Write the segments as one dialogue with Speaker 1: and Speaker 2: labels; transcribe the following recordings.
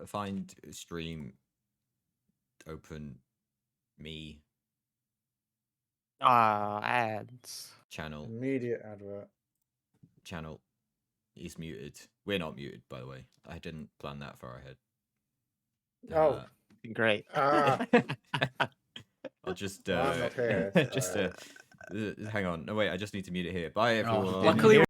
Speaker 1: find stream, open me
Speaker 2: Ads.
Speaker 1: channel.
Speaker 3: Immediate advert.
Speaker 1: Channel is muted. We're not muted, by the way. I didn't plan that far ahead.
Speaker 3: Oh,
Speaker 2: Great.
Speaker 3: ah,
Speaker 1: I'll just
Speaker 3: well, I'm not here.
Speaker 1: just
Speaker 3: so-
Speaker 1: hang on. No, wait. I just need to mute it here. Bye,
Speaker 4: Oh,
Speaker 1: everyone.
Speaker 4: luckily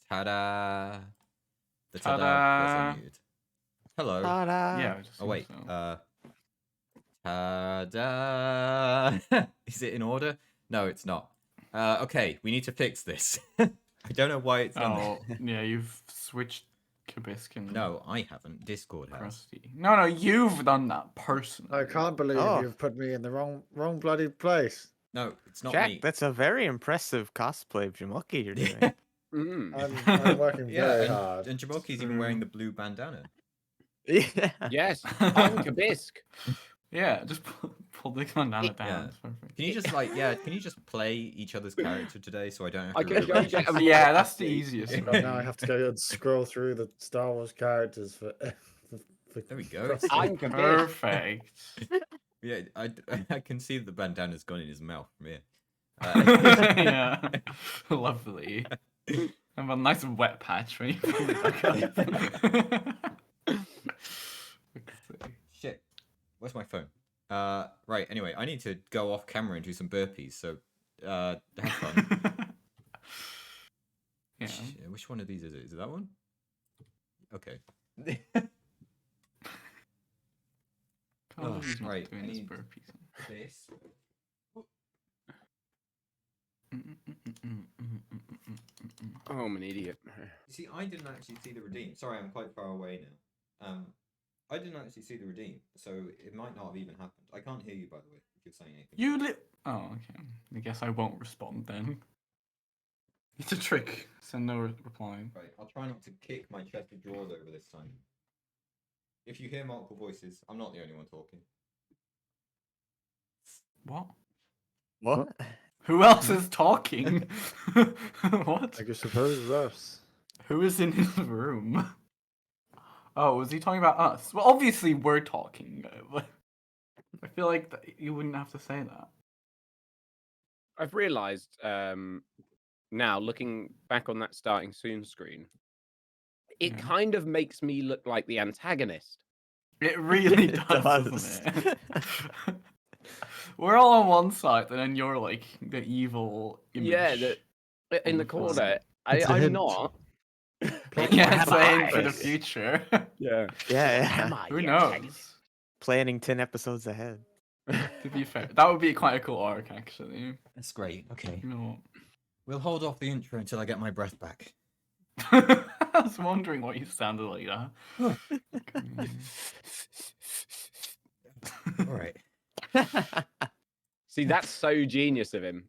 Speaker 1: Ta-da! The ta-da
Speaker 4: Ta-da!
Speaker 1: was unmuted. Hello.
Speaker 2: Ta-da.
Speaker 4: Yeah, I just
Speaker 1: Oh wait.
Speaker 4: think so.
Speaker 1: Ta-da! Is it in order? No, it's not. Okay, we need to fix this. I don't know why it's done
Speaker 4: Oh, yeah, you've switched Kabiskin.
Speaker 1: that. No, I haven't. Discord has.
Speaker 4: Krusty. No, you've done that personally.
Speaker 3: I can't believe
Speaker 2: Oh.
Speaker 3: you've put me in the wrong bloody place.
Speaker 1: No, it's not
Speaker 2: Jack,
Speaker 1: me.
Speaker 2: that's a very impressive cosplay of Jamucky you're doing.
Speaker 3: I'm working very hard.
Speaker 1: And Jamoki's even wearing the blue bandana.
Speaker 2: Yeah.
Speaker 5: Yes, I'm Kabisk.
Speaker 4: Yeah, just pull the bandana down.
Speaker 1: Yeah.
Speaker 4: It's perfect.
Speaker 1: Can you just can you just play each other's character today so I don't have
Speaker 5: I
Speaker 1: to
Speaker 5: can go
Speaker 1: rewatch
Speaker 5: get
Speaker 1: it?
Speaker 5: a
Speaker 4: Yeah, that's the easiest.
Speaker 3: God, now I have to go and scroll through the Star Wars characters for.
Speaker 1: There we go.
Speaker 3: Krusty.
Speaker 5: I'm Kabisk.
Speaker 4: Perfect.
Speaker 1: Yeah, I can see that the bandana's gone in his mouth from here.
Speaker 4: Yeah, lovely. Have a nice wet patch when you pull it back up.
Speaker 1: Shit. Where's my phone? Right. Anyway, I need to go off camera and do some burpees. So, have fun.
Speaker 4: Yeah.
Speaker 1: Which one of these is it? Is it that one? Okay.
Speaker 4: Can't believe he's not
Speaker 1: right,
Speaker 4: doing
Speaker 1: I
Speaker 4: his
Speaker 1: need-
Speaker 4: burpees.
Speaker 1: This.
Speaker 5: Oh, I'm an idiot.
Speaker 1: You see, I didn't actually see the redeem. Sorry, I'm quite far away now. I didn't actually see the redeem, so it might not have even happened. I can't hear you, by the way, if you're saying anything.
Speaker 4: Oh, okay. I guess I won't respond then. It's a trick. Send no reply.
Speaker 1: Right, I'll try not to kick my chest of drawers over this time. If you hear multiple voices, I'm not the only one talking.
Speaker 4: What?
Speaker 2: What?
Speaker 4: Who else is talking? What?
Speaker 3: I suppose it's us.
Speaker 4: Who is in his room? Oh, was he talking about us? Well, obviously we're talking. But I feel like you wouldn't have to say that.
Speaker 5: I've realised now, looking back on that starting soon screen, it
Speaker 4: Yeah.
Speaker 5: kind of makes me look like the antagonist.
Speaker 4: It really
Speaker 2: It
Speaker 4: does,
Speaker 2: does.
Speaker 4: doesn't it? We're all on one side, and then you're like the evil image.
Speaker 5: Yeah, in the
Speaker 4: Wonderful.
Speaker 5: corner.
Speaker 3: It's a
Speaker 5: I'm
Speaker 3: hint.
Speaker 5: not.
Speaker 4: Yeah, it's
Speaker 5: Am
Speaker 4: saying for the
Speaker 5: I?
Speaker 4: future.
Speaker 5: Yeah.
Speaker 2: Yeah,
Speaker 5: Am
Speaker 2: yeah.
Speaker 5: I
Speaker 4: Who
Speaker 5: the
Speaker 4: knows?
Speaker 5: antagonist?
Speaker 2: Planning 10 episodes ahead.
Speaker 4: To be fair, that would be quite a cool arc, actually.
Speaker 1: That's great. Okay.
Speaker 4: You know.
Speaker 1: We'll hold off the intro until I get my breath back.
Speaker 4: I was wondering what you sounded like that.
Speaker 1: Alright.
Speaker 5: See, that's so genius of him.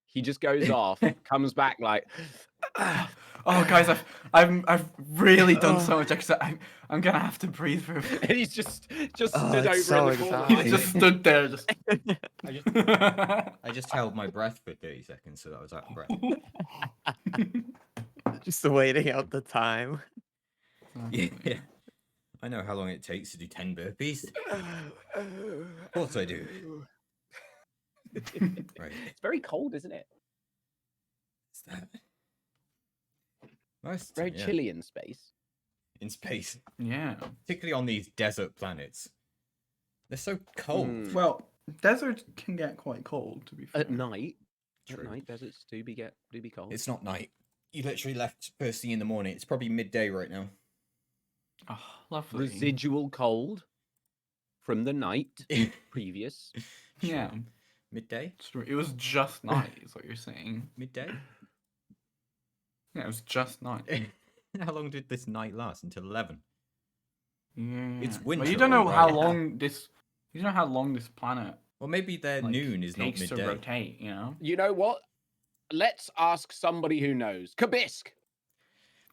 Speaker 5: He just goes off, comes back like,
Speaker 4: Oh, guys, I've really done so much extra. I'm gonna have to breathe for.
Speaker 5: and he's just
Speaker 2: Oh,
Speaker 5: stood
Speaker 2: it's
Speaker 5: over in
Speaker 2: so
Speaker 5: the corner.
Speaker 2: exciting.
Speaker 5: like
Speaker 4: He just stood there, just.
Speaker 1: I just held my breath for 30 seconds, so that was out of breath.
Speaker 2: Just waiting out the time.
Speaker 1: Yeah. I know how long it takes to do 10 burpees. Of course I do. Right.
Speaker 5: It's very cold, isn't it?
Speaker 1: What's that? Most,
Speaker 5: Very
Speaker 1: yeah,
Speaker 5: chilly in space.
Speaker 1: in space,
Speaker 4: Yeah.
Speaker 1: particularly on these desert planets. They're so cold.
Speaker 5: Mm.
Speaker 4: Well, deserts can get quite cold, to be fair.
Speaker 5: At night,
Speaker 1: True.
Speaker 5: deserts do be cold.
Speaker 1: It's not night. You literally left first thing in the morning. It's probably midday right now.
Speaker 4: Oh, lovely.
Speaker 5: Residual cold from the night previous.
Speaker 4: Yeah.
Speaker 1: Midday?
Speaker 4: It's true. It was just night, is what you're saying.
Speaker 1: Midday?
Speaker 4: Yeah, it was just night.
Speaker 1: How long did this night last? Until 11.
Speaker 4: Yeah.
Speaker 1: It's
Speaker 4: But
Speaker 1: winter,
Speaker 4: you don't know how
Speaker 1: alright.
Speaker 4: long this. You don't know how long this planet
Speaker 1: Well, maybe their
Speaker 4: like,
Speaker 1: noon is not
Speaker 4: takes to
Speaker 1: midday.
Speaker 4: rotate. You know.
Speaker 5: You know what? Let's ask somebody who knows. Kabisk,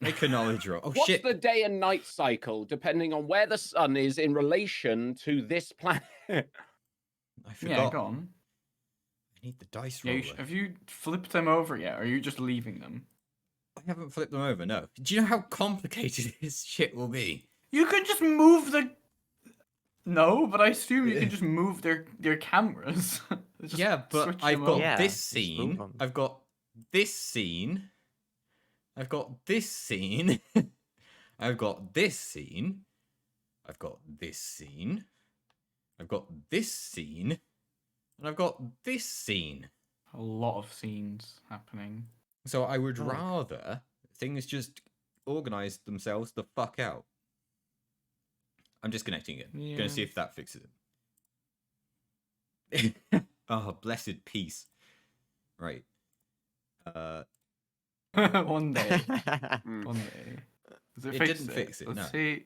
Speaker 1: Make a knowledge roll. Oh
Speaker 5: what's
Speaker 1: shit!
Speaker 5: the day and night cycle depending on where the sun is in relation to this planet?
Speaker 1: I forgot.
Speaker 4: Yeah, go on.
Speaker 1: I need the dice
Speaker 4: Yeah,
Speaker 1: roller.
Speaker 4: have you flipped them over yet? Or are you just leaving them?
Speaker 1: I haven't flipped them over. No. Do you know how complicated this shit will be?
Speaker 4: You could just move the. No, but I assume you can just move their cameras. Just
Speaker 1: Yeah, but
Speaker 4: switch
Speaker 1: I've
Speaker 4: them
Speaker 1: got
Speaker 4: over.
Speaker 2: Yeah,
Speaker 1: this
Speaker 2: just move
Speaker 1: scene.
Speaker 2: 'em.
Speaker 1: I've got this scene. I've got this scene. I've got this scene. I've got this scene. I've got this scene. And I've got this scene.
Speaker 4: A lot of scenes happening.
Speaker 1: So I would
Speaker 2: Oh.
Speaker 1: rather things just organize themselves the fuck out. I'm disconnecting it.
Speaker 4: Yeah.
Speaker 1: Gonna see if that fixes it. Oh, blessed peace. Right.
Speaker 4: One day.
Speaker 5: Mm.
Speaker 4: One day. Does
Speaker 1: It
Speaker 4: fix
Speaker 1: didn't fix it,
Speaker 4: Let's
Speaker 1: no.
Speaker 4: see.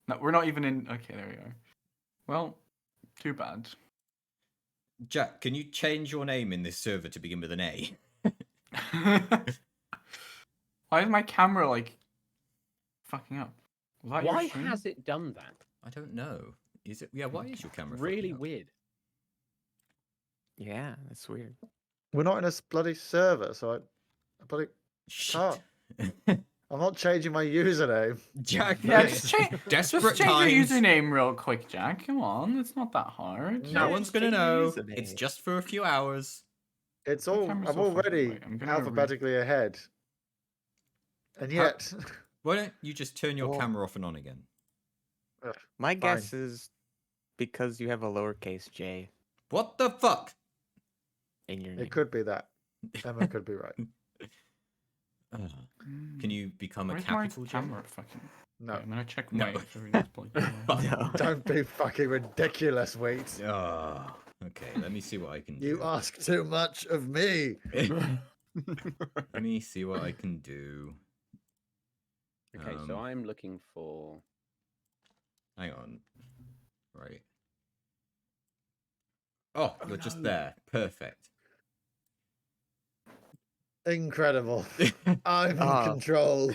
Speaker 4: No, we're not even in. Okay, there we are. Well, too bad.
Speaker 1: Jack, can you change your name in this server to begin with an A?
Speaker 4: Why is my camera like fucking up? Was that your
Speaker 5: Why
Speaker 4: stream?
Speaker 5: has it done that?
Speaker 1: I don't know. Is it? Yeah, why is your camera fucking
Speaker 5: Really
Speaker 1: up?
Speaker 5: weird.
Speaker 2: Yeah, that's weird.
Speaker 3: We're not in a bloody server, so I bloody
Speaker 1: Shit.
Speaker 3: I'm not changing my username.
Speaker 1: Jack,
Speaker 4: Yeah,
Speaker 1: it's
Speaker 4: just change
Speaker 1: desperate
Speaker 4: your
Speaker 1: times.
Speaker 4: username real quick, Jack. Come on, it's not that hard.
Speaker 1: No
Speaker 3: Yeah,
Speaker 1: one's
Speaker 2: just
Speaker 1: gonna
Speaker 2: change your
Speaker 1: know. It's
Speaker 2: username.
Speaker 1: just for a few hours.
Speaker 3: It's
Speaker 4: My
Speaker 3: all
Speaker 4: camera's
Speaker 3: I'm
Speaker 4: so fucking
Speaker 3: already
Speaker 4: bright. I'm gonna
Speaker 3: alphabetically ahead. And yet
Speaker 1: Why don't you just turn your
Speaker 3: Well-
Speaker 1: camera off and on again?
Speaker 2: My guess is because you have a lowercase j.
Speaker 1: What the fuck?
Speaker 2: In your name.
Speaker 3: It could be that. Emma could be right.
Speaker 1: Can you become a
Speaker 4: Where's
Speaker 1: capital
Speaker 4: my
Speaker 1: gem?
Speaker 4: camera? Fucking.
Speaker 3: No.
Speaker 4: Okay, I'm gonna check
Speaker 1: No.
Speaker 4: my everything's plugged in.
Speaker 2: No.
Speaker 3: Don't be fucking ridiculous, Wheat.
Speaker 1: Oh, okay. Let me see what I can do.
Speaker 3: You ask too much of me.
Speaker 1: Let me see what I can do.
Speaker 5: Okay,
Speaker 1: Um,
Speaker 5: so I'm looking for.
Speaker 1: Hang on. Right. Oh, you're just
Speaker 5: no.
Speaker 1: there. Perfect.
Speaker 3: Incredible. I'm in
Speaker 2: Ah.
Speaker 3: control.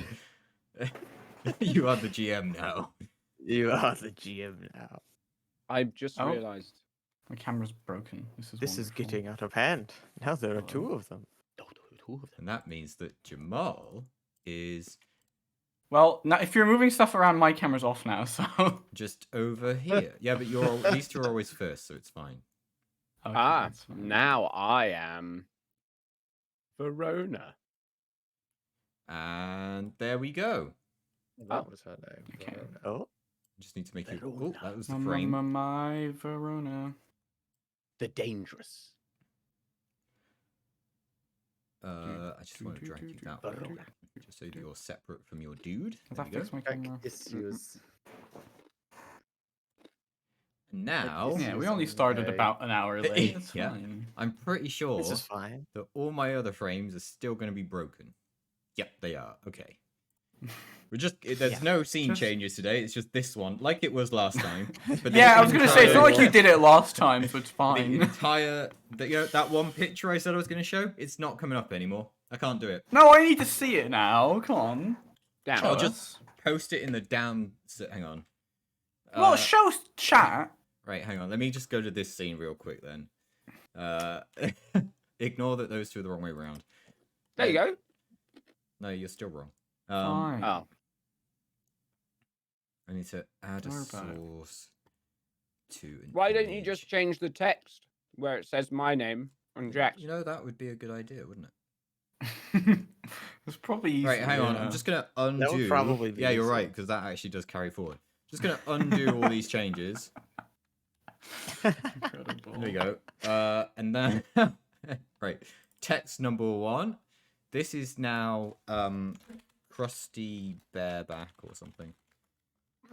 Speaker 1: You are the GM now.
Speaker 2: You are the GM now.
Speaker 5: I've just
Speaker 4: Oh.
Speaker 5: realised.
Speaker 4: My camera's broken.
Speaker 2: This is
Speaker 4: wonderful.
Speaker 2: getting out of hand. Now there are
Speaker 4: Hello.
Speaker 2: 2 of them.
Speaker 1: And that means that Jamal is
Speaker 4: Well, now if you're moving stuff around, my camera's off now. So.
Speaker 1: just over here. Yeah, but at least you're always first, so it's fine.
Speaker 4: Okay,
Speaker 5: Ah,
Speaker 4: that's fine.
Speaker 5: now I am Verona.
Speaker 1: And there we go.
Speaker 3: That was her name.
Speaker 4: Okay.
Speaker 3: Verona.
Speaker 2: Oh,
Speaker 1: Just need to make it. Oh,
Speaker 5: Verona.
Speaker 1: that was the frame.
Speaker 4: My Verona.
Speaker 5: The dangerous.
Speaker 1: I just want to drag you that way,
Speaker 5: Verona.
Speaker 1: just so you're separate from your dude.
Speaker 4: Does
Speaker 1: There
Speaker 4: that
Speaker 1: we go.
Speaker 4: fix my
Speaker 3: Tech
Speaker 4: camera?
Speaker 3: issues.
Speaker 1: And now,
Speaker 4: Yeah, we
Speaker 3: Issues
Speaker 4: only
Speaker 3: on
Speaker 4: started
Speaker 3: the-
Speaker 4: about an hour late. It's
Speaker 1: Yeah.
Speaker 4: fine.
Speaker 1: I'm pretty sure
Speaker 2: this is fine.
Speaker 1: that all my other frames are still going to be broken. Yep, they are. Okay. We're just there's
Speaker 2: Yeah.
Speaker 1: no scene
Speaker 4: Just-
Speaker 1: changes today. It's just this one, like it was last time. But
Speaker 4: Yeah,
Speaker 1: the
Speaker 4: I was gonna say it's not like you
Speaker 1: entire-
Speaker 4: did it last time, so it's
Speaker 1: The
Speaker 4: fine.
Speaker 1: entire that one picture I said I was going to show, it's not coming up anymore. I can't do it.
Speaker 4: No, I need to see it now. Come on.
Speaker 5: Down.
Speaker 1: I'll
Speaker 4: Show
Speaker 1: just
Speaker 4: us.
Speaker 1: post it in the down. Hang on.
Speaker 4: Well, show chat.
Speaker 1: Right, hang on. Let me just go to this scene real quick then. Ignore that those two are the wrong way around.
Speaker 5: There you go.
Speaker 1: No, you're still wrong.
Speaker 4: Fine.
Speaker 5: Oh,
Speaker 1: I need to add a
Speaker 4: Don't worry about it.
Speaker 1: source to an
Speaker 5: why don't you
Speaker 1: image.
Speaker 5: just change the text where it says my name on Jack's?
Speaker 1: You know, that would be a good idea, wouldn't it?
Speaker 4: It's probably easy.
Speaker 1: Right, hang on.
Speaker 4: yeah.
Speaker 1: I'm just gonna undo.
Speaker 2: probably be
Speaker 1: Yeah, you're
Speaker 2: easier.
Speaker 1: right, because that actually does carry forward. Just gonna undo all these changes.
Speaker 4: Incredible.
Speaker 1: There we go. And then right, text number 1. This is now crusty bareback or something.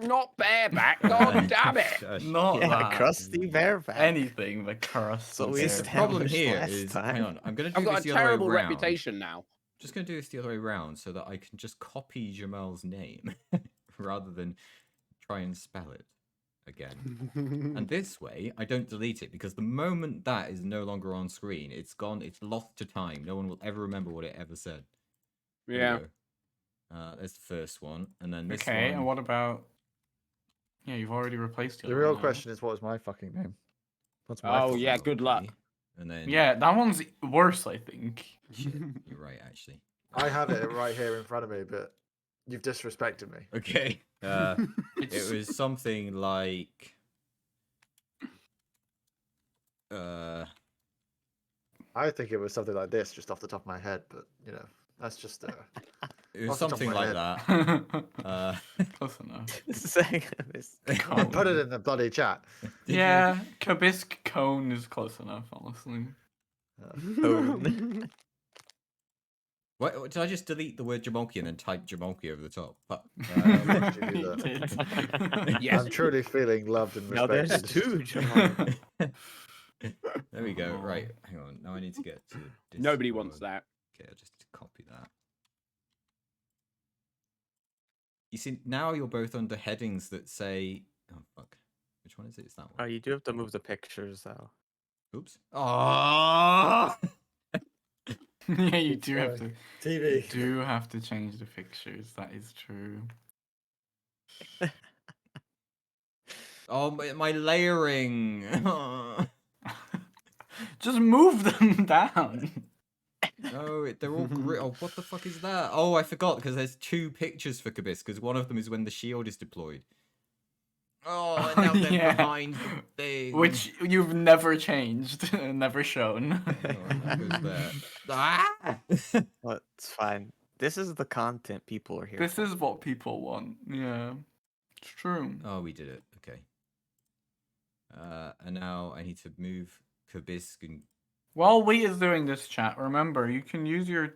Speaker 5: Not bareback. God damn it.
Speaker 4: Not
Speaker 2: yeah,
Speaker 4: that.
Speaker 2: crusty bareback.
Speaker 4: Anything but crust.
Speaker 2: So
Speaker 4: and
Speaker 2: we
Speaker 1: The
Speaker 2: established
Speaker 4: bareback.
Speaker 1: problem here
Speaker 2: last
Speaker 1: is,
Speaker 2: time.
Speaker 1: hang on, I'm gonna do
Speaker 5: I've got
Speaker 1: this
Speaker 5: a
Speaker 1: the other way
Speaker 5: terrible
Speaker 1: round.
Speaker 5: reputation now.
Speaker 1: Just gonna do this the other way around so that I can just copy Jamel's name rather than try and spell it again. And this way, I don't delete it because the moment that is no longer on screen, it's gone. It's lost to time. No one will ever remember what it ever said. There we
Speaker 5: Yeah.
Speaker 1: go. There's the first one, and then this
Speaker 4: Okay,
Speaker 1: one.
Speaker 4: and what about? Yeah, you've already replaced it.
Speaker 3: The real question is, what is my fucking name? What's my
Speaker 5: Oh,
Speaker 3: fucking
Speaker 5: yeah,
Speaker 3: name?
Speaker 5: good luck.
Speaker 1: Lovely. And then
Speaker 4: Yeah, that one's worse, I think.
Speaker 1: shit, you're right, actually.
Speaker 3: I have it right here in front of me, but you've disrespected me.
Speaker 1: Okay. It was something like.
Speaker 3: I think it was something like this, just off the top of my head, but you know, that's just.
Speaker 1: It was
Speaker 3: Off the top of
Speaker 1: something
Speaker 3: my
Speaker 1: like
Speaker 3: head.
Speaker 1: that.
Speaker 4: Close enough.
Speaker 2: Saying this.
Speaker 3: Put it in the bloody chat.
Speaker 1: Did you-
Speaker 4: Yeah, Kabisk cone is close enough, honestly.
Speaker 1: What, did I just delete the word Jamalki and then type Jamalki over the top? Fuck.
Speaker 3: Why did you do
Speaker 4: You
Speaker 3: that?
Speaker 4: did.
Speaker 5: Yes.
Speaker 3: I'm truly feeling loved and
Speaker 2: Now there's
Speaker 3: respected.
Speaker 2: 2, Jamal.
Speaker 1: There we go.
Speaker 4: Oh.
Speaker 1: Right, hang on. Now I need to get to.
Speaker 5: Nobody wants
Speaker 1: Discord.
Speaker 5: that.
Speaker 1: Okay, I'll just copy that. You see, now you're both under headings that say. Oh fuck! Which one is it? It's that
Speaker 2: Oh,
Speaker 1: one.
Speaker 2: you do have to move the pictures, though.
Speaker 1: Oops. Oh.
Speaker 4: Yeah, you do have to.
Speaker 3: TV.
Speaker 4: You do have to change the pictures. That is true.
Speaker 1: Oh, my layering.
Speaker 4: Just move them down.
Speaker 1: No, they're all Oh, what the fuck is that? Oh, I forgot because there's 2 pictures for Kabis because one of them is when the shield is deployed. Oh, and now they're
Speaker 4: Yeah.
Speaker 1: behind the thing.
Speaker 4: Which you've never changed, never shown.
Speaker 1: Oh, and that goes there. Ah!
Speaker 2: But it's fine. This is the content people are here
Speaker 4: This
Speaker 2: for.
Speaker 4: is what people want. Yeah, it's true.
Speaker 1: Oh, we did it. Okay. And now I need to move Kabiskin.
Speaker 4: While Wheat is doing this chat, remember you can use your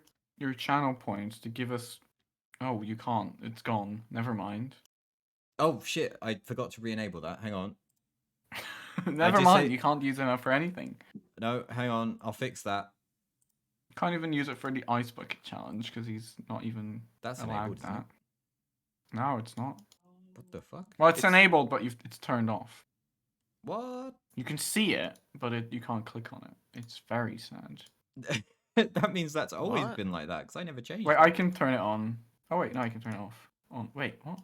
Speaker 4: channel points to give us. Oh, you can't. It's gone. Never mind.
Speaker 1: Oh shit! I forgot to re-enable that. Hang on.
Speaker 4: Never
Speaker 1: just
Speaker 4: mind.
Speaker 1: say-
Speaker 4: You can't use it for anything.
Speaker 1: No, hang on. I'll fix that.
Speaker 4: Can't even use it for the ice bucket challenge because he's not even
Speaker 1: That's
Speaker 4: allowed
Speaker 1: enabled, isn't it?
Speaker 4: that. No, it's not.
Speaker 1: What the fuck?
Speaker 4: Well, it's enabled, but it's turned off.
Speaker 1: What?
Speaker 4: You can see it, but you can't click on it. It's very sad.
Speaker 1: That means that's always
Speaker 2: What?
Speaker 1: been like that because I never changed.
Speaker 4: Wait,
Speaker 1: it.
Speaker 4: I can turn it on. Oh wait, no, I can turn it off. On. Wait, what?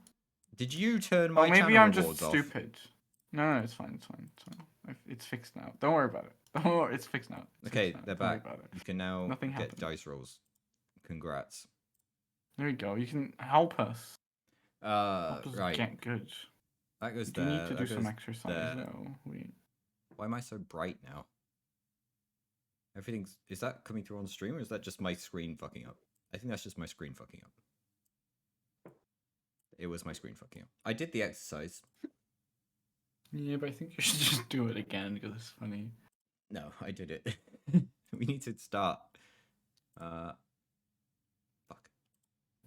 Speaker 1: Did you turn my
Speaker 4: Oh, maybe
Speaker 1: channel
Speaker 4: I'm just
Speaker 1: rewards off?
Speaker 4: stupid. No, it's fine. It's fine. It's fine. It's fixed now. Don't worry about it. Don't worry. It's fixed now. It's
Speaker 1: Okay,
Speaker 4: fixed now.
Speaker 1: they're
Speaker 4: Don't worry
Speaker 1: back.
Speaker 4: about it.
Speaker 1: You can now
Speaker 4: Nothing
Speaker 1: get
Speaker 4: happened.
Speaker 1: dice rolls. Congrats.
Speaker 4: There you go. You can help us. Help us
Speaker 1: Right.
Speaker 4: get good.
Speaker 1: That goes
Speaker 4: Do
Speaker 1: there.
Speaker 4: you need to
Speaker 1: that
Speaker 4: do some
Speaker 1: goes
Speaker 4: exercise
Speaker 1: there.
Speaker 4: though?
Speaker 1: Why am I so bright now? Everything's. Is that coming through on stream or is that just my screen fucking up? I think that's just my screen fucking up. It was my screen fucking up. I did the exercise.
Speaker 4: Yeah, but I think you should just do it again because it's funny.
Speaker 1: No, I did it. We need to start. Fuck.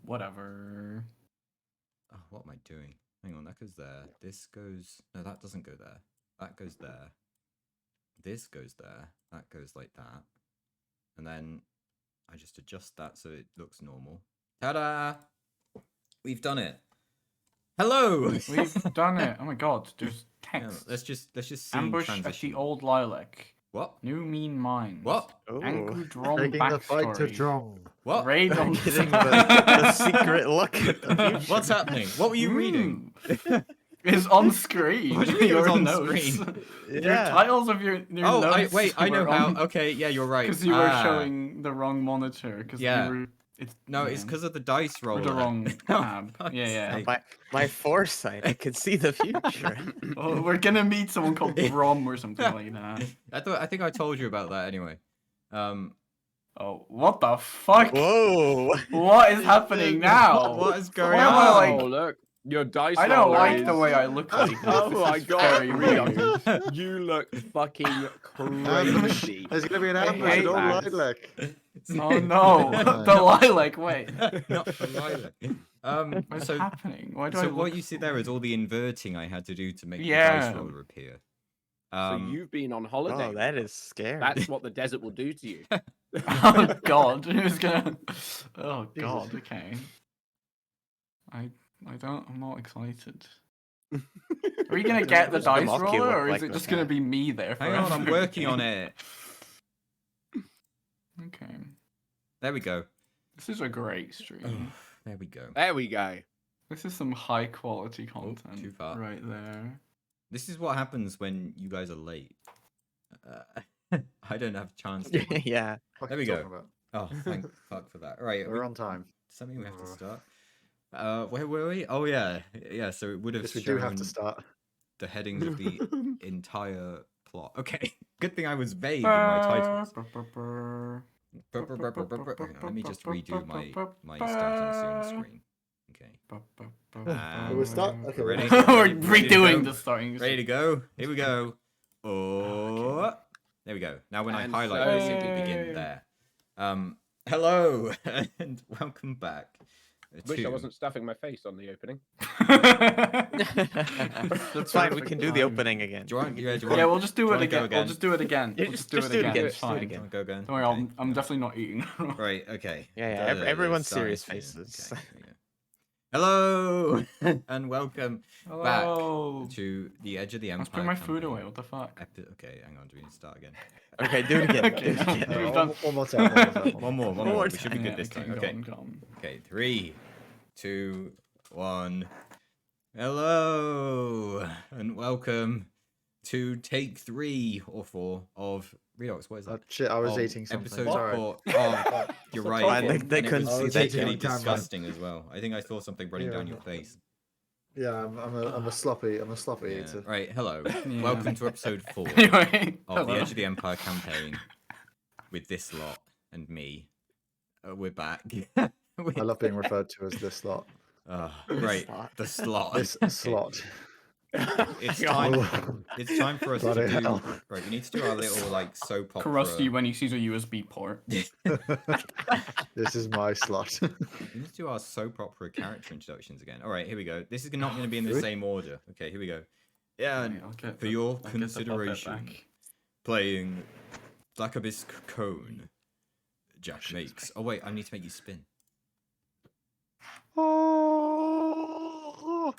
Speaker 4: Whatever.
Speaker 1: Oh, what am I doing? Hang on, that goes there. This goes. No, that doesn't go there. That goes there. This goes there. That goes like that. And then I just adjust that so it looks normal. Ta-da! We've done it. Hello.
Speaker 4: We've done it. Oh my god, there's
Speaker 1: Yeah,
Speaker 4: text.
Speaker 1: let's just see
Speaker 4: Ambush
Speaker 1: transition.
Speaker 4: at the old lilac.
Speaker 1: What?
Speaker 4: New mean mines.
Speaker 1: What?
Speaker 4: Angry Drum
Speaker 3: Taking the fight to
Speaker 4: backstory.
Speaker 3: Drong.
Speaker 1: What?
Speaker 4: Raid on
Speaker 2: Getting the secret look at the future.
Speaker 1: What's happening? What were you reading?
Speaker 4: It's on screen.
Speaker 1: What do you mean it was
Speaker 4: Your
Speaker 1: on
Speaker 4: notes.
Speaker 1: screen?
Speaker 4: Your
Speaker 2: Yeah.
Speaker 4: titles of your
Speaker 1: Oh,
Speaker 4: notes.
Speaker 1: I know
Speaker 4: were
Speaker 1: how.
Speaker 4: on-
Speaker 1: Okay, yeah, you're right.
Speaker 4: Because you were
Speaker 1: Ah.
Speaker 4: showing the wrong monitor. Because
Speaker 1: Yeah.
Speaker 4: you were. It's
Speaker 1: No, it's because of the dice
Speaker 4: or
Speaker 1: roller.
Speaker 4: the wrong
Speaker 1: Oh,
Speaker 4: tab.
Speaker 1: fuck's
Speaker 4: Yeah, yeah.
Speaker 1: sake.
Speaker 2: My foresight, I could see the future.
Speaker 4: Oh, we're gonna meet someone called Brom or something like that.
Speaker 1: I think I told you about that anyway.
Speaker 4: Oh, what the fuck?
Speaker 2: Whoa!
Speaker 4: What is happening now?
Speaker 1: What is going
Speaker 4: Why am
Speaker 1: on?
Speaker 4: I like-
Speaker 5: Oh, look. Your dice
Speaker 4: I don't
Speaker 5: roller
Speaker 4: like the
Speaker 5: is-
Speaker 4: way I look like this.
Speaker 5: Oh
Speaker 4: This
Speaker 5: my
Speaker 4: is
Speaker 5: god,
Speaker 4: very weird.
Speaker 5: you look fucking
Speaker 3: Ambush.
Speaker 5: crazy.
Speaker 3: There's gonna be an
Speaker 5: I
Speaker 3: ambush
Speaker 5: hate
Speaker 3: at Old
Speaker 5: that.
Speaker 3: Lilac.
Speaker 4: Oh no, the lilac. Wait,
Speaker 1: Not the lilac.
Speaker 4: what's
Speaker 1: So,
Speaker 4: happening? Why do I
Speaker 1: so
Speaker 4: look
Speaker 1: what you see there is all the inverting I had to do to make the
Speaker 4: Yeah.
Speaker 1: dice roller appear.
Speaker 5: So you've been on holiday.
Speaker 2: Oh, that is scary.
Speaker 5: That's what the desert will do to you.
Speaker 4: Oh god, who's gonna? Oh god. Okay. I'm not excited. Are you gonna get the
Speaker 2: What's the
Speaker 4: dice
Speaker 2: monkey
Speaker 4: roller,
Speaker 2: look
Speaker 4: or is
Speaker 2: like
Speaker 4: it
Speaker 2: with
Speaker 4: just gonna
Speaker 2: that?
Speaker 4: be me there?
Speaker 1: Hang on, I'm
Speaker 4: forever?
Speaker 1: working on it.
Speaker 4: Okay.
Speaker 1: There we go.
Speaker 4: This is a great stream.
Speaker 1: There we go.
Speaker 5: There we go.
Speaker 4: This is some high quality content
Speaker 1: too far.
Speaker 4: right there.
Speaker 1: This is what happens when you guys are late. I don't have a chance. To...
Speaker 2: Yeah.
Speaker 3: What
Speaker 1: There
Speaker 3: are
Speaker 1: we
Speaker 3: you
Speaker 1: go.
Speaker 3: talking about?
Speaker 1: Oh, thank fuck for that. Right,
Speaker 3: We're on time.
Speaker 1: something we have to start. Where were we? Oh yeah, yeah. So it would have
Speaker 3: Yes, we
Speaker 1: shown
Speaker 3: do have to start.
Speaker 1: the headings of the entire plot. Okay, good thing I was vague in my titles. Hang on, let me just redo my starting soon screen. Okay.
Speaker 3: We'll start. Okay,
Speaker 1: Ready?
Speaker 4: We're
Speaker 1: Ready to
Speaker 4: redoing
Speaker 1: go?
Speaker 4: the starting.
Speaker 1: Ready to go? Here we go. Oh, there we go. Now when I
Speaker 5: And
Speaker 1: highlight,
Speaker 5: so-
Speaker 1: it simply begin there. Hello and welcome back.
Speaker 5: Wish I
Speaker 1: to-
Speaker 5: wasn't stuffing my face on the opening.
Speaker 2: That's fine. We can do the opening again.
Speaker 1: Do you want? Yeah, do you
Speaker 4: Yeah,
Speaker 1: want?
Speaker 4: we'll just do
Speaker 1: Do
Speaker 4: it
Speaker 1: you wanna go
Speaker 4: again. We'll
Speaker 1: again?
Speaker 4: just do it again.
Speaker 2: Yeah,
Speaker 4: We'll
Speaker 2: just do it again,
Speaker 4: It's
Speaker 2: just do it
Speaker 4: fine.
Speaker 2: again.
Speaker 1: Wanna go again?
Speaker 4: Don't worry,
Speaker 1: Okay,
Speaker 4: I'm
Speaker 1: yeah.
Speaker 4: definitely not eating.
Speaker 1: Right. Okay.
Speaker 2: Yeah, yeah,
Speaker 1: Duh,
Speaker 2: everyone's
Speaker 1: starting
Speaker 2: serious
Speaker 1: soon.
Speaker 2: faces.
Speaker 1: Okay, there we go. Hello and welcome
Speaker 4: Hello.
Speaker 1: to the Edge of the
Speaker 4: Let's
Speaker 1: Empire.
Speaker 4: put my food
Speaker 1: campaign.
Speaker 4: away. What the fuck?
Speaker 1: Okay, hang on. Do we need to start again?
Speaker 2: Okay, do it again.
Speaker 4: Okay,
Speaker 2: do it again.
Speaker 4: We've
Speaker 3: One
Speaker 4: done-
Speaker 3: one more time. One more time.
Speaker 1: One more.
Speaker 2: One more
Speaker 1: We should be
Speaker 2: time.
Speaker 1: good this time.
Speaker 4: go
Speaker 1: Okay.
Speaker 4: on, go on.
Speaker 1: Okay. 3, 2, 1. Hello and welcome to take 3 or 4 of Redox. What is that?
Speaker 3: Shit, I was
Speaker 1: Of
Speaker 3: eating something.
Speaker 1: Episode
Speaker 3: Sorry.
Speaker 1: 4. Oh, you're right.
Speaker 2: Fine, they
Speaker 1: And it
Speaker 2: couldn't
Speaker 1: was
Speaker 2: see that.
Speaker 1: particularly
Speaker 3: on camera.
Speaker 1: disgusting as well. I think I saw something running
Speaker 3: Yeah.
Speaker 1: down your face.
Speaker 3: Yeah, I'm a sloppy
Speaker 1: Yeah.
Speaker 3: eater.
Speaker 1: Right. Hello.
Speaker 4: Yeah.
Speaker 1: Welcome to episode 4
Speaker 4: Anyway,
Speaker 1: of the
Speaker 4: hello.
Speaker 1: Edge of the Empire campaign with this lot and me. We're back.
Speaker 3: I love being referred to as this slot.
Speaker 1: Right.
Speaker 2: slot.
Speaker 1: The slot.
Speaker 3: This slot.
Speaker 1: It's
Speaker 5: God.
Speaker 1: time. It's time for us to
Speaker 3: Bloody
Speaker 1: do.
Speaker 3: hell.
Speaker 1: Right, we need to do our little like soap opera.
Speaker 4: Krusty when he sees a USB port.
Speaker 3: This is my slot.
Speaker 1: We need to do our soap opera character introductions again. All right, here we go. This is not going to be in the
Speaker 3: Really?
Speaker 1: same order. Okay, here we go. Yeah, and
Speaker 4: Right, I'll get
Speaker 1: for
Speaker 4: the-
Speaker 1: your
Speaker 4: I'll get the puppet
Speaker 1: consideration,
Speaker 4: back.
Speaker 1: playing Black Abyss Cone, Jack makes. Oh wait, I need to make you spin.
Speaker 3: Oh.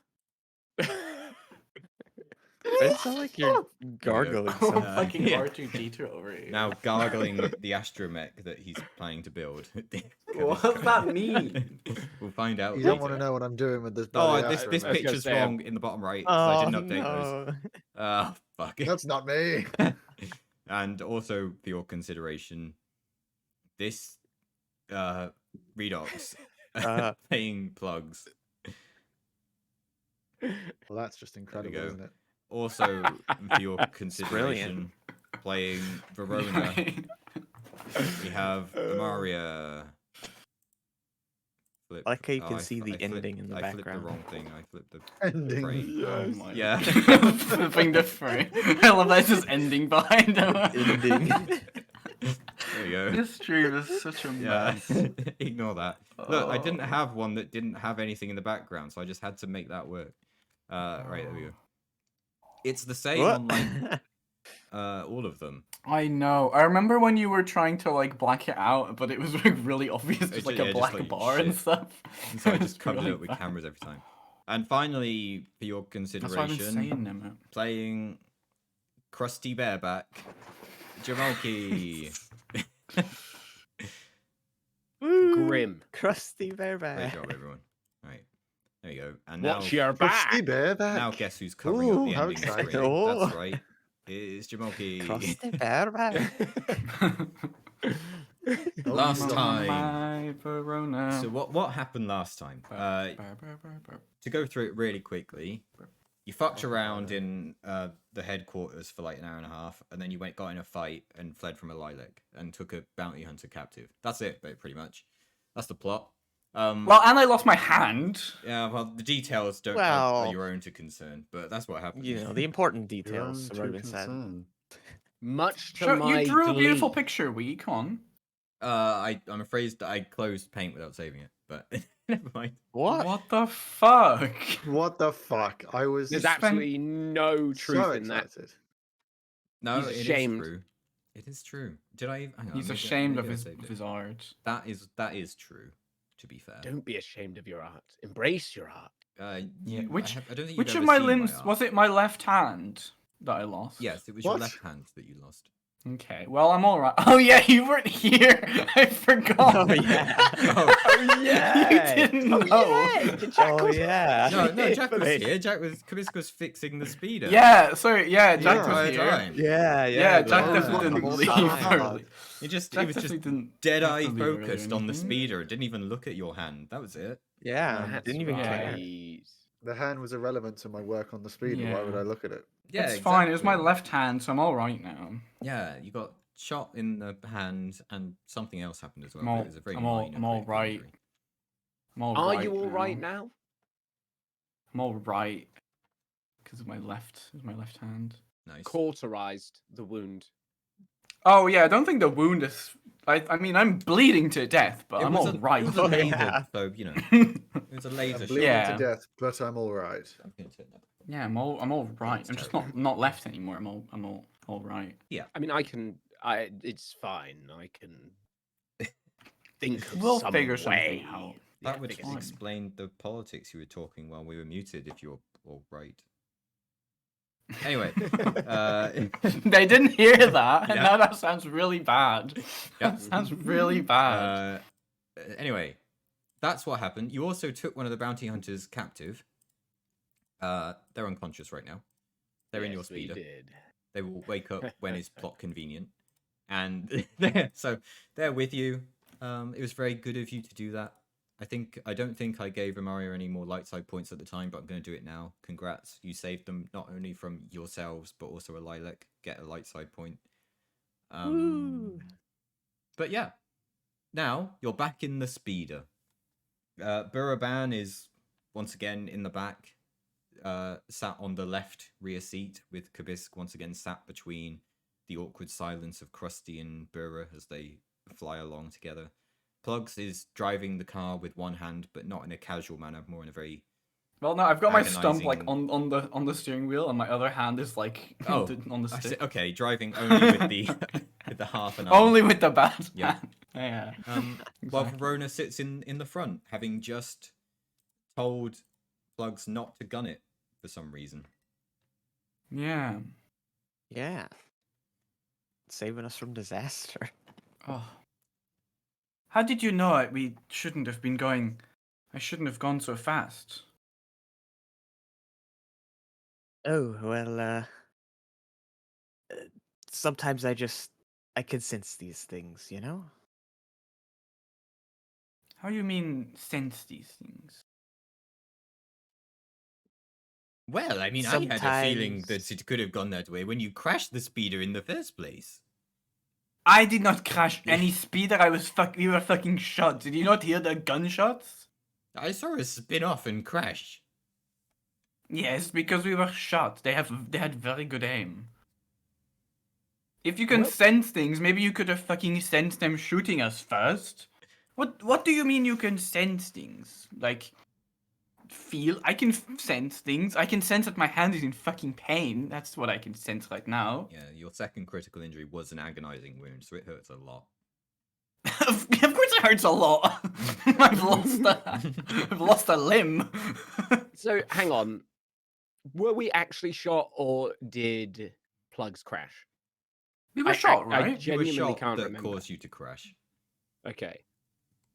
Speaker 2: It sounds like you're gargling
Speaker 4: Oh,
Speaker 2: something.
Speaker 4: fucking
Speaker 1: Yeah.
Speaker 4: R2D2 over here.
Speaker 1: Now gargling the astromech that he's planning to build.
Speaker 4: What does that mean?
Speaker 1: We'll find out.
Speaker 3: You don't
Speaker 1: later.
Speaker 3: want to know what I'm doing with this.
Speaker 1: Oh,
Speaker 3: bloody
Speaker 1: this
Speaker 3: astromech.
Speaker 1: this
Speaker 5: I was gonna
Speaker 1: picture's
Speaker 5: say,
Speaker 1: wrong in the bottom right because I
Speaker 2: Oh,
Speaker 1: didn't update those.
Speaker 2: no.
Speaker 1: Fuck.
Speaker 3: That's not me.
Speaker 1: And also for your consideration, this Redox paying plugs.
Speaker 3: Well, that's just incredible,
Speaker 1: go.
Speaker 3: isn't it?
Speaker 1: Also for your consideration, playing Verona, we have Amaria.
Speaker 2: I like how you can
Speaker 1: I
Speaker 2: see the
Speaker 1: I flipped-
Speaker 2: ending in the
Speaker 1: I flipped
Speaker 2: background.
Speaker 1: the wrong thing. I flipped the
Speaker 3: Ending.
Speaker 1: frame.
Speaker 4: Oh my
Speaker 1: Yeah.
Speaker 4: Flipping the frame. I love that it's just ending behind him.
Speaker 2: Ending.
Speaker 1: There you go.
Speaker 4: This stream is such a
Speaker 1: Yeah,
Speaker 4: mess.
Speaker 1: ignore that. Look, I didn't
Speaker 4: Oh.
Speaker 1: have one that didn't have anything in the background, so I just had to make that work. Right, there we go. It's the same
Speaker 2: What?
Speaker 1: on like all of them.
Speaker 4: I know. I remember when you were trying to like black it out, but it was like really obvious,
Speaker 1: It's
Speaker 4: just like
Speaker 1: ju-
Speaker 4: a
Speaker 1: yeah, just
Speaker 4: black
Speaker 1: like
Speaker 4: bar and
Speaker 1: shit.
Speaker 4: stuff.
Speaker 1: And so I
Speaker 4: It
Speaker 1: just
Speaker 4: was
Speaker 1: covered
Speaker 4: really
Speaker 1: it up with
Speaker 4: bad.
Speaker 1: cameras every time. And finally, for your
Speaker 4: That's what I've been
Speaker 1: consideration,
Speaker 4: saying, Nimit.
Speaker 1: playing Krusty Bareback, Jamalki.
Speaker 2: Woo!
Speaker 5: Grim.
Speaker 2: Crusty bareback.
Speaker 1: Great job, everyone. Right, there you go. And now,
Speaker 5: Watch your back.
Speaker 3: Crusty bareback.
Speaker 1: now guess who's covering up
Speaker 3: Ooh,
Speaker 1: the
Speaker 3: how
Speaker 1: ending
Speaker 3: exciting.
Speaker 1: screen?
Speaker 2: Oh.
Speaker 1: That's right. It's Jamalki.
Speaker 2: Crusty bareback.
Speaker 3: Oh,
Speaker 1: Last
Speaker 3: no.
Speaker 1: time.
Speaker 4: My Verona.
Speaker 1: So what happened last time? To go through it really quickly, you fucked around in the headquarters for like an hour and a half, and then you got in a fight and fled from a lilac and took a bounty hunter captive. That's it, pretty much. That's the plot.
Speaker 4: Well, and I lost my hand.
Speaker 1: Yeah, well, the details are
Speaker 2: Well-
Speaker 1: your own to concern, but that's what happened.
Speaker 2: You know, the important
Speaker 3: Your
Speaker 2: details
Speaker 3: own
Speaker 2: have already
Speaker 3: true
Speaker 2: been said.
Speaker 3: concern.
Speaker 5: Much to
Speaker 4: Sure,
Speaker 5: my
Speaker 4: you drew a beautiful
Speaker 5: glee.
Speaker 4: picture, Wee. Come on.
Speaker 1: I'm afraid that I closed paint without saving it, but never mind.
Speaker 2: What?
Speaker 4: What the fuck?
Speaker 3: What the fuck? I was
Speaker 5: There's
Speaker 4: spent
Speaker 5: absolutely no truth
Speaker 3: so
Speaker 5: in that.
Speaker 3: excited.
Speaker 1: No,
Speaker 5: He's
Speaker 1: it is
Speaker 5: ashamed.
Speaker 1: true. It is true. Did I? Hang on,
Speaker 4: He's
Speaker 1: maybe-
Speaker 4: ashamed
Speaker 1: maybe
Speaker 4: of
Speaker 1: I
Speaker 4: his
Speaker 1: saved it.
Speaker 4: of his art.
Speaker 1: That is true. To be fair.
Speaker 5: Don't be ashamed of your art. Embrace your art.
Speaker 1: Yeah.
Speaker 4: Which-
Speaker 1: I don't think
Speaker 4: Which
Speaker 1: you've
Speaker 4: of
Speaker 1: ever
Speaker 4: my
Speaker 1: seen
Speaker 4: limbs
Speaker 1: art.
Speaker 4: was it? My left hand that I lost.
Speaker 1: Yes, it was your
Speaker 3: What?
Speaker 1: left hand that you lost.
Speaker 4: Okay. Well, I'm all right. Oh yeah, you weren't here. I forgot.
Speaker 2: Oh, yeah.
Speaker 1: Oh,
Speaker 2: Oh, yeah.
Speaker 4: You didn't know.
Speaker 2: Oh, yeah.
Speaker 1: no, Jack was
Speaker 2: Wait.
Speaker 1: here. Kabisco was fixing the speeder.
Speaker 4: Yeah. Sorry. Yeah, Jack
Speaker 3: Yeah.
Speaker 4: was
Speaker 1: Entire
Speaker 4: here.
Speaker 1: time.
Speaker 2: Yeah,
Speaker 4: Yeah,
Speaker 2: the
Speaker 4: Jack
Speaker 2: whole
Speaker 4: definitely didn't
Speaker 2: fucking
Speaker 4: leave
Speaker 2: time.
Speaker 4: early.
Speaker 1: He
Speaker 4: Jack
Speaker 1: was just
Speaker 4: definitely didn't
Speaker 1: dead
Speaker 4: have
Speaker 1: eye
Speaker 4: to leave early or
Speaker 1: focused on the
Speaker 4: anything.
Speaker 1: speeder. Didn't even look at your hand. That was it.
Speaker 2: Yeah,
Speaker 5: That's
Speaker 2: didn't even care.
Speaker 5: right.
Speaker 3: The hand was irrelevant to my work on the speeder. Why would
Speaker 4: Yeah.
Speaker 3: I look at it?
Speaker 1: Yeah,
Speaker 4: It's fine. It was my
Speaker 1: exactly.
Speaker 4: left hand, so I'm all right now.
Speaker 1: Yeah, you got shot in the hand, and something else happened as well.
Speaker 4: I'm
Speaker 1: but
Speaker 4: all-
Speaker 1: it was a very
Speaker 4: I'm all-
Speaker 1: minor
Speaker 4: I'm all
Speaker 1: critical
Speaker 4: right.
Speaker 1: injury.
Speaker 4: I'm all
Speaker 5: Are
Speaker 4: right
Speaker 5: you all right now?
Speaker 4: I'm all right because of my left hand.
Speaker 1: Nice.
Speaker 5: Cauterized the wound.
Speaker 4: Oh yeah, I don't think the wound is. I mean, I'm bleeding to death, but
Speaker 1: It
Speaker 4: I'm
Speaker 1: was
Speaker 4: all
Speaker 1: a-
Speaker 4: right.
Speaker 1: It was a
Speaker 2: Oh,
Speaker 1: laser,
Speaker 2: yeah.
Speaker 1: so you know,
Speaker 4: yeah,
Speaker 1: it was a laser
Speaker 3: I'm
Speaker 1: shot.
Speaker 3: bleeding
Speaker 4: Yeah.
Speaker 3: to death, but I'm all right.
Speaker 1: I'm gonna turn that-
Speaker 4: I'm all right.
Speaker 1: That's
Speaker 4: I'm just
Speaker 1: terrible.
Speaker 4: not left anymore. I'm all right.
Speaker 5: I mean, it's fine. I can think of
Speaker 4: We'll
Speaker 5: some
Speaker 4: figure something
Speaker 5: way.
Speaker 4: out.
Speaker 1: That
Speaker 5: Yeah,
Speaker 1: would
Speaker 5: figure
Speaker 4: fine.
Speaker 1: explain the politics you were talking while we were muted. If you're all right. Anyway,
Speaker 4: They didn't hear that, and
Speaker 1: Yeah.
Speaker 4: now that sounds really bad.
Speaker 1: Yeah.
Speaker 4: That sounds really bad.
Speaker 1: Anyway, that's what happened. You also took one of the bounty hunters captive. They're unconscious right now. They're in your
Speaker 5: Yes, we
Speaker 1: speeder.
Speaker 5: did.
Speaker 1: They will wake up when it's plot convenient, and so they're with you. It was very good of you to do that. I don't think I gave Romario any more light side points at the time, but I'm going to do it now. Congrats, you saved them not only from yourselves but also a lilac. Get a light side point. But yeah, now you're back in the speeder. Buraban is once again in the back, sat on the left rear seat, with Kabisk once again sat between the awkward silence of Krusty and Burra as they fly along together. Plugs is driving the car with one hand, but not in a casual manner, more in a very...
Speaker 4: Well, no, I've got my stump like
Speaker 1: Agonizing-
Speaker 4: on the steering wheel, and my other hand is like
Speaker 1: Oh,
Speaker 4: on the
Speaker 1: I see,
Speaker 4: stick.
Speaker 1: okay, driving only with the with the half an arm.
Speaker 4: Only with the bad
Speaker 1: Yeah.
Speaker 4: hand. Yeah.
Speaker 1: While
Speaker 4: Exactly.
Speaker 1: Verona sits in the front, having just told Plugs not to gun it for some reason.
Speaker 4: Yeah.
Speaker 2: Yeah. Saving us from disaster.
Speaker 4: Oh. How did you know it? We shouldn't have been going. I shouldn't have gone so fast.
Speaker 2: Oh, well, sometimes I can sense these things, you know?
Speaker 4: How do you mean sense these things?
Speaker 1: Well, I mean, I had a feeling that
Speaker 2: Sometimes-
Speaker 1: it could have gone that way when you crashed the speeder in the first place.
Speaker 4: I did not crash any speeder. We were fucking shot. Did you not hear the gunshots?
Speaker 1: I saw us spin off and crash.
Speaker 4: Yes, because we were shot. They had very good aim. If you can
Speaker 5: Well-
Speaker 4: sense things, maybe you could have fucking sensed them shooting us first. What do you mean you can sense things? Like feel? I can sense things. I can sense that my hand is in fucking pain. That's what I can sense right now.
Speaker 1: Yeah, your second critical injury was an agonizing wound, so it hurts a lot.
Speaker 4: Of course it hurts a lot. I've lost a limb.
Speaker 5: So hang on, were we actually shot or did Plugs crash?
Speaker 4: We were
Speaker 5: I-
Speaker 4: shot,
Speaker 5: I
Speaker 4: right?
Speaker 1: You were
Speaker 5: genuinely
Speaker 1: shot
Speaker 5: can't
Speaker 1: that
Speaker 5: remember.
Speaker 1: caused you to crash.
Speaker 5: Okay,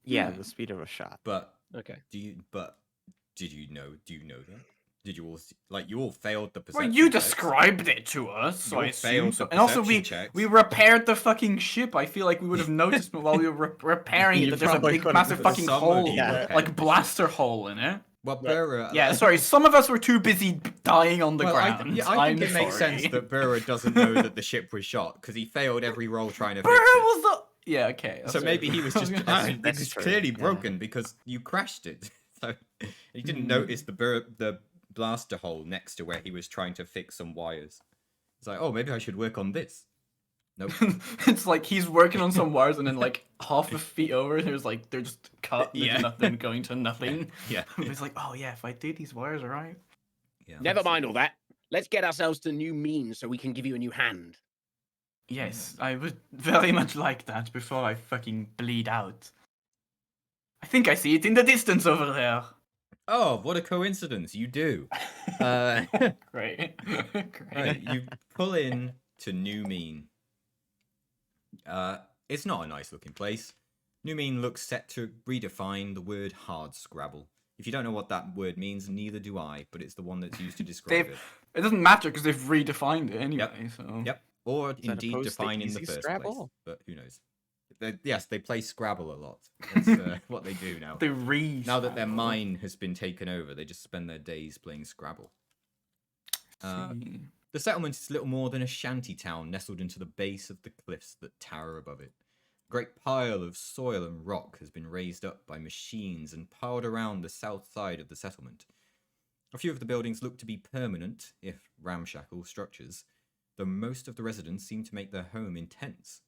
Speaker 2: Yeah,
Speaker 4: Yeah.
Speaker 2: the speed of a shot.
Speaker 1: But
Speaker 5: okay.
Speaker 1: did you know? Do you know that? Did you all you all failed the
Speaker 4: Well,
Speaker 1: perception?
Speaker 4: you
Speaker 1: checks.
Speaker 4: described it to us, so
Speaker 1: You
Speaker 4: I
Speaker 1: all failed
Speaker 4: assume so.
Speaker 1: the
Speaker 4: And also,
Speaker 1: perception
Speaker 4: we
Speaker 1: checks.
Speaker 4: repaired the fucking ship. I feel like we would have noticed while we were repairing it
Speaker 2: You
Speaker 4: that there's a
Speaker 2: probably
Speaker 4: big,
Speaker 2: would have
Speaker 4: massive
Speaker 2: noticed.
Speaker 4: fucking
Speaker 1: Some of
Speaker 4: hole,
Speaker 1: you
Speaker 2: Yeah.
Speaker 1: repaired
Speaker 4: like
Speaker 1: the
Speaker 4: blaster hole in it.
Speaker 1: Well,
Speaker 3: Right.
Speaker 1: Burra.
Speaker 4: Yeah, sorry. Some of us were too busy dying on the
Speaker 1: Well,
Speaker 4: ground.
Speaker 1: I think
Speaker 4: I'm
Speaker 1: it makes
Speaker 4: sorry.
Speaker 1: sense that Burra doesn't know that the ship was shot because he failed every roll trying to
Speaker 4: Burra
Speaker 1: fix it.
Speaker 4: was the. Yeah, okay.
Speaker 1: So
Speaker 4: that's
Speaker 1: maybe
Speaker 4: right.
Speaker 1: he was
Speaker 4: I
Speaker 1: just
Speaker 4: gonna say-
Speaker 1: it
Speaker 2: That's
Speaker 1: was
Speaker 2: true,
Speaker 1: clearly
Speaker 2: yeah.
Speaker 1: broken because you crashed it. So he didn't notice the blaster hole next to where he was trying to fix some wires. It's like, oh, maybe I should work on this. Nope.
Speaker 4: It's like he's working on some wires, and then like half a feet over, they're just cut. And
Speaker 1: Yeah.
Speaker 4: there's nothing going to nothing.
Speaker 1: Yeah.
Speaker 4: It's like, oh yeah, if I did these wires right.
Speaker 1: Yeah.
Speaker 5: Never mind all that. Let's get ourselves to new Meen so we can give you a new hand.
Speaker 4: Yes, I would very much like that before I fucking bleed out. I think I see it in the distance over there.
Speaker 1: Oh, what a coincidence! You do. Uh,
Speaker 4: Great. Great.
Speaker 1: right, you pull in to New Meen. It's not a nice looking place. New Meen looks set to redefine the word hard scrabble. If you don't know what that word means, neither do I, but it's the one that's used to describe
Speaker 4: They've,
Speaker 1: it.
Speaker 4: it doesn't matter because they've redefined it anyway. So
Speaker 1: Yep. Or
Speaker 2: that
Speaker 1: indeed
Speaker 2: opposed to
Speaker 1: define in the
Speaker 2: easy
Speaker 1: first place.
Speaker 2: Scrabble?
Speaker 1: But who knows? Yes, they play Scrabble a lot. That's what they do now.
Speaker 4: they re.
Speaker 1: Now that their mine has been taken over, they just spend their days playing Scrabble. The settlement is little more than a shanty town nestled into the base of the cliffs that tower above it. A great pile of soil and rock has been raised up by machines and piled around the south side of the settlement. A few of the buildings look to be permanent, if ramshackle, structures, though most of the residents seem to make their home in tents.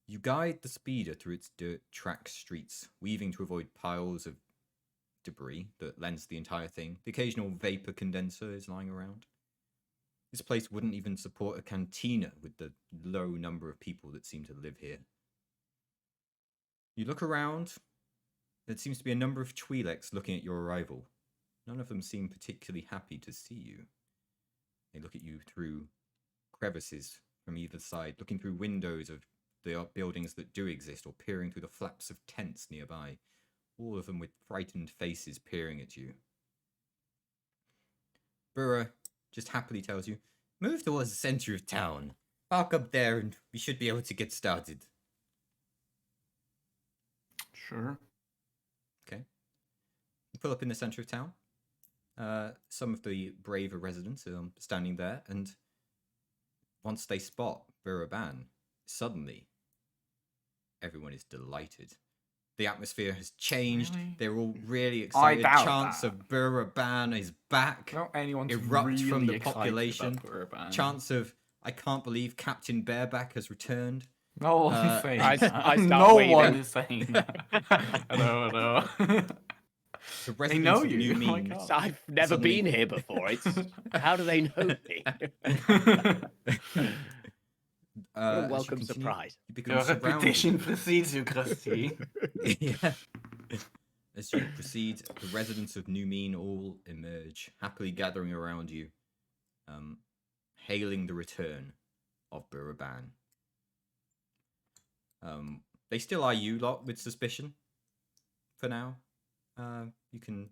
Speaker 1: You guide the speeder through its dirt track streets, weaving to avoid piles of debris that lends the entire thing. The occasional vapor condenser is lying around. This place wouldn't even support a cantina with the low number of people that seem to live here. You look around. There seems to be a number of Twi'leks looking at your arrival. None of them seem particularly happy to see you. They look at you through crevices from either side, looking through windows of the buildings that do exist, or peering through the flaps of tents nearby, all of them with frightened faces peering at you. Burra just happily tells you, move towards the center of town. Park up there and we should be able to get started.
Speaker 4: Sure.
Speaker 1: Okay. You pull up in the center of town. Some of the braver residents are standing there, and once they spot Burra Ban, suddenly everyone is delighted. The atmosphere has changed.
Speaker 4: Really?
Speaker 1: They're all really excited.
Speaker 4: doubt
Speaker 1: Chants
Speaker 4: that.
Speaker 1: of Buraban is back.
Speaker 4: Not anyone's
Speaker 1: Erupt
Speaker 4: really
Speaker 1: from the
Speaker 4: excited
Speaker 1: population.
Speaker 4: about Buraban.
Speaker 1: Chants of I can't believe Captain Bareback has returned.
Speaker 4: No one is
Speaker 1: Uh,
Speaker 4: saying
Speaker 5: I
Speaker 4: that.
Speaker 5: start
Speaker 4: No
Speaker 5: waving.
Speaker 4: one is saying that. Hello.
Speaker 1: The
Speaker 4: They
Speaker 1: residents
Speaker 4: know
Speaker 1: of
Speaker 4: you.
Speaker 1: New
Speaker 4: Oh my
Speaker 1: Meen.
Speaker 4: God.
Speaker 5: I've never
Speaker 1: Suddenly-
Speaker 5: been here before. It's how do they know me?
Speaker 1: What
Speaker 5: What a welcome surprise.
Speaker 1: You become
Speaker 4: Your
Speaker 1: surrounded.
Speaker 4: reputation precedes you, Krusty.
Speaker 1: Yeah. As you proceed, the residents of New Meen all emerge, happily gathering around you, hailing the return of Buraban. They still eye you lot with suspicion for now. You can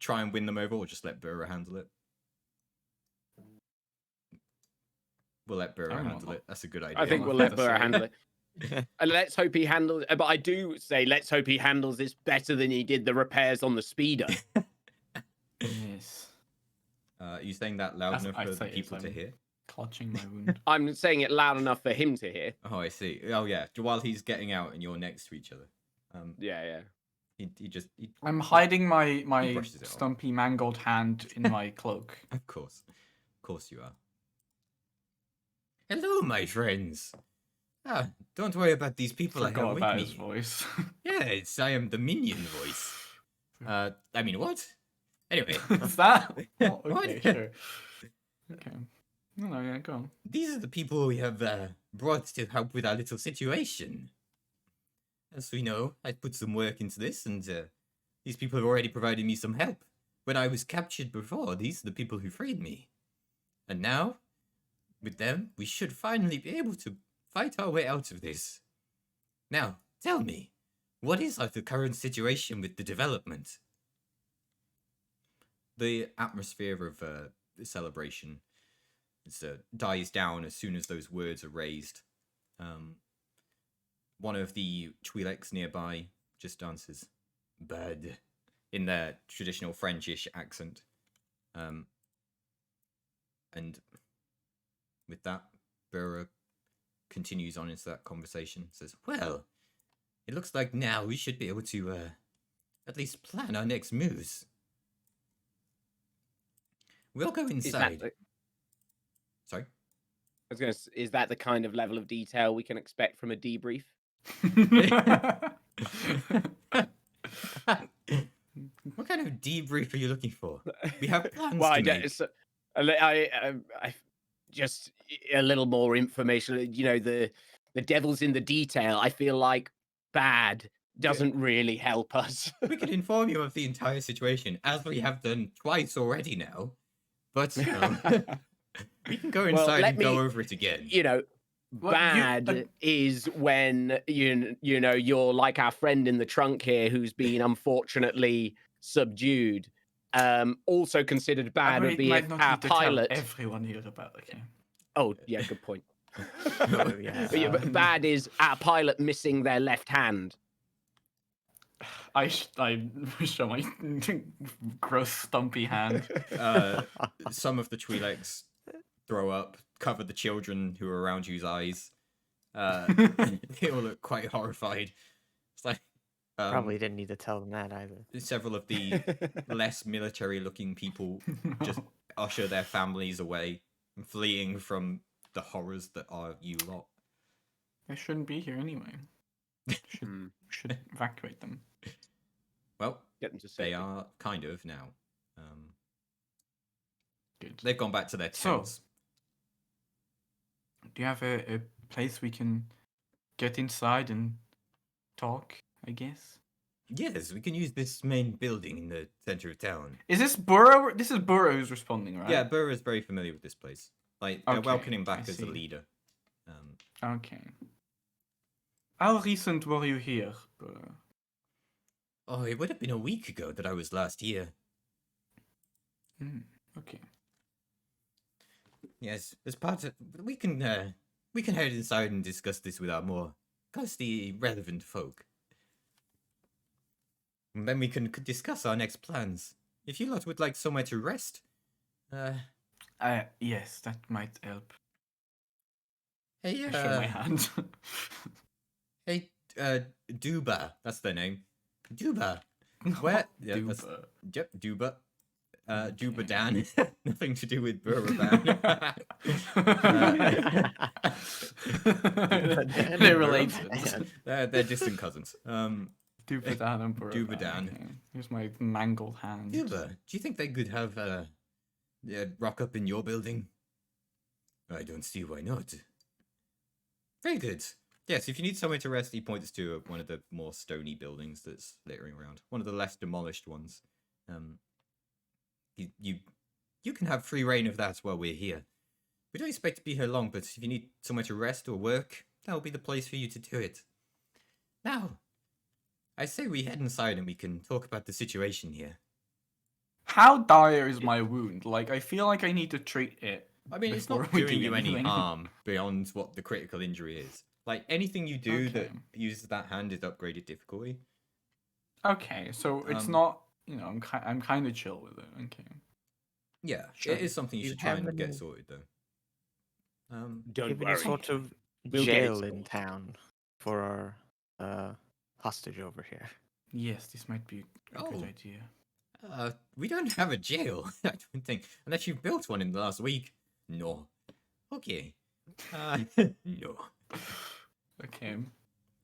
Speaker 1: try and win them over, or just let Bura handle it. We'll let Bura
Speaker 4: I don't
Speaker 1: handle
Speaker 4: know.
Speaker 1: it. That's a good idea.
Speaker 5: I think
Speaker 4: Yeah,
Speaker 5: we'll let
Speaker 4: that's
Speaker 5: Burr
Speaker 4: right.
Speaker 5: handle it. And let's hope he handles. But I do say, let's hope he handles this better than he did the repairs on the speeder.
Speaker 4: Yes.
Speaker 1: Are you saying that loud
Speaker 4: That's-
Speaker 1: enough
Speaker 4: I'd
Speaker 1: for the
Speaker 4: say
Speaker 1: people
Speaker 4: it's,
Speaker 1: to hear?
Speaker 4: Clutching my wound.
Speaker 5: I'm saying it loud enough for him to hear.
Speaker 1: Oh, I see. Oh, yeah. While he's getting out and you're next to each other.
Speaker 5: Yeah.
Speaker 1: He just...
Speaker 4: I'm hiding my
Speaker 1: brushes it off.
Speaker 4: stumpy mangled hand in my cloak.
Speaker 1: Of course you are. Hello, my friends. Ah, don't worry about these people I have
Speaker 4: Forgot
Speaker 1: with
Speaker 4: about
Speaker 1: me.
Speaker 4: his voice.
Speaker 1: Yeah, I am the minion voice. I mean, what? Anyway,
Speaker 4: Is that? Oh,
Speaker 1: What?
Speaker 4: okay, sure. Okay. No, yeah, go on.
Speaker 1: these are the people we have brought to help with our little situation. As we know, I put some work into this, and these people have already provided me some help. When I was captured before, these are the people who freed me. And now, with them, we should finally be able to fight our way out of this. Now, tell me, what is the current situation with the development? The atmosphere of the celebration dies down as soon as those words are raised. One of the Twi'leks nearby just answers, "Bad," in their traditional Frenchish accent. And with that, Burra continues on into that conversation. Says, "Well, it looks like now we should be able to at least plan our next moves. We'll go inside." Sorry?
Speaker 5: I was going to. Is that the kind of level of detail we can expect from a debrief?
Speaker 1: What kind of debrief are you looking for? We have plans
Speaker 5: Well,
Speaker 1: to
Speaker 5: I,
Speaker 1: make.
Speaker 5: I just a little more information. You know, the devil's in the detail. I feel like bad doesn't really help us.
Speaker 1: We can inform you of the entire situation, as we have done twice already now. But we can go inside
Speaker 5: let
Speaker 1: and go
Speaker 5: me-
Speaker 1: over it again.
Speaker 5: You know,
Speaker 4: Well, you-
Speaker 5: bad is when you know you're like our friend in the trunk here who's been unfortunately subdued. Also considered bad would be if our pilot.
Speaker 4: Everyone here about okay.
Speaker 5: Oh yeah, good point.
Speaker 3: Oh, yeah.
Speaker 5: But but bad is our pilot missing their left hand.
Speaker 4: I show my gross stumpy hand.
Speaker 1: Some of the Twi'leks throw up, cover the children who are around you's eyes. They all look quite horrified. It's like
Speaker 2: Probably didn't need to tell them that either.
Speaker 1: several of the less military-looking people just usher their families away, fleeing from the horrors that are you lot.
Speaker 4: They shouldn't be here anyway. Should evacuate them.
Speaker 1: Well,
Speaker 5: Get them to
Speaker 1: they
Speaker 5: safety.
Speaker 1: are kind of now.
Speaker 4: Good.
Speaker 1: They've gone back to their
Speaker 4: So-
Speaker 1: tents.
Speaker 4: Do you have a place we can get inside and talk? I guess.
Speaker 1: Yes, we can use this main building in the center of town.
Speaker 4: Is this Burrow? This is Burrow who's responding, right?
Speaker 1: Yeah, Burr is very familiar with this place. Like, they're
Speaker 4: Okay,
Speaker 1: welcoming him
Speaker 4: I
Speaker 1: back as a
Speaker 4: see.
Speaker 1: leader.
Speaker 4: Okay. How recent were you here, Burrow?
Speaker 1: Oh, it would have been a week ago that I was last here.
Speaker 4: Okay.
Speaker 1: Yes, as part of we can head inside and discuss this with our more closely relevant folk. And then we can discuss our next plans. If you lot would like somewhere to rest,
Speaker 4: Yes, that might help.
Speaker 1: hey,
Speaker 4: I show my hand.
Speaker 1: hey, Duba. That's their name. Duba. Where? Yeah, that's,
Speaker 4: Duba.
Speaker 1: yep, Duba. Duba
Speaker 4: Okay.
Speaker 1: Dan. Nothing to do with Buraban.
Speaker 4: They're related.
Speaker 1: They're distant cousins.
Speaker 4: Dubadan and Buraban.
Speaker 1: Dubadan.
Speaker 4: Okay. Here's my mangled hand.
Speaker 1: Duba, do you think they could have rock up in your building? I don't see why not. Very good. Yes, if you need somewhere to rest, he points to one of the more stony buildings that's littering around. One of the less demolished ones. You can have free reign of that while we're here. We don't expect to be here long, but if you need somewhere to rest or work, that'll be the place for you to do it. Now, I say we head inside and we can talk about the situation here.
Speaker 4: How dire is my wound? Like, I feel like I need to treat it.
Speaker 1: I mean, it's
Speaker 4: before
Speaker 1: not
Speaker 4: we
Speaker 1: doing
Speaker 4: do
Speaker 1: you any
Speaker 4: anything.
Speaker 1: harm beyond what the critical injury is. Like, anything you do that
Speaker 4: Okay.
Speaker 1: uses that hand is upgraded difficulty.
Speaker 4: Okay, so it's
Speaker 1: Um,
Speaker 4: not. I'm kind of chill with it. Okay.
Speaker 1: Yeah,
Speaker 2: Sure.
Speaker 1: it is something you
Speaker 2: You
Speaker 1: should try and
Speaker 2: have
Speaker 1: get
Speaker 2: any-
Speaker 1: sorted, though.
Speaker 5: Don't
Speaker 2: Even
Speaker 5: worry.
Speaker 2: a sort of
Speaker 5: We'll get it
Speaker 2: jail in
Speaker 5: sorted.
Speaker 2: town for our hostage over here.
Speaker 4: Yes, this might be a
Speaker 1: Oh.
Speaker 4: good idea.
Speaker 1: We don't have a jail, I don't think. Unless you built one in the last week. No. Okay. No.
Speaker 4: Okay.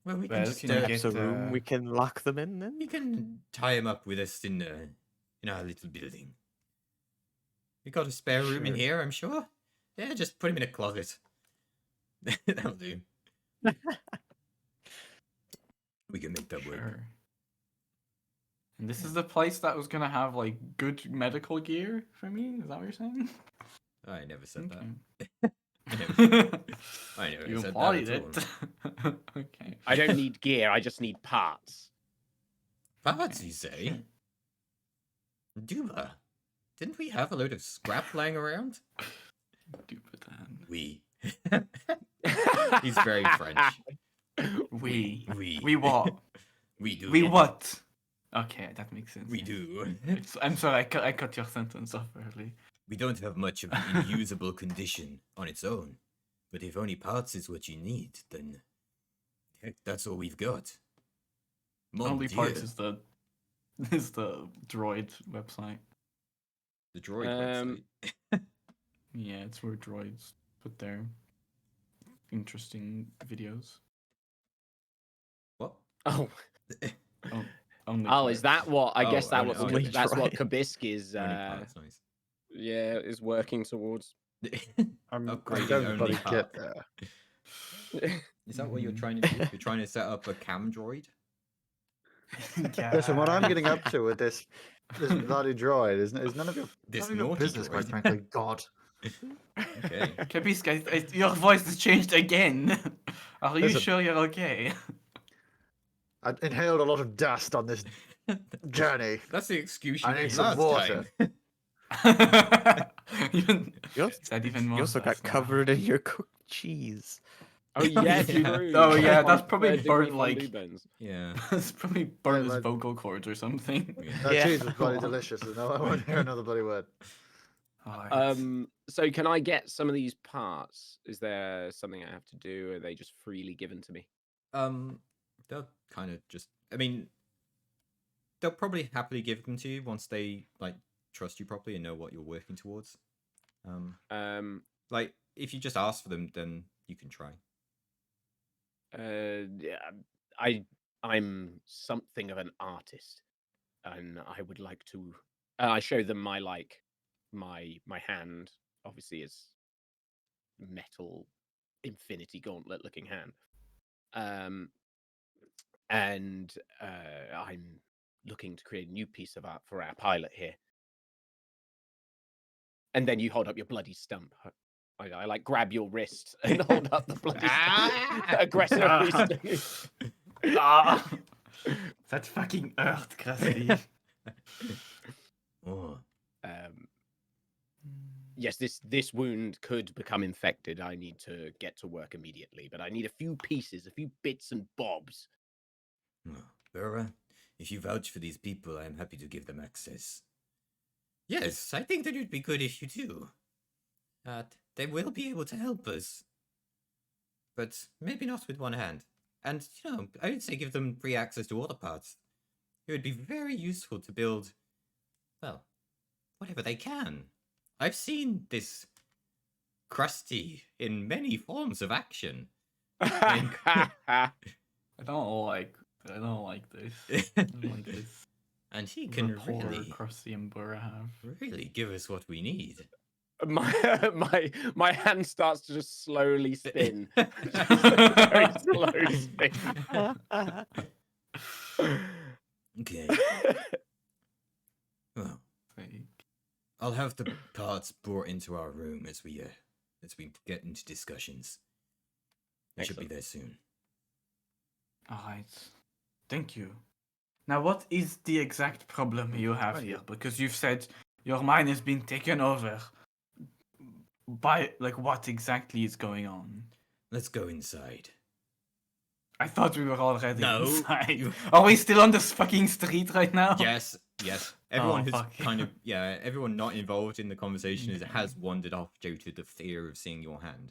Speaker 1: Well, we can
Speaker 4: Well,
Speaker 1: just,
Speaker 4: can I get-
Speaker 2: Perhaps a room we can lock them in then?
Speaker 1: we can tie him up with us in our little building. We got a spare room in
Speaker 3: Sure.
Speaker 1: here, I'm sure. Yeah, just put him in a closet. That'll do. We can make that work.
Speaker 4: Sure. And this is the place that was gonna have like good medical gear for me. Is that what you're saying?
Speaker 1: I never said that.
Speaker 4: Okay.
Speaker 1: I never, I never
Speaker 4: You
Speaker 1: said
Speaker 4: implied
Speaker 1: that at all.
Speaker 4: it. Okay.
Speaker 5: I don't need gear. I just need parts.
Speaker 1: Parts,
Speaker 4: Okay,
Speaker 1: you say?
Speaker 4: sure.
Speaker 1: Duba, didn't we have a load of scrap lying around?
Speaker 4: Dubadan.
Speaker 1: We. He's very French.
Speaker 4: We
Speaker 1: We.
Speaker 4: what?
Speaker 1: We do.
Speaker 4: We what? Okay, that makes sense.
Speaker 1: We
Speaker 4: yeah.
Speaker 1: do.
Speaker 4: I'm sorry, I cut your sentence off early.
Speaker 1: We don't have much of an unusable condition on its own. But if only parts is what you need, then heck, that's all we've got. Mon
Speaker 4: Only
Speaker 1: Dieu.
Speaker 4: part is the droid website.
Speaker 1: The droid website.
Speaker 4: Yeah, it's where droids put their interesting videos.
Speaker 1: What?
Speaker 5: Oh,
Speaker 4: Only
Speaker 5: oh, is
Speaker 4: parts.
Speaker 5: that what? I guess
Speaker 1: Oh,
Speaker 5: that
Speaker 1: only-
Speaker 5: was
Speaker 1: only
Speaker 5: that's what
Speaker 2: droid.
Speaker 5: Kabisky's
Speaker 1: Only parts, nice.
Speaker 5: yeah is working towards.
Speaker 3: I'm
Speaker 1: Upgrading
Speaker 3: going to
Speaker 1: only
Speaker 3: bloody
Speaker 1: part.
Speaker 3: get there.
Speaker 1: Is that what you're
Speaker 4: Mhm.
Speaker 1: trying to do? You're trying to set up a cam droid?
Speaker 3: Listen, what I'm getting up to with this bloody droid is none of your,
Speaker 1: This
Speaker 3: none of your
Speaker 1: naughty
Speaker 3: business, quite
Speaker 1: droid.
Speaker 3: frankly. God.
Speaker 1: Okay.
Speaker 4: Kapiska, your voice has changed again. Are you
Speaker 3: Listen.
Speaker 4: sure you're okay?
Speaker 3: I inhaled a lot of dust on this journey.
Speaker 1: That's the excuse you
Speaker 3: I need
Speaker 1: gave
Speaker 3: some
Speaker 1: last
Speaker 3: water.
Speaker 1: time.
Speaker 4: Even,
Speaker 2: You
Speaker 4: is that even more
Speaker 2: You also got
Speaker 4: less now?
Speaker 2: covered in your cooked cheese.
Speaker 5: Oh yeah,
Speaker 1: Yeah.
Speaker 5: true.
Speaker 4: Oh, yeah,
Speaker 5: my
Speaker 4: that's probably
Speaker 5: third-degree
Speaker 4: burnt,
Speaker 5: fondue
Speaker 4: like-
Speaker 5: buns.
Speaker 1: Yeah.
Speaker 4: It's probably burned
Speaker 3: Yeah,
Speaker 4: his
Speaker 3: but-
Speaker 4: vocal cords or something.
Speaker 1: Yeah.
Speaker 3: That
Speaker 2: Yeah.
Speaker 3: cheese was bloody delicious. No, I won't hear another bloody word.
Speaker 4: Alright.
Speaker 5: So can I get some of these parts? Is there something I have to do? Or are they just freely given to me?
Speaker 1: They'll kind of just. I mean, they'll probably happily give them to you once they like trust you properly and know what you're working towards. Like if you just ask for them, then you can try.
Speaker 5: Yeah, I'm something of an artist, and I would like to. I show them my my hand. Obviously, is metal infinity gauntlet looking hand. And I'm looking to create a new piece of art for our pilot here. And then you hold up your bloody stump. I like grab your wrist and hold up the bloody stump aggressively.
Speaker 4: Ah! That fucking earth, Krusty.
Speaker 1: Oh,
Speaker 5: Yes, this wound could become infected. I need to get to work immediately, but I need a few pieces, a few bits and bobs.
Speaker 1: Vera, if you vouch for these people, I am happy to give them access. Yes, I think that it would be good if you do. They will be able to help us. But maybe not with one hand. And, I would say give them free access to all the parts. It would be very useful to build, well, whatever they can. I've seen this Krusty in many forms of action.
Speaker 4: I don't like this. I don't like this.
Speaker 1: And he can
Speaker 4: Rapport
Speaker 1: really,
Speaker 4: Krusty and Burra have.
Speaker 1: really give us what we need.
Speaker 5: My hand starts to just slowly spin. Just a very slow spin.
Speaker 1: Okay. Well, I'll have the parts brought into our room as we get into discussions. They should be there soon.
Speaker 4: Alright. Thank you. Now, what is the exact problem you have here? Because you've said your mind has been taken over. By, what exactly is going on?
Speaker 1: Let's go inside.
Speaker 4: I thought we were already
Speaker 1: No,
Speaker 4: inside. Are we still on this fucking street right now?
Speaker 1: Yes. Everyone who's
Speaker 4: fuck.
Speaker 1: everyone not involved in the conversation has wandered off due to the fear of seeing your hand.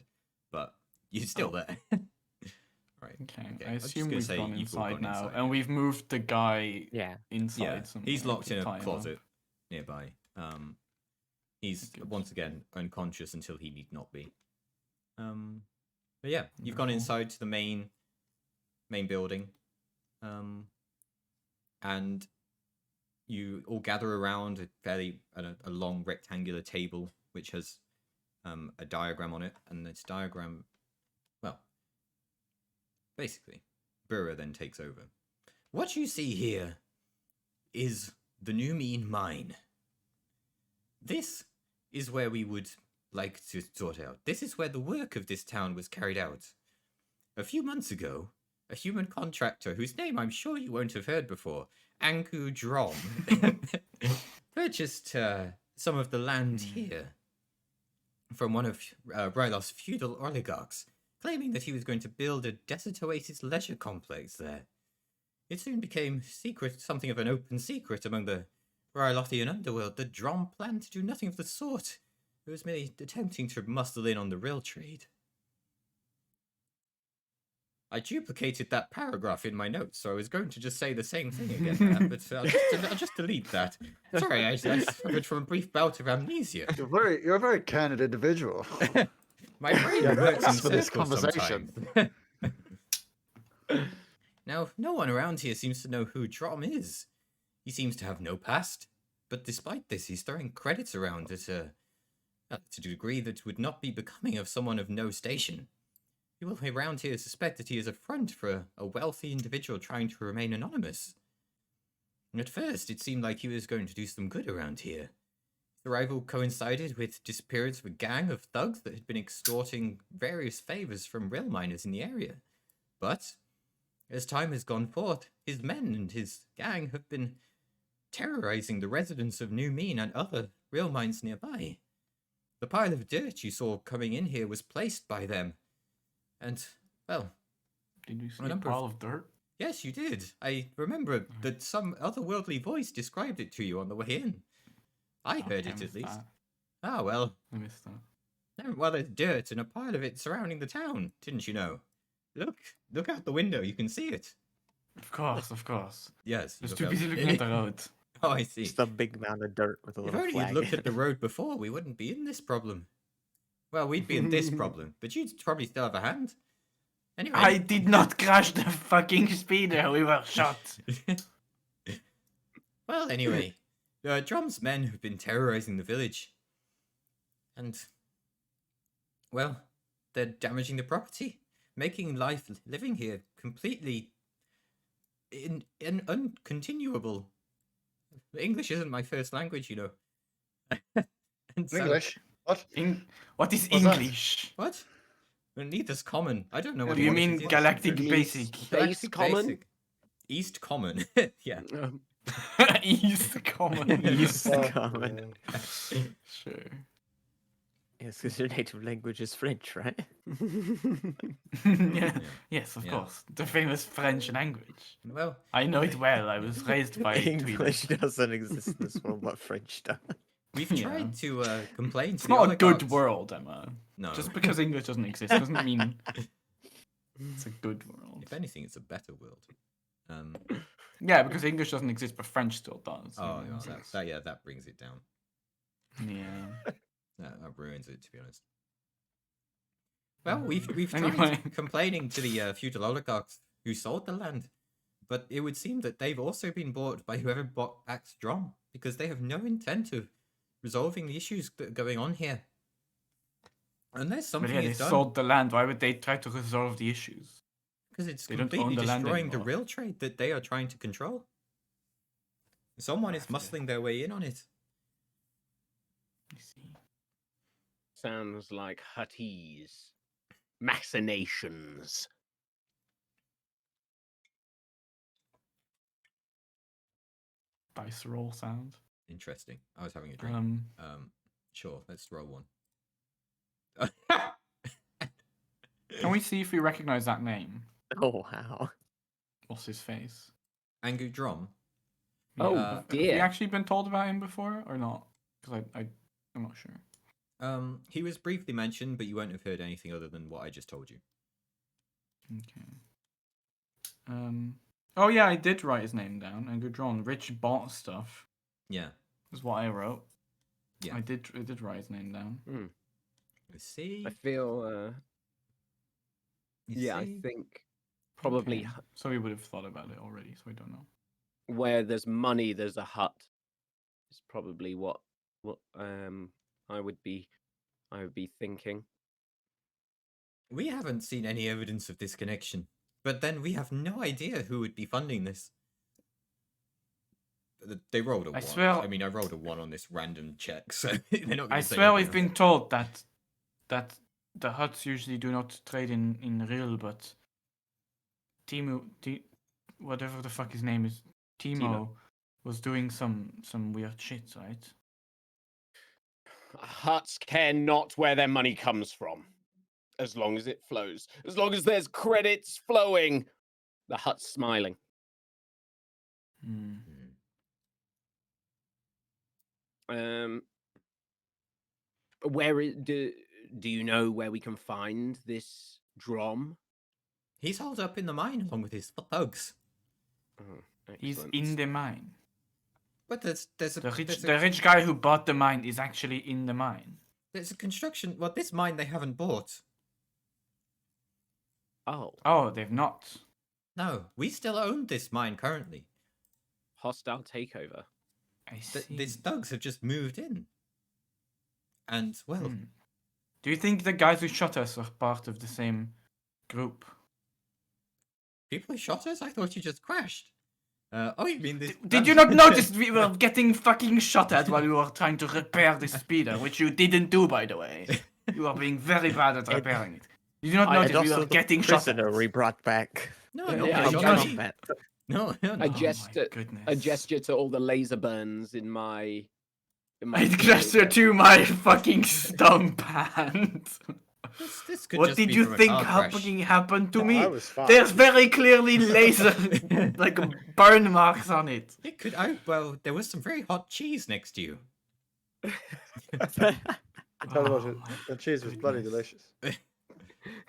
Speaker 1: But you're still there. Right.
Speaker 4: Okay,
Speaker 1: I
Speaker 4: I
Speaker 1: was just
Speaker 4: assume
Speaker 1: gonna
Speaker 4: we've
Speaker 1: say
Speaker 4: gone
Speaker 1: you've all
Speaker 4: inside
Speaker 1: gone
Speaker 4: now,
Speaker 1: inside.
Speaker 4: and we've moved the guy
Speaker 5: Yeah.
Speaker 4: inside.
Speaker 1: Yeah,
Speaker 4: somewhere
Speaker 1: he's locked
Speaker 4: to
Speaker 1: in
Speaker 4: tie
Speaker 1: a
Speaker 4: him
Speaker 1: closet
Speaker 4: up.
Speaker 1: nearby. He's
Speaker 4: Good.
Speaker 1: once again unconscious until he need not be. But yeah, you've gone
Speaker 4: Wonderful.
Speaker 1: inside to the main building, and you all gather around a long rectangular table which has a diagram on it, and this diagram, well, basically, Burra then takes over. What you see here is the New Meen mine. This is where we would like to sort out. This is where the work of this town was carried out. A few months ago, a human contractor, whose name I'm sure you won't have heard before, Anku Drom, purchased some of the land here from one of Rylos' feudal oligarchs, claiming that he was going to build a desert oasis leisure complex there. It soon became something of an open secret among the Rylothian underworld that Drom planned to do nothing of the sort. It was merely attempting to muscle in on the real trade. I duplicated that paragraph in my notes, so I was going to just say the same thing again, but I'll just delete that. Sorry, I suffered from a brief bout of amnesia.
Speaker 3: You're a very candid individual.
Speaker 1: My brain
Speaker 3: Yeah,
Speaker 1: works in
Speaker 3: that's for this
Speaker 1: circles
Speaker 3: conversation.
Speaker 1: sometimes. Now, no one around here seems to know who Drom is. He seems to have no past, but despite this, he's throwing credits around at a degree that would not be becoming of someone of no station. People around here suspect that he is a front for a wealthy individual trying to remain anonymous. At first, it seemed like he was going to do some good around here. His arrival coincided with disappearance of a gang of thugs that had been extorting various favors from rail miners in the area. But, as time has gone forth, his men and his gang have been terrorizing the residents of New Meen and other rail mines nearby. The pile of dirt you saw coming in here was placed by them. And, well,
Speaker 4: Did you see
Speaker 1: A
Speaker 4: a
Speaker 1: number of-
Speaker 4: pile of dirt?
Speaker 1: yes, you did. I remember that some otherworldly voice described it to you on the way in. I heard
Speaker 4: Okay,
Speaker 1: it
Speaker 4: I
Speaker 1: at
Speaker 4: missed
Speaker 1: least.
Speaker 4: that.
Speaker 1: Ah, well,
Speaker 4: I missed that.
Speaker 1: well, there's dirt and a pile of it surrounding the town, didn't you know? Look out the window, you can see it.
Speaker 4: Of course, of course.
Speaker 1: Yes. you
Speaker 4: Just
Speaker 1: look
Speaker 4: too
Speaker 1: out-
Speaker 4: busy looking at the road.
Speaker 1: Oh, I see.
Speaker 2: Just a big mound of dirt with a
Speaker 1: If
Speaker 2: little
Speaker 1: only
Speaker 2: flag.
Speaker 1: you'd looked at the road before, we wouldn't be in this problem. Well, we'd be in this problem, but you'd probably still have a hand. Anyway.
Speaker 4: I did not crash the fucking speeder. We were shot.
Speaker 1: Well, anyway, Drum's men have been terrorizing the village. And, well, they're damaging the property, making living here completely uncontinuable. English isn't my first language, you know. And so-
Speaker 3: English? What?
Speaker 4: What is
Speaker 3: What's that?
Speaker 4: English?
Speaker 1: What? Well, neither's common. I don't know what
Speaker 4: Do you
Speaker 1: English
Speaker 4: mean
Speaker 1: is.
Speaker 4: Galactic
Speaker 5: Means-
Speaker 4: Basic?
Speaker 5: Space
Speaker 1: Galactic
Speaker 5: common?
Speaker 1: Basic. East Common. Yeah.
Speaker 4: East Common.
Speaker 2: East
Speaker 3: Oh,
Speaker 2: Common.
Speaker 3: man.
Speaker 4: Sure.
Speaker 2: Yes, because your native language is French, right?
Speaker 4: Yeah. Yes, of
Speaker 1: Yeah.
Speaker 4: course. The famous French language.
Speaker 1: Well,
Speaker 4: I know it well. I was raised by
Speaker 2: English
Speaker 4: Tweeders.
Speaker 2: doesn't exist in this world, but French does.
Speaker 1: we've
Speaker 4: Yeah.
Speaker 1: tried to complain
Speaker 4: It's
Speaker 1: to the
Speaker 4: not a good
Speaker 1: oligarchs.
Speaker 4: world, Emma.
Speaker 1: No.
Speaker 4: Just because English doesn't exist doesn't mean it's a good world.
Speaker 1: If anything, it's a better world.
Speaker 4: Yeah, because English doesn't exist, but French still does.
Speaker 1: Oh,
Speaker 4: you know,
Speaker 1: well, that brings it down.
Speaker 4: yeah.
Speaker 1: That ruins it, to be honest. Well, we've
Speaker 4: Anyway.
Speaker 1: tried complaining to the feudal oligarchs who sold the land, but it would seem that they've also been bought by whoever bought Axe Drum, because they have no intent of resolving the issues that are going on here. Unless
Speaker 4: But
Speaker 1: something
Speaker 4: yeah, they
Speaker 1: is done,
Speaker 4: sold the land. Why would they try to resolve the issues?
Speaker 1: because it's
Speaker 4: they don't
Speaker 1: completely
Speaker 4: own the land
Speaker 1: destroying the
Speaker 4: anymore.
Speaker 1: real trade that they are trying to control. Someone is muscling their way in on it.
Speaker 4: You see.
Speaker 5: Sounds like Hutties. Machinations.
Speaker 4: Dice roll sound.
Speaker 1: Interesting. I was having a drink. Sure, let's roll one.
Speaker 4: Can we see if we recognize that name?
Speaker 2: Oh wow.
Speaker 4: What's his face?
Speaker 1: Angu Drum.
Speaker 5: Oh,
Speaker 4: have we
Speaker 5: dear.
Speaker 4: actually been told about him before or not? Because I'm not sure.
Speaker 1: He was briefly mentioned, but you won't have heard anything other than what I just told you.
Speaker 4: Okay. Oh yeah, I did write his name down. And good drawn. Rich bought stuff.
Speaker 1: Yeah.
Speaker 4: Is what I wrote.
Speaker 1: Yeah.
Speaker 4: I did write his name down.
Speaker 1: Let's see.
Speaker 5: I feel, I think probably
Speaker 4: Okay. So we would have thought about it already. So I don't know.
Speaker 5: where there's money, there's a hut. Is probably what I would be thinking.
Speaker 1: We haven't seen any evidence of this connection, but then we have no idea who would be funding this. They rolled a 1. I mean, I rolled a 1 on this random check, so they're not going to
Speaker 4: I
Speaker 1: say
Speaker 4: swear we've
Speaker 1: anything
Speaker 4: been told that the huts usually do not trade in real, but whatever the fuck his name is, Timo was doing some weird shit, right?
Speaker 5: Huts care not where their money comes from, as long as it flows. As long as there's credits flowing, the hut's smiling.
Speaker 4: Hmm.
Speaker 5: Do you know where we can find this drum?
Speaker 1: He's holed up in the mine along with his thugs.
Speaker 5: Oh,
Speaker 4: He's
Speaker 5: excellent.
Speaker 4: in the mine.
Speaker 1: But there's
Speaker 4: The rich guy who bought the mine is actually in the mine.
Speaker 1: there's a construction. Well, this mine they haven't bought.
Speaker 4: Oh, they've not.
Speaker 1: No, we still own this mine currently.
Speaker 5: Hostile takeover.
Speaker 4: I see.
Speaker 1: These thugs have just moved in. And, well,
Speaker 4: Do you think the guys who shot us are part of the same group?
Speaker 1: people who shot us? I thought you just crashed. Oh, you mean this?
Speaker 4: Did you not notice we were getting fucking shot at while we were trying to repair the speeder, which you didn't do, by the way? You are being very bad at repairing it. Did you not
Speaker 2: And
Speaker 4: notice we
Speaker 2: also
Speaker 4: were
Speaker 2: the
Speaker 4: getting shot at?
Speaker 2: prisoner we brought back.
Speaker 1: No,
Speaker 5: Yeah,
Speaker 1: no,
Speaker 5: yeah,
Speaker 1: no,
Speaker 5: I
Speaker 1: no,
Speaker 5: just-
Speaker 1: no, no, no.
Speaker 5: I gesture,
Speaker 4: goodness.
Speaker 5: I gesture to all the laser burns in my.
Speaker 4: I gesture to my fucking stump hand.
Speaker 1: This could
Speaker 4: What
Speaker 1: just
Speaker 4: did
Speaker 1: be
Speaker 4: you
Speaker 1: from a
Speaker 4: think
Speaker 1: car crash.
Speaker 4: fucking happened to
Speaker 3: No,
Speaker 4: me?
Speaker 3: I was fine.
Speaker 4: There's very clearly laser, like burn marks on it.
Speaker 1: It could. Well, there was some very hot cheese next to you.
Speaker 3: Tell you what,
Speaker 4: Oh, my
Speaker 3: the cheese was bloody
Speaker 4: goodness.
Speaker 3: delicious.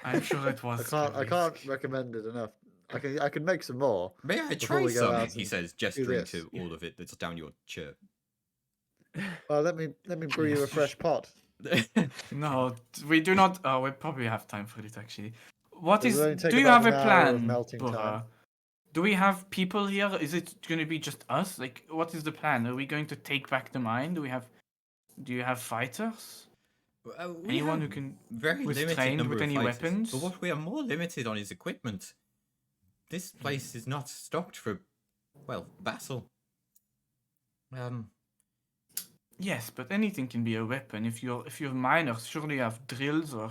Speaker 4: I'm sure it was.
Speaker 3: I can't recommend it enough. I can make some more.
Speaker 1: May I
Speaker 3: Before
Speaker 1: try
Speaker 3: we go
Speaker 1: some?
Speaker 3: out
Speaker 1: He
Speaker 3: and
Speaker 1: says,
Speaker 3: do
Speaker 1: gesturing
Speaker 3: this.
Speaker 1: to all of it that's down your shirt.
Speaker 3: Well, let me brew you a fresh pot.
Speaker 4: No, we do not. Oh, we probably have time for it actually. What
Speaker 3: It'll
Speaker 4: is?
Speaker 3: only take
Speaker 4: Do you
Speaker 3: about
Speaker 4: have a
Speaker 3: an hour of
Speaker 4: plan,
Speaker 3: melting time.
Speaker 4: Bora? Do we have people here? Is it going to be just us? Like, what is the plan? Are we going to take back the mine? Do you have fighters?
Speaker 1: We
Speaker 4: Anyone
Speaker 1: have
Speaker 4: who can
Speaker 1: very
Speaker 4: who's
Speaker 1: limited
Speaker 4: trained
Speaker 1: number
Speaker 4: with
Speaker 1: of
Speaker 4: any
Speaker 1: fighters,
Speaker 4: weapons?
Speaker 1: But what we are more limited on is equipment. This place is not stocked for, well, battle.
Speaker 4: Yes, but anything can be a weapon. If you're miners, surely you have drills or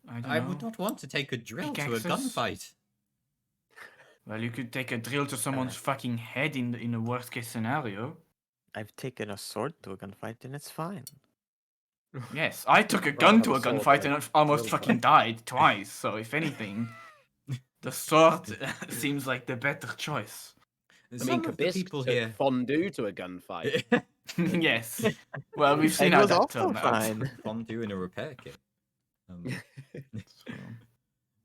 Speaker 4: I don't know.
Speaker 1: I would not want to take a drill to a
Speaker 4: Pickaxes?
Speaker 1: gunfight.
Speaker 4: Well, you could take a drill to someone's fucking head in the worst case scenario.
Speaker 2: I've taken a sword to a gunfight and it's fine.
Speaker 4: Yes, I took a
Speaker 3: Rather
Speaker 4: gun
Speaker 3: have
Speaker 4: to
Speaker 3: a
Speaker 4: a
Speaker 3: sword
Speaker 4: gunfight
Speaker 3: than
Speaker 4: and
Speaker 3: a
Speaker 4: almost
Speaker 3: drill
Speaker 4: fucking died twice. So if anything, the sword seems like the better choice.
Speaker 5: I mean,
Speaker 1: Some of the
Speaker 5: Kabisк
Speaker 1: people
Speaker 5: took
Speaker 1: here.
Speaker 5: fondue to a gunfight.
Speaker 4: Yes. Well, we've seen
Speaker 2: It
Speaker 4: how
Speaker 2: was
Speaker 4: that
Speaker 2: also
Speaker 4: turned out.
Speaker 2: fine.
Speaker 1: Fondue in a repair kit.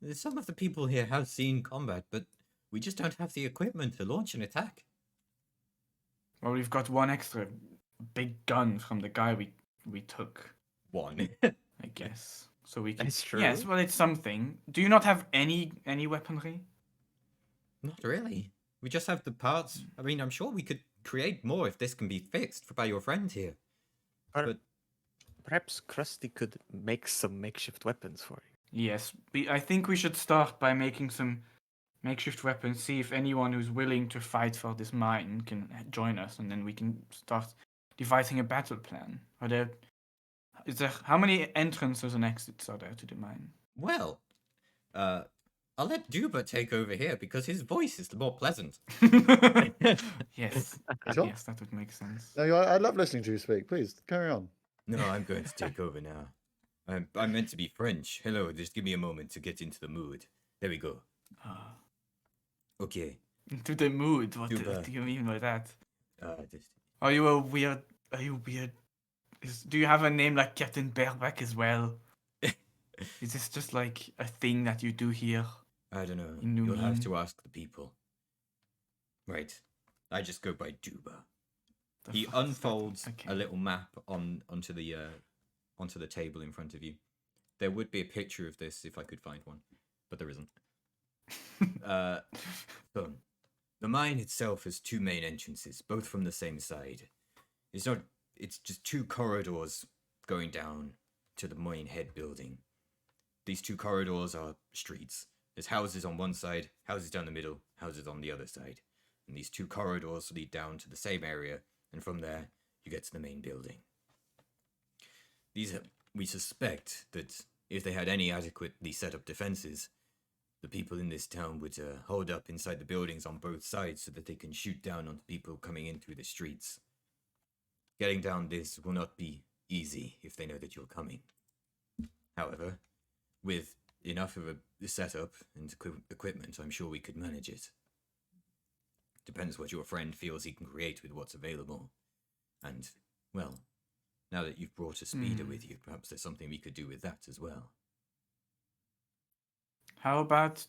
Speaker 4: So,
Speaker 1: Some of the people here have seen combat, but we just don't have the equipment to launch an attack.
Speaker 4: Well, we've got one extra big gun from the guy we took,
Speaker 1: One.
Speaker 4: I guess. So we can.
Speaker 2: That's true.
Speaker 4: Yes, well, it's something. Do you not have any weaponry?
Speaker 1: Not really. We just have the parts. I mean, I'm sure we could create more if this can be fixed by your friend here. But
Speaker 2: Perhaps Krusty could make some makeshift weapons for you.
Speaker 4: Yes, I think we should start by making some makeshift weapons. See if anyone who's willing to fight for this mine can join us, and then we can start devising a battle plan. How many entrances and exits are there to the mine?
Speaker 1: well, I'll let Duba take over here because his voice is the more pleasant.
Speaker 4: Yes,
Speaker 3: Sure.
Speaker 4: yes, that would make sense.
Speaker 3: No, I love listening to you speak. Please carry on.
Speaker 1: No, I'm going to take over now. I'm meant to be French. Hello, just give me a moment to get into the mood. There we go.
Speaker 4: Ah,
Speaker 1: Okay.
Speaker 4: into the mood. What
Speaker 1: Duba.
Speaker 4: do you mean by that?
Speaker 1: Just
Speaker 4: Are you weird? Do you have a name like Captain Bareback as well? Is this just like a thing that you do here?
Speaker 1: I don't know.
Speaker 4: In New
Speaker 1: You'll have
Speaker 4: Meen?
Speaker 1: to ask the people. Right. I just go by Duba.
Speaker 4: The
Speaker 1: He
Speaker 4: fuck is that?
Speaker 1: unfolds
Speaker 4: Okay.
Speaker 1: a little map onto the table in front of you. There would be a picture of this if I could find one, but there isn't. So the mine itself has two main entrances, both from the same side. It's just two corridors going down to the main head building. These two corridors are streets. There's houses on one side, houses down the middle, houses on the other side. And these two corridors lead down to the same area, and from there, you get to the main building. We suspect that if they had any adequately set up defenses, the people in this town would hold up inside the buildings on both sides so that they can shoot down on people coming in through the streets. Getting down this will not be easy if they know that you're coming. However, with enough of a setup and equipment, I'm sure we could manage it. Depends what your friend feels he can create with what's available. And, well, now that you've brought a speeder with you, perhaps there's something we could do with that as well.
Speaker 4: How about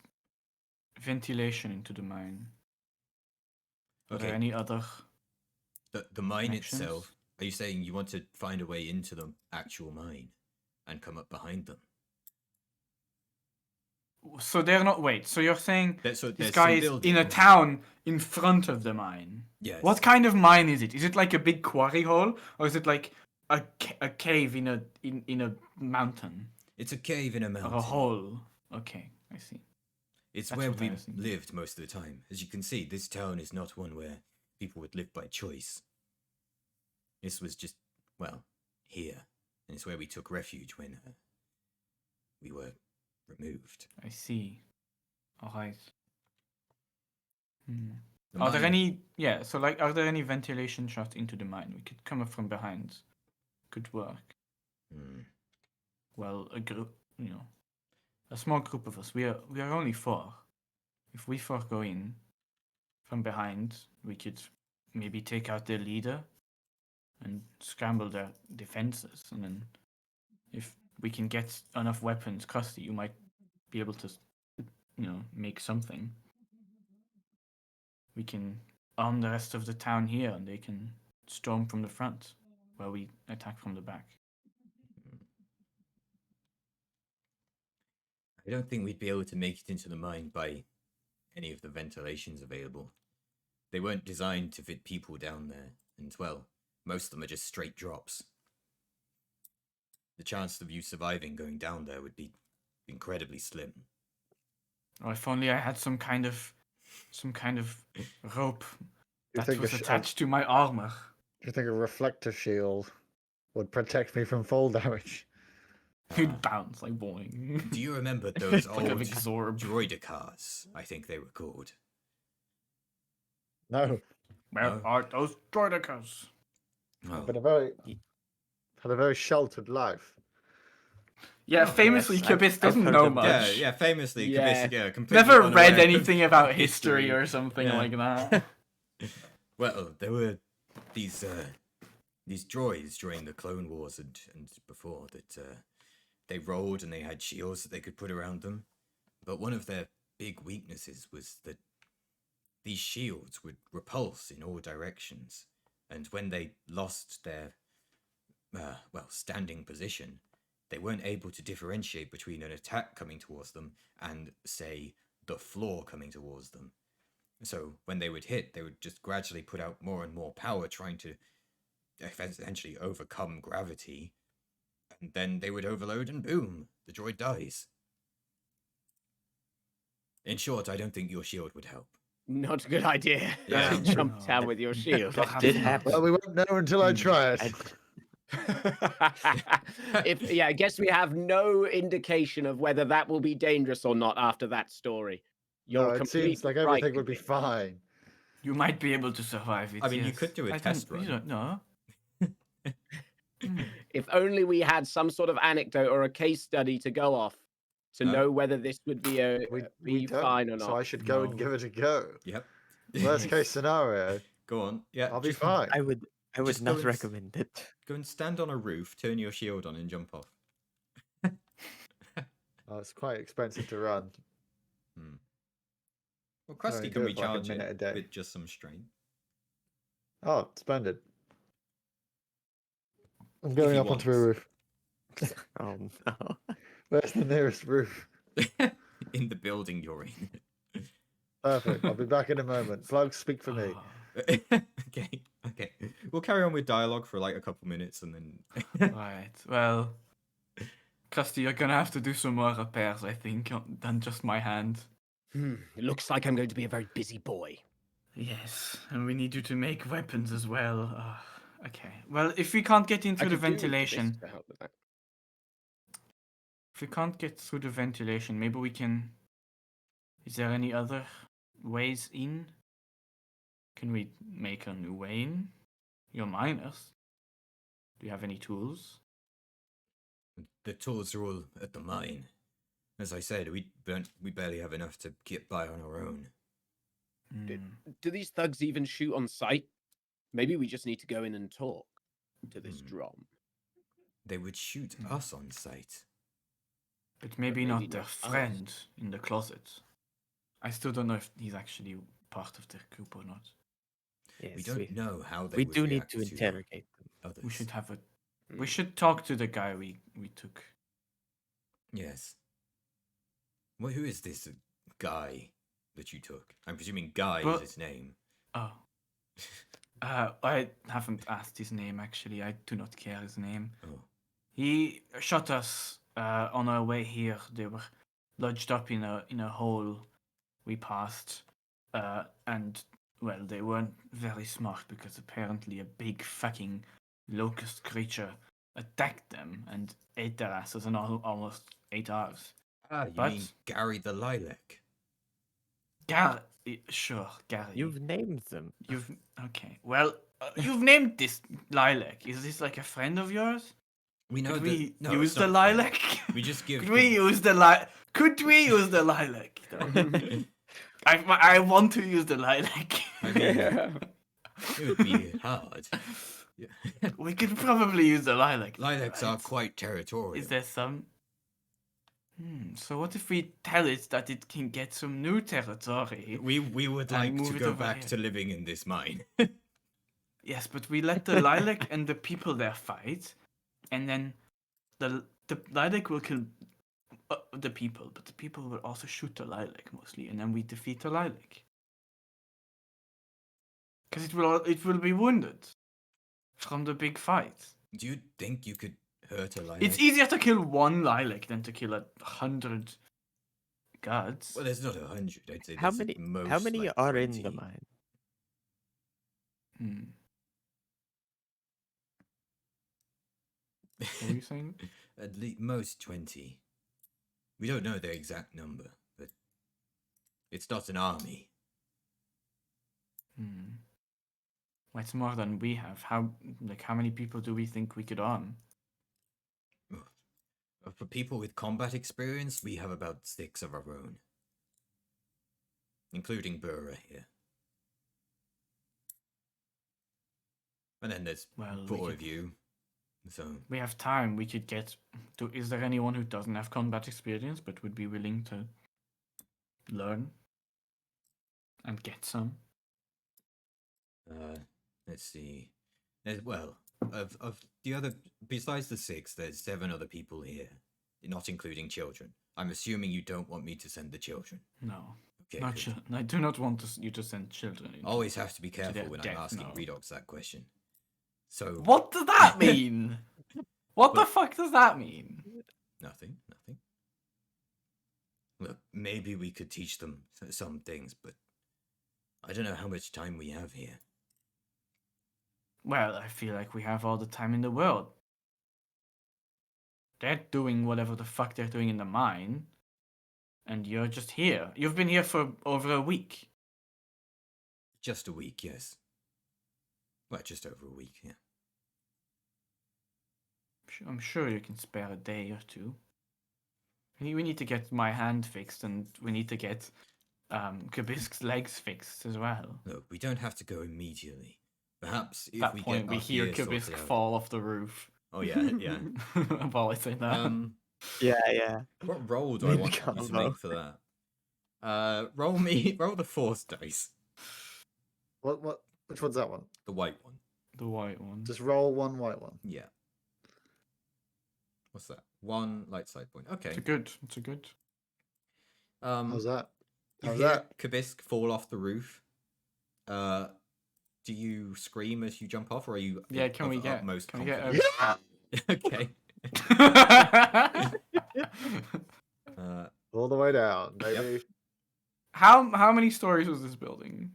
Speaker 4: ventilation into the mine? Are there
Speaker 1: Okay,
Speaker 4: any other?
Speaker 1: the mine
Speaker 4: connections?
Speaker 1: itself, are you saying you want to find a way into the actual mine and come up behind them?
Speaker 4: So they're not. Wait. So you're saying
Speaker 1: There's
Speaker 4: this
Speaker 1: some
Speaker 4: guy is in a
Speaker 1: buildings.
Speaker 4: town in front of the mine?
Speaker 1: Yes.
Speaker 4: What kind of mine is it? Is it like a big quarry hole, or is it like a cave in a mountain
Speaker 1: It's a cave in a
Speaker 4: or
Speaker 1: mountain.
Speaker 4: a hole? Okay, I see.
Speaker 1: It's
Speaker 4: That's
Speaker 1: where
Speaker 4: what I
Speaker 1: we
Speaker 4: was thinking.
Speaker 1: lived most of the time. As you can see, this town is not one where people would live by choice. This was just, well, here. And it's where we took refuge when we were removed.
Speaker 4: I see. All right.
Speaker 1: The
Speaker 4: Are there
Speaker 1: mine-
Speaker 4: any? Yeah. So like, are there any ventilation shots into the mine? We could come up from behind. Could work.
Speaker 1: Hmm.
Speaker 4: Well, a group, a small group of us. We are only 4. If we 4 go in from behind, we could maybe take out their leader and scramble their defenses. And then, if we can get enough weapons, Krusty, you might be able to, make something. We can arm the rest of the town here, and they can storm from the front, while we attack from the back.
Speaker 1: I don't think we'd be able to make it into the mine by any of the ventilations available. They weren't designed to fit people down there, and well, most of them are just straight drops. The chance of you surviving going down there would be incredibly slim.
Speaker 4: Or if only I had some kind of rope
Speaker 3: You
Speaker 4: that
Speaker 3: think
Speaker 4: was
Speaker 3: a
Speaker 4: attached to my armor.
Speaker 3: Do you think a reflector shield would protect me from fall damage?
Speaker 4: You'd bounce like boing.
Speaker 1: Do you remember those
Speaker 4: Like a
Speaker 1: old
Speaker 4: big Zorb.
Speaker 1: droider cars? I think they were called.
Speaker 3: No,
Speaker 4: Where
Speaker 1: No.
Speaker 4: are those droidicas?
Speaker 1: Oh,
Speaker 3: but had a very sheltered life.
Speaker 4: Yeah, famously,
Speaker 2: yes, I've
Speaker 4: Kibis doesn't
Speaker 2: heard
Speaker 4: know
Speaker 2: of them.
Speaker 1: yeah,
Speaker 4: much.
Speaker 1: yeah. Famously,
Speaker 5: Yeah.
Speaker 1: completely
Speaker 4: Never
Speaker 1: unaware
Speaker 4: read
Speaker 1: of
Speaker 4: anything about history or something
Speaker 1: Yeah.
Speaker 4: like that.
Speaker 1: Well, there were these droids during the Clone Wars and before that they rolled and they had shields that they could put around them. But one of their big weaknesses was that these shields would repulse in all directions, and when they lost their, standing position, they weren't able to differentiate between an attack coming towards them and, say, the floor coming towards them. So when they would hit, they would just gradually put out more and more power, trying to essentially overcome gravity, and then they would overload and boom, the droid dies. In short, I don't think your shield would help.
Speaker 5: Not a good idea.
Speaker 1: Yeah.
Speaker 5: Jump
Speaker 4: No.
Speaker 5: down with your shield.
Speaker 2: That did
Speaker 4: Perhaps not.
Speaker 2: happen.
Speaker 3: Well, we won't know until I try it.
Speaker 5: I guess we have no indication of whether that will be dangerous or not after that story.
Speaker 3: No,
Speaker 5: You're
Speaker 3: it seems like
Speaker 5: completely right,
Speaker 3: everything would be
Speaker 5: Kabir.
Speaker 3: fine.
Speaker 4: You might be able to survive it.
Speaker 1: I mean, you
Speaker 4: yes.
Speaker 1: could do a
Speaker 4: I
Speaker 1: test
Speaker 4: don't,
Speaker 1: run.
Speaker 4: You don't know. Hmm.
Speaker 5: If only we had some sort of anecdote or a case study to go off to
Speaker 1: No.
Speaker 5: know whether this would be
Speaker 3: We don't,
Speaker 5: fine or not.
Speaker 3: so I should go and
Speaker 4: No.
Speaker 3: give it a go.
Speaker 1: Yep.
Speaker 3: Worst case scenario,
Speaker 1: Go on. Yeah.
Speaker 3: I'll be
Speaker 1: just
Speaker 3: fine.
Speaker 2: I would
Speaker 1: Just go
Speaker 2: not
Speaker 1: and
Speaker 2: recommend it.
Speaker 1: Go and stand on a roof, turn your shield on, and jump off.
Speaker 3: Oh, it's quite expensive to run.
Speaker 1: Well, Krusty
Speaker 3: only
Speaker 1: can
Speaker 3: do it for like a
Speaker 1: recharge
Speaker 3: minute a day.
Speaker 1: it with just some strain.
Speaker 3: Oh, splendid. I'm
Speaker 1: If
Speaker 3: going
Speaker 1: he
Speaker 3: up onto a
Speaker 1: wants.
Speaker 3: roof.
Speaker 2: Oh no.
Speaker 3: Where's the nearest roof?
Speaker 1: In the building you're in.
Speaker 3: Perfect. I'll be back in a moment. Slugs, speak for me.
Speaker 4: Oh,
Speaker 1: Okay. We'll carry on with dialogue for like a couple minutes and then.
Speaker 4: right. Well, Krusty, you're gonna have to do some more repairs, I think, than just my hand.
Speaker 5: It looks like I'm going to be a very busy boy.
Speaker 4: Yes, and we need you to make weapons as well. Okay. Well, if we can't get in
Speaker 5: I
Speaker 4: through the
Speaker 5: could do with this
Speaker 4: ventilation,
Speaker 5: to help with that.
Speaker 4: if we can't get through the ventilation, maybe we can. Is there any other ways in? Can we make a new way in? You're miners. Do you have any tools?
Speaker 1: The tools are all at the mine. As I said, we barely have enough to get by on our own.
Speaker 5: Did-
Speaker 4: Hmm.
Speaker 5: Do these thugs even shoot on sight? Maybe we just need to go in and talk to this drum.
Speaker 1: They would shoot us on sight.
Speaker 4: But maybe
Speaker 5: maybe
Speaker 4: not their
Speaker 5: not us.
Speaker 4: friend in the closet. I still don't know if he's actually part of their group or not.
Speaker 2: Yes,
Speaker 1: We don't know how they
Speaker 2: we
Speaker 1: would
Speaker 2: do need
Speaker 1: react
Speaker 2: to interrogate them.
Speaker 1: others.
Speaker 4: We should have a.
Speaker 5: Hmm.
Speaker 4: We should talk to the guy we took.
Speaker 1: Yes. Well, who is this guy that you took? I'm presuming Guy
Speaker 4: Well-
Speaker 1: is his name.
Speaker 4: Oh. I haven't asked his name actually. I do not care his name.
Speaker 1: Oh.
Speaker 4: He shot us on our way here. They were lodged up in a hole we passed, and well, they weren't very smart because apparently a big fucking locust creature attacked them and ate their asses and almost ate ours.
Speaker 1: Ah, you
Speaker 4: But-
Speaker 1: mean Gary the Lilac?
Speaker 4: Sure, Gary.
Speaker 2: You've named them.
Speaker 4: You've okay. Well, you've named this lilac. Is this like a friend of yours?
Speaker 1: We know
Speaker 4: Could
Speaker 1: that.
Speaker 4: we
Speaker 1: No,
Speaker 4: use
Speaker 1: it's
Speaker 4: the
Speaker 1: not a friend.
Speaker 4: lilac?
Speaker 1: We just give.
Speaker 4: Could we use the lilac? Could we use the lilac? I want to use the lilac.
Speaker 1: I mean, it would be hard. Yeah.
Speaker 4: We could probably use the lilac.
Speaker 1: Lilacs are
Speaker 4: right?
Speaker 1: quite territorial.
Speaker 4: Is there some? So what if we tell it that it can get some new territory?
Speaker 1: We would
Speaker 4: And
Speaker 1: like
Speaker 4: move
Speaker 1: to
Speaker 4: it
Speaker 1: go
Speaker 4: over
Speaker 1: back
Speaker 4: here.
Speaker 1: to living in this mine.
Speaker 4: Yes, but we let the lilac and the people there fight, and then the lilac will kill the people, but the people will also shoot the lilac mostly, and then we defeat the lilac. Because it will be wounded from the big fight.
Speaker 1: Do you think you could hurt a lilac?
Speaker 4: It's easier to kill one lilac than to kill 100 gods.
Speaker 1: Well, there's not 100. I'd say
Speaker 2: How
Speaker 1: there's
Speaker 2: many?
Speaker 1: at most,
Speaker 2: How many
Speaker 1: like,
Speaker 2: are in
Speaker 1: 20.
Speaker 2: the mine?
Speaker 4: What were you saying?
Speaker 1: At least most 20. We don't know the exact number, but it's not an army.
Speaker 4: Well, it's more than we have. How many people do we think we could arm?
Speaker 1: For people with combat experience, we have about 6 of our own, including Burra here. And then there's
Speaker 4: Well, we
Speaker 1: 4
Speaker 4: could-
Speaker 1: of you. So
Speaker 4: We have time. We could get. Is there anyone who doesn't have combat experience but would be willing to learn and get some.
Speaker 1: Let's see. Well, of the other, besides the 6, there's 7 other people here, not including children. I'm assuming you don't want me to send the children.
Speaker 4: No,
Speaker 1: Okay,
Speaker 4: not
Speaker 1: good.
Speaker 4: children. I do not want you to send children. Into
Speaker 1: Always have to be
Speaker 4: their
Speaker 1: careful when I'm
Speaker 4: death,
Speaker 1: asking
Speaker 4: no.
Speaker 1: Redox that question. So
Speaker 4: What does that mean? What the
Speaker 1: Well-
Speaker 4: fuck does that mean?
Speaker 1: nothing. Look, maybe we could teach them some things, but I don't know how much time we have here.
Speaker 4: Well, I feel like we have all the time in the world. They're doing whatever the fuck they're doing in the mine, and you're just here. You've been here for over a week.
Speaker 1: Just a week, yes. Well, just over a week, yeah.
Speaker 4: I'm sure you can spare a day or two. We need to get my hand fixed, and we need to get Kabisk's legs fixed as well.
Speaker 1: Look, we don't have to go immediately. Perhaps if
Speaker 4: At
Speaker 1: we
Speaker 4: that point,
Speaker 1: get
Speaker 4: we
Speaker 1: our
Speaker 4: hear
Speaker 1: gear sorted
Speaker 4: Kabisk
Speaker 1: out.
Speaker 4: fall off the roof.
Speaker 1: Oh yeah, yeah.
Speaker 4: While I say that.
Speaker 2: Yeah.
Speaker 1: What roll do I
Speaker 3: Maybe
Speaker 1: want you
Speaker 3: can't
Speaker 1: to
Speaker 3: roll.
Speaker 1: make for that? Roll the force dice.
Speaker 3: What? Which one's that one?
Speaker 1: The white one.
Speaker 4: The white one.
Speaker 3: Just roll one white one.
Speaker 1: Yeah. What's that? 1 light side point. Okay.
Speaker 4: It's a good.
Speaker 3: How's that?
Speaker 1: You
Speaker 3: How's
Speaker 1: hear
Speaker 3: that?
Speaker 1: Kabisk fall off the roof. Do you scream as you jump off, or are you
Speaker 4: Yeah, can
Speaker 1: of
Speaker 4: we get
Speaker 1: utmost
Speaker 4: can we get
Speaker 1: confidence?
Speaker 4: a...
Speaker 1: Okay.
Speaker 3: All the way down, baby.
Speaker 4: How many stories was this building?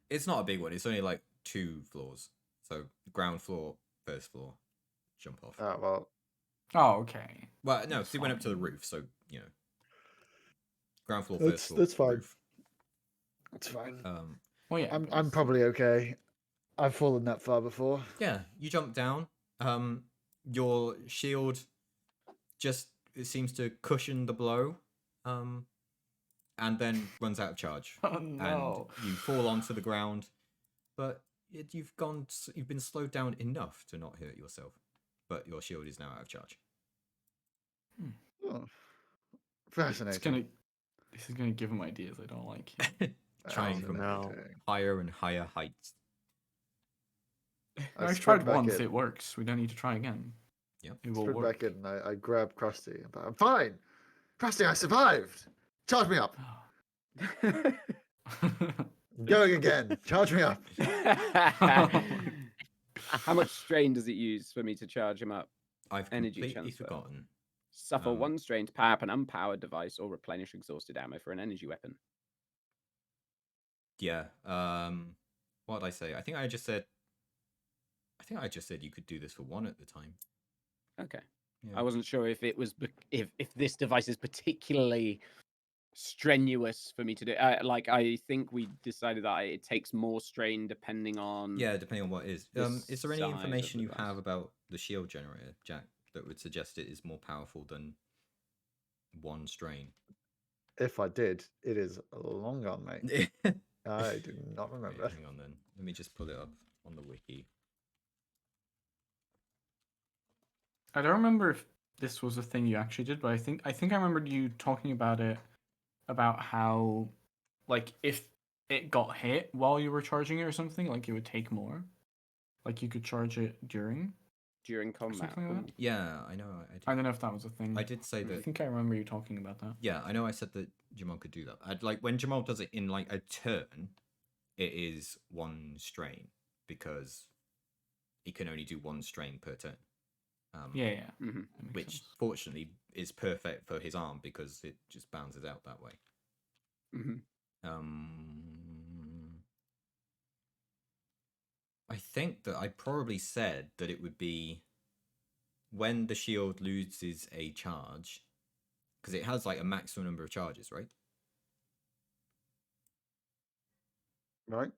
Speaker 1: It's not a big one. It's only like 2 floors. So ground floor, first floor, jump off.
Speaker 3: Oh well.
Speaker 4: Oh, okay.
Speaker 1: Well, no,
Speaker 4: that's
Speaker 1: so he went up to the
Speaker 4: fine.
Speaker 1: roof. So you know, ground floor,
Speaker 3: That's-
Speaker 1: first floor,
Speaker 3: that's fine.
Speaker 1: roof.
Speaker 3: It's fine.
Speaker 4: Well, yeah.
Speaker 3: I'm probably okay. I've fallen that far before.
Speaker 1: Yeah, you jump down. Your shield just it seems to cushion the blow. And then runs out of charge.
Speaker 4: Oh no.
Speaker 1: And you fall onto the ground, but you've been slowed down enough to not hurt yourself. But your shield is now out of charge.
Speaker 3: Oh, fascinating.
Speaker 4: This is gonna give him ideas I don't like.
Speaker 1: Trying from
Speaker 3: Fascinating.
Speaker 1: higher and higher heights.
Speaker 3: I
Speaker 4: I've
Speaker 3: sprint
Speaker 4: tried
Speaker 3: back
Speaker 4: once,
Speaker 3: in.
Speaker 4: it works. We don't need to try again.
Speaker 1: Yep.
Speaker 4: It will
Speaker 3: Sprint
Speaker 4: work.
Speaker 3: back in. And I grab Krusty. I'm fine. Krusty, I survived. Charge me up. Going again. Charge me up.
Speaker 5: How much strain does it use for me to charge him up?
Speaker 1: I've
Speaker 5: Energy
Speaker 1: completely
Speaker 5: transfer.
Speaker 1: forgotten.
Speaker 5: Suffer
Speaker 1: Um,
Speaker 5: 1 strain to power up an unpowered device or replenish exhausted ammo for an energy weapon.
Speaker 1: Yeah. What did I say? I think I just said you could do this for 1 at the time.
Speaker 5: Okay.
Speaker 1: Yeah.
Speaker 5: I wasn't sure if it was if this device is particularly strenuous for me to do. Like I think we decided that it takes more strain depending on.
Speaker 1: Yeah, depending on what it is.
Speaker 5: the
Speaker 1: Is there any
Speaker 5: size of
Speaker 1: information
Speaker 5: the
Speaker 1: you
Speaker 5: device.
Speaker 1: have about the shield generator, Jack, that would suggest it is more powerful than 1 strain?
Speaker 3: If I did, it is long gone, mate.
Speaker 1: Wait,
Speaker 3: I do not remember.
Speaker 1: hang on then. Let me just pull it up on the wiki.
Speaker 4: I don't remember if this was a thing you actually did, but I think I remembered you talking about it, about how, like, if it got hit while you were charging it or something, like it would take more. Like you could charge it during
Speaker 5: combat.
Speaker 4: something like that.
Speaker 1: Yeah, I know.
Speaker 4: I don't know if that was a thing.
Speaker 1: I did say
Speaker 4: I
Speaker 1: that.
Speaker 4: think I remember you talking about that.
Speaker 1: Yeah, I know. I said that Jamal could do that. I'd like when Jamal does it in like a turn, it is 1 strain because he can only do 1 strain per turn.
Speaker 4: Yeah.
Speaker 5: hmm
Speaker 4: That makes
Speaker 1: Which
Speaker 4: sense.
Speaker 1: fortunately is perfect for his arm because it just bounces out that way.
Speaker 5: hmm
Speaker 1: I think that I probably said that it would be when the shield loses a charge, because it has like a maximum number of charges, right?
Speaker 3: Right?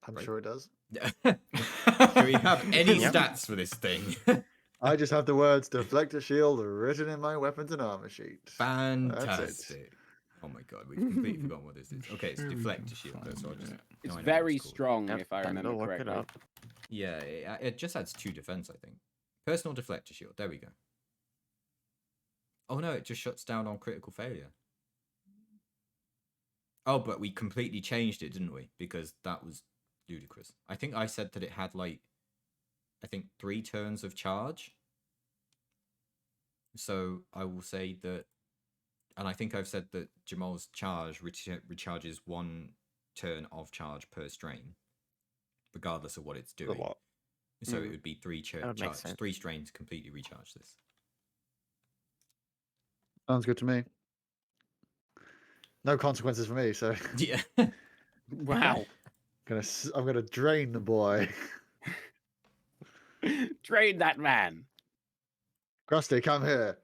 Speaker 3: I'm
Speaker 1: Right.
Speaker 3: sure it does.
Speaker 1: Do we have any
Speaker 5: Yep.
Speaker 1: stats for this thing?
Speaker 3: I just have the words deflect a shield written in my weapons and armor sheet.
Speaker 1: Fantastic. Oh my god, we've completely forgotten what this is. Okay, it's
Speaker 4: Sure we
Speaker 1: deflect
Speaker 4: can
Speaker 1: a shield.
Speaker 4: find
Speaker 1: So I'll just.
Speaker 4: it.
Speaker 5: It's
Speaker 1: now I know what
Speaker 5: very
Speaker 1: it's called.
Speaker 5: strong,
Speaker 2: Yep,
Speaker 5: if I
Speaker 2: Ben,
Speaker 5: remember
Speaker 2: look it
Speaker 5: correctly.
Speaker 2: up.
Speaker 1: Yeah, it just adds 2 defense, I think. Personal deflector shield. There we go. Oh no, it just shuts down on critical failure. Oh, but we completely changed it, didn't we? Because that was ludicrous. I think I said that it had like, I think 3 turns of charge. So I will say that, and I think I've said that Jamal's charge recharges 1 turn of charge per strain, regardless of what it's
Speaker 2: A
Speaker 1: doing.
Speaker 2: lot.
Speaker 1: So it
Speaker 5: Mm.
Speaker 1: would be 3
Speaker 2: That would make sense.
Speaker 1: 3 strains to completely recharge this.
Speaker 3: Sounds good to me. No consequences for me, so
Speaker 1: Yeah.
Speaker 5: Wow.
Speaker 3: I'm gonna drain the boy.
Speaker 5: Train that man.
Speaker 3: Krusty, come here.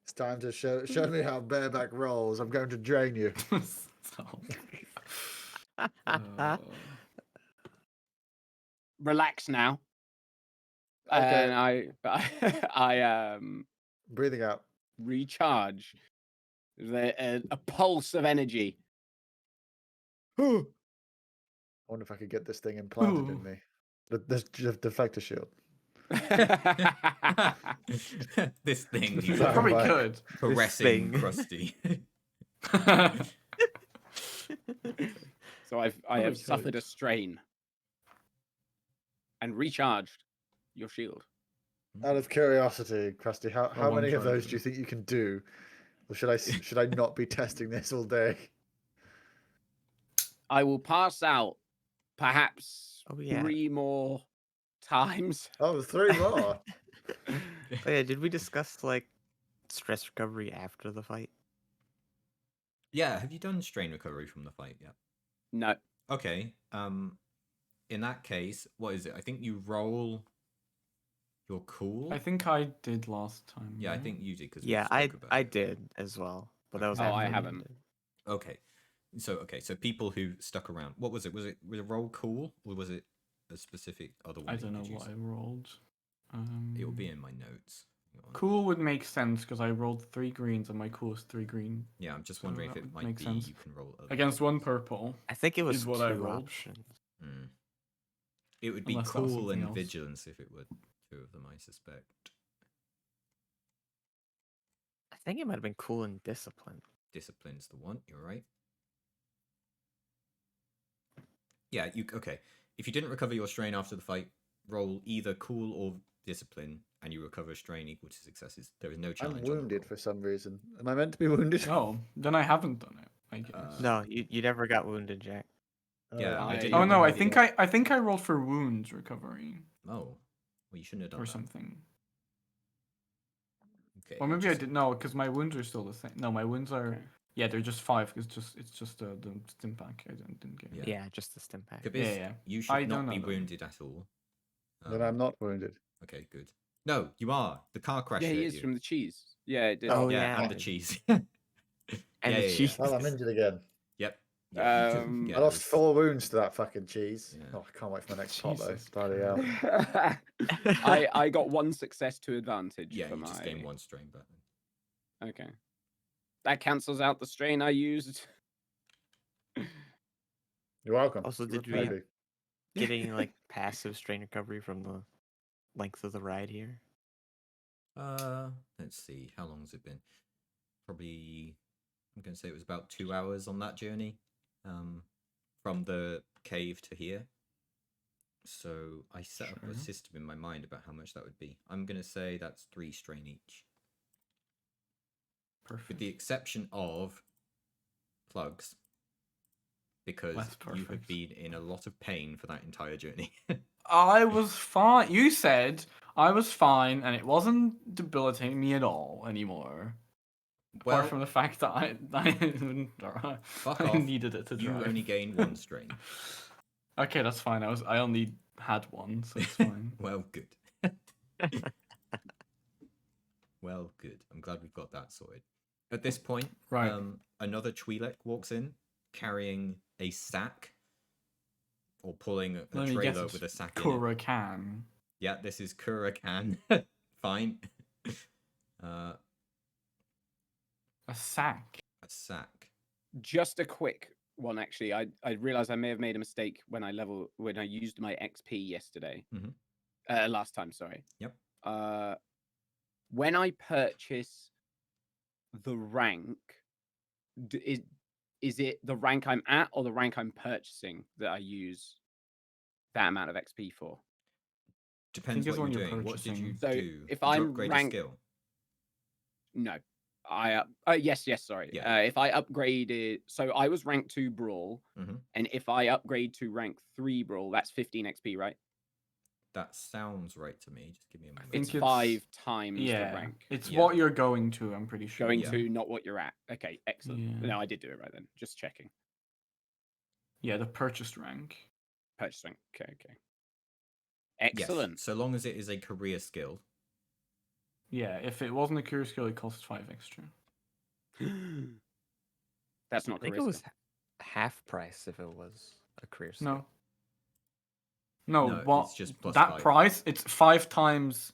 Speaker 3: It's time to show me how bareback rolls. I'm going to drain you.
Speaker 4: Stop.
Speaker 5: Relax now.
Speaker 3: Okay.
Speaker 5: And I
Speaker 3: Breathing out.
Speaker 5: recharge a pulse of energy.
Speaker 3: I wonder if I could get this thing implanted in
Speaker 4: Ooh.
Speaker 3: me. The deflector shield.
Speaker 1: This thing
Speaker 3: Just
Speaker 1: he's
Speaker 3: sound
Speaker 4: Probably
Speaker 3: like-
Speaker 4: could.
Speaker 1: caressing
Speaker 2: thing.
Speaker 1: Krusty.
Speaker 5: So I
Speaker 4: Probably
Speaker 5: have suffered
Speaker 4: could.
Speaker 5: a strain and recharged your shield.
Speaker 3: Out of curiosity, Krusty, how
Speaker 4: one
Speaker 3: many of
Speaker 4: try,
Speaker 3: those do you
Speaker 4: please.
Speaker 3: think you can do? Or should I not be testing this all day?
Speaker 5: I will pass out perhaps
Speaker 2: Oh, yeah.
Speaker 5: 3 more times.
Speaker 3: Oh, 3 more.
Speaker 2: Oh yeah, did we discuss like stress recovery after the fight?
Speaker 1: Yeah, have you done strain recovery from the fight yet?
Speaker 5: No.
Speaker 1: Okay. In that case, what is it? I think you roll your cool.
Speaker 4: I think I did last time.
Speaker 1: Yeah, I
Speaker 4: right?
Speaker 1: think you did because
Speaker 2: Yeah, I did as well, but that was
Speaker 5: Oh,
Speaker 2: after
Speaker 5: I
Speaker 2: we
Speaker 5: haven't.
Speaker 2: did.
Speaker 1: Okay. So people who stuck around. What was it? Was it roll cool or was it a specific other one?
Speaker 4: I
Speaker 1: that
Speaker 4: don't
Speaker 1: you
Speaker 4: know
Speaker 1: could
Speaker 4: what
Speaker 1: use?
Speaker 4: I rolled.
Speaker 1: It will be in my notes. Hang on.
Speaker 4: Cool would make sense because I rolled 3 greens and my cool is 3 green
Speaker 1: Yeah, I'm just
Speaker 4: So
Speaker 1: wondering if
Speaker 4: that
Speaker 1: it
Speaker 4: would
Speaker 1: might
Speaker 4: make
Speaker 1: be
Speaker 4: sense.
Speaker 1: you can roll other
Speaker 4: against
Speaker 1: things.
Speaker 4: 1 purple.
Speaker 2: I think it was
Speaker 4: Is what I
Speaker 2: 2
Speaker 4: rolled.
Speaker 2: options.
Speaker 1: Hmm. It would be
Speaker 4: Unless that was
Speaker 1: cool
Speaker 4: something
Speaker 1: and
Speaker 4: else.
Speaker 1: vigilance if it were 2 of them, I suspect.
Speaker 2: I think it might have been cool and discipline.
Speaker 1: Discipline's the one. You're right. Yeah, okay. If you didn't recover your strain after the fight, roll either cool or discipline, and you recover a strain equal to successes. There is no challenge.
Speaker 3: I'm
Speaker 1: on the
Speaker 3: wounded
Speaker 1: roll.
Speaker 3: for some reason. Am I meant to be wounded?
Speaker 4: Oh, then I haven't done it. I guess.
Speaker 2: No, you never got wounded, Jack.
Speaker 1: Yeah, I did.
Speaker 4: Oh no, I
Speaker 1: remember
Speaker 4: think
Speaker 1: that.
Speaker 4: I think I rolled for wounds recovery
Speaker 1: Oh, well, you shouldn't have done
Speaker 4: or
Speaker 1: that.
Speaker 4: something.
Speaker 1: Okay.
Speaker 4: Or maybe I
Speaker 1: just-
Speaker 4: did no, because my wounds are still the same. No, my wounds are
Speaker 5: Okay.
Speaker 4: yeah, they're just 5. It's just the stim pack. I didn't get.
Speaker 1: Yeah.
Speaker 2: Yeah, just the stim pack.
Speaker 1: Kabis,
Speaker 4: yeah.
Speaker 1: you should
Speaker 4: I
Speaker 1: not
Speaker 4: don't
Speaker 1: be
Speaker 4: know them.
Speaker 1: wounded at all.
Speaker 3: Then I'm not wounded.
Speaker 1: Okay, good. No, you are. The car crash
Speaker 5: Yeah, he
Speaker 1: hurt
Speaker 5: is
Speaker 1: you.
Speaker 5: from the cheese. Yeah, it did.
Speaker 2: Oh,
Speaker 1: yeah,
Speaker 2: yeah.
Speaker 1: and the cheese.
Speaker 2: And
Speaker 1: Yeah,
Speaker 2: the
Speaker 1: yeah,
Speaker 2: cheese.
Speaker 3: Well, I'm injured again.
Speaker 1: Yep. Yeah, you took-
Speaker 5: Um,
Speaker 1: yeah,
Speaker 3: I
Speaker 1: it
Speaker 3: lost
Speaker 1: was-
Speaker 3: 4 wounds to that fucking cheese.
Speaker 1: Yeah.
Speaker 3: Oh, I can't wait for my next pot though.
Speaker 4: Jesus
Speaker 3: Bloody hell.
Speaker 5: I got 1 success to advantage.
Speaker 1: Yeah,
Speaker 5: for
Speaker 1: you just
Speaker 5: my...
Speaker 1: gained 1 strain back.
Speaker 5: Okay. That cancels out the strain I used.
Speaker 3: You're welcome.
Speaker 2: Also, did we
Speaker 3: Maybe.
Speaker 2: get any like passive strain recovery from the length of the ride here?
Speaker 1: Let's see. How long has it been? Probably, I'm going to say it was about 2 hours on that journey, from the cave to here. So I set up a
Speaker 4: Sure.
Speaker 1: system in my mind about how much that would be. I'm going to say that's 3 strain each, with
Speaker 4: Perfect.
Speaker 1: the exception of plugs, because
Speaker 4: That's
Speaker 1: you have
Speaker 4: perfect.
Speaker 1: been in a lot of pain for that entire journey.
Speaker 4: I was fine. You said I was fine, and it wasn't debilitating me at all anymore.
Speaker 1: Well,
Speaker 4: Apart from the fact that I
Speaker 1: fuck
Speaker 4: I
Speaker 1: off.
Speaker 4: needed it to
Speaker 1: You
Speaker 4: drive.
Speaker 1: only gained 1 strain.
Speaker 4: Okay, that's fine. I only had 1, so it's fine.
Speaker 1: Well, good. Well, good. I'm glad we've got that sorted. At this point,
Speaker 4: Right.
Speaker 1: Another Twi'lek walks in carrying a sack, or pulling a
Speaker 4: Let me guess,
Speaker 1: trailer
Speaker 4: it's
Speaker 1: with a sack in it.
Speaker 4: Kurakan.
Speaker 1: Yeah, this is Kurakan. Fine.
Speaker 4: A sack.
Speaker 1: A sack.
Speaker 5: Just a quick one, actually. I realized I may have made a mistake when I used my XP yesterday.
Speaker 1: Mhm.
Speaker 5: Last time, sorry.
Speaker 1: Yep.
Speaker 5: When I purchase the rank, is is it the rank I'm at or the rank I'm purchasing that I use that amount of XP for?
Speaker 1: Depends
Speaker 4: it's
Speaker 1: what
Speaker 4: when
Speaker 1: you're
Speaker 4: you're
Speaker 1: doing. What did you
Speaker 5: So
Speaker 1: do?
Speaker 5: if
Speaker 1: Did you
Speaker 5: I'm
Speaker 1: upgrade a
Speaker 5: rank-
Speaker 1: skill?
Speaker 5: No. Yes, sorry.
Speaker 1: Yeah.
Speaker 5: If I upgraded, so I was rank 2 brawl,
Speaker 1: Mhm.
Speaker 5: and if I upgrade to rank 3 brawl, that's 15 XP, right?
Speaker 1: That sounds right to me. Just give me a moment.
Speaker 4: think
Speaker 5: It's
Speaker 4: it's-
Speaker 5: 5 times the
Speaker 4: Yeah,
Speaker 5: rank.
Speaker 4: it's
Speaker 1: Yeah.
Speaker 4: what you're going to. I'm pretty sure.
Speaker 5: Going
Speaker 1: Yeah.
Speaker 5: to not what you're at. Okay, excellent.
Speaker 4: Yeah.
Speaker 5: No, I did do it right then. Just checking.
Speaker 4: Yeah, the purchased rank.
Speaker 5: Purchase rank. Okay.
Speaker 1: Yes.
Speaker 5: Excellent.
Speaker 1: So long as it is a career skill.
Speaker 4: Yeah, if it wasn't a career skill, it costs 5 extra.
Speaker 5: That's
Speaker 2: I
Speaker 5: not
Speaker 2: think
Speaker 5: career
Speaker 2: it was
Speaker 5: skill.
Speaker 2: half price if it was a career skill.
Speaker 4: No,
Speaker 1: No,
Speaker 4: what
Speaker 1: it's just plus
Speaker 4: that
Speaker 1: 5.
Speaker 4: price? It's 5 times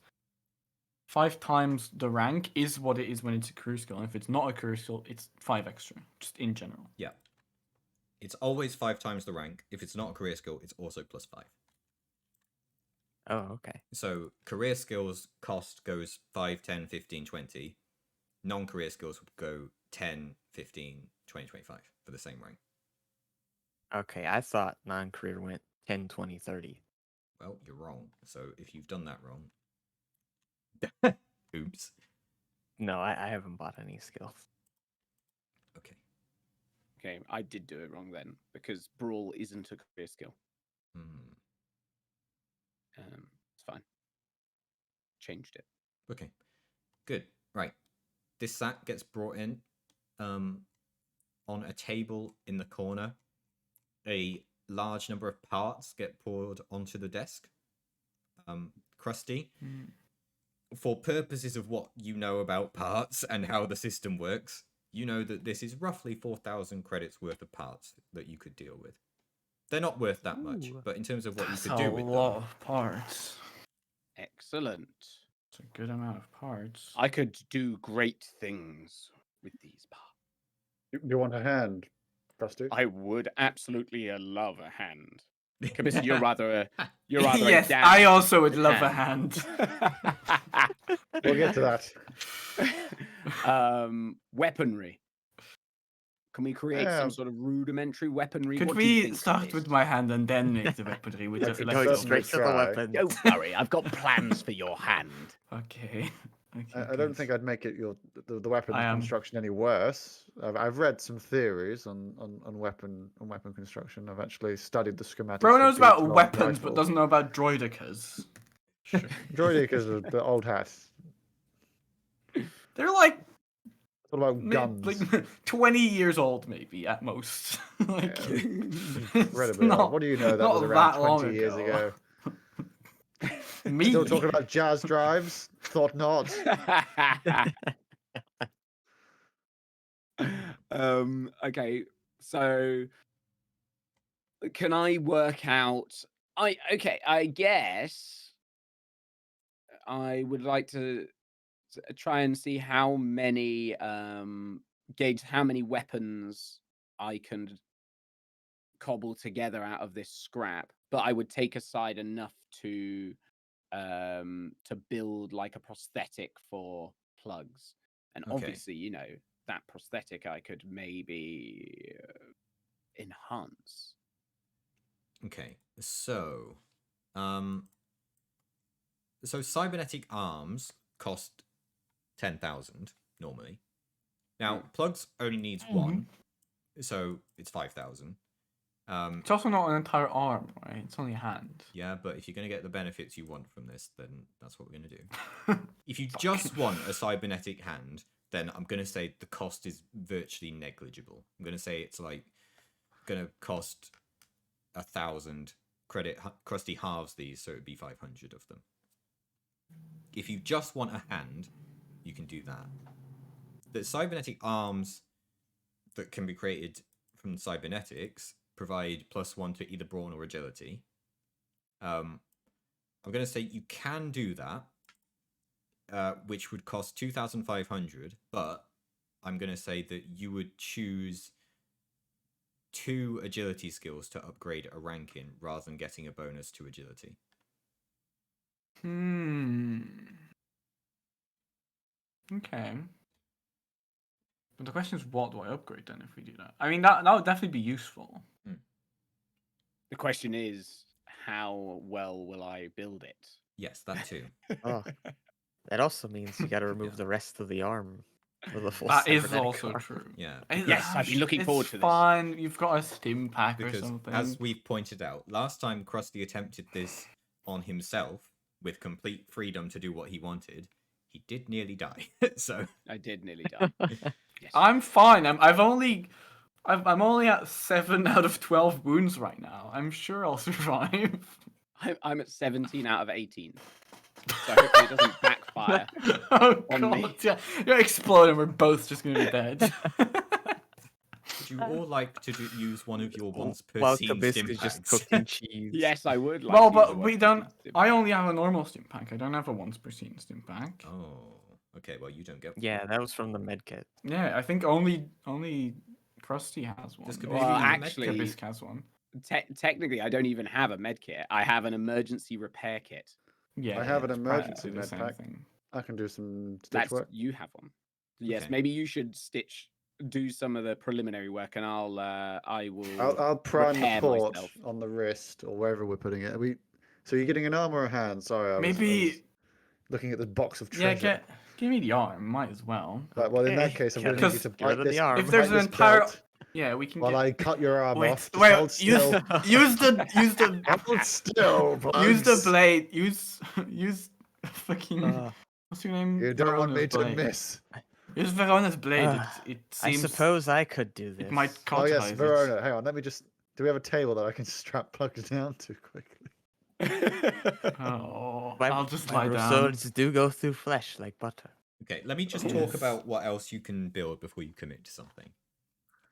Speaker 4: the rank is what it is when it's a career skill. And if it's not a career skill, it's 5 extra, just in general.
Speaker 1: Yeah. It's always 5 times the rank. If it's not a career skill, it's also plus 5.
Speaker 2: Oh, okay.
Speaker 1: So career skills cost goes 5, 10, 15, 20. Non-career skills would go 10, 15, 20, 25 for the same rank.
Speaker 2: Okay, I thought non-career went 10, 20, 30.
Speaker 1: Well, you're wrong. So if you've done that wrong... Oops.
Speaker 2: No, I haven't bought any skills.
Speaker 1: Okay.
Speaker 5: Okay, I did do it wrong then because brawl isn't a career skill.
Speaker 1: Hmm.
Speaker 5: It's fine. Changed it.
Speaker 1: Okay. Good. Right. This sack gets brought in on a table in the corner. A large number of parts get poured onto the desk. Krusty, for purposes of what you know about parts and how the system works, you know that this is roughly 4,000 credits worth of parts that you could deal with. They're not worth that much,
Speaker 2: Ooh.
Speaker 1: but in terms of what
Speaker 4: That's
Speaker 1: you could do
Speaker 4: a
Speaker 1: with
Speaker 4: lot
Speaker 1: them,
Speaker 4: of parts.
Speaker 5: Excellent.
Speaker 4: It's a good amount of parts.
Speaker 5: I could do great things with these parts.
Speaker 3: You want a hand, Krusty?
Speaker 5: I would absolutely love a hand. Kabissa, you're rather a
Speaker 4: Yes,
Speaker 5: damn
Speaker 4: I also would love a hand.
Speaker 3: We'll get to that.
Speaker 5: Weaponry. Can we create some
Speaker 3: Um,
Speaker 5: sort of rudimentary weaponry?
Speaker 4: Could
Speaker 5: What do you
Speaker 4: we
Speaker 5: think,
Speaker 4: start with
Speaker 5: Kabissa?
Speaker 4: my hand and then make the weaponry? With
Speaker 3: I
Speaker 4: the
Speaker 3: could
Speaker 4: left
Speaker 3: go
Speaker 2: Going
Speaker 4: over?
Speaker 2: straight to the
Speaker 3: try.
Speaker 2: weapon.
Speaker 5: Don't worry, I've got plans for your hand.
Speaker 4: Okay. Okay.
Speaker 3: I don't think I'd make it the weapon
Speaker 4: I am-
Speaker 3: construction any worse. I've read some theories on weapon construction. I've actually studied the schematics.
Speaker 4: Bro
Speaker 3: for
Speaker 4: knows about
Speaker 3: B12
Speaker 4: weapons, but
Speaker 3: rifle.
Speaker 4: doesn't know about droidicas. Sure.
Speaker 3: Droidicas are the old hat.
Speaker 4: They're like,
Speaker 3: What about guns?
Speaker 4: like 20 years old, maybe at most. Like, it's
Speaker 3: Incredibly old.
Speaker 4: not-
Speaker 3: What do you know? That
Speaker 4: not
Speaker 3: was around
Speaker 4: that long
Speaker 3: 20 years ago.
Speaker 4: Me.
Speaker 3: Still talking about jazz drives? Thought not.
Speaker 5: Okay, so can I work out? I guess I would like to try and see how many gauge how many weapons I can cobble together out of this scrap, but I would take aside enough to build like a prosthetic for plugs. And
Speaker 1: Okay.
Speaker 5: obviously, you know, that prosthetic I could maybe enhance.
Speaker 1: Okay, so cybernetic arms cost 10,000 normally. Now plugs only needs one, so it's 5,000.
Speaker 4: It's also not an entire arm, right? It's only a hand.
Speaker 1: Yeah, but if you're gonna get the benefits you want from this, then that's what we're gonna do. If you just want a cybernetic hand, then I'm gonna say the cost is virtually negligible. I'm gonna say it's like gonna cost 1,000 credit. Krusty halves these, so it'd be 500 of them. If you just want a hand, you can do that. The cybernetic arms that can be created from cybernetics provide +1 to either brawn or agility. I'm going to say you can do that, which would cost 2,500, but I'm going to say that you would choose 2 agility skills to upgrade a rank in rather than getting a bonus to agility.
Speaker 4: Okay. But the question is, what do I upgrade then if we do that? I mean, that would definitely be useful.
Speaker 5: The question is, how well will I build it?
Speaker 1: Yes, that too.
Speaker 2: Oh, that also means you got to remove
Speaker 1: Yeah.
Speaker 2: the rest of the arm for the full
Speaker 4: That is
Speaker 2: cybernetic
Speaker 4: also
Speaker 2: arm.
Speaker 4: true.
Speaker 1: Yeah.
Speaker 5: Yes, I've been looking forward to this.
Speaker 4: It's fine. You've got a stim pack or
Speaker 1: Because
Speaker 4: something.
Speaker 1: as we've pointed out, last time Krusty attempted this on himself with complete freedom to do what he wanted, he did nearly die. So
Speaker 5: I did nearly die. Yes.
Speaker 4: I'm fine. I'm only at 7 out of 12 wounds right now. I'm sure I'll survive.
Speaker 5: I'm at 17 out of 18. So hopefully it doesn't backfire.
Speaker 4: Oh
Speaker 5: On
Speaker 4: god,
Speaker 5: me.
Speaker 4: yeah. You're exploding, we're both just gonna be dead.
Speaker 1: would you all like to use one of your once per
Speaker 2: While
Speaker 1: scene
Speaker 2: Kabisk
Speaker 1: stim
Speaker 2: is just
Speaker 1: packs?
Speaker 2: cooking cheese.
Speaker 5: Yes, I would like
Speaker 4: Well,
Speaker 5: to use
Speaker 4: but
Speaker 5: a
Speaker 4: we
Speaker 5: one
Speaker 4: don't.
Speaker 5: stim
Speaker 4: I
Speaker 5: pack.
Speaker 4: only have a normal stim pack. I don't have a once per scene stim pack.
Speaker 1: Oh, okay. Well, you don't get.
Speaker 2: Yeah, that was from the medkit.
Speaker 4: Yeah, I think only Krusty has one.
Speaker 1: Does
Speaker 4: Or
Speaker 1: Kabisk
Speaker 5: Well,
Speaker 1: use a med
Speaker 5: actually-
Speaker 1: kit?
Speaker 4: Kabisk has one.
Speaker 5: Technically, I don't even have a med kit. I have an emergency repair kit.
Speaker 4: Yeah,
Speaker 3: I have an
Speaker 4: it's
Speaker 3: emergency
Speaker 4: practically the
Speaker 3: med
Speaker 4: same
Speaker 3: pack.
Speaker 4: thing.
Speaker 3: I can do some stitch
Speaker 5: That's
Speaker 3: work.
Speaker 5: you have one. Yes,
Speaker 1: Okay.
Speaker 5: maybe you should do some of the preliminary work, and I will.
Speaker 3: I'll prime the
Speaker 5: repair
Speaker 3: port
Speaker 5: myself.
Speaker 3: on the wrist or wherever we're putting it. So you're getting an arm or a hand? Sorry, I was
Speaker 4: Maybe.
Speaker 3: looking at this box of
Speaker 4: Yeah,
Speaker 3: treasure.
Speaker 4: give me the arm. Might as well.
Speaker 3: Right, well, in that
Speaker 2: Okay,
Speaker 3: case, I'm going to
Speaker 2: gotta
Speaker 3: need you to
Speaker 2: get rid
Speaker 3: bite
Speaker 2: of the
Speaker 3: this.
Speaker 2: arm.
Speaker 4: If there's
Speaker 3: bite
Speaker 4: an
Speaker 3: this
Speaker 4: entire.
Speaker 3: belt
Speaker 4: Yeah, we can
Speaker 3: while
Speaker 4: get.
Speaker 3: I cut your arm
Speaker 4: Wait,
Speaker 3: off. Just
Speaker 4: wait.
Speaker 3: hold still.
Speaker 4: Use the
Speaker 3: Hold still,
Speaker 4: use the
Speaker 3: plugs.
Speaker 4: blade. Use fucking. What's your name?
Speaker 3: You don't want me
Speaker 4: Verona's
Speaker 3: to
Speaker 4: blade.
Speaker 3: miss.
Speaker 4: Use Verona's blade. It
Speaker 2: I
Speaker 4: seems
Speaker 2: suppose I could do this.
Speaker 4: it might
Speaker 3: Oh
Speaker 4: cauterize
Speaker 3: yes,
Speaker 4: it.
Speaker 3: Verona. Hang on, let me just. Do we have a table that I can strap plugs down to quickly?
Speaker 4: Oh,
Speaker 2: My,
Speaker 4: I'll just
Speaker 2: my
Speaker 4: lie down.
Speaker 2: swords do go through flesh like butter.
Speaker 1: Okay, let me just
Speaker 4: Yes.
Speaker 1: talk about what else you can build before you commit to something.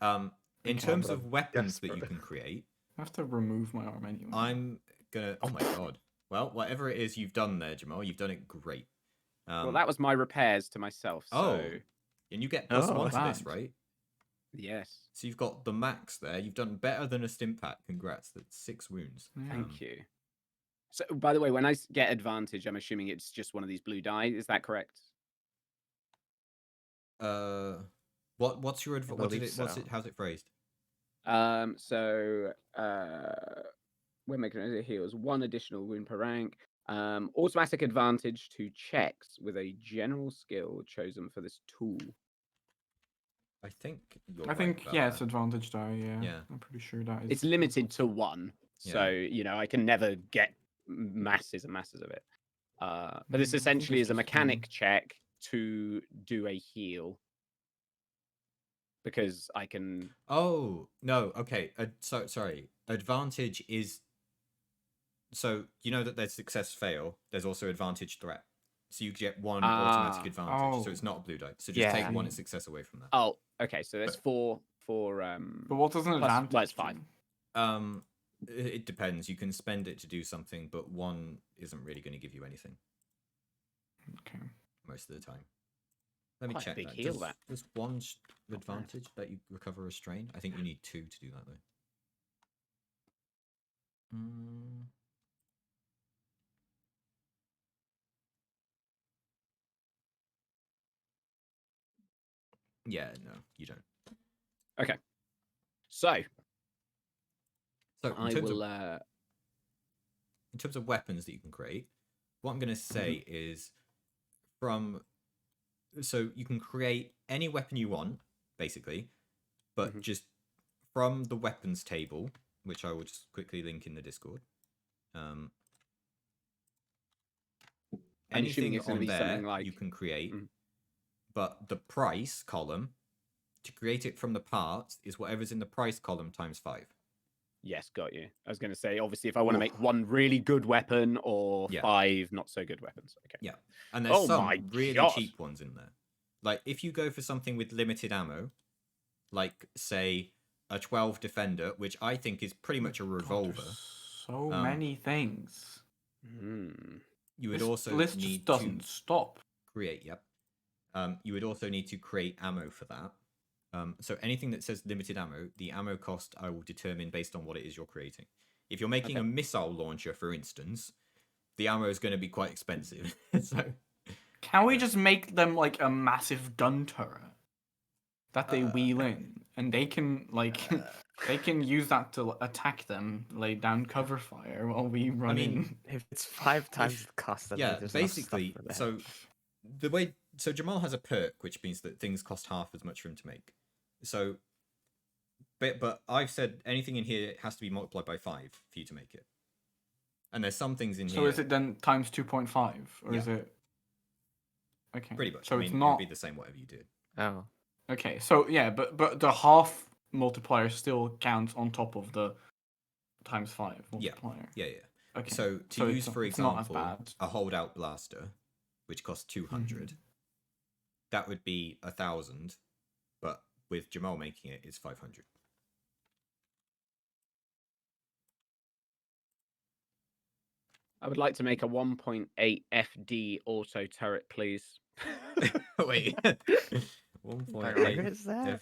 Speaker 1: In
Speaker 4: Okay.
Speaker 1: terms
Speaker 3: but
Speaker 1: of
Speaker 3: I'm
Speaker 1: weapons that you
Speaker 3: desperate.
Speaker 1: can create,
Speaker 4: I have to remove my arm anyway.
Speaker 1: I'm gonna. Oh my god. Well, whatever it is you've done there, Jamal, you've done it great.
Speaker 5: Well, that was my repairs to myself. So
Speaker 1: Oh, and you get plus
Speaker 2: Oh,
Speaker 1: one to this,
Speaker 4: bad.
Speaker 1: right?
Speaker 5: yes,
Speaker 1: So you've got the max there. You've done better than a stim pack. Congrats. That's 6 wounds.
Speaker 4: Yeah.
Speaker 5: thank you. So, by the way, when I get advantage, I'm assuming it's just one of these blue die. Is that correct?
Speaker 1: What's your advantage? What did
Speaker 2: believe
Speaker 1: it? What's
Speaker 2: so.
Speaker 1: it? How's it phrased?
Speaker 5: When making it heals 1 additional wound per rank. Automatic advantage to checks with a general skill chosen for this tool.
Speaker 1: I think you're.
Speaker 4: I
Speaker 1: right
Speaker 4: think
Speaker 1: about
Speaker 4: yeah,
Speaker 1: that.
Speaker 4: it's advantage die. Yeah,
Speaker 1: Yeah.
Speaker 4: I'm pretty sure that is.
Speaker 5: It's limited to 1, so I can never get masses and masses of it. But this
Speaker 4: I think
Speaker 5: essentially
Speaker 4: it's
Speaker 5: is a
Speaker 4: just
Speaker 5: mechanic check to do a heal. Because I can.
Speaker 1: Oh no. Okay. So sorry. Advantage is. So you know that there's success fail. There's also advantage threat. So you get 1 automatic advantage. So
Speaker 4: Oh.
Speaker 1: it's not a blue die. So just
Speaker 2: Yeah.
Speaker 1: take 1 success away from that.
Speaker 5: Oh, okay. So that's
Speaker 1: But-
Speaker 5: 4.
Speaker 4: But what does an
Speaker 5: Plus-
Speaker 4: advantage?
Speaker 5: well, it's
Speaker 4: do?
Speaker 5: fine.
Speaker 1: It depends. You can spend it to do something, but 1 isn't really going to give you anything
Speaker 4: Okay.
Speaker 1: most of the time. Let me
Speaker 5: Quite a
Speaker 1: check
Speaker 5: big
Speaker 1: that.
Speaker 5: heal,
Speaker 1: Does,
Speaker 5: that.
Speaker 1: does 1 advantage that you recover a strain? I think you need 2 to do that though. Yeah, no, you don't.
Speaker 5: So
Speaker 1: So
Speaker 5: I will.
Speaker 1: in terms of weapons that you can create, what I'm going to say is so you can create any weapon you want, basically, but just from the weapons table, which I will just quickly link in the Discord.
Speaker 5: I'm assuming
Speaker 1: Anything
Speaker 5: it's going
Speaker 1: on
Speaker 5: to be
Speaker 1: there
Speaker 5: something like.
Speaker 1: you can create,
Speaker 5: Mhm.
Speaker 1: but the price column, to create it from the parts, is whatever's in the price column times 5.
Speaker 5: Yes, got you. I was going to say, obviously, if I want to make 1 really good weapon or
Speaker 1: Yeah.
Speaker 5: 5 not so good weapons. Okay.
Speaker 1: Yeah, and there's
Speaker 5: Oh
Speaker 1: some
Speaker 5: my
Speaker 1: really
Speaker 5: God.
Speaker 1: cheap ones in there. Like if you go for something with limited ammo, like say a 12 defender, which I think is pretty much a
Speaker 4: God,
Speaker 1: revolver,
Speaker 4: there's so many things.
Speaker 1: you would
Speaker 4: This
Speaker 1: also
Speaker 4: list
Speaker 1: need
Speaker 4: just doesn't
Speaker 1: to
Speaker 4: stop.
Speaker 1: create. Yep. You would also need to create ammo for that. So anything that says limited ammo, the ammo cost I will determine based on what it is you're creating. If you're making a missile launcher, for instance, the ammo is going to be quite expensive. So
Speaker 4: Can we just make them like a massive gun turret? that they wheel in, and they can they can use that to attack them, lay down cover fire while we run
Speaker 1: mean,
Speaker 4: in.
Speaker 2: If it's 5 times the cost, then
Speaker 1: Yeah,
Speaker 2: there's enough stuff
Speaker 1: basically.
Speaker 2: for that.
Speaker 1: So Jamal has a perk, which means that things cost half as much for him to make. So, but I've said anything in here has to be multiplied by 5 for you to make it. And there's some things in here.
Speaker 4: So is it then times 2.5, or is
Speaker 1: Yeah.
Speaker 4: it? Okay.
Speaker 1: Pretty much.
Speaker 4: So
Speaker 1: I mean,
Speaker 4: it's not.
Speaker 1: it'd be the same whatever you did.
Speaker 2: Oh,
Speaker 4: Okay, so yeah, but the half multiplier still counts on top of the times 5
Speaker 1: Yeah.
Speaker 4: multiplier.
Speaker 1: Yeah.
Speaker 4: Okay.
Speaker 1: So to use, for
Speaker 4: it's not as
Speaker 1: example,
Speaker 4: bad.
Speaker 1: a holdout blaster, which costs 200, that would be 1,000, but with Jamal making it, it's 500.
Speaker 5: I would like to make a 1.8 FD auto turret, please.
Speaker 1: Wait.
Speaker 2: where
Speaker 1: 1.8.
Speaker 2: is that?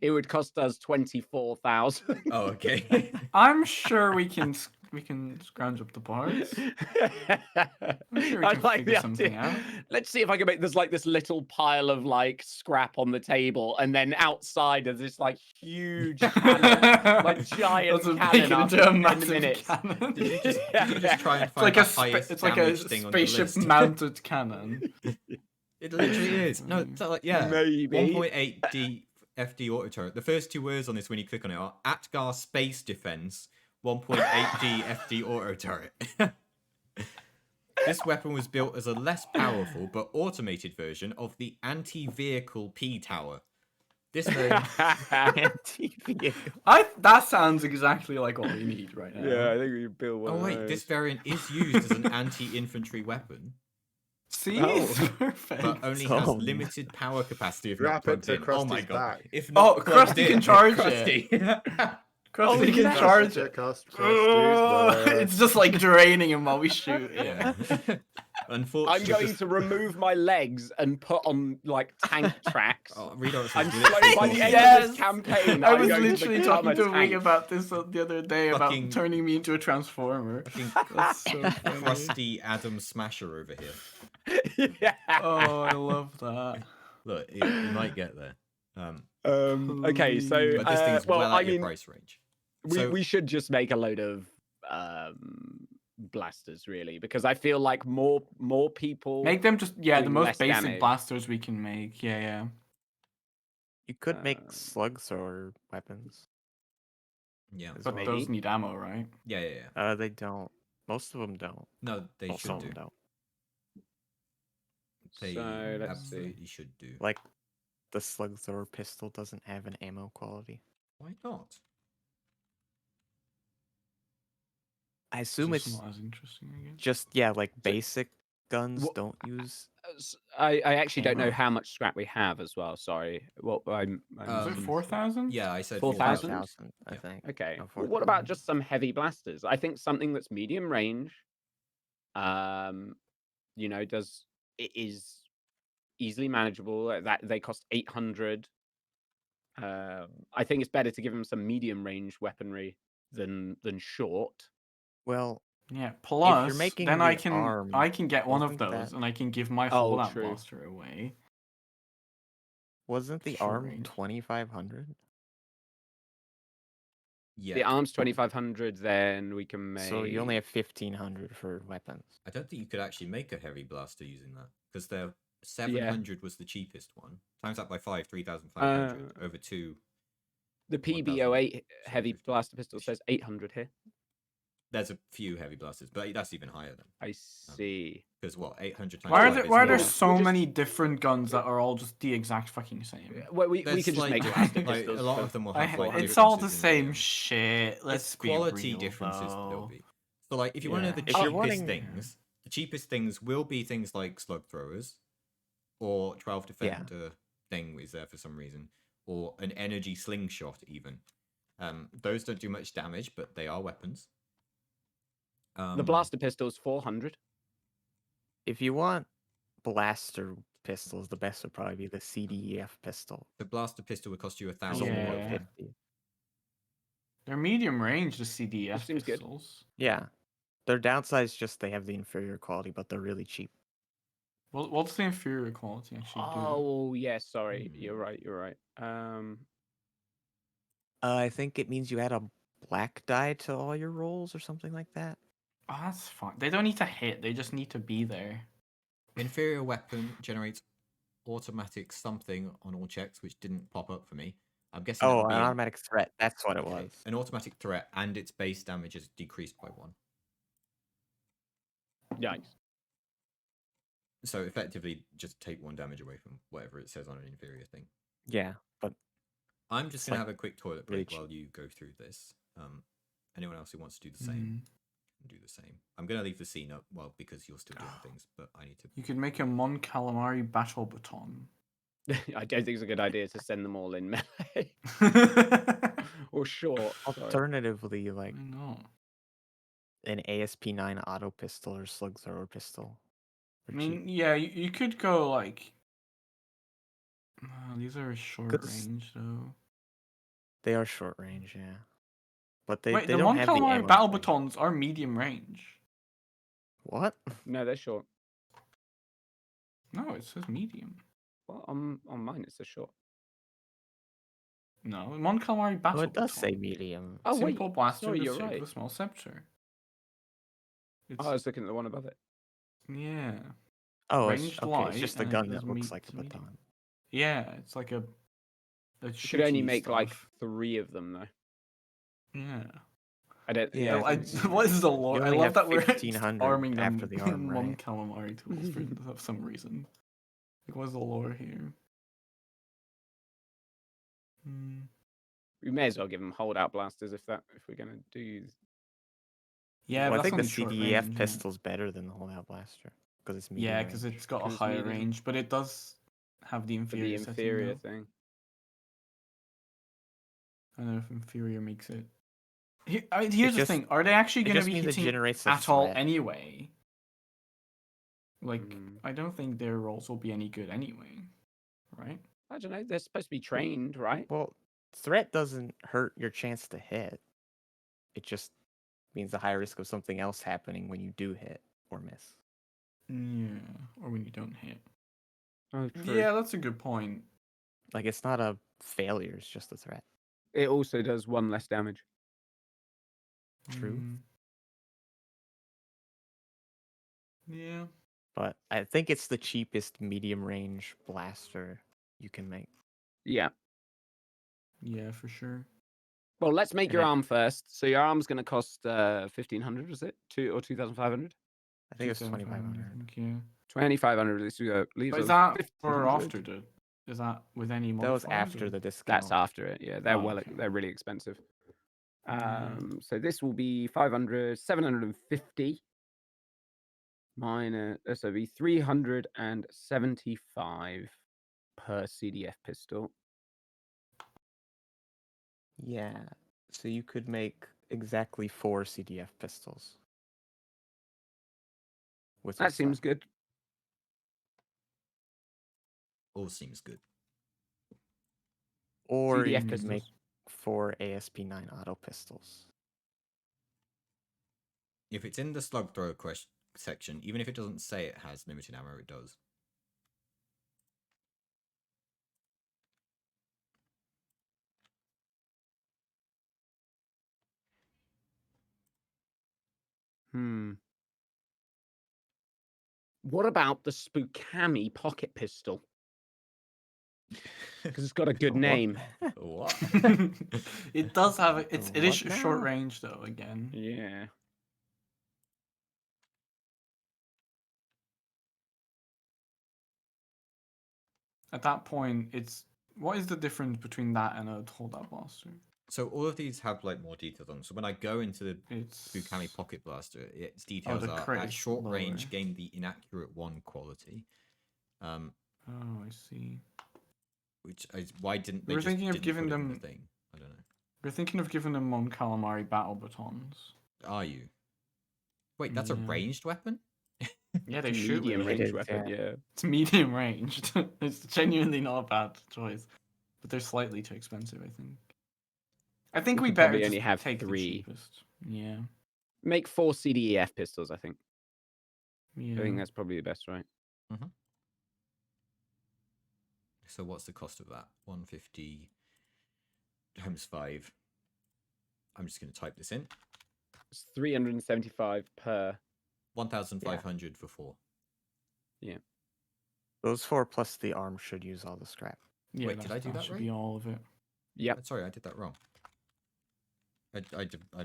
Speaker 5: It would cost us 24,000.
Speaker 1: Oh, okay.
Speaker 4: I'm sure we can scrounge up the parts. I'm sure we
Speaker 5: I
Speaker 4: can
Speaker 5: like
Speaker 4: figure
Speaker 5: the
Speaker 4: something
Speaker 5: idea.
Speaker 4: out.
Speaker 5: Let's see if I can make there's like this little pile of like scrap on the table, and then outside is this like huge cannon, like giant
Speaker 4: Let's
Speaker 5: cannon
Speaker 4: make it
Speaker 5: after
Speaker 4: into a
Speaker 5: 10
Speaker 4: massive
Speaker 5: minutes.
Speaker 4: cannon.
Speaker 1: Did you just try and
Speaker 4: It's
Speaker 1: find
Speaker 4: like
Speaker 1: the
Speaker 4: a
Speaker 1: highest
Speaker 4: it's like a
Speaker 1: damage thing on the
Speaker 4: spaceship
Speaker 1: list?
Speaker 4: mounted cannon.
Speaker 1: It literally is. No, it's like, yeah.
Speaker 5: Maybe.
Speaker 1: 1.8 D FD auto turret. The first two words on this when you click on it are Atgar Space Defense 1.8 D FD auto turret. This weapon was built as a less powerful but automated version of the anti-vehicle P tower. This version,
Speaker 2: Anti-vehicle.
Speaker 4: That sounds exactly like what we need right now.
Speaker 5: Yeah, I think we build one.
Speaker 1: oh
Speaker 5: of
Speaker 1: wait,
Speaker 5: those.
Speaker 1: this variant is used as an anti-infantry weapon,
Speaker 4: See,
Speaker 2: Oh.
Speaker 4: it's perfect.
Speaker 1: but only has
Speaker 2: Oh.
Speaker 1: limited power capacity if
Speaker 3: Strap
Speaker 1: not
Speaker 3: it
Speaker 1: plugged
Speaker 3: to
Speaker 1: in. Oh my
Speaker 3: Krusty's
Speaker 1: god!
Speaker 3: back.
Speaker 1: If
Speaker 4: Oh,
Speaker 1: not plugged
Speaker 4: Krusty
Speaker 1: in,
Speaker 4: can charge
Speaker 1: Krusty.
Speaker 4: Krusty
Speaker 5: yeah.
Speaker 4: can charge
Speaker 3: Krusty's
Speaker 4: it.
Speaker 3: back.
Speaker 4: It's just like draining him while we shoot.
Speaker 1: Yeah.
Speaker 5: I'm
Speaker 1: Unfortunately,
Speaker 5: going to remove my legs and put on like tank tracks.
Speaker 1: Oh, Redux is
Speaker 5: I'm
Speaker 1: literally
Speaker 5: slowly by the end
Speaker 1: talking.
Speaker 5: of this campaign.
Speaker 4: I
Speaker 5: I'm
Speaker 4: was
Speaker 5: going
Speaker 4: literally
Speaker 5: to become
Speaker 4: talking
Speaker 5: a
Speaker 4: to Wing
Speaker 5: tank.
Speaker 4: about this the other day
Speaker 1: Fucking-
Speaker 4: about turning me into a transformer.
Speaker 1: Fucking
Speaker 4: That's so funny.
Speaker 1: crusty Adam Smasher over here.
Speaker 5: Yeah.
Speaker 4: Oh, I love that.
Speaker 1: Look, you might get there.
Speaker 5: Okay, so
Speaker 1: But this thing's
Speaker 5: well,
Speaker 1: well
Speaker 5: I
Speaker 1: at your
Speaker 5: mean,
Speaker 1: price range.
Speaker 5: we
Speaker 1: So-
Speaker 5: we should just make a load of blasters, really, because I feel like more people
Speaker 4: Make them just the
Speaker 5: doing
Speaker 4: most
Speaker 5: less
Speaker 4: basic
Speaker 5: damage.
Speaker 4: blasters we can make. Yeah.
Speaker 2: You could make
Speaker 5: Um,
Speaker 2: slug thrower weapons.
Speaker 1: Yeah.
Speaker 2: as
Speaker 4: But
Speaker 2: well.
Speaker 4: those need ammo, right?
Speaker 1: Yeah.
Speaker 2: They don't. Most of them don't.
Speaker 1: No, they
Speaker 2: Well, some
Speaker 1: should
Speaker 2: of
Speaker 1: do.
Speaker 2: them don't.
Speaker 1: They
Speaker 5: So let's see.
Speaker 1: absolutely should do.
Speaker 2: Like, the slug thrower pistol doesn't have an ammo quality.
Speaker 1: Why not?
Speaker 2: I assume
Speaker 4: It's
Speaker 2: it's
Speaker 4: not as interesting, I guess.
Speaker 2: just, like basic guns
Speaker 5: Wha-
Speaker 2: don't use.
Speaker 5: I actually don't know
Speaker 4: Ammo.
Speaker 5: how much scrap we have as well. Sorry. What I'm
Speaker 4: Is it
Speaker 1: Um,
Speaker 4: 4,000?
Speaker 1: Yeah, I said
Speaker 5: 4,000?
Speaker 2: 5,000, I
Speaker 1: Yeah.
Speaker 2: think.
Speaker 5: Okay.
Speaker 2: Oh,
Speaker 5: Well, what about
Speaker 2: 4,000.
Speaker 5: just some heavy blasters? I think something that's medium range, is easily manageable. That they cost 800. I think it's better to give them some medium range weaponry than short.
Speaker 2: Well,
Speaker 4: Yeah. Plus,
Speaker 2: making
Speaker 4: then
Speaker 2: the
Speaker 4: I can
Speaker 2: arm,
Speaker 4: get one of
Speaker 2: wasn't
Speaker 4: those,
Speaker 2: that-
Speaker 4: and I can give my
Speaker 5: Oh,
Speaker 4: holdout
Speaker 5: true.
Speaker 4: blaster away.
Speaker 2: wasn't the
Speaker 4: Short
Speaker 2: arm
Speaker 4: range.
Speaker 2: 2,500?
Speaker 1: Yeah.
Speaker 5: The arm's 2,500. Then we can make.
Speaker 2: So you only have 1,500 for weapons.
Speaker 1: I don't think you could actually make a heavy blaster using that because their 700 was the cheapest one. Times that by 5, 3,500 over 2.
Speaker 5: The
Speaker 1: 1,000,
Speaker 5: PB08 heavy
Speaker 1: 750.
Speaker 5: blaster pistol says 800 here.
Speaker 1: There's a few heavy blasters, but that's even higher than.
Speaker 5: I see.
Speaker 1: Because what, 800 times
Speaker 4: Why are
Speaker 1: 5
Speaker 4: there
Speaker 1: is
Speaker 4: why are there
Speaker 1: more.
Speaker 4: so
Speaker 5: We'll just-
Speaker 4: many different guns that are all just the exact fucking same?
Speaker 5: Well, we
Speaker 1: There's
Speaker 5: could just make
Speaker 1: slight
Speaker 5: blaster
Speaker 1: difference,
Speaker 5: pistols.
Speaker 1: a lot
Speaker 5: for-
Speaker 1: of them will
Speaker 4: I,
Speaker 1: have like
Speaker 4: it's all the
Speaker 1: differences in
Speaker 4: same shit. Let's
Speaker 1: It's
Speaker 4: be
Speaker 1: quality
Speaker 4: real,
Speaker 1: differences that
Speaker 4: though.
Speaker 1: there'll be. So like if you want to know
Speaker 4: Yeah.
Speaker 1: the
Speaker 2: If you're
Speaker 1: cheapest
Speaker 2: wanting-
Speaker 1: things, the cheapest things will be things like slug throwers or 12 defender thing is there for some reason, or an energy slingshot even. Those don't do much damage, but they are weapons.
Speaker 5: The blaster pistol's 400.
Speaker 2: If you want blaster pistols, the best would probably be the CDEF pistol.
Speaker 1: The blaster pistol would cost you
Speaker 2: It's
Speaker 1: 1,000
Speaker 2: only
Speaker 4: Yeah.
Speaker 1: gold.
Speaker 2: 150.
Speaker 4: They're medium range, the CDF
Speaker 5: Seems good.
Speaker 4: pistols.
Speaker 2: Yeah. Their downside is just they have the inferior quality, but they're really cheap.
Speaker 4: What's the inferior quality actually do?
Speaker 5: Oh, yeah, sorry.
Speaker 1: Hmm.
Speaker 5: You're right. You're right.
Speaker 2: I think it means you add a black die to all your rolls or something like that.
Speaker 4: Oh, that's fine. They don't need to hit. They just need to be there.
Speaker 1: Inferior weapon generates automatic something on all checks, which didn't pop up for me. I'm guessing that
Speaker 2: Oh,
Speaker 1: would
Speaker 2: an
Speaker 1: be
Speaker 2: automatic threat. That's what it
Speaker 1: okay,
Speaker 2: was.
Speaker 1: an automatic threat, and its base damage is decreased by 1.
Speaker 5: Nice.
Speaker 1: So effectively, just take 1 damage away from whatever it says on an inferior thing.
Speaker 2: Yeah, but
Speaker 1: I'm just
Speaker 2: It's
Speaker 1: gonna
Speaker 2: like
Speaker 1: have a quick toilet
Speaker 2: really
Speaker 1: break while you go through this. Anyone else who wants to do the same, can do the same. I'm gonna leave the scene up, well, because you're still doing things, but I need to.
Speaker 4: You could make a Mon Calamari battle baton.
Speaker 5: I don't think it's a good idea to send them all in melee
Speaker 4: Why
Speaker 5: or short. Sorry.
Speaker 2: alternatively, like
Speaker 4: not?
Speaker 2: an ASP9 auto pistol or slug thrower pistol.
Speaker 4: I
Speaker 2: are cheap.
Speaker 4: mean, yeah, you could go like. These are short
Speaker 2: 'Cause
Speaker 4: range though.
Speaker 2: They are short range, yeah. But they
Speaker 4: Wait, the
Speaker 2: don't
Speaker 4: Mon
Speaker 2: have the
Speaker 4: Calamari
Speaker 2: ammo
Speaker 4: battle
Speaker 2: thing.
Speaker 4: batons are medium range.
Speaker 2: What?
Speaker 5: No, they're short.
Speaker 4: No, it says medium.
Speaker 5: Well, on mine it says short.
Speaker 4: No, Mon Calamari battle
Speaker 2: Oh, it does say
Speaker 4: baton.
Speaker 2: medium.
Speaker 5: Oh wait,
Speaker 4: Simple blaster
Speaker 5: sorry,
Speaker 4: with
Speaker 5: you're
Speaker 4: shape
Speaker 5: right.
Speaker 4: of a small scepter. It's,
Speaker 5: Oh, I was looking at the one above it.
Speaker 4: yeah.
Speaker 2: Oh,
Speaker 4: Ranged
Speaker 2: okay. It's just a
Speaker 4: light, and
Speaker 2: gun
Speaker 4: it
Speaker 2: that
Speaker 4: says
Speaker 2: looks like a
Speaker 4: medium.
Speaker 2: baton.
Speaker 4: Yeah, it's like a.
Speaker 5: You could only
Speaker 4: shooty
Speaker 5: make like
Speaker 4: stuff.
Speaker 5: 3 of them though.
Speaker 4: Yeah.
Speaker 5: I don't.
Speaker 2: Yeah,
Speaker 5: Yeah,
Speaker 2: I
Speaker 5: I
Speaker 2: think
Speaker 5: think
Speaker 4: What is the lore?
Speaker 2: You
Speaker 4: I
Speaker 2: only
Speaker 4: love
Speaker 2: have
Speaker 4: that we're
Speaker 2: 1,500
Speaker 4: arming them
Speaker 2: after the arm,
Speaker 4: Mon
Speaker 2: right?
Speaker 4: Calamari tools for some reason. Like, what's the lore here?
Speaker 5: we may as well give them holdout blasters if we're gonna do.
Speaker 4: Yeah,
Speaker 2: Well,
Speaker 4: but
Speaker 2: I
Speaker 4: that's
Speaker 2: think the
Speaker 4: only short
Speaker 2: CDEF
Speaker 4: range.
Speaker 2: pistol's better than the holdout blaster because it's medium
Speaker 4: Yeah,
Speaker 2: range.
Speaker 4: because it's got a
Speaker 5: 'Cause it's
Speaker 4: higher
Speaker 5: medium.
Speaker 4: range, but it does have the
Speaker 5: For the
Speaker 4: inferior setting.
Speaker 5: inferior
Speaker 4: Though.
Speaker 5: thing.
Speaker 4: I don't know if inferior makes it. Here's the
Speaker 2: just-
Speaker 4: thing: are they actually
Speaker 2: It
Speaker 4: going to
Speaker 2: just
Speaker 4: be
Speaker 2: means it
Speaker 4: hitting
Speaker 2: generates a
Speaker 4: at all
Speaker 2: threat.
Speaker 4: anyway? Like,
Speaker 5: Mm.
Speaker 4: I don't think their rolls will be any good anyway, right?
Speaker 5: I don't know. They're supposed to be trained, right?
Speaker 2: Well, threat doesn't hurt your chance to hit. It just means the high risk of something else happening when you do hit or miss.
Speaker 4: Yeah, or when you don't hit.
Speaker 5: Oh, true.
Speaker 4: Yeah, that's a good point.
Speaker 2: Like it's not a failure; it's just a threat.
Speaker 5: It also does 1 less damage.
Speaker 2: True.
Speaker 4: Yeah.
Speaker 2: But I think it's the cheapest medium range blaster you can make.
Speaker 5: Yeah.
Speaker 4: Yeah, for sure.
Speaker 5: Well, let's make
Speaker 2: And
Speaker 5: your
Speaker 2: it-
Speaker 5: arm first. So your arm's going to cost 1,500, is it? 2,500?
Speaker 2: I think it's
Speaker 4: 2,700,
Speaker 2: 2,500.
Speaker 4: I think, yeah.
Speaker 5: 2,500 leaves
Speaker 4: But is
Speaker 5: us
Speaker 4: that for
Speaker 5: 1,500.
Speaker 4: after the? Is that with any
Speaker 2: That was
Speaker 4: modifiers?
Speaker 2: after
Speaker 4: or-
Speaker 2: the discount.
Speaker 5: That's after it. Yeah, they're
Speaker 4: Oh, okay.
Speaker 5: they're really expensive.
Speaker 4: Mm.
Speaker 5: So this will be 500, 750 minus. So it'll be 375 per CDF pistol.
Speaker 2: Yeah. So you could make exactly 4 CDF pistols. With
Speaker 5: That seems good.
Speaker 1: All seems good.
Speaker 2: Or you
Speaker 5: CDF
Speaker 2: could make
Speaker 5: pistols.
Speaker 2: 4 ASP9 auto pistols.
Speaker 1: If it's in the slug thrower section, even if it doesn't say it has limited ammo, it does.
Speaker 5: What about the Spookami pocket pistol? Because it's got a good
Speaker 2: What?
Speaker 5: name.
Speaker 1: What?
Speaker 4: It does have it is
Speaker 2: What
Speaker 4: short
Speaker 2: now?
Speaker 4: range though. Again,
Speaker 5: Yeah.
Speaker 4: at that point, it's what is the difference between that and a holdout blaster?
Speaker 1: So all of these have like more details on them. So when I go into the
Speaker 4: It's
Speaker 1: Bukami Pocket Blaster, its details
Speaker 4: the
Speaker 1: are
Speaker 4: crit
Speaker 1: at
Speaker 4: is
Speaker 1: short range
Speaker 4: lower.
Speaker 1: gain the inaccurate 1 quality.
Speaker 4: Oh, I see.
Speaker 1: Which is why didn't they
Speaker 4: We're
Speaker 1: just
Speaker 4: thinking of
Speaker 1: didn't
Speaker 4: giving
Speaker 1: put it in the
Speaker 4: them-
Speaker 1: thing? I don't know.
Speaker 4: We're thinking of giving them Mon Calamari battle batons.
Speaker 1: Are you? Wait, that's a
Speaker 4: Yeah.
Speaker 1: ranged weapon?
Speaker 4: Yeah, they
Speaker 5: It's a
Speaker 4: shoot with
Speaker 5: medium
Speaker 4: it.
Speaker 5: range
Speaker 2: is,
Speaker 5: weapon,
Speaker 2: yeah.
Speaker 5: yeah.
Speaker 4: It's medium ranged. It's genuinely not a bad choice, but they're slightly too expensive. I think
Speaker 5: We
Speaker 4: we
Speaker 5: could
Speaker 4: better
Speaker 5: probably
Speaker 4: just
Speaker 5: only have
Speaker 4: take
Speaker 5: 3.
Speaker 4: the cheapest. Yeah.
Speaker 5: Make 4 CDEF pistols, I think.
Speaker 4: Yeah.
Speaker 5: I think that's probably the best, right?
Speaker 1: so what's the cost of that? 150 times 5. I'm just going to type this in.
Speaker 5: It's 375 per.
Speaker 1: 1,500 for 4.
Speaker 2: Those 4 plus the arm should use all the scrap.
Speaker 4: Yeah,
Speaker 1: Wait, did I do that
Speaker 4: should
Speaker 1: right?
Speaker 4: be all of it.
Speaker 5: Yep.
Speaker 1: Sorry, I did that wrong. I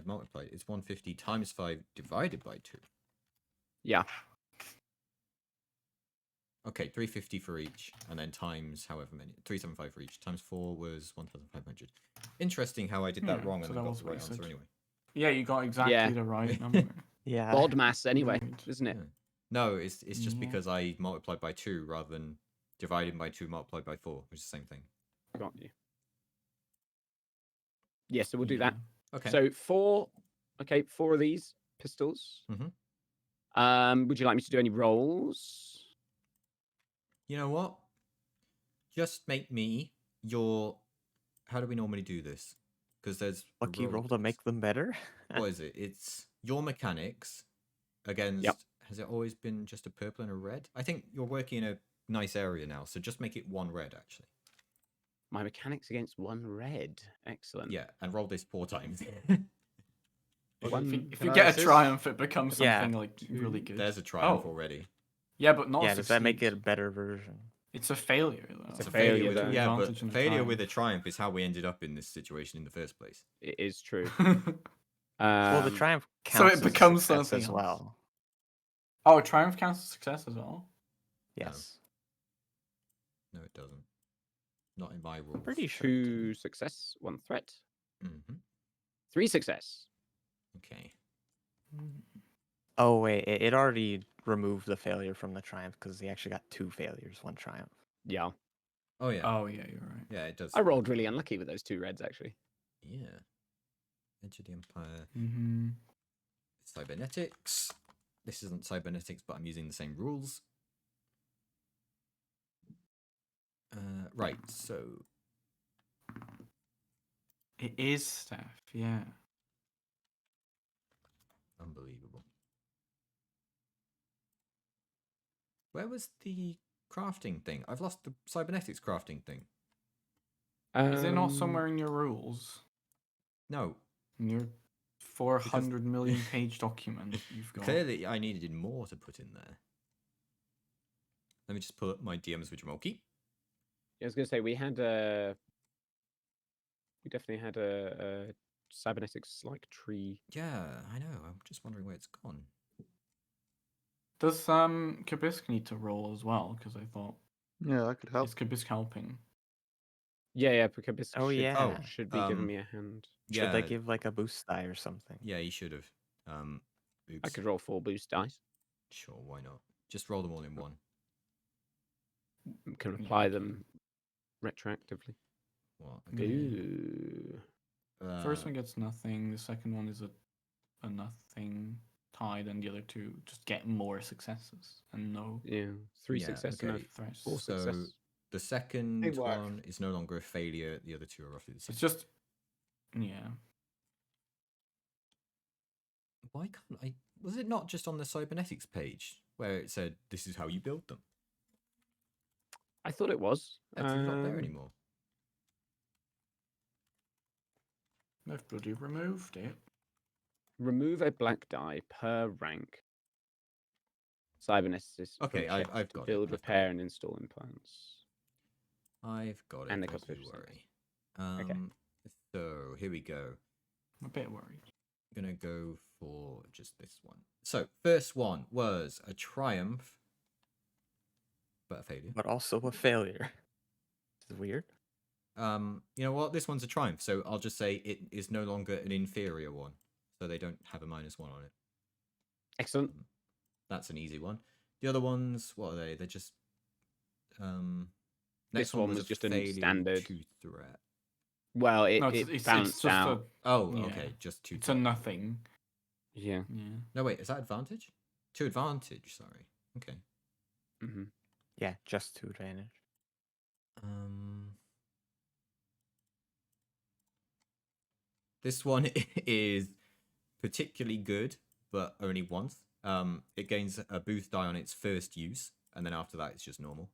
Speaker 1: multiplied. It's 150 times 5 divided by 2.
Speaker 5: Yeah.
Speaker 1: Okay, 350 for each, and then times however many. 375 for each. Times 4 was 1,500. Interesting how I did that
Speaker 4: Yeah,
Speaker 1: wrong
Speaker 4: so
Speaker 1: and
Speaker 4: that
Speaker 1: then got
Speaker 4: was
Speaker 1: the
Speaker 4: what
Speaker 1: right
Speaker 4: you
Speaker 1: answer
Speaker 4: said.
Speaker 1: anyway.
Speaker 4: Yeah, you got exactly
Speaker 5: Yeah.
Speaker 4: the right number.
Speaker 2: Yeah.
Speaker 5: Bod mass anyway,
Speaker 4: Right.
Speaker 5: isn't it?
Speaker 1: Yeah. No, it's just
Speaker 4: Yeah.
Speaker 1: because I multiplied by 2 rather than dividing by 2 multiplied by 4, which is the same thing.
Speaker 5: Got you. Yeah, so we'll do that.
Speaker 1: Okay.
Speaker 5: So 4 of these pistols. Would you like me to do any rolls?
Speaker 1: You know what? Just make me your. How do we normally do this? Because there's a
Speaker 2: Lucky roll to
Speaker 1: dice.
Speaker 2: make them better.
Speaker 1: What is it? It's your mechanics against.
Speaker 5: Yep.
Speaker 1: Has it always been just a purple and a red? I think you're working in a nice area now, so just make it 1 red actually.
Speaker 5: My mechanics against 1 red. Excellent.
Speaker 1: Yeah, and roll this 4 times.
Speaker 4: If you
Speaker 3: Can I
Speaker 4: get a
Speaker 3: assist?
Speaker 4: triumph, it becomes
Speaker 2: Yeah.
Speaker 4: something like really good.
Speaker 1: There's a triumph
Speaker 4: Oh.
Speaker 1: already.
Speaker 4: Yeah, but not.
Speaker 2: Yeah,
Speaker 4: a
Speaker 2: does that make it a
Speaker 4: succeed.
Speaker 2: better version?
Speaker 4: It's a failure though.
Speaker 5: It's a
Speaker 1: It's
Speaker 5: failure,
Speaker 1: with,
Speaker 5: though.
Speaker 1: yeah, but
Speaker 4: Advantage and a
Speaker 1: failure with a
Speaker 4: triumph.
Speaker 1: triumph is how we ended up in this situation in the first place.
Speaker 5: It is true.
Speaker 2: Well, the
Speaker 5: Um,
Speaker 2: triumph
Speaker 4: so
Speaker 2: counts
Speaker 4: it
Speaker 2: as
Speaker 4: becomes
Speaker 2: success
Speaker 4: something
Speaker 2: as
Speaker 4: else.
Speaker 2: well.
Speaker 4: Oh, triumph counts as success as well.
Speaker 2: Yes.
Speaker 1: No, it doesn't. Not in my rules.
Speaker 2: Pretty sure.
Speaker 5: 2 success, 1 threat.
Speaker 1: Mm-hmm.
Speaker 5: 3 success.
Speaker 1: Okay.
Speaker 2: Oh wait, it already removed the failure from the triumph because he actually got 2 failures, 1 triumph.
Speaker 5: Yeah.
Speaker 1: Oh yeah.
Speaker 4: Oh yeah, you're right.
Speaker 1: Yeah, it does.
Speaker 5: I rolled really unlucky with those 2 reds, actually.
Speaker 1: Yeah. Edge of the Empire.
Speaker 4: Mm-hmm.
Speaker 1: Cybernetics. This isn't cybernetics, but I'm using the same rules. Right, so
Speaker 4: It is staff. Yeah.
Speaker 1: unbelievable. Where was the crafting thing? I've lost the cybernetics crafting thing.
Speaker 4: Is it not somewhere in your rules?
Speaker 1: No,
Speaker 4: In your 400 million page document you've got.
Speaker 1: clearly I needed more to put in there. Let me just pull up my DM's original key.
Speaker 5: I was going to say, we definitely had a cybernetics like tree.
Speaker 1: Yeah, I know. I'm just wondering where it's gone.
Speaker 4: Does Kabisk need to roll as well? Because I thought
Speaker 3: Yeah, I could help.
Speaker 4: is Kabisk helping?
Speaker 5: Yeah, because
Speaker 2: Oh, yeah.
Speaker 5: should be giving me a hand.
Speaker 2: Should
Speaker 1: Yeah,
Speaker 2: they give like a boost die or something?
Speaker 1: yeah, you should have. Oops.
Speaker 5: I could roll 4 boost dice.
Speaker 1: Sure, why not? Just roll them all in one.
Speaker 5: Can apply them retroactively.
Speaker 1: What?
Speaker 4: Yeah.
Speaker 5: Ooh.
Speaker 4: First one gets nothing. The second one is a nothing tied, and the other 2 just get more successes and no
Speaker 5: Yeah, 3
Speaker 1: Yeah,
Speaker 5: success
Speaker 1: okay.
Speaker 5: and
Speaker 4: threats.
Speaker 5: 4
Speaker 1: So
Speaker 5: success.
Speaker 1: the second
Speaker 3: Big whack.
Speaker 1: one is no longer a failure. The other 2 are roughly the same.
Speaker 4: It's just yeah.
Speaker 1: Why can't I? Was it not just on the cybernetics page where it said this is how you build them?
Speaker 5: I thought it was.
Speaker 1: It's not there anymore.
Speaker 4: They've bloody removed it.
Speaker 5: Remove a black die per rank. Cybernetics.
Speaker 1: Okay,
Speaker 5: from chest
Speaker 1: I've
Speaker 5: to
Speaker 1: got it,
Speaker 5: build,
Speaker 1: I've got
Speaker 5: repair, and install implants.
Speaker 1: I've got it.
Speaker 5: And they
Speaker 1: don't
Speaker 5: cost
Speaker 1: you
Speaker 5: 50 cents.
Speaker 1: worry.
Speaker 5: Okay.
Speaker 1: So here we go.
Speaker 4: I'm a bit worried.
Speaker 1: I'm gonna go for just this one. So first one was a triumph, but a failure.
Speaker 2: But also a failure. This is weird.
Speaker 1: You know what? This one's a triumph, so I'll just say it is no longer an inferior one, so they don't have a -1 on it.
Speaker 5: Excellent.
Speaker 1: That's an easy one. The other ones, what are they? They're just
Speaker 5: This one was
Speaker 1: a
Speaker 5: just a
Speaker 1: failure with
Speaker 5: standard.
Speaker 1: 2 threat.
Speaker 5: Well, it,
Speaker 4: No,
Speaker 5: it
Speaker 4: it's
Speaker 5: balanced
Speaker 4: just
Speaker 5: out.
Speaker 1: Oh,
Speaker 4: Yeah.
Speaker 1: okay, just 2.
Speaker 4: it's a nothing.
Speaker 5: Yeah.
Speaker 4: Yeah.
Speaker 1: No, wait, is that advantage? 2 advantage. Sorry. Okay.
Speaker 5: Hmm.
Speaker 2: Yeah, just 2 advantage.
Speaker 1: This one is particularly good, but only once. It gains a boost die on its first use, and then after that, it's just normal.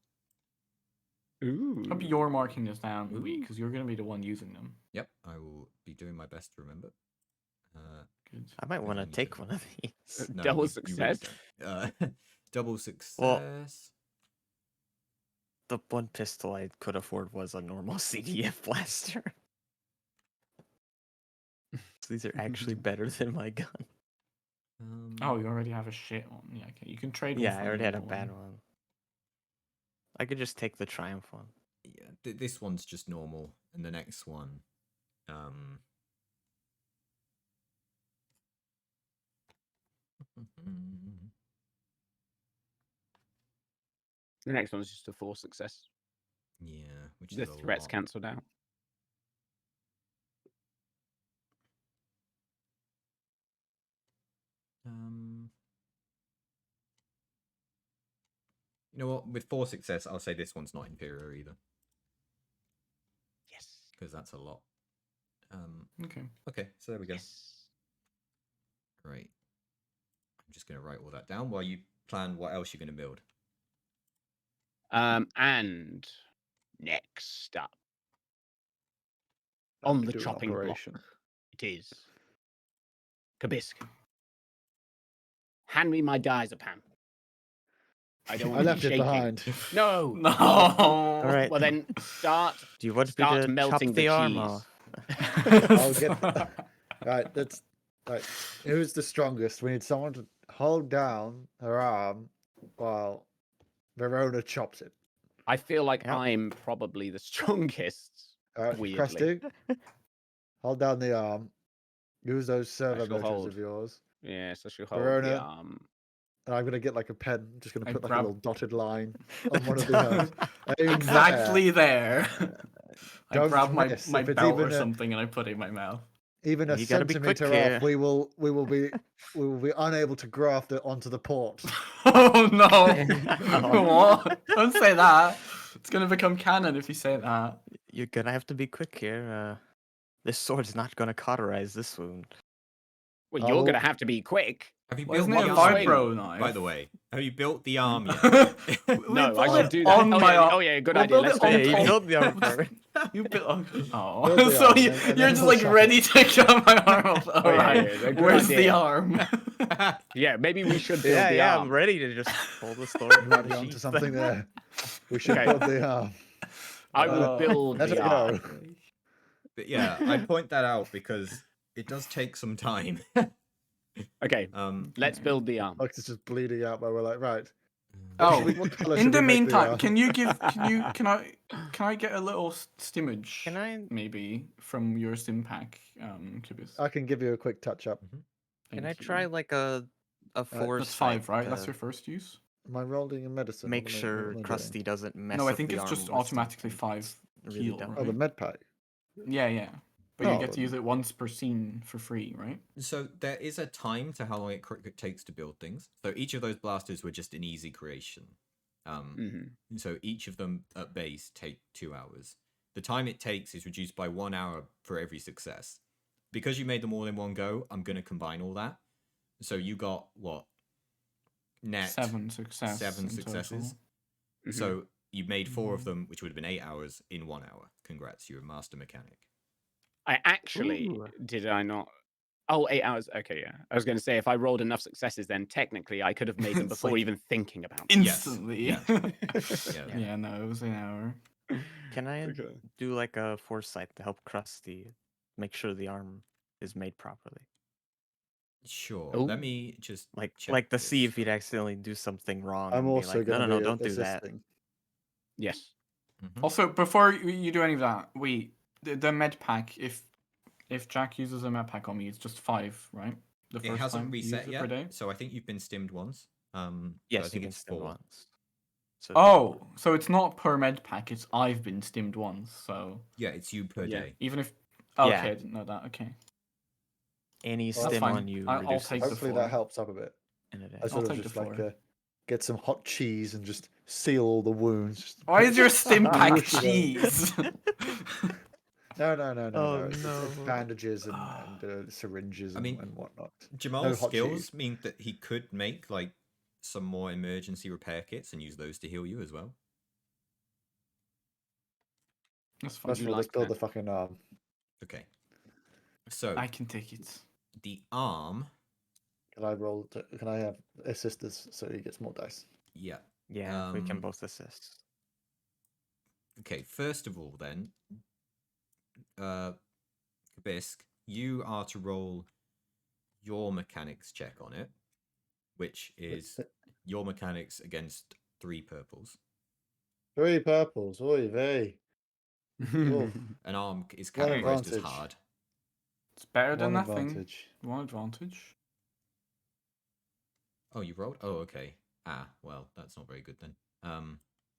Speaker 5: Ooh.
Speaker 4: Hope you're marking this down, Louis, because you're going to be the one using them.
Speaker 1: Yep, I will be doing my best to remember.
Speaker 4: Good.
Speaker 2: I might
Speaker 1: Good
Speaker 2: want to
Speaker 1: on you,
Speaker 2: take
Speaker 1: Tim.
Speaker 2: one of these.
Speaker 1: No,
Speaker 5: Double
Speaker 1: you really
Speaker 5: success.
Speaker 1: don't. Double success.
Speaker 2: Well, The one pistol I could afford was a normal CDF blaster. So these are actually better than my gun.
Speaker 4: Oh, you already have a shit one. Yeah, okay. You can trade one
Speaker 2: Yeah,
Speaker 4: for
Speaker 2: I already had a
Speaker 4: normal
Speaker 2: bad one. I could just take the Triumph one.
Speaker 1: Yeah, this one's just normal, and the next one,
Speaker 5: The next one's just a 4 success.
Speaker 1: yeah, which
Speaker 5: The
Speaker 1: is a
Speaker 5: threat's
Speaker 1: lot.
Speaker 5: cancelled out.
Speaker 1: You know what? With 4 success, I'll say this one's not inferior either,
Speaker 5: Yes.
Speaker 1: because that's a lot.
Speaker 4: Okay.
Speaker 1: Okay, so there we go.
Speaker 5: Yes.
Speaker 1: Great. I'm just going to write all that down while you plan what else you're going to build.
Speaker 5: And next up
Speaker 3: Let
Speaker 5: on
Speaker 3: me
Speaker 5: the
Speaker 3: do an
Speaker 5: chopping block,
Speaker 3: operation.
Speaker 5: it is Kabisk. Hand me my diazepam. I don't
Speaker 3: I
Speaker 5: want to
Speaker 3: left
Speaker 5: be
Speaker 3: it
Speaker 5: shaking.
Speaker 3: behind.
Speaker 5: No.
Speaker 4: No.
Speaker 2: All right.
Speaker 5: Well, then start.
Speaker 2: Do you want me
Speaker 5: Start
Speaker 2: to
Speaker 5: melting
Speaker 2: chop
Speaker 5: the
Speaker 2: the arm
Speaker 5: cheese.
Speaker 2: off?
Speaker 3: I'll get. Right, that's right. Who's the strongest? We need someone to hold down her arm while Verona chops it.
Speaker 5: I feel like
Speaker 2: Yep.
Speaker 5: I'm probably the strongest.
Speaker 3: All right,
Speaker 5: Weirdly.
Speaker 3: Krusty, hold down the arm. Use those servo
Speaker 5: shall
Speaker 3: motors
Speaker 5: hold.
Speaker 3: of yours.
Speaker 5: Yes, I should hold the
Speaker 3: Verona,
Speaker 5: arm.
Speaker 3: and I'm gonna get like a pen. I'm just gonna
Speaker 4: I
Speaker 3: put like a
Speaker 4: grab-
Speaker 3: little dotted line on one of the arms. Aim
Speaker 4: Exactly there. I
Speaker 3: Don't
Speaker 4: grab my
Speaker 3: miss.
Speaker 4: my
Speaker 3: If it's
Speaker 4: belt or
Speaker 3: even a-
Speaker 4: something and I put it in my mouth.
Speaker 3: Even a
Speaker 2: You gotta be quick
Speaker 3: centimeter
Speaker 2: here.
Speaker 3: off, we will be unable to graft it onto the port.
Speaker 4: Oh no!
Speaker 2: Oh.
Speaker 4: What? Don't say that. It's gonna become canon if you say that.
Speaker 2: You're gonna have to be quick here. This sword's not gonna cauterize this wound.
Speaker 5: Well,
Speaker 3: Oh,
Speaker 5: you're
Speaker 3: well-
Speaker 5: going to have to be quick.
Speaker 1: Have you
Speaker 4: Well,
Speaker 1: built
Speaker 4: isn't it
Speaker 1: the
Speaker 4: a
Speaker 1: arm?
Speaker 4: vibro knife?
Speaker 1: By the way, have you built the arm yet?
Speaker 5: No, I
Speaker 4: built
Speaker 5: should
Speaker 4: it
Speaker 5: do that.
Speaker 4: on
Speaker 5: Oh,
Speaker 4: my
Speaker 5: yeah,
Speaker 4: arm.
Speaker 5: oh, yeah, good
Speaker 4: We'll
Speaker 5: idea.
Speaker 4: build
Speaker 5: Let's
Speaker 4: it
Speaker 5: do
Speaker 4: on
Speaker 2: Yeah,
Speaker 5: it.
Speaker 2: you
Speaker 4: top.
Speaker 2: built the arm first.
Speaker 4: You built. Oh,
Speaker 3: Build the
Speaker 4: so
Speaker 3: arm,
Speaker 4: you,
Speaker 3: and
Speaker 4: you're
Speaker 3: then
Speaker 4: just
Speaker 3: we'll
Speaker 4: like
Speaker 3: chop
Speaker 4: ready
Speaker 3: it.
Speaker 4: to cut my arm off. All
Speaker 5: yeah,
Speaker 4: right.
Speaker 5: yeah, good
Speaker 4: Where's the
Speaker 5: idea.
Speaker 4: arm?
Speaker 5: Yeah, maybe we should build
Speaker 2: Yeah,
Speaker 5: the
Speaker 2: yeah,
Speaker 5: arm.
Speaker 2: I'm ready to just pull the sword.
Speaker 3: We might be onto something there. We should
Speaker 5: Okay.
Speaker 3: build the arm.
Speaker 5: I will build
Speaker 3: Let
Speaker 5: the
Speaker 3: it
Speaker 5: arm.
Speaker 3: go.
Speaker 1: But yeah, I point that out because it does take some time.
Speaker 5: Okay, let's
Speaker 4: Okay.
Speaker 5: build the arm.
Speaker 3: Like it's just bleeding out, but we're like, right.
Speaker 4: Oh,
Speaker 3: What colour
Speaker 4: in
Speaker 3: should
Speaker 4: the
Speaker 3: we make
Speaker 4: meantime,
Speaker 3: arm?
Speaker 4: can I get a little stimmage?
Speaker 2: Can I
Speaker 4: maybe from your stim pack, Kibis?
Speaker 3: I can give you a quick touch up.
Speaker 2: can I try like a foresight?
Speaker 4: That's 5, right? That's
Speaker 2: to
Speaker 4: your first use.
Speaker 3: Am I rolling in medicine?
Speaker 2: make
Speaker 3: What am I
Speaker 2: sure
Speaker 3: doing?
Speaker 2: Krusty doesn't mess
Speaker 4: No, I
Speaker 2: up
Speaker 4: think
Speaker 2: the
Speaker 4: it's
Speaker 2: arm
Speaker 4: just
Speaker 2: with
Speaker 4: automatically
Speaker 2: something
Speaker 4: 5
Speaker 2: really
Speaker 4: heal,
Speaker 2: dumb.
Speaker 3: Oh, the
Speaker 4: right?
Speaker 3: med pack.
Speaker 4: Yeah, yeah. But you
Speaker 3: Oh,
Speaker 4: get to use it once per scene for free, right?
Speaker 1: So there is a time to how long it takes to build things. So each of those blasters were just an easy creation. So each of them at base take 2 hours. The time it takes is reduced by 1 hour for every success. Because you made them all in one go, I'm going to combine all that. So you got what? Net
Speaker 4: 7 success.
Speaker 1: 7
Speaker 4: in
Speaker 1: successes.
Speaker 5: Mhm.
Speaker 1: So you made 4 of them, which would have been 8 hours in 1 hour. Congrats, you're a master mechanic.
Speaker 5: I actually
Speaker 2: Ooh.
Speaker 5: did I not? Oh, 8 hours. Okay, yeah. I was going to say if I rolled enough successes, then technically I could have made them
Speaker 4: It's
Speaker 5: before
Speaker 4: like
Speaker 5: even thinking about them.
Speaker 4: Instantly.
Speaker 1: Yeah.
Speaker 2: Yeah.
Speaker 4: Yeah, no, it was an hour.
Speaker 2: Can I
Speaker 5: Okay.
Speaker 2: do like a foresight to help Krusty make sure the arm is made properly?
Speaker 1: Sure.
Speaker 5: Oh.
Speaker 1: Let me just
Speaker 2: Like to see
Speaker 1: this.
Speaker 2: if he'd accidentally do something wrong.
Speaker 3: I'm
Speaker 2: and be
Speaker 3: also
Speaker 2: like, no,
Speaker 3: going
Speaker 2: no,
Speaker 3: to
Speaker 2: no,
Speaker 3: be
Speaker 2: don't do that.
Speaker 3: assisting.
Speaker 5: Yes.
Speaker 4: Also, before you do any of that, wait, the med pack, if Jack uses a med pack on me, it's just 5, right? The
Speaker 1: It
Speaker 4: first
Speaker 1: hasn't
Speaker 4: time you use
Speaker 1: reset
Speaker 4: it per day?
Speaker 1: yet, so I think you've been stimmed once. So I
Speaker 2: Yes, you
Speaker 1: think
Speaker 2: can
Speaker 1: it's
Speaker 2: stim
Speaker 1: 4.
Speaker 2: once. So
Speaker 4: Oh, so it's not per med pack, it's I've been stimmed once, so
Speaker 1: Yeah, it's you per
Speaker 5: Yeah.
Speaker 1: day.
Speaker 4: even if... Okay,
Speaker 2: Yeah.
Speaker 4: I didn't know that, okay.
Speaker 2: any
Speaker 3: Well,
Speaker 2: stim
Speaker 4: fine.
Speaker 2: on you
Speaker 4: I'll
Speaker 2: reduces
Speaker 4: take the
Speaker 3: Hopefully
Speaker 4: 4.
Speaker 3: that helps up a bit.
Speaker 2: in a day.
Speaker 3: I sort of
Speaker 4: take
Speaker 3: just
Speaker 4: the
Speaker 3: like
Speaker 4: 4.
Speaker 3: get some hot cheese and just seal all the wounds. Just
Speaker 4: Why is your stim pack
Speaker 3: Whoosh it out.
Speaker 4: cheese?
Speaker 3: No.
Speaker 2: Oh,
Speaker 3: It's
Speaker 2: no.
Speaker 3: bandages and syringes
Speaker 1: I mean,
Speaker 3: and whatnot.
Speaker 1: Jamal's
Speaker 3: hot
Speaker 1: skills
Speaker 3: cheese.
Speaker 1: mean that he could make like some more emergency repair kits and use those to heal you as well.
Speaker 4: That's fine.
Speaker 3: First of all, let's
Speaker 5: like
Speaker 3: build
Speaker 5: that.
Speaker 3: the fucking arm.
Speaker 1: Okay. So
Speaker 4: I can take it.
Speaker 1: the arm,
Speaker 3: Can I roll? Can I have assisters so he gets more dice?
Speaker 1: yeah.
Speaker 2: Yeah, we can
Speaker 1: Um,
Speaker 2: both assist.
Speaker 1: Okay, first of all, then, Kabisk, you are to roll your mechanics check on it, which is your mechanics against 3 purples.
Speaker 3: 3 purples. Oy vey. Oof.
Speaker 1: An arm is
Speaker 3: One
Speaker 1: categorized as
Speaker 3: advantage.
Speaker 1: hard.
Speaker 4: It's better than
Speaker 3: One
Speaker 4: nothing.
Speaker 3: advantage.
Speaker 4: One advantage.
Speaker 1: Oh, you rolled? Oh, okay. Ah, well, that's not very good then.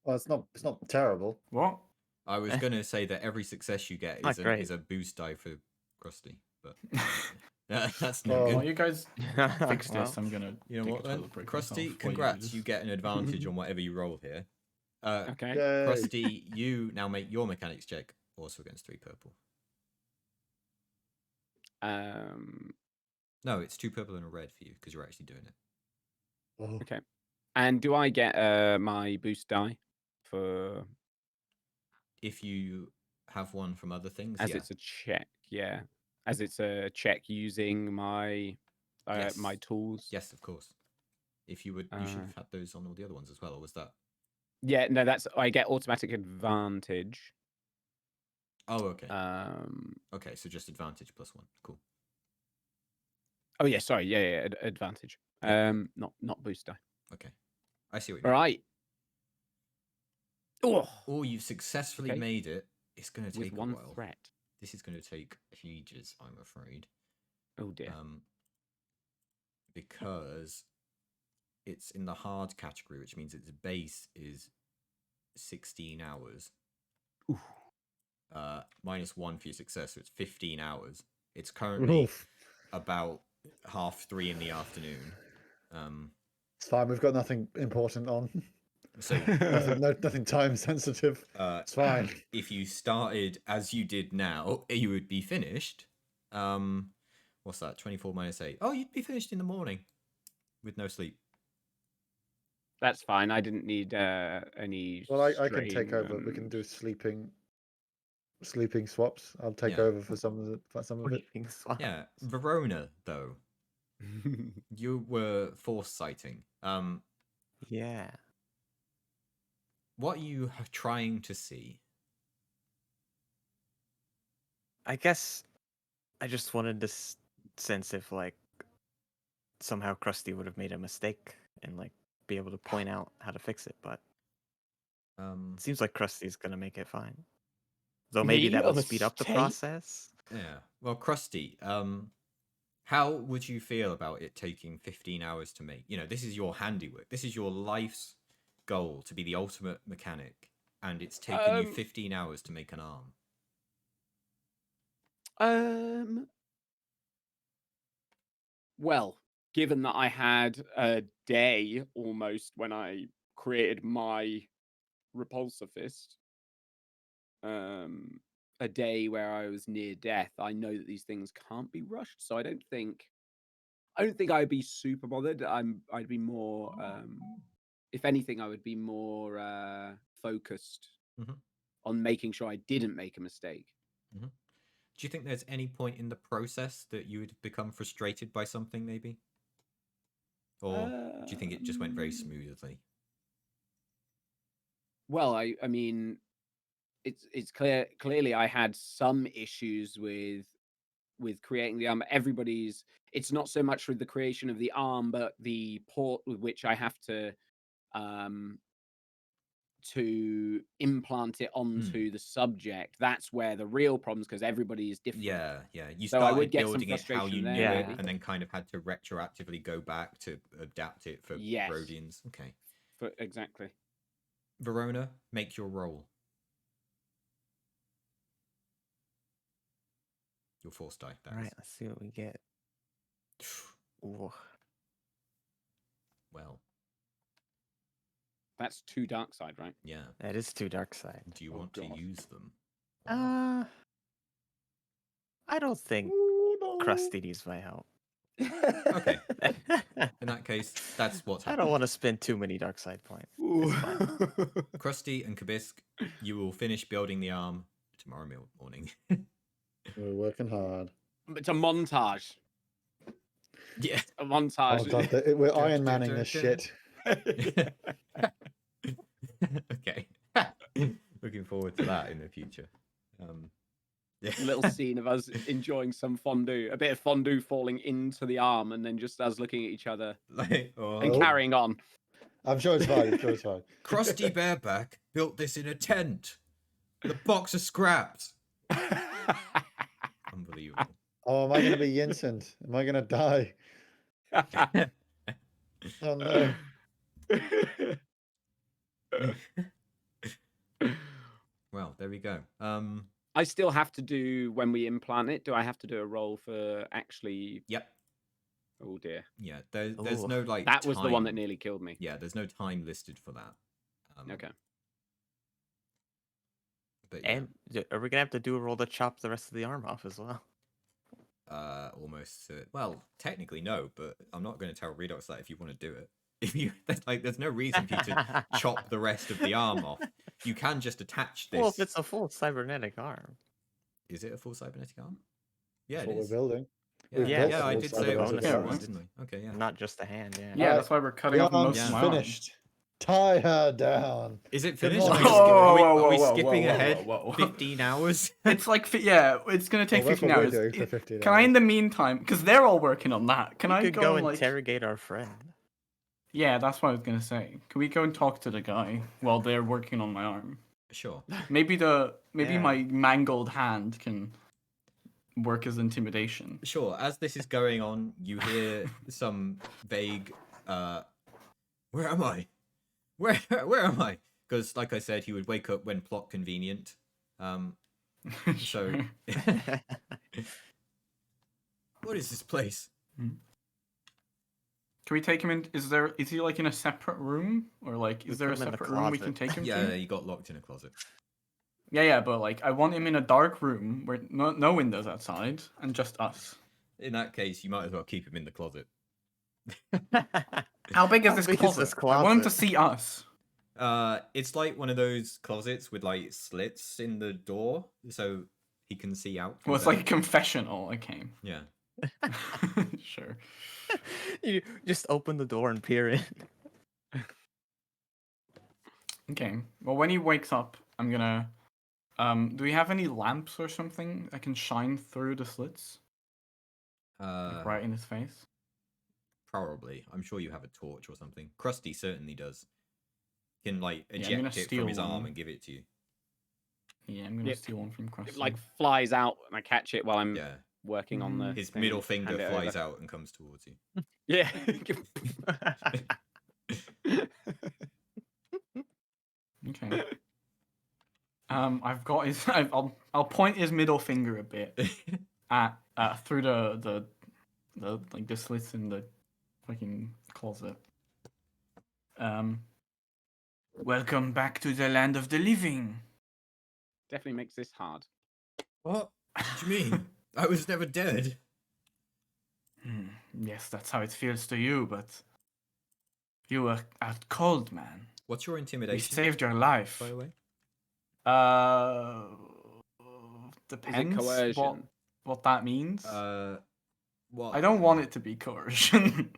Speaker 3: Well, it's not terrible.
Speaker 4: What?
Speaker 1: I was gonna say that every success you get
Speaker 2: Not great.
Speaker 1: is a boost die for Krusty, but that's
Speaker 3: Oh.
Speaker 1: not
Speaker 4: While
Speaker 1: good.
Speaker 4: you guys fix
Speaker 2: Well,
Speaker 4: this, I'm gonna
Speaker 1: You know
Speaker 4: take
Speaker 1: what
Speaker 4: a
Speaker 1: then?
Speaker 4: toilet break
Speaker 1: Krusty,
Speaker 4: myself while
Speaker 1: congrats!
Speaker 4: do
Speaker 1: You
Speaker 4: this.
Speaker 1: get an advantage on whatever you roll here.
Speaker 5: Okay.
Speaker 3: Yay.
Speaker 1: Krusty, you now make your mechanics check also against 3 purple. No, it's 2 purple and a red for you because you're actually doing it.
Speaker 3: Oh.
Speaker 5: Okay. And do I get my boost die for
Speaker 1: If you have one from other things,
Speaker 5: as
Speaker 1: yeah.
Speaker 5: it's a check? Yeah, as it's a check using my my
Speaker 1: Yes.
Speaker 5: tools.
Speaker 1: Yes, of course. If you would, you should have had those on all the other ones as well, or was that?
Speaker 5: Yeah, no, that's I get automatic advantage.
Speaker 1: Oh, okay.
Speaker 5: Um.
Speaker 1: Okay, so just advantage +1. Cool.
Speaker 5: Oh yeah, sorry. Yeah, advantage.
Speaker 1: Yeah.
Speaker 5: Not boost die.
Speaker 1: Okay. I see what you
Speaker 5: All
Speaker 1: mean.
Speaker 5: right. Oh,
Speaker 1: Oh, you've successfully
Speaker 5: Okay.
Speaker 1: made it. It's going to
Speaker 5: with
Speaker 1: take a
Speaker 5: one
Speaker 1: while.
Speaker 5: threat.
Speaker 1: This is going to take ages, I'm afraid.
Speaker 5: Oh dear.
Speaker 1: Because it's in the hard category, which means its base is 16 hours.
Speaker 5: Oof.
Speaker 1: -1 for your success, so it's 15 hours. It's currently
Speaker 3: Oof.
Speaker 1: about 3:30 in the afternoon.
Speaker 3: It's fine. We've got nothing important on.
Speaker 1: So
Speaker 3: Nothing time sensitive. It's fine.
Speaker 1: if you started as you did now, you would be finished. What's that? 24 minus 8. Oh, you'd be finished in the morning with no sleep.
Speaker 5: That's fine. I didn't need any.
Speaker 3: Well, I can take
Speaker 5: strain
Speaker 3: over. We can do sleeping swaps. I'll take
Speaker 1: Yeah.
Speaker 3: over for some of it.
Speaker 2: Sleeping swap.
Speaker 1: Yeah, Verona though, you were foresighting.
Speaker 2: Yeah.
Speaker 1: What are you trying to see?
Speaker 2: I guess I just wanted to sense if like somehow Krusty would have made a mistake and like be able to point out how to fix it, but it seems like Krusty's gonna make it fine. Though maybe
Speaker 5: Me?
Speaker 2: that
Speaker 5: A
Speaker 2: would speed up the
Speaker 5: mistake?
Speaker 2: process.
Speaker 1: Yeah. Well, Krusty, how would you feel about it taking 15 hours to make? You know, this is your handiwork. This is your life's goal to be the ultimate mechanic, and it's taken you 15 hours to make an arm.
Speaker 5: Well, given that I had a day almost when I created my repulsor fist, a day where I was near death, I know that these things can't be rushed, so I don't think I'd be super bothered. I'd be more if anything, I would be more focused
Speaker 1: Mhm.
Speaker 5: on making sure I didn't make a mistake.
Speaker 1: Do you think there's any point in the process that you would become frustrated by something, maybe? Or do you think it just went very smoothly?
Speaker 5: Well, I mean, it's clearly I had some issues with creating the arm. It's not so much with the creation of the arm, but the port with which I have to implant it onto the subject. That's where the real problems, because everybody is different.
Speaker 1: Yeah. You
Speaker 5: So I would
Speaker 1: started
Speaker 5: get some
Speaker 1: building it how you
Speaker 5: frustration
Speaker 1: knew
Speaker 5: there.
Speaker 1: it,
Speaker 2: Yeah.
Speaker 1: and then kind of had to retroactively go back to adapt it for
Speaker 5: Yes.
Speaker 1: Rhodians. Okay.
Speaker 5: Exactly.
Speaker 1: Verona, make your roll. Your force die. That
Speaker 2: All right,
Speaker 1: is.
Speaker 2: let's see what we get. Ooh.
Speaker 1: Well,
Speaker 5: That's 2 dark side, right?
Speaker 1: yeah.
Speaker 2: That is 2 dark side.
Speaker 1: Do you
Speaker 5: Oh,
Speaker 1: want to
Speaker 5: God.
Speaker 1: use them? or not?
Speaker 2: I don't think Krusty needs my help.
Speaker 1: Okay. In that case, that's what's
Speaker 2: I
Speaker 1: happening.
Speaker 2: don't want to spend too many dark side points. It's fine.
Speaker 1: Krusty and Kabisk, you will finish building the arm tomorrow morning.
Speaker 3: We're working hard.
Speaker 5: It's a montage.
Speaker 1: Yeah.
Speaker 5: A montage.
Speaker 3: Oh god, we're Iron Manning this shit.
Speaker 1: Okay. Looking forward to that in the future. Yeah.
Speaker 5: Little scene of us enjoying some fondue, a bit of fondue falling into the arm, and then just us looking at each other
Speaker 1: Like,
Speaker 5: and
Speaker 3: Oh.
Speaker 5: carrying on.
Speaker 3: I'm sure it's fine. I'm sure it's fine.
Speaker 1: Krusty Bareback built this in a tent. The box of scraps. Unbelievable.
Speaker 3: Oh, am I going to be Yinsent? Am I going to die? Oh no.
Speaker 1: Well, there we go.
Speaker 5: I still have to do when we implant it. Do I have to do a roll for actually?
Speaker 1: Yep.
Speaker 5: Oh dear.
Speaker 1: Yeah. There's
Speaker 2: Ooh.
Speaker 1: no like.
Speaker 5: That was the one that
Speaker 1: time-
Speaker 5: nearly killed me.
Speaker 1: Yeah. There's no time listed for that.
Speaker 5: Okay.
Speaker 1: But yeah,
Speaker 2: And are we gonna have to do a roll to chop the rest of the arm off as well?
Speaker 1: almost. Well, technically no, but I'm not going to tell Redox that if you want to do it. If you there's no reason for you to chop the rest of the arm off. You can just attach this.
Speaker 2: Well, if it's a full cybernetic arm.
Speaker 1: Is it a full cybernetic arm? Yeah,
Speaker 3: That's
Speaker 1: it
Speaker 3: what
Speaker 1: is.
Speaker 3: we're building.
Speaker 1: Yeah,
Speaker 3: We've
Speaker 2: Yeah,
Speaker 3: built
Speaker 2: yeah,
Speaker 3: a
Speaker 1: I
Speaker 3: full
Speaker 1: did say it was a
Speaker 2: cybernetic
Speaker 1: full
Speaker 2: arm.
Speaker 1: one, didn't we? Okay, yeah.
Speaker 2: Not just the hand, yeah.
Speaker 4: Yeah, that's why we're cutting
Speaker 3: The
Speaker 4: off most
Speaker 3: arm's
Speaker 4: of my arm.
Speaker 3: finished. Tie her down.
Speaker 1: Is it
Speaker 3: Good
Speaker 1: finished?
Speaker 3: morning.
Speaker 1: Are we
Speaker 4: Whoa,
Speaker 1: skipping
Speaker 4: whoa,
Speaker 1: ahead
Speaker 4: whoa, whoa.
Speaker 1: 15 hours?
Speaker 4: It's like, yeah, it's gonna take
Speaker 3: Well, that's
Speaker 4: 15
Speaker 3: what we're
Speaker 4: hours.
Speaker 3: doing for 15
Speaker 4: Can I, in
Speaker 3: hours.
Speaker 4: the meantime, because they're all working on that, can
Speaker 2: we
Speaker 4: I
Speaker 2: could
Speaker 4: go,
Speaker 2: go
Speaker 4: and, like...
Speaker 2: interrogate our friend.
Speaker 4: Yeah, that's what I was gonna say. Can we go and talk to the guy while they're working on my arm?
Speaker 1: Sure.
Speaker 4: Maybe
Speaker 2: Yeah.
Speaker 4: my mangled hand can work as intimidation.
Speaker 1: Sure. As this is going on, you hear some vague, where am I? Where am I? Because, like I said, he would wake up when plot convenient. So,
Speaker 4: Sure.
Speaker 1: what is this place?
Speaker 4: Can we take him in? Is he like in a separate room, or like
Speaker 2: We
Speaker 4: is there a
Speaker 2: put him in the
Speaker 4: separate room we can
Speaker 2: closet.
Speaker 4: take him
Speaker 1: Yeah,
Speaker 4: to?
Speaker 1: he got locked in a closet.
Speaker 4: Yeah, but like I want him in a dark room where no windows outside and just us.
Speaker 1: In that case, you might as well keep him in the closet.
Speaker 4: How big is
Speaker 2: How
Speaker 4: this
Speaker 2: big
Speaker 4: closet?
Speaker 2: is this
Speaker 4: I want him to
Speaker 2: closet?
Speaker 4: see us.
Speaker 1: It's like one of those closets with like slits in the door, so he can see out.
Speaker 4: Well, it's
Speaker 1: from
Speaker 4: like a confessional. Okay,
Speaker 1: there.
Speaker 4: sure.
Speaker 2: You just open the door and peer in.
Speaker 4: Okay. Well, when he wakes up, I'm gonna. Do we have any lamps or something I can shine through the slits,
Speaker 1: Yeah.
Speaker 4: like right in his face?
Speaker 1: Probably. I'm sure you have a torch or something. Krusty certainly does. Can like
Speaker 4: Yeah, I'm gonna
Speaker 1: eject it
Speaker 4: steal
Speaker 1: from his arm
Speaker 4: one.
Speaker 1: and give it to you.
Speaker 4: Yeah, I'm gonna
Speaker 5: Yep.
Speaker 4: steal one from Krusty.
Speaker 5: It like flies out, and I catch it while I'm
Speaker 1: Yeah.
Speaker 5: working on the.
Speaker 1: His
Speaker 5: thing
Speaker 1: middle
Speaker 5: and
Speaker 1: finger
Speaker 5: hand it
Speaker 1: flies
Speaker 5: over.
Speaker 1: out and comes towards you.
Speaker 5: Yeah.
Speaker 4: Okay. I've got his. I'll point his middle finger a bit at through the like the slits in the fucking closet. Welcome back to the land of the living.
Speaker 5: Definitely makes this hard.
Speaker 1: What? What do you mean? I was never dead.
Speaker 4: Yes, that's how it feels to you, but you were out cold, man.
Speaker 1: What's your
Speaker 4: We
Speaker 1: intimidation?
Speaker 4: saved your life.
Speaker 1: By the way.
Speaker 4: Depends
Speaker 5: coercion?
Speaker 4: what that means.
Speaker 1: Well,
Speaker 4: I don't want it to be coercion.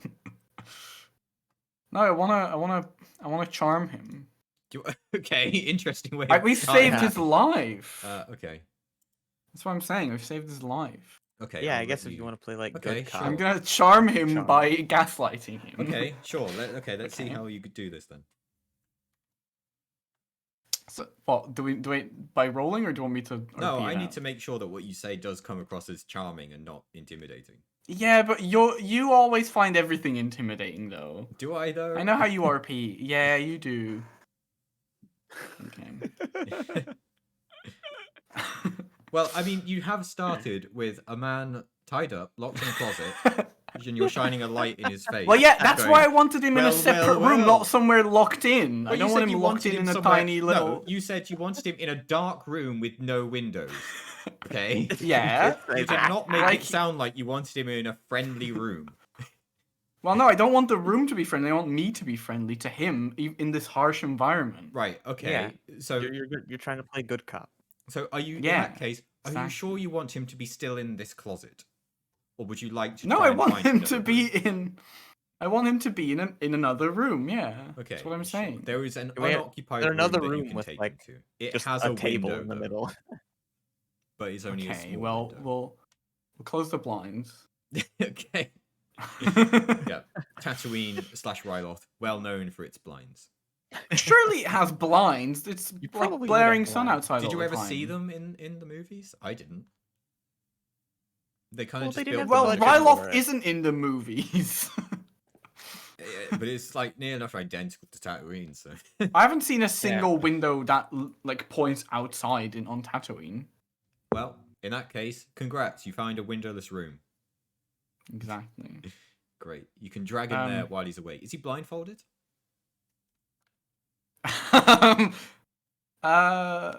Speaker 4: No, I wanna charm him.
Speaker 1: Okay, interesting way.
Speaker 4: Like, we
Speaker 1: of starting
Speaker 4: saved
Speaker 1: that.
Speaker 4: his life.
Speaker 1: Okay.
Speaker 4: That's what I'm saying. We've saved his life.
Speaker 1: Okay.
Speaker 2: Yeah,
Speaker 1: I'll
Speaker 2: I guess
Speaker 1: let
Speaker 2: if you want to play like
Speaker 1: Okay,
Speaker 2: good
Speaker 1: sure.
Speaker 2: cop.
Speaker 4: I'm gonna charm him
Speaker 2: Charm.
Speaker 4: by gaslighting him.
Speaker 1: Okay, sure. Let's see
Speaker 4: Okay.
Speaker 1: how you could do this then.
Speaker 4: So, what do we by rolling, or do you want me to?
Speaker 1: No,
Speaker 4: RP
Speaker 1: I
Speaker 4: it
Speaker 1: need
Speaker 4: out?
Speaker 1: to make sure that what you say does come across as charming and not intimidating.
Speaker 4: Yeah, but you always find everything intimidating, though.
Speaker 1: Do I though?
Speaker 4: I know how you RP. Yeah, you do. Okay.
Speaker 1: Well, I mean, you have started with a man tied up, locked in a closet, and you're shining a light in his face.
Speaker 4: Well, yeah, that's
Speaker 1: going,
Speaker 4: why I wanted him in
Speaker 1: "Well,
Speaker 4: a separate
Speaker 1: well,
Speaker 4: room,
Speaker 1: well."
Speaker 4: not somewhere locked in.
Speaker 1: Well,
Speaker 4: I
Speaker 1: you
Speaker 4: don't
Speaker 1: said
Speaker 4: want him
Speaker 1: you
Speaker 4: locked
Speaker 1: wanted
Speaker 4: in
Speaker 1: him
Speaker 4: a
Speaker 1: somewhere-
Speaker 4: tiny little.
Speaker 1: No, you said you wanted him in a dark room with no windows. Okay?
Speaker 4: Yeah.
Speaker 1: You did not make
Speaker 4: Like-
Speaker 1: it sound like you wanted him in a friendly room.
Speaker 4: Well, no, I don't want the room to be friendly. I want me to be friendly to him in this harsh environment.
Speaker 1: Right, okay.
Speaker 2: Yeah.
Speaker 1: So
Speaker 2: You're trying to play good cop.
Speaker 1: So are you, in
Speaker 4: Yeah,
Speaker 1: that case, are you
Speaker 4: exactly.
Speaker 1: sure you want him to be still in this closet? Or would you like to
Speaker 4: No,
Speaker 1: try
Speaker 4: I
Speaker 1: and
Speaker 4: want
Speaker 1: find
Speaker 4: him
Speaker 1: another
Speaker 4: to be
Speaker 1: room?
Speaker 4: in. I want him to be in another room. Yeah,
Speaker 1: Okay,
Speaker 4: that's what I'm
Speaker 1: sure.
Speaker 4: saying.
Speaker 1: There is an
Speaker 2: Do we have-
Speaker 1: unoccupied
Speaker 2: there
Speaker 1: room
Speaker 2: another
Speaker 1: that you
Speaker 2: room
Speaker 1: can
Speaker 2: with,
Speaker 1: take
Speaker 2: like,
Speaker 1: him to. It
Speaker 2: just
Speaker 1: has
Speaker 2: a
Speaker 1: a
Speaker 2: table
Speaker 1: window,
Speaker 2: in the
Speaker 1: though,
Speaker 2: middle.
Speaker 1: but it's only a
Speaker 4: Okay,
Speaker 1: small
Speaker 4: well,
Speaker 1: window.
Speaker 4: we'll close the blinds.
Speaker 1: Okay. Yeah. Tatooine / Ryloth, well known for its blinds.
Speaker 4: Surely it has blinds. It's
Speaker 2: You
Speaker 4: like
Speaker 2: probably would
Speaker 4: blaring
Speaker 2: have
Speaker 4: sun
Speaker 2: blinds.
Speaker 4: outside
Speaker 1: Did
Speaker 4: all
Speaker 1: you
Speaker 4: the
Speaker 1: ever
Speaker 4: time.
Speaker 1: see them in the movies? I didn't. They kind
Speaker 2: Well,
Speaker 1: of
Speaker 2: they
Speaker 1: just
Speaker 2: didn't
Speaker 1: built
Speaker 2: have
Speaker 1: them
Speaker 2: the
Speaker 4: Well,
Speaker 1: on
Speaker 2: budget
Speaker 1: general.
Speaker 2: for
Speaker 4: Ryloth
Speaker 2: it.
Speaker 4: isn't in the movies.
Speaker 1: But it's like near enough identical to Tatooine, so.
Speaker 4: I haven't seen a single window that like points outside on Tatooine.
Speaker 1: Well, in that case, congrats, you find a windowless room.
Speaker 4: Exactly.
Speaker 1: Great. You can drag him there while he's awake. Is he blindfolded?
Speaker 4: uh,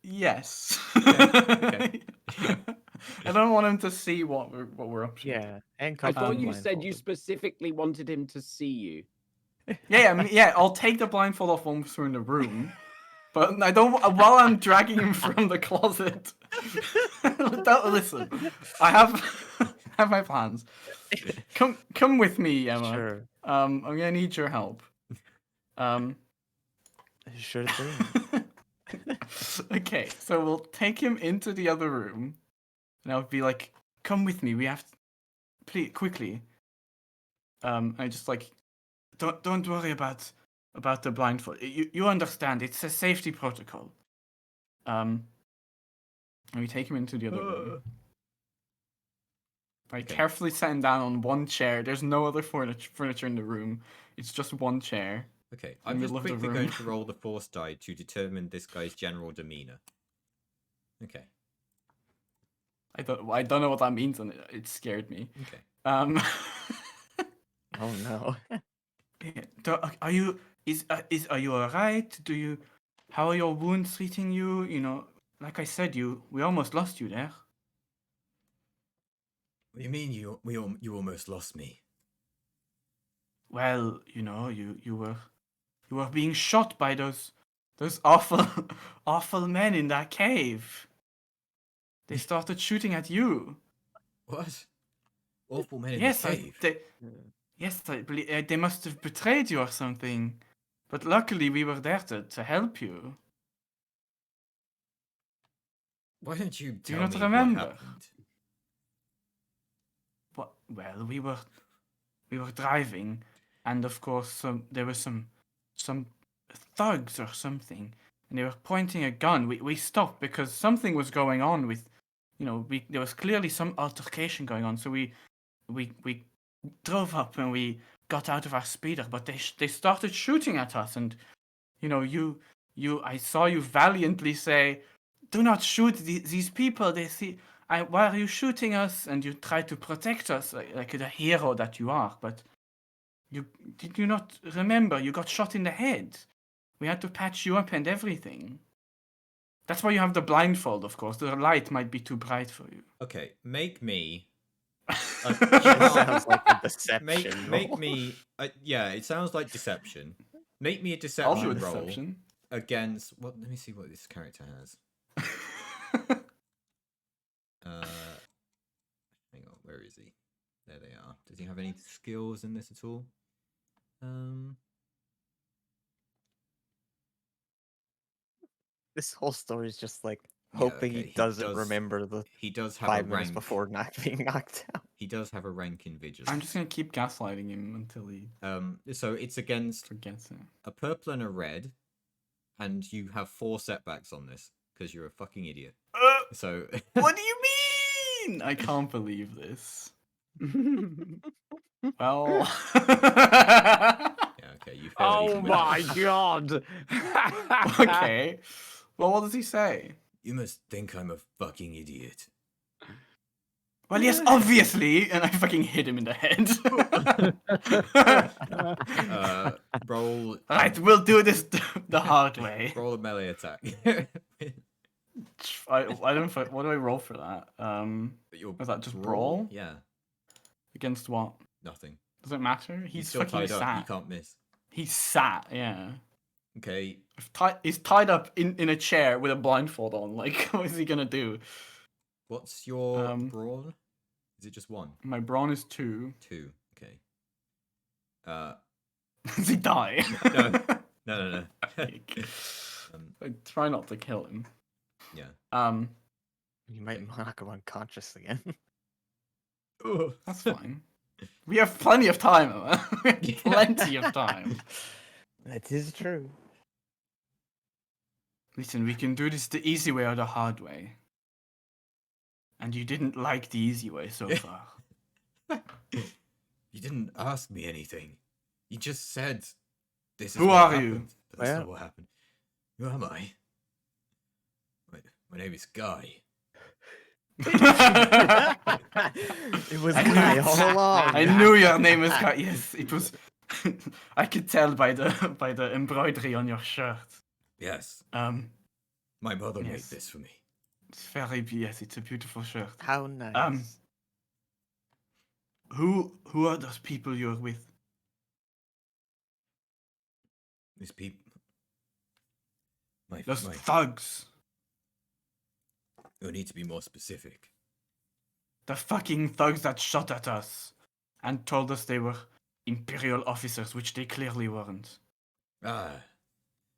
Speaker 4: yes.
Speaker 1: Okay.
Speaker 4: I don't want him to see what we're up to.
Speaker 2: Yeah,
Speaker 5: I
Speaker 2: handcuffed
Speaker 5: thought
Speaker 2: and
Speaker 5: you said you
Speaker 2: blindfolded.
Speaker 5: specifically wanted him to see you.
Speaker 4: Yeah. I'll take the blindfold off once we're in the room, but I don't. While I'm dragging him from the closet. Listen, I have my plans. Come with me, Emma.
Speaker 2: Sure.
Speaker 4: I'm gonna need your help.
Speaker 2: Sure thing.
Speaker 4: Okay, so we'll take him into the other room, and I'll be like, "Come with me. We have to, please, quickly." I just like, don't worry about the blindfold. You understand? It's a safety protocol. And we take him into the other room. I carefully sat him down on one chair. There's no other furniture in the room. It's just one chair.
Speaker 1: Okay, I'm just
Speaker 4: middle of the
Speaker 1: quickly
Speaker 4: room.
Speaker 1: going to roll the force die to determine this guy's general demeanor. Okay.
Speaker 4: I don't know what that means, and it scared me.
Speaker 1: Okay.
Speaker 2: Oh no.
Speaker 4: Are you are you alright? How are your wounds treating you? You know, like I said, we almost lost you there.
Speaker 1: What do you mean you almost lost me?
Speaker 4: Well, you know, you were being shot by those awful awful men in that cave. They started shooting at you.
Speaker 1: What? Awful men in
Speaker 4: Yes,
Speaker 1: the cave.
Speaker 4: I believe they must have betrayed you or something. But luckily, we were there to help you.
Speaker 1: Why don't you
Speaker 4: Do you
Speaker 1: tell
Speaker 4: not
Speaker 1: me
Speaker 4: remember?
Speaker 1: what happened?
Speaker 4: Well, we were driving, and of course, there were some thugs or something, and they were pointing a gun. We stopped because something was going on with, there was clearly some altercation going on. So we drove up and we got out of our speeder, but they started shooting at us, and I saw you valiantly say, "Do not shoot these people. They see. Why are you shooting us?" And you try to protect us like the hero that you are. But did you not remember? You got shot in the head. We had to patch you up and everything. That's why you have the blindfold, of course. The light might be too bright for you.
Speaker 1: Okay, make me.
Speaker 2: That sounds like a deception
Speaker 1: Make
Speaker 2: roll.
Speaker 1: me. Yeah, it sounds like deception. Make me a
Speaker 4: I'll
Speaker 1: deception
Speaker 4: do a
Speaker 1: roll
Speaker 4: deception.
Speaker 1: against. What? Let me see what this character has. Hang on, where is he? There they are. Does he have any skills in this at all?
Speaker 2: This whole story is just like
Speaker 1: Yeah,
Speaker 2: hoping
Speaker 1: okay,
Speaker 2: he doesn't remember the
Speaker 1: He does have
Speaker 2: 5
Speaker 1: a
Speaker 2: minutes
Speaker 1: rank.
Speaker 2: before not being knocked out.
Speaker 1: He does have a rank in vigilance.
Speaker 4: I'm just gonna keep gaslighting him until he
Speaker 1: So it's against
Speaker 4: forgets it.
Speaker 1: a purple and a red, and you have 4 setbacks on this because you're a fucking idiot. So
Speaker 4: What do you mean? I can't believe this. Well.
Speaker 1: yeah, okay, you fail
Speaker 5: Oh
Speaker 1: even with
Speaker 5: my
Speaker 1: that.
Speaker 5: god!
Speaker 4: Okay. Well, what does he say?
Speaker 1: You must think I'm a fucking idiot.
Speaker 4: Well, yes, obviously, and I fucking hit him in the head.
Speaker 1: Roll.
Speaker 4: Right, we'll do this the hard way.
Speaker 1: Roll a melee attack.
Speaker 4: I don't. What do I roll for that? Was that just brawl?
Speaker 1: Yeah,
Speaker 4: Against what?
Speaker 1: nothing.
Speaker 4: Does it matter?
Speaker 1: He's
Speaker 4: He's
Speaker 1: still
Speaker 4: fucking
Speaker 1: tied up. You
Speaker 4: sat.
Speaker 1: can't miss.
Speaker 4: He's sat. Yeah.
Speaker 1: Okay.
Speaker 4: He's tied up in a chair with a blindfold on. Like, what is he gonna do?
Speaker 1: What's your
Speaker 4: Um,
Speaker 1: brawn? Is it just 1?
Speaker 4: My brawn is 2.
Speaker 1: 2. Okay.
Speaker 4: Does he die?
Speaker 1: No. No.
Speaker 4: I try not to kill him.
Speaker 1: Yeah.
Speaker 2: You might knock him unconscious again.
Speaker 4: That's fine. We have plenty of time, Emma. We have plenty of time.
Speaker 2: That is true.
Speaker 4: Listen, we can do this the easy way or the hard way. And you didn't like the easy way so far.
Speaker 1: You didn't ask me anything. You just said, "This is
Speaker 4: Who
Speaker 1: what
Speaker 4: are
Speaker 1: happened."
Speaker 4: you?
Speaker 1: But that's not what happened. Who am I? My name is Guy.
Speaker 2: It was Guy all along.
Speaker 4: I knew your name was Guy. Yes, it was. I could tell by the embroidery on your shirt.
Speaker 1: Yes.
Speaker 4: Um,
Speaker 1: My mother made
Speaker 4: Yes.
Speaker 1: this for me.
Speaker 4: it's very yes. It's a beautiful shirt.
Speaker 2: How nice.
Speaker 4: Who are those people you're with?
Speaker 1: These people. My
Speaker 4: Those thugs.
Speaker 1: You need to be more specific.
Speaker 4: The fucking thugs that shot at us and told us they were Imperial officers, which they clearly weren't.
Speaker 1: Ah,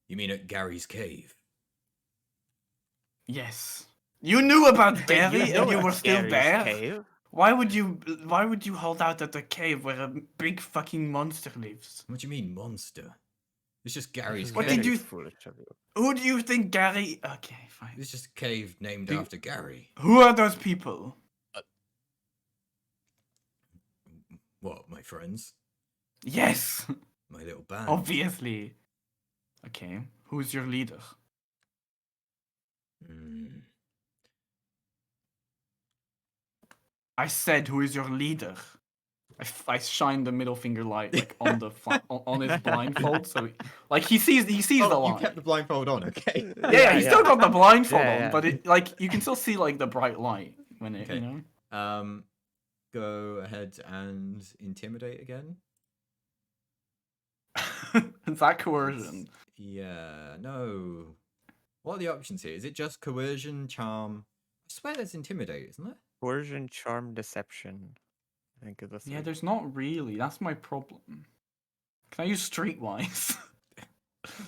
Speaker 1: you mean at Gary's cave?
Speaker 4: Yes. You knew about
Speaker 2: Wait,
Speaker 4: Gary
Speaker 2: know
Speaker 4: and you
Speaker 2: it's
Speaker 4: were still
Speaker 2: Gary's
Speaker 4: there?
Speaker 2: Cave?
Speaker 4: Why would you hold out at the cave where a big fucking monster lives?
Speaker 1: What do you mean, monster? It's just Gary's
Speaker 4: What
Speaker 1: cave.
Speaker 4: did you-
Speaker 2: Foolish of you.
Speaker 4: Who do you think Gary... Okay, fine.
Speaker 1: It's just a cave named
Speaker 4: Do-
Speaker 1: after Gary.
Speaker 4: Who are those people?
Speaker 1: What, my friends?
Speaker 4: Yes!
Speaker 1: My little band?
Speaker 4: Obviously. Okay, who's your leader?
Speaker 1: Hmm.
Speaker 4: I said, who is your leader? I shine the middle finger light like on the on his blindfold, so he sees the
Speaker 1: Oh, you
Speaker 4: light.
Speaker 1: kept the blindfold on, okay.
Speaker 4: Yeah, he's still got the blindfold
Speaker 2: Yeah,
Speaker 4: on,
Speaker 2: yeah.
Speaker 4: but it you can still see like the bright light when it
Speaker 1: Okay.
Speaker 4: you know.
Speaker 1: Go ahead and intimidate again.
Speaker 4: Is that coercion?
Speaker 1: Yeah, no. What are the options here? Is it just coercion, charm? I swear there's intimidate, isn't there?
Speaker 2: Coercion, charm, deception. I think of the three.
Speaker 4: Yeah, there's not really. That's my problem. Can I use streetwise?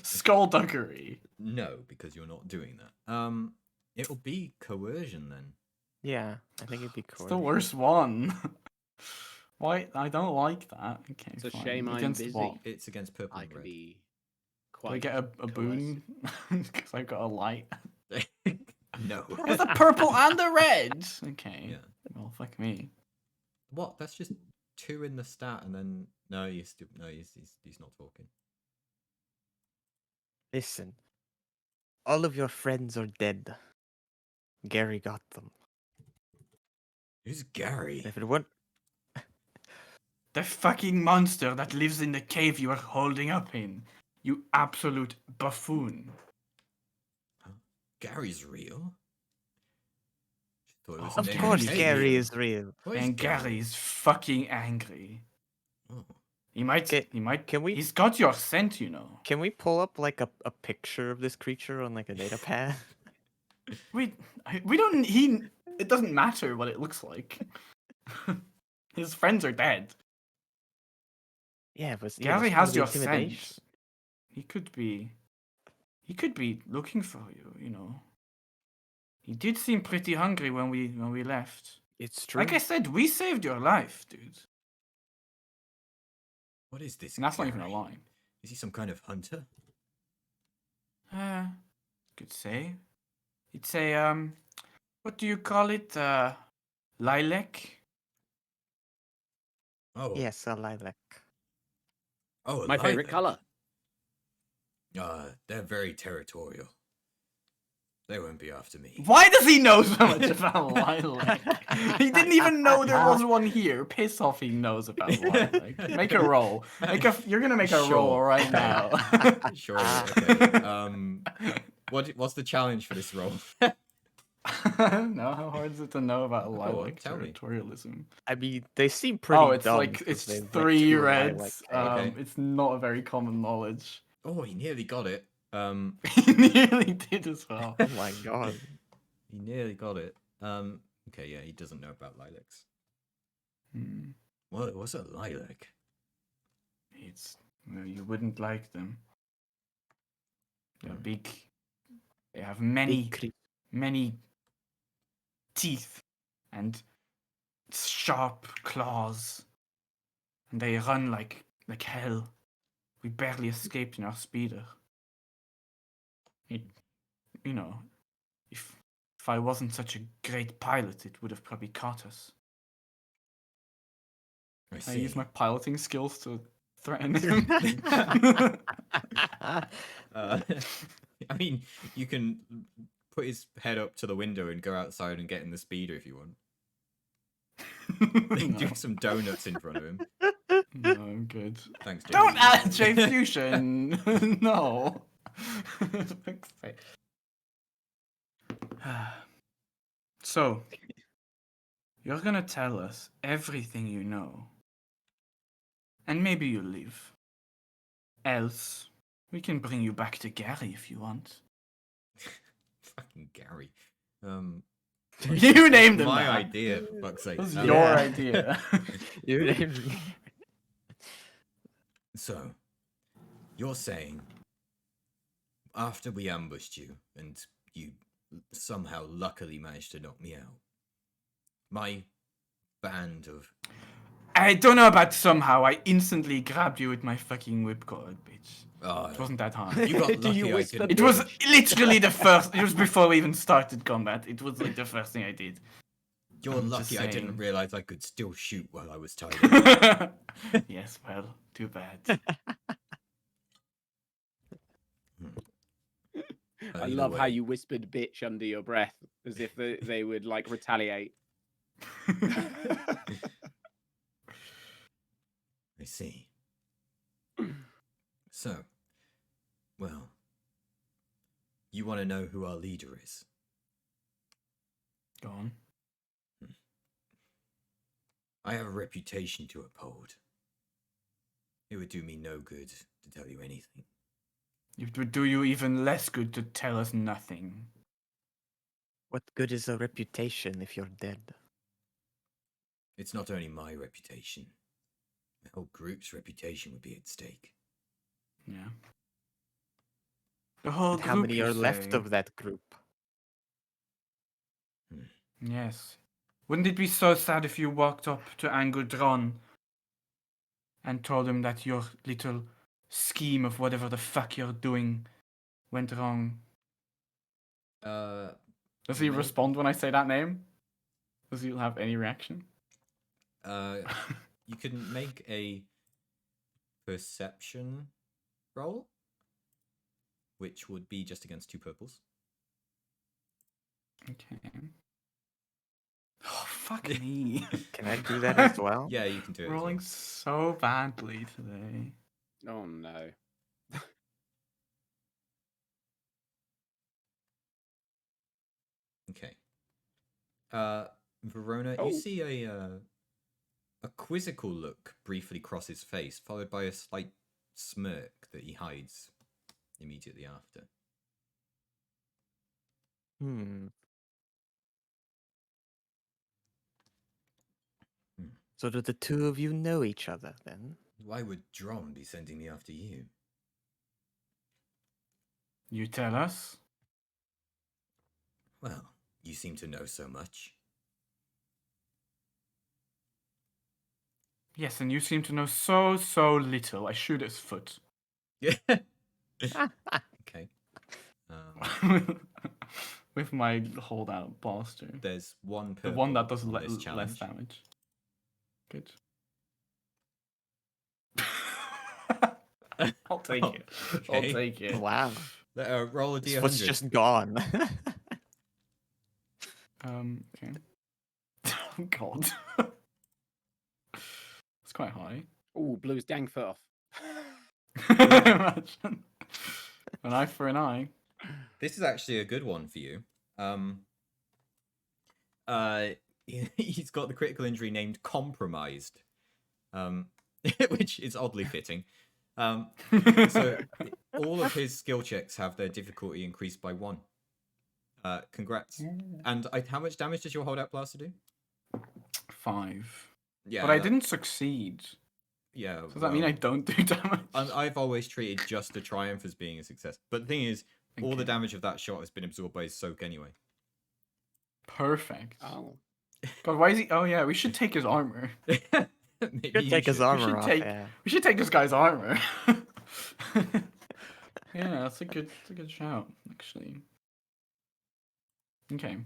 Speaker 4: Skullduggery.
Speaker 1: No, because you're not doing that. It'll be coercion then.
Speaker 2: Yeah, I think it'd be
Speaker 4: It's
Speaker 2: coercion.
Speaker 4: the worst one. Why? I don't like that. Okay,
Speaker 5: It's a
Speaker 4: fine.
Speaker 5: shame I'm
Speaker 4: Against
Speaker 5: busy.
Speaker 4: what?
Speaker 1: It's against purple
Speaker 5: I
Speaker 1: and
Speaker 5: can
Speaker 1: red.
Speaker 5: be
Speaker 4: Do I
Speaker 5: quite.
Speaker 4: get a boon? Because I've got a light.
Speaker 1: No.
Speaker 4: There's a purple and a red. Okay.
Speaker 1: Yeah.
Speaker 4: Well, fuck me.
Speaker 1: What? That's just 2 in the stat, and then no, he's not talking.
Speaker 2: Listen, all of your friends are dead. Gary got them.
Speaker 1: Who's Gary?
Speaker 2: And if it weren't,
Speaker 4: The fucking monster that lives in the cave you are holding up in. You absolute buffoon.
Speaker 1: Gary's real. Thought it was
Speaker 4: Oh,
Speaker 1: the
Speaker 2: of
Speaker 1: name
Speaker 2: course,
Speaker 1: the cave.
Speaker 2: Gary is real.
Speaker 1: What is
Speaker 4: And
Speaker 1: Gary?
Speaker 4: Gary's fucking angry.
Speaker 1: Oh.
Speaker 4: He might.
Speaker 2: Okay,
Speaker 4: He might.
Speaker 2: can we-
Speaker 4: He's got your scent, you know.
Speaker 2: Can we pull up like a picture of this creature on like a data pad?
Speaker 4: We don't. He. It doesn't matter what it looks like. His friends are dead.
Speaker 2: Yeah, but
Speaker 4: Gary
Speaker 2: that's part
Speaker 4: has
Speaker 2: of the
Speaker 4: your
Speaker 2: intimidation.
Speaker 4: scent. He could be. He could be looking for you. You know. He did seem pretty hungry when we left.
Speaker 2: It's true.
Speaker 4: Like I said, we saved your life, dude.
Speaker 1: What is this?
Speaker 4: And that's not even a
Speaker 1: Gary?
Speaker 4: lie.
Speaker 1: Is he some kind of hunter?
Speaker 4: Could say. It's a what do you call it? Lilac.
Speaker 1: Oh.
Speaker 2: Yes, a lilac.
Speaker 1: Oh, a
Speaker 5: My favorite
Speaker 1: lilac.
Speaker 5: color.
Speaker 1: They're very territorial. They won't be after me.
Speaker 4: Why does he know so much about lilac? He didn't even know there was one here. Piss off, he knows about lilac. Make a roll. You're gonna make a roll
Speaker 1: Sure.
Speaker 4: right now.
Speaker 1: Sure. Okay. What's the challenge for this role?
Speaker 4: No, how hard is it to know about
Speaker 1: Go on,
Speaker 4: lilac
Speaker 1: tell me.
Speaker 4: territorialism?
Speaker 2: I mean, they seem pretty
Speaker 4: Oh, it's
Speaker 2: dumb
Speaker 4: like
Speaker 2: 'cause
Speaker 4: it's
Speaker 2: they went
Speaker 4: 3
Speaker 2: to a
Speaker 4: reds.
Speaker 2: lilac cave.
Speaker 1: Okay.
Speaker 4: It's not a very common knowledge.
Speaker 1: Oh, he nearly got it.
Speaker 4: He nearly did as well.
Speaker 2: Oh my god.
Speaker 1: He nearly got it. Okay, yeah, he doesn't know about lilacs.
Speaker 4: Hmm.
Speaker 1: What was a lilac?
Speaker 4: It's well, you wouldn't like them. They're big. They have many, many teeth and sharp claws, and they run like hell. We barely escaped in our speeder. It, you know, if I wasn't such a great pilot, it would have probably caught us.
Speaker 1: I
Speaker 4: I
Speaker 1: see.
Speaker 4: use my piloting skills to threaten him.
Speaker 1: I mean, you can put his head up to the window and go outside and get in the speeder if you want. Do
Speaker 4: No.
Speaker 1: some donuts in front of him.
Speaker 4: No, I'm good.
Speaker 1: Thanks, Jay.
Speaker 4: Don't add J Fusion! No! Fuck's sake. So, you're gonna tell us everything you know. And maybe you'll leave. Else, we can bring you back to Gary if you want.
Speaker 1: Fucking Gary.
Speaker 4: You named him
Speaker 1: My
Speaker 4: that.
Speaker 1: idea, for fuck's sake.
Speaker 4: It was
Speaker 1: Um,
Speaker 4: your
Speaker 2: Yeah.
Speaker 4: idea.
Speaker 2: You named me.
Speaker 1: So, you're saying after we ambushed you and you somehow luckily managed to knock me out, my band of
Speaker 4: I don't know about somehow. I instantly grabbed you with my fucking whipcord, bitch.
Speaker 1: oh,
Speaker 4: It wasn't that hard.
Speaker 1: you got
Speaker 5: Do you
Speaker 1: lucky I
Speaker 5: whisper
Speaker 1: didn't.
Speaker 4: It was literally the first. It was before we even started combat. It was like the first thing I did.
Speaker 1: You're
Speaker 4: I'm just
Speaker 1: lucky I didn't
Speaker 4: saying.
Speaker 1: realize I could still shoot while I was tied up.
Speaker 4: Yes, well, too bad.
Speaker 5: I
Speaker 1: Either
Speaker 5: love how
Speaker 1: way.
Speaker 5: you whispered bitch under your breath as if they would like retaliate.
Speaker 1: I see. So, well, you want to know who our leader is?
Speaker 4: Go on.
Speaker 1: I have a reputation to uphold. It would do me no good to tell you anything.
Speaker 4: It would do you even less good to tell us nothing.
Speaker 2: What good is a reputation if you're dead?
Speaker 1: It's not only my reputation. The whole group's reputation would be at stake.
Speaker 4: Yeah. The whole
Speaker 2: And how
Speaker 4: group,
Speaker 2: many
Speaker 4: you
Speaker 2: are left
Speaker 4: say?
Speaker 2: of that group?
Speaker 4: Yes. Wouldn't it be so sad if you walked up to Angudron and told him that your little scheme of whatever the fuck you're doing went wrong? Does he
Speaker 1: maybe.
Speaker 4: respond when I say that name? Does he have any reaction?
Speaker 1: You can make a perception roll, which would be just against 2 purples.
Speaker 4: Okay. Oh, fuck me.
Speaker 2: Can I do that as well?
Speaker 1: Yeah, you can do it. as well.
Speaker 4: Rolling so badly today.
Speaker 5: Oh no.
Speaker 1: Okay. Verona,
Speaker 5: Oh.
Speaker 1: you see a quizzical look briefly cross his face, followed by a slight smirk that he hides immediately after.
Speaker 2: Hmm. So do the two of you know each other then?
Speaker 1: Why would Drom be sending me after you?
Speaker 4: You tell us?
Speaker 1: Well, you seem to know so much.
Speaker 4: Yes, and you seem to know so little. I shoot his foot.
Speaker 1: Yeah. Okay.
Speaker 4: With my holdout blaster.
Speaker 1: There's one
Speaker 4: The
Speaker 1: purple
Speaker 4: one that does
Speaker 1: on this
Speaker 4: less
Speaker 1: challenge.
Speaker 4: damage. Good. I'll take it. I'll
Speaker 1: Okay.
Speaker 4: take it.
Speaker 2: Wow.
Speaker 1: Roll a
Speaker 2: This
Speaker 1: d100.
Speaker 2: foot's just gone.
Speaker 4: Okay. Oh god. It's quite high.
Speaker 5: Oh, blew his dang foot off.
Speaker 4: Imagine. An eye for an eye.
Speaker 1: This is actually a good one for you. He's got the critical injury named compromised, which is oddly fitting. So all of his skill checks have their difficulty increased by 1. Congrats. And how much damage does your holdout blaster do?
Speaker 4: 5.
Speaker 1: Yeah,
Speaker 4: But I didn't succeed.
Speaker 1: Yeah.
Speaker 4: Does that mean I don't do damage?
Speaker 1: I've always treated just the triumph as being a success. But the thing is, all the damage of that shot has been absorbed by his soak anyway.
Speaker 4: Perfect.
Speaker 5: Oh.
Speaker 4: God, why is he? Oh yeah, we should take his armor.
Speaker 1: Maybe
Speaker 2: Should take his armor off.
Speaker 4: take-
Speaker 2: Yeah.
Speaker 4: We should take this guy's armor. Yeah, that's a good shout, actually. Okay.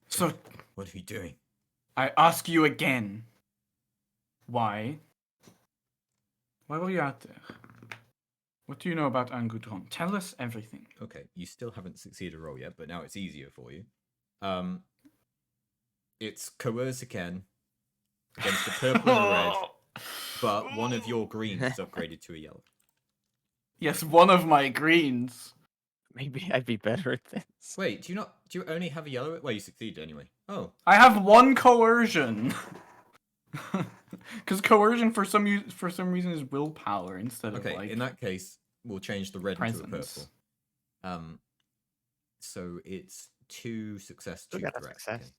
Speaker 4: So
Speaker 1: What are you doing?
Speaker 4: I ask you again. Why were you out there? What do you know about Angudron? Tell us everything.
Speaker 1: Okay, you still haven't succeeded a roll yet, but now it's easier for you. It's coerce again against the purple and the red, but one of your greens is upgraded to a yellow.
Speaker 4: Yes, one of my greens.
Speaker 2: Maybe I'd be better at this.
Speaker 1: Wait, do you only have a yellow? Well, you succeeded anyway. Oh,
Speaker 4: I have 1 coercion. Because coercion for some reason is willpower instead
Speaker 1: okay.
Speaker 4: of like
Speaker 1: In that case, we'll change the red into a
Speaker 4: presence.
Speaker 1: purple. So it's 2 success, 2
Speaker 2: Still got a
Speaker 1: threats.
Speaker 2: success.
Speaker 1: Okay.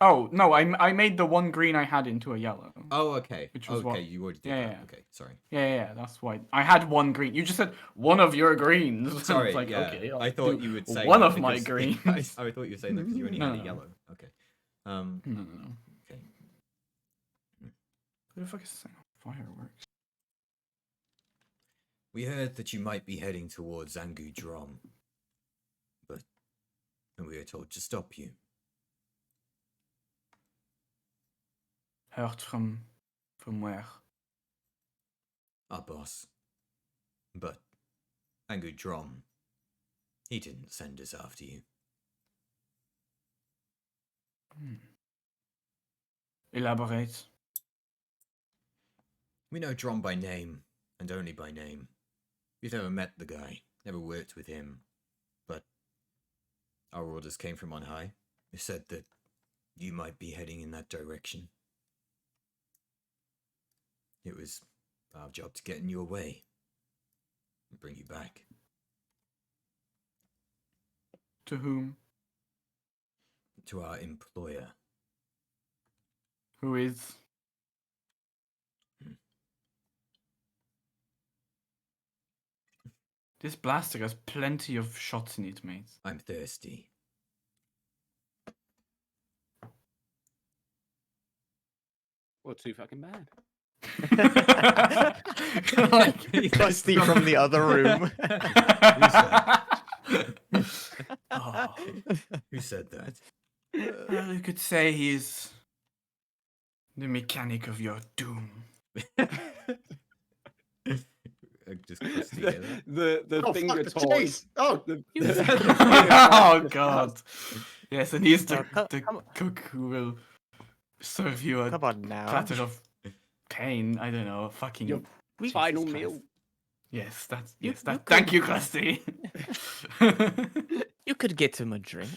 Speaker 4: Oh no, I made the 1 green I had into a yellow.
Speaker 1: Oh, okay.
Speaker 4: Which was
Speaker 1: okay,
Speaker 4: what-
Speaker 1: you already did
Speaker 4: Yeah,
Speaker 1: that.
Speaker 4: yeah.
Speaker 1: Okay, sorry.
Speaker 4: Yeah, that's why I had 1 green. You just said one of your greens.
Speaker 1: Sorry,
Speaker 4: It's like,
Speaker 1: yeah.
Speaker 4: okay,
Speaker 1: I
Speaker 4: I'll
Speaker 1: thought
Speaker 4: do
Speaker 1: you would say
Speaker 4: one
Speaker 1: that
Speaker 4: of my
Speaker 1: because-
Speaker 4: greens.
Speaker 1: I thought you would say that because you only
Speaker 4: No,
Speaker 1: had
Speaker 4: no.
Speaker 1: a yellow. Okay.
Speaker 4: No.
Speaker 1: Okay.
Speaker 4: Who the fuck is setting off fireworks?
Speaker 1: We heard that you might be heading towards Angudron, and we were told to stop you.
Speaker 4: Heard from where?
Speaker 1: Our boss. But Angudron, he didn't send us after you.
Speaker 4: Elaborate.
Speaker 1: We know Dron by name, and only by name. We've never met the guy, never worked with him, but our orders came from on high. They said that you might be heading in that direction. It was our job to get in your way and bring you back.
Speaker 4: To whom?
Speaker 1: To our employer.
Speaker 4: Who is? This blaster has plenty of shots in it, mate.
Speaker 1: I'm thirsty.
Speaker 5: Well, too fucking bad.
Speaker 2: Krusty from the other room.
Speaker 4: Oh.
Speaker 1: Who said that?
Speaker 4: Well, you could say he's the mechanic of your doom.
Speaker 1: Just Krusty here.
Speaker 5: The
Speaker 3: Oh,
Speaker 5: finger
Speaker 3: fuck the
Speaker 5: torch.
Speaker 3: cheese! Oh,
Speaker 4: Oh god. Yes, and he's the,
Speaker 2: Oh,
Speaker 4: the
Speaker 2: come-
Speaker 4: cook who will serve you a
Speaker 2: Come on now.
Speaker 4: platter of pain. I don't know, fucking
Speaker 5: Your
Speaker 4: Jesus
Speaker 5: final
Speaker 4: Christ.
Speaker 5: meal.
Speaker 4: Yes, that's
Speaker 2: You-
Speaker 4: yes.
Speaker 2: you
Speaker 4: That. Thank
Speaker 2: could-
Speaker 4: you, Krusty.
Speaker 2: You could get him a drink.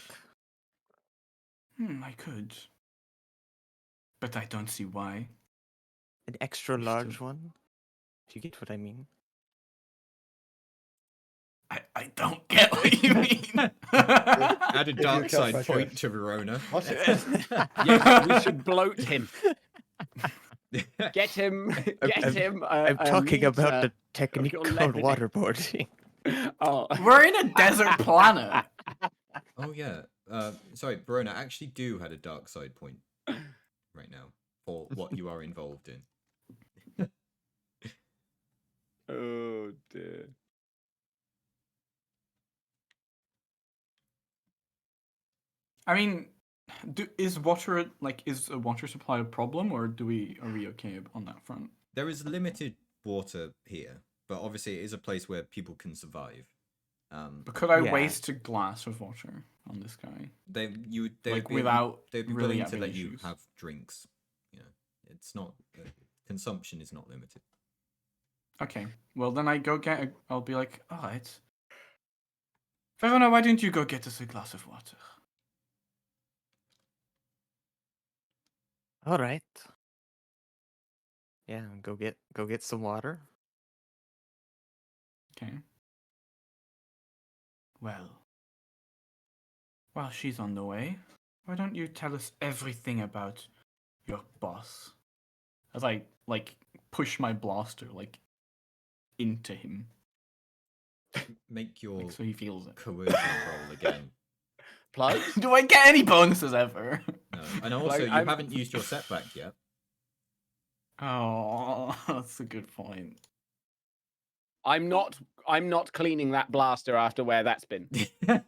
Speaker 4: I could, but I don't see why.
Speaker 2: An extra
Speaker 4: Still-
Speaker 2: large one. If you get what I mean.
Speaker 4: I don't get what you mean.
Speaker 1: Add a
Speaker 3: you
Speaker 1: dark
Speaker 3: cut
Speaker 1: side
Speaker 3: my
Speaker 1: point
Speaker 3: shirt.
Speaker 1: to Verona.
Speaker 3: what's it?
Speaker 5: Yes, we should bloat him. Get him. Get
Speaker 2: I'm-
Speaker 5: him.
Speaker 2: I'm talking about the technique
Speaker 5: your
Speaker 2: called
Speaker 5: levity.
Speaker 2: waterboarding.
Speaker 5: Oh,
Speaker 4: We're in a desert planet.
Speaker 1: Oh yeah. Sorry, Verona actually do had a dark side point right now for what you are involved in.
Speaker 5: oh dear.
Speaker 4: I mean, is water is a water supply a problem, or are we okay on that front?
Speaker 1: There is limited water here, but obviously it is a place where people can survive.
Speaker 4: But could I
Speaker 2: Yeah.
Speaker 4: waste a glass of water on this guy?
Speaker 1: They'd
Speaker 4: Like,
Speaker 1: be,
Speaker 4: without
Speaker 1: they'd be
Speaker 4: really
Speaker 1: willing to
Speaker 4: having
Speaker 1: let you
Speaker 4: issues.
Speaker 1: have drinks. You know, it's not consumption is not limited.
Speaker 4: Okay, well then I go get. I'll be like, all right, Verona, why don't you go get us a glass of water?
Speaker 2: All right. Yeah, go get some water.
Speaker 4: Okay. Well, while she's on the way, why don't you tell us everything about your boss? As I push my blaster into him,
Speaker 1: Make your
Speaker 4: so he feels it.
Speaker 1: coercion roll again.
Speaker 5: Plugs?
Speaker 4: Do I get any bonuses ever?
Speaker 1: No. And also, you haven't used your setback yet.
Speaker 4: Oh, that's a good point.
Speaker 5: I'm not cleaning that blaster after where that's been.
Speaker 1: Yeah,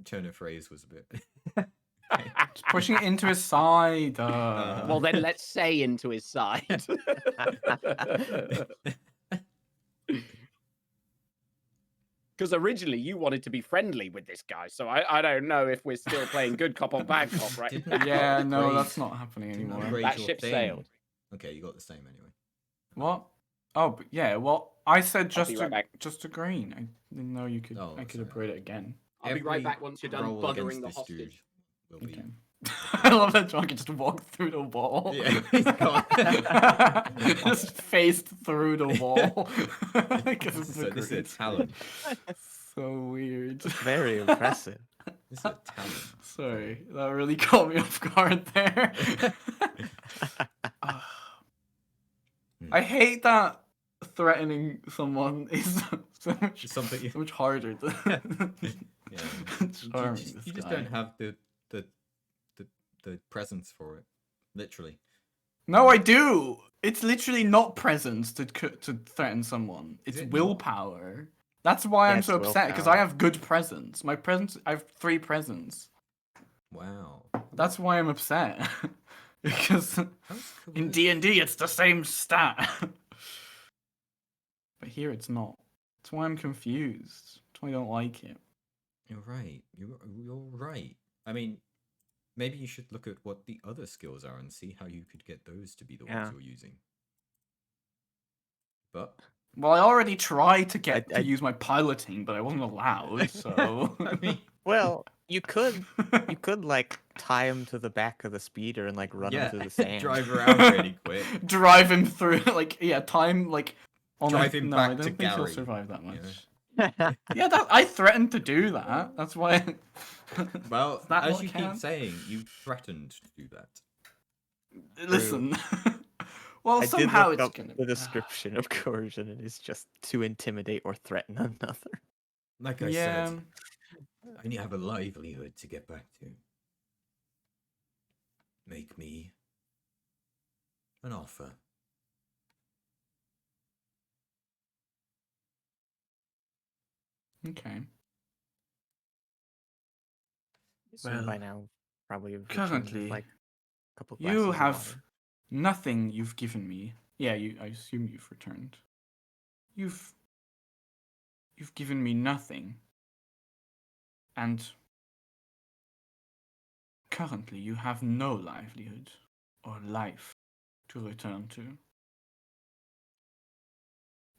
Speaker 1: turn of phrase was a bit.
Speaker 4: Just pushing it into his side.
Speaker 5: Well, then let's say into his side. Because originally you wanted to be friendly with this guy, so I don't know if we're still playing good cop or bad cop right now.
Speaker 1: Didn't
Speaker 4: Yeah, no,
Speaker 1: upgrade-
Speaker 4: that's not happening
Speaker 1: didn't
Speaker 4: anymore.
Speaker 1: upgrade
Speaker 5: That
Speaker 1: your
Speaker 5: ship
Speaker 1: thing.
Speaker 5: sailed.
Speaker 1: Okay, you got the same anyway.
Speaker 4: What? Oh, but yeah. Well, I said
Speaker 5: I'll be
Speaker 4: just
Speaker 5: right back.
Speaker 4: a green. I didn't know you could.
Speaker 1: Oh,
Speaker 4: I could
Speaker 1: sorry.
Speaker 4: upgrade it again.
Speaker 5: I'll be right
Speaker 1: Every
Speaker 5: back once you're done
Speaker 1: roll
Speaker 5: buggering
Speaker 1: against
Speaker 5: the
Speaker 1: this
Speaker 5: hostage.
Speaker 1: dude will be.
Speaker 4: Okay. I love that John can just walk through the wall.
Speaker 1: Yeah, he's gone.
Speaker 4: Just faced through the wall.
Speaker 1: So this is a talent.
Speaker 4: So weird.
Speaker 2: Very impressive.
Speaker 1: This is a talent.
Speaker 4: Sorry, that really caught me off guard there. I hate that threatening someone is so much
Speaker 1: Something.
Speaker 4: so much harder than
Speaker 1: Yeah.
Speaker 4: charming
Speaker 1: You
Speaker 4: this
Speaker 1: just
Speaker 4: guy.
Speaker 1: don't have the presence for it. Literally.
Speaker 4: No, I do. It's literally not presence to threaten someone.
Speaker 1: Is
Speaker 4: It's
Speaker 1: it not?
Speaker 4: willpower. That's why
Speaker 2: Yeah,
Speaker 4: I'm
Speaker 2: it's
Speaker 4: so upset because I
Speaker 2: willpower.
Speaker 4: have good presence. My presence, I have 3 presence.
Speaker 1: Wow.
Speaker 4: That's why I'm upset. Because
Speaker 1: How's
Speaker 4: in
Speaker 1: coercion-
Speaker 4: D&D it's the same stat. But here it's not. That's why I'm confused. That's why I don't like it.
Speaker 1: You're right. You're right. I mean, maybe you should look at what the other skills are and see how you could get those to be the
Speaker 2: Yeah.
Speaker 1: ones you're using. But
Speaker 4: Well, I already tried to get
Speaker 2: I-
Speaker 4: to use my piloting, but I wasn't allowed, so...
Speaker 1: I mean,
Speaker 2: Well, you could like tie him to the back of the speeder and like run him
Speaker 1: yeah,
Speaker 2: through the sand.
Speaker 1: drive around really quick.
Speaker 4: Drive him through, time, on
Speaker 1: Drive him
Speaker 4: no,
Speaker 1: back
Speaker 4: I
Speaker 1: to
Speaker 4: don't think he'll
Speaker 1: Gary,
Speaker 4: survive that
Speaker 1: you
Speaker 4: much.
Speaker 1: know?
Speaker 4: Yeah, I threatened to do that. That's why.
Speaker 1: Well,
Speaker 4: Is that
Speaker 1: as
Speaker 4: not
Speaker 1: you keep
Speaker 4: count?
Speaker 1: saying, you threatened to do that.
Speaker 4: Listen. Well,
Speaker 2: I did
Speaker 4: somehow
Speaker 2: look
Speaker 4: it's
Speaker 2: up
Speaker 4: gonna.
Speaker 2: the description of coercion, and it's just to intimidate or threaten another.
Speaker 1: Like I
Speaker 4: Yeah.
Speaker 1: said, I need to have a livelihood to get back to. Make me an offer.
Speaker 4: Okay.
Speaker 2: So
Speaker 4: Well,
Speaker 2: by now, probably have returned with,
Speaker 4: currently,
Speaker 2: like a couple glasses
Speaker 4: you
Speaker 2: of
Speaker 4: have
Speaker 2: water.
Speaker 4: nothing you've given me. Yeah, I assume you've returned. You've given me nothing. And currently you have no livelihood or life to return to.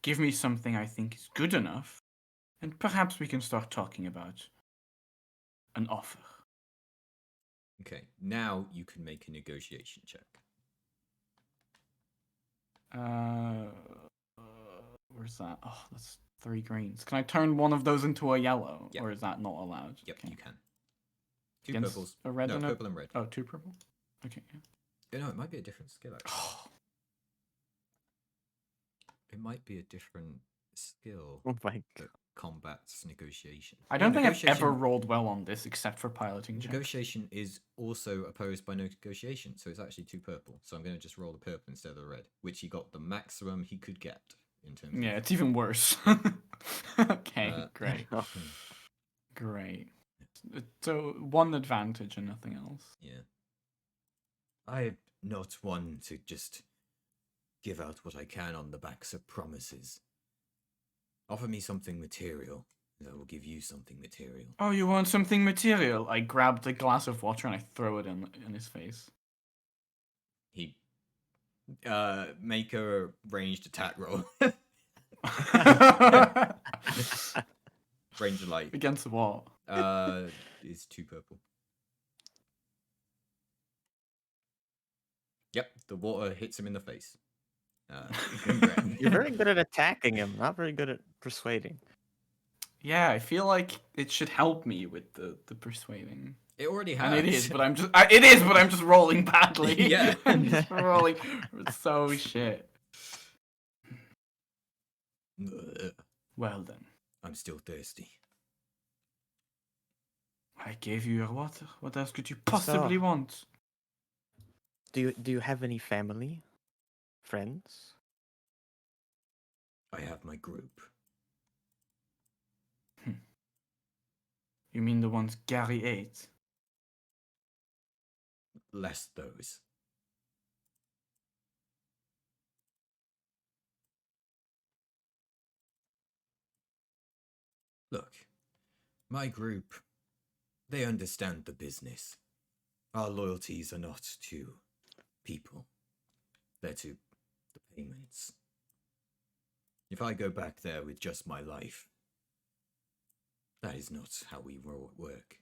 Speaker 4: Give me something I think is good enough, and perhaps we can start talking about an offer.
Speaker 1: Okay, now you can make a negotiation check.
Speaker 4: Where's that? Oh, that's 3 greens. Can I turn one of those into a yellow,
Speaker 1: Yep.
Speaker 4: or is that not allowed?
Speaker 1: Yep,
Speaker 4: Okay.
Speaker 1: you can. 2
Speaker 4: Against
Speaker 1: purples.
Speaker 4: a red
Speaker 1: no,
Speaker 4: and a...
Speaker 1: purple and red.
Speaker 4: Oh, 2 purple? Okay, yeah.
Speaker 1: No, it might be a different skill, actually. It might be a different skill
Speaker 2: Oh my god.
Speaker 1: that combats negotiation.
Speaker 4: I
Speaker 1: Yeah,
Speaker 4: don't think I've ever
Speaker 1: negotiation-
Speaker 4: rolled well on this, except for piloting checks.
Speaker 1: Negotiation is also opposed by negotiation, so it's actually 2 purple. So I'm going to just roll the purple instead of the red, which he got the maximum he could get in terms
Speaker 4: Yeah,
Speaker 1: of...
Speaker 4: it's even worse. Okay, great. Great. So, 1 advantage and nothing else.
Speaker 1: Yeah. I'm not one to just give out what I can on the backs of promises. Offer me something material, and I will give you something material.
Speaker 4: Oh, you want something material? I grabbed a glass of water and I throw it in his face.
Speaker 1: He make a ranged attack roll. Range of light.
Speaker 4: Against what?
Speaker 1: Is 2 purple. Yep, the water hits him in the face. Congrats.
Speaker 2: You're very good at attacking him, not very good at persuading.
Speaker 4: Yeah, I feel like it should help me with the persuading.
Speaker 1: It already has.
Speaker 4: And it is, but I'm just rolling badly.
Speaker 1: Yeah.
Speaker 4: I'm just rolling so shit. Well then,
Speaker 1: I'm still thirsty.
Speaker 4: I gave you your water. What else could you possibly want?
Speaker 2: Do you have any family, friends?
Speaker 1: I have my group.
Speaker 4: You mean the ones Gary ate?
Speaker 1: Less those. Look, my group, they understand the business. Our loyalties are not to people. They're to the payments. If I go back there with just my life, that is not how we work.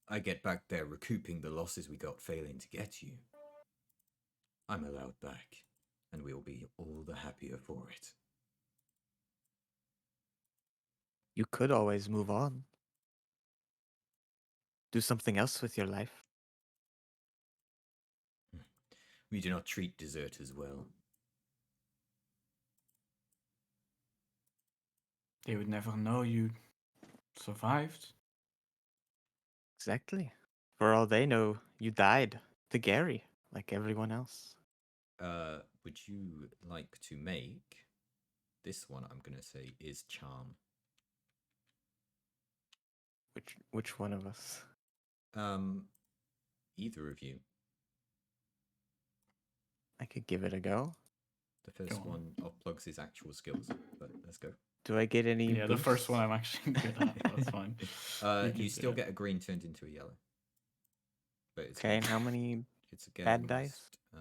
Speaker 1: I get back there recouping the losses we got failing to get you. I'm allowed back, and we'll be all the happier for it.
Speaker 2: You could always move on. Do something else with your life.
Speaker 1: We do not treat deserters well.
Speaker 4: They would never know you survived.
Speaker 2: Exactly. For all they know, you died to Gary, like everyone else.
Speaker 1: Would you like to make this one? I'm gonna say is charm.
Speaker 2: Which one of us?
Speaker 1: Either of you.
Speaker 2: I could give it a go.
Speaker 1: The first
Speaker 4: Go on.
Speaker 1: one plugs his actual skills, but let's go.
Speaker 2: Do I get any?
Speaker 4: Yeah, the first one
Speaker 2: boosts?
Speaker 4: I'm actually good at. That's fine.
Speaker 1: You
Speaker 4: can
Speaker 1: still
Speaker 4: do it.
Speaker 1: get a green turned into a yellow. But it's
Speaker 2: Okay, and how many?
Speaker 1: it's again
Speaker 2: bad dice?
Speaker 1: I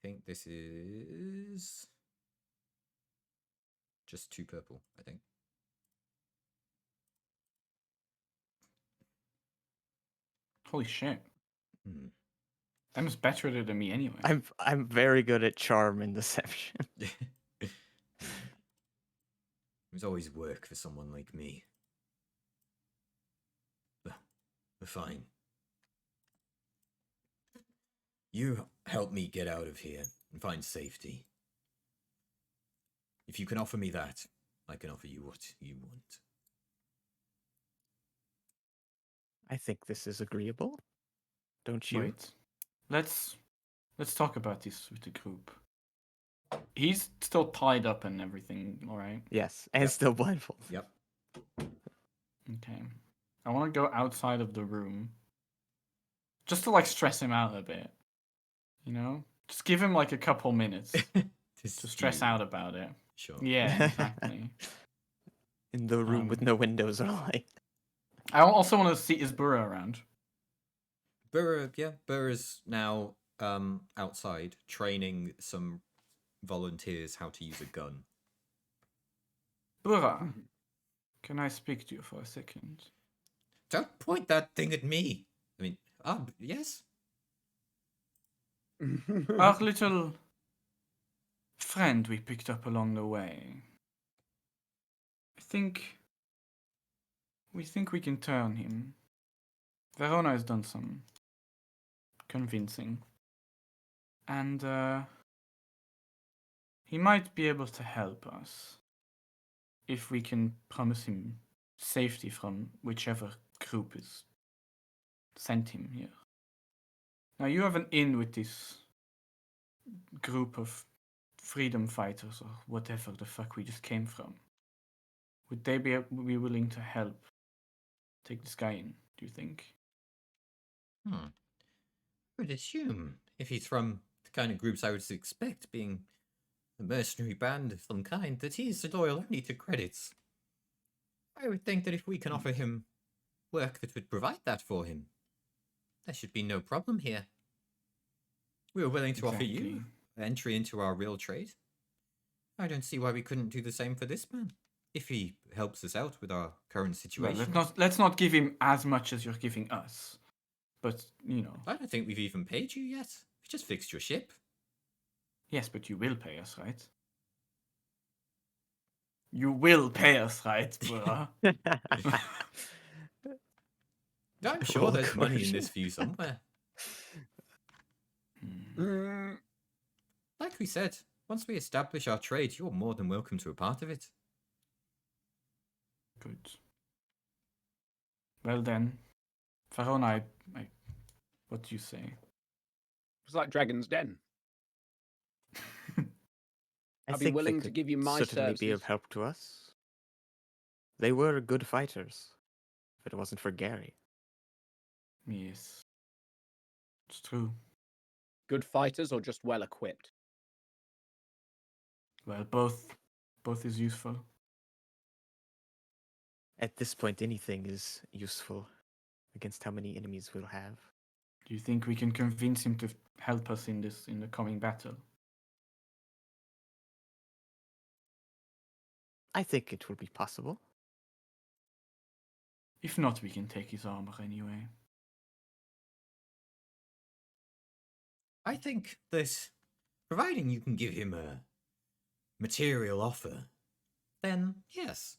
Speaker 1: think this is just 2 purple, I think.
Speaker 4: Holy shit.
Speaker 1: Hmm.
Speaker 4: That was better than me anyway.
Speaker 2: I'm very good at charm and deception.
Speaker 1: It was always work for someone like me. But fine. You help me get out of here and find safety. If you can offer me that, I can offer you what you want.
Speaker 2: I think this is agreeable. Don't you?
Speaker 4: Wait. Let's talk about this with the group. He's still tied up and everything, alright?
Speaker 2: Yes, and
Speaker 1: Yep.
Speaker 2: still blindfolded.
Speaker 1: Yep.
Speaker 4: Okay. I want to go outside of the room. Just to like stress him out a bit. You know? Just give him like a couple minutes to stress
Speaker 1: stew.
Speaker 4: out about it.
Speaker 1: Sure.
Speaker 4: Yeah, exactly.
Speaker 2: In the room with no windows or light.
Speaker 4: I also want to see is Burra around.
Speaker 1: Burra's now outside training some volunteers how to use a gun.
Speaker 4: Burra, can I speak to you for a second?
Speaker 1: Don't point that thing at me. I mean, yes.
Speaker 4: Our little friend we picked up along the way. We think we can turn him. Verona has done some convincing. And he might be able to help us if we can promise him safety from whichever group is sent him here. Now you have an in with this group of freedom fighters or whatever the fuck we just came from. Would they be willing to help take this guy in, do you think?
Speaker 1: I would assume if he's from the kind of groups I would expect, being a mercenary band of some kind, that he's loyal only to credits. I would think that if we can offer him work that would provide that for him, there should be no problem here. We were willing to offer you entry into our real trade. I don't see why we couldn't do the same for this man, if he helps us out with our current situation.
Speaker 4: Well, let's not give him as much as you're giving us. But, you know.
Speaker 1: I don't think we've even paid you yet. We just fixed your ship.
Speaker 4: Yes, but you will pay us, right? You will pay us, right, bro?
Speaker 1: I'm sure
Speaker 2: Roll
Speaker 1: there's money in
Speaker 2: coercion.
Speaker 1: this view somewhere. Like we said, once we establish our trade, you're more than welcome to a part of it.
Speaker 4: Good. Well then, Verona, what do you say?
Speaker 5: It's like Dragon's Den.
Speaker 2: I
Speaker 5: I'd be
Speaker 2: think
Speaker 5: willing
Speaker 2: they
Speaker 5: to
Speaker 2: could
Speaker 5: give you my
Speaker 2: certainly be of
Speaker 5: services.
Speaker 2: help to us. They were good fighters, if it wasn't for Gary.
Speaker 4: Yes. It's true.
Speaker 5: Good fighters or just well equipped?
Speaker 4: Well, both is useful.
Speaker 2: At this point, anything is useful against how many enemies we'll have.
Speaker 4: Do you think we can convince him to help us in the coming battle?
Speaker 2: I think it will be possible.
Speaker 4: If not, we can take his armor anyway.
Speaker 1: I think that, providing you can give him a material offer, then yes,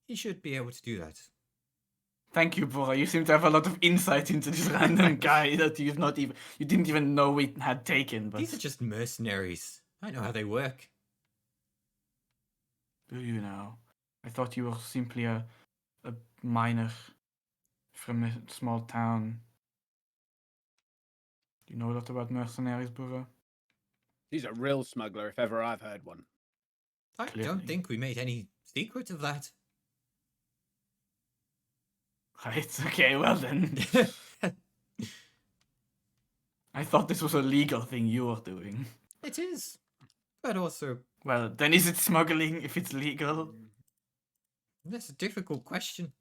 Speaker 1: he should be able to do that.
Speaker 4: Thank you, Bora. You seem to have a lot of insight into this random guy that you didn't even know we had taken. But
Speaker 1: These are just mercenaries. I know how they work.
Speaker 4: do you know? I thought you were simply a miner from a small town. Do you know a lot about mercenaries, Bora?
Speaker 5: He's a real smuggler, if ever I've heard one.
Speaker 1: I
Speaker 4: Clearly.
Speaker 1: don't think we made any secret of that.
Speaker 4: Right, okay, well then. I thought this was a legal thing you were doing.
Speaker 1: It is, but also
Speaker 4: Well, then is it smuggling if it's legal?
Speaker 1: that's a difficult question.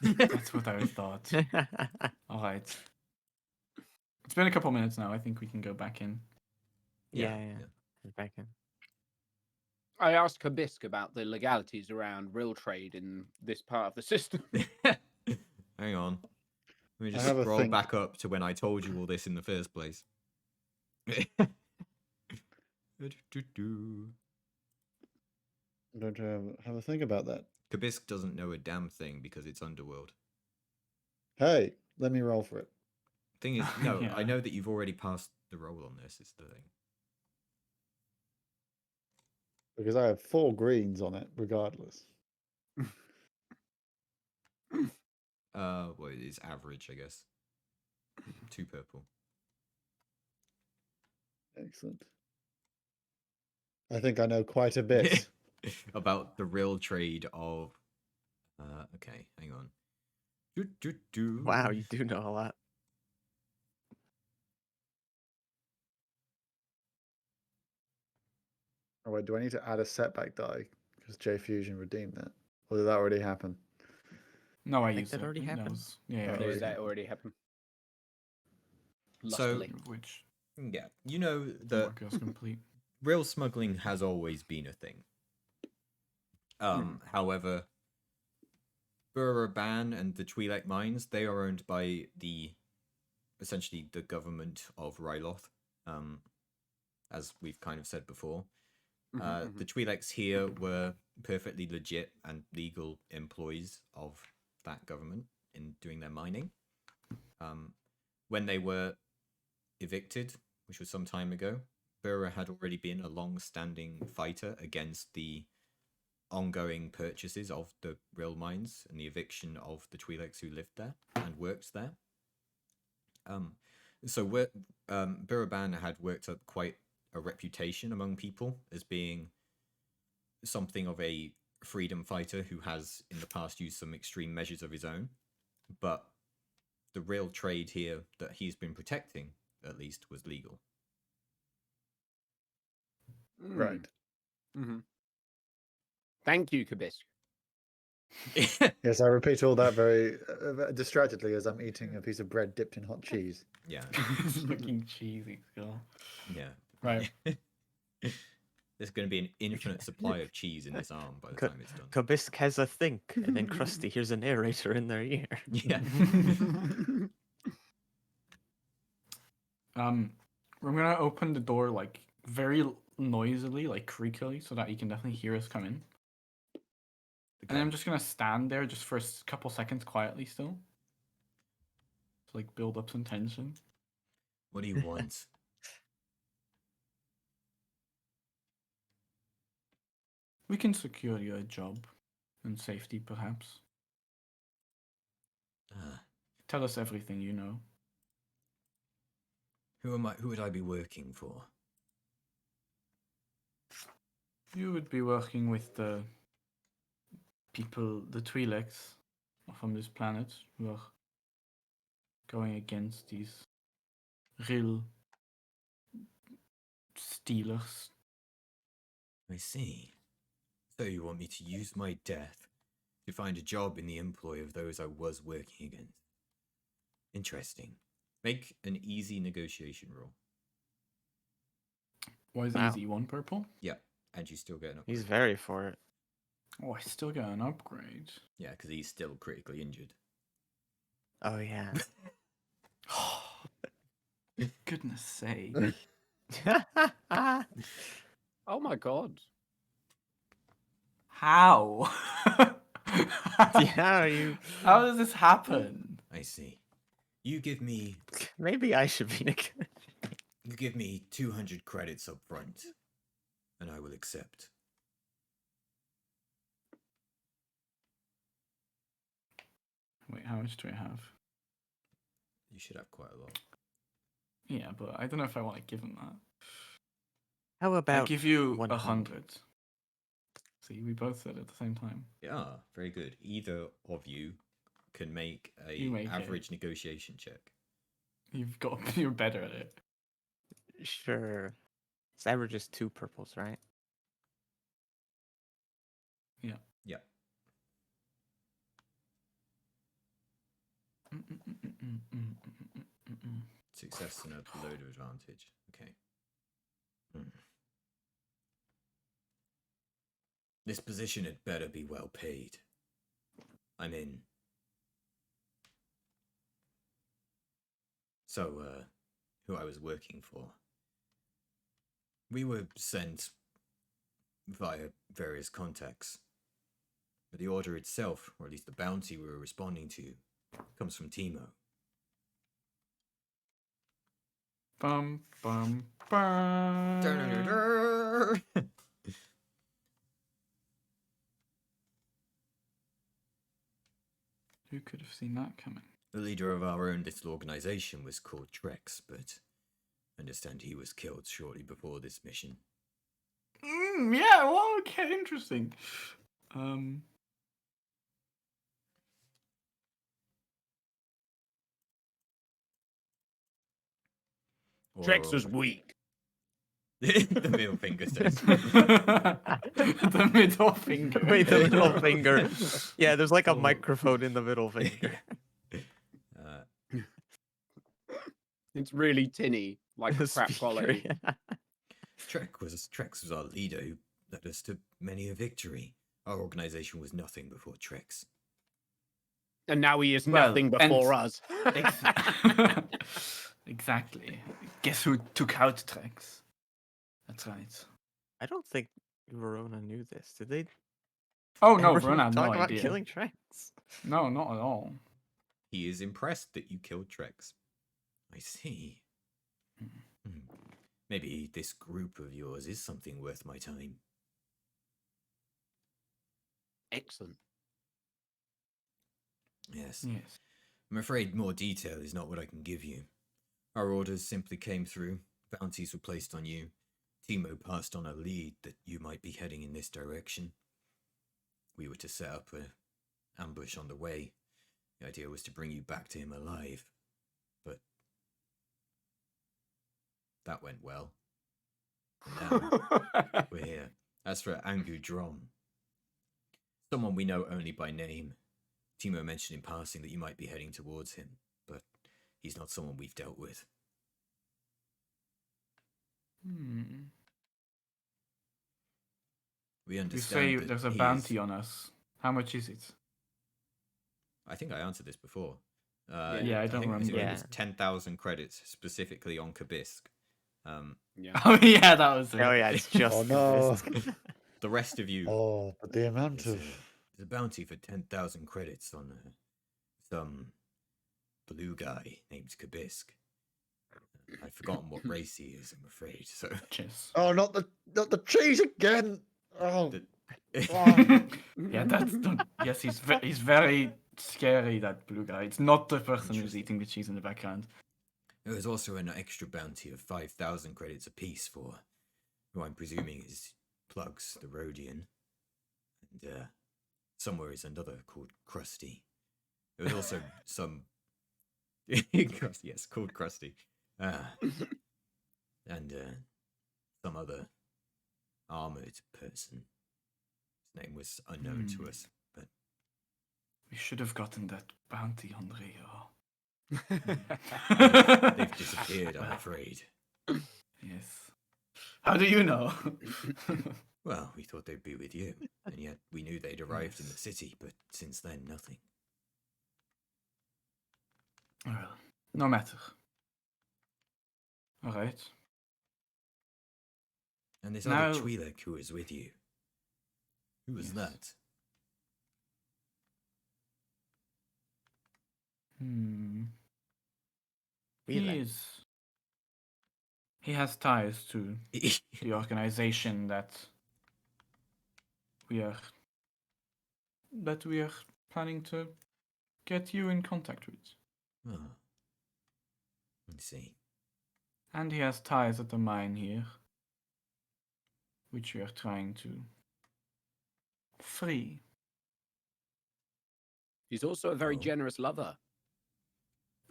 Speaker 4: That's what I thought. Alright. It's been a couple minutes now. I think we can go back in.
Speaker 2: Yeah. Back in.
Speaker 5: I asked Kabisk about the legalities around real trade in this part of the system.
Speaker 1: Hang on. Let me
Speaker 3: I
Speaker 1: just
Speaker 3: have a
Speaker 1: scroll
Speaker 3: think.
Speaker 1: back up to when I told you all this in the first place.
Speaker 3: Don't you have a think about that?
Speaker 1: Kabisk doesn't know a damn thing because it's Underworld.
Speaker 3: Hey, let me roll for it.
Speaker 1: Thing is, no, I
Speaker 4: Yeah.
Speaker 1: know that you've already passed the roll on this, is the thing.
Speaker 3: Because I have 4 greens on it, regardless.
Speaker 1: Well, it's average, I guess. 2 purple.
Speaker 3: Excellent. I think I know quite a bit.
Speaker 1: About the real trade of... okay, hang on.
Speaker 2: Wow, you do know a lot.
Speaker 3: Oh wait, do I need to add a setback die? Because J Fusion redeemed that. Or did that already happen?
Speaker 4: No, I
Speaker 2: think
Speaker 4: used
Speaker 2: that
Speaker 4: it.
Speaker 2: already
Speaker 4: That
Speaker 2: happened.
Speaker 4: was- yeah,
Speaker 3: Oh,
Speaker 4: yeah,
Speaker 5: Did
Speaker 3: already
Speaker 5: that already happen?
Speaker 1: So-
Speaker 5: Lustily.
Speaker 4: which
Speaker 1: Yeah, you know that
Speaker 4: homework is complete.
Speaker 1: real smuggling has always been a thing. However, Buraban and the Twi'lek mines, they are owned by essentially the government of Ryloth, as we've kind of said before. The Twi'leks here were perfectly legit and legal employees of that government in doing their mining. When they were evicted, which was some time ago, Bura had already been a long-standing fighter against the ongoing purchases of the real mines and the eviction of the Twi'leks who lived there and worked there. So Buraban had worked up quite a reputation among people as being something of a freedom fighter who has in the past used some extreme measures of his own. But the real trade here that he's been protecting, at least, was legal.
Speaker 3: Right.
Speaker 5: Thank you, Kabisk.
Speaker 3: Yes, I repeat all that very distractedly as I'm eating a piece of bread dipped in hot cheese.
Speaker 1: Yeah.
Speaker 4: It's fucking cheesy still.
Speaker 1: Yeah.
Speaker 4: Right.
Speaker 1: There's going to be an infinite supply of cheese in this arm by the time it's done.
Speaker 2: Kabisk has a think, and then Krusty hears a narrator in their ear.
Speaker 1: Yeah.
Speaker 4: I'm gonna open the door like very noisily, like creakily, so that you can definitely hear us come in. And then I'm just gonna stand there just for a couple seconds quietly still. To like build up some tension.
Speaker 1: What do you want?
Speaker 4: We can secure you a job and safety, perhaps.
Speaker 1: Ah,
Speaker 4: Tell us everything you know.
Speaker 1: who am I? Who would I be working for?
Speaker 4: You would be working with the people, the Twi'leks from this planet, who are going against these real stealers.
Speaker 1: I see. So you want me to use my death to find a job in the employ of those I was working against? Interesting. Make an easy negotiation roll.
Speaker 4: Why is
Speaker 2: Wow.
Speaker 4: easy 1 purple?
Speaker 1: Yeah, and you still get an upgrade.
Speaker 2: He's very for it.
Speaker 4: Oh, I still get an upgrade.
Speaker 1: Yeah, because he's still critically injured.
Speaker 2: Oh yeah.
Speaker 4: Goodness sake.
Speaker 5: Oh my god.
Speaker 4: How?
Speaker 2: Yeah, you.
Speaker 4: How does this happen?
Speaker 1: I see. You give me
Speaker 2: Maybe I should be.
Speaker 1: 200 credits up front, and I will accept.
Speaker 4: Wait, how much do I have?
Speaker 1: You should have quite a lot.
Speaker 4: Yeah, but I don't know if I want to give him that.
Speaker 2: How about
Speaker 4: I give you
Speaker 2: 100?
Speaker 4: 100. See, we both said it at the same time.
Speaker 1: Yeah, very good. Either of you can make
Speaker 4: You make it.
Speaker 1: average negotiation check.
Speaker 4: You're better at it.
Speaker 2: Sure. This average is 2 purples, right?
Speaker 1: Yeah. Success and a load of advantage. Okay. This position had better be well paid. I'm in. So, who I was working for. We were sent via various contacts. But the order itself, or at least the bounty we were responding to, comes from Timo.
Speaker 4: Bum, bum, bum. Who could have seen that coming?
Speaker 1: The leader of our own little organization was called Trex, but I understand he was killed shortly before this mission.
Speaker 4: Yeah, well, okay, interesting.
Speaker 5: Trex was weak.
Speaker 1: The middle finger says.
Speaker 4: The middle finger.
Speaker 2: Wait, the middle finger. Yeah, there's like a
Speaker 1: Oh.
Speaker 2: microphone in the middle finger.
Speaker 5: It's really tinny, like
Speaker 2: The
Speaker 5: crap
Speaker 2: speaker,
Speaker 5: quality.
Speaker 2: yeah.
Speaker 1: Trex was our leader who led us to many a victory. Our organization was nothing before Trex.
Speaker 5: And now he is
Speaker 4: Well,
Speaker 5: nothing
Speaker 4: and-
Speaker 5: before us.
Speaker 4: Exactly. Guess who took out Trex? That's right.
Speaker 2: I don't think Verona knew this. Did they
Speaker 4: Oh no,
Speaker 2: ever
Speaker 4: Verona had
Speaker 2: talk
Speaker 4: no
Speaker 2: about
Speaker 4: idea.
Speaker 2: killing Trents?
Speaker 4: No, not at all.
Speaker 1: He is impressed that you killed Trex. I see. Maybe this group of yours is something worth my time.
Speaker 5: Excellent.
Speaker 1: Yes.
Speaker 4: Yes.
Speaker 1: I'm afraid more detail is not what I can give you. Our orders simply came through. Bounties were placed on you. Timo passed on a lead that you might be heading in this direction. We were to set up an ambush on the way. The idea was to bring you back to him alive. But that went well. And now we're here. As for Angu Drom, someone we know only by name. Timo mentioned in passing that you might be heading towards him, but he's not someone we've dealt with. We
Speaker 4: You
Speaker 1: understand
Speaker 4: say
Speaker 1: that
Speaker 4: there's a
Speaker 1: he
Speaker 4: bounty
Speaker 1: is...
Speaker 4: on us. How much is it?
Speaker 1: I think I answered this before.
Speaker 4: Yeah, I don't
Speaker 1: think
Speaker 4: remember.
Speaker 1: it was
Speaker 2: Yeah.
Speaker 1: 10,000 credits specifically on Kabisk.
Speaker 5: Yeah.
Speaker 4: Oh yeah, that was it.
Speaker 2: Oh yeah, it's just
Speaker 3: Oh no.
Speaker 2: Kabisk.
Speaker 1: The rest of you,
Speaker 3: Oh, but the amount
Speaker 1: there's
Speaker 3: of
Speaker 1: a bounty for 10,000 credits on some blue guy named Kabisk. I've forgotten what race he is, I'm afraid. So
Speaker 4: Cheers.
Speaker 3: not the cheese again. Oh,
Speaker 1: The-
Speaker 4: Yeah, that's the, yes. He's very scary. That blue guy. It's not the person who's
Speaker 1: Interesting.
Speaker 4: eating the cheese in the background.
Speaker 1: There was also an extra bounty of 5,000 credits apiece for who I'm presuming is Plugs the Rhodian. And somewhere is another called Krusty. There was also some. Krusty, yes, called Krusty. And some other armored person. His name was unknown to us, but
Speaker 4: We should have gotten that bounty on Rio.
Speaker 1: they've disappeared, I'm afraid.
Speaker 4: Yes. How do you know?
Speaker 1: Well, we thought they'd be with you, and yet we knew they'd arrived in the city, but since then, nothing.
Speaker 4: Well, no matter. All right.
Speaker 1: And this
Speaker 4: Now-
Speaker 1: other Twi'lek who was with you. Who was
Speaker 4: Yes.
Speaker 1: that?
Speaker 2: Really?
Speaker 4: He has ties to the organization that we are planning to get you in contact with.
Speaker 1: Oh. Let's see.
Speaker 4: And he has ties at the mine here, which we are trying to free.
Speaker 5: He's also a very
Speaker 1: Oh.
Speaker 5: generous lover.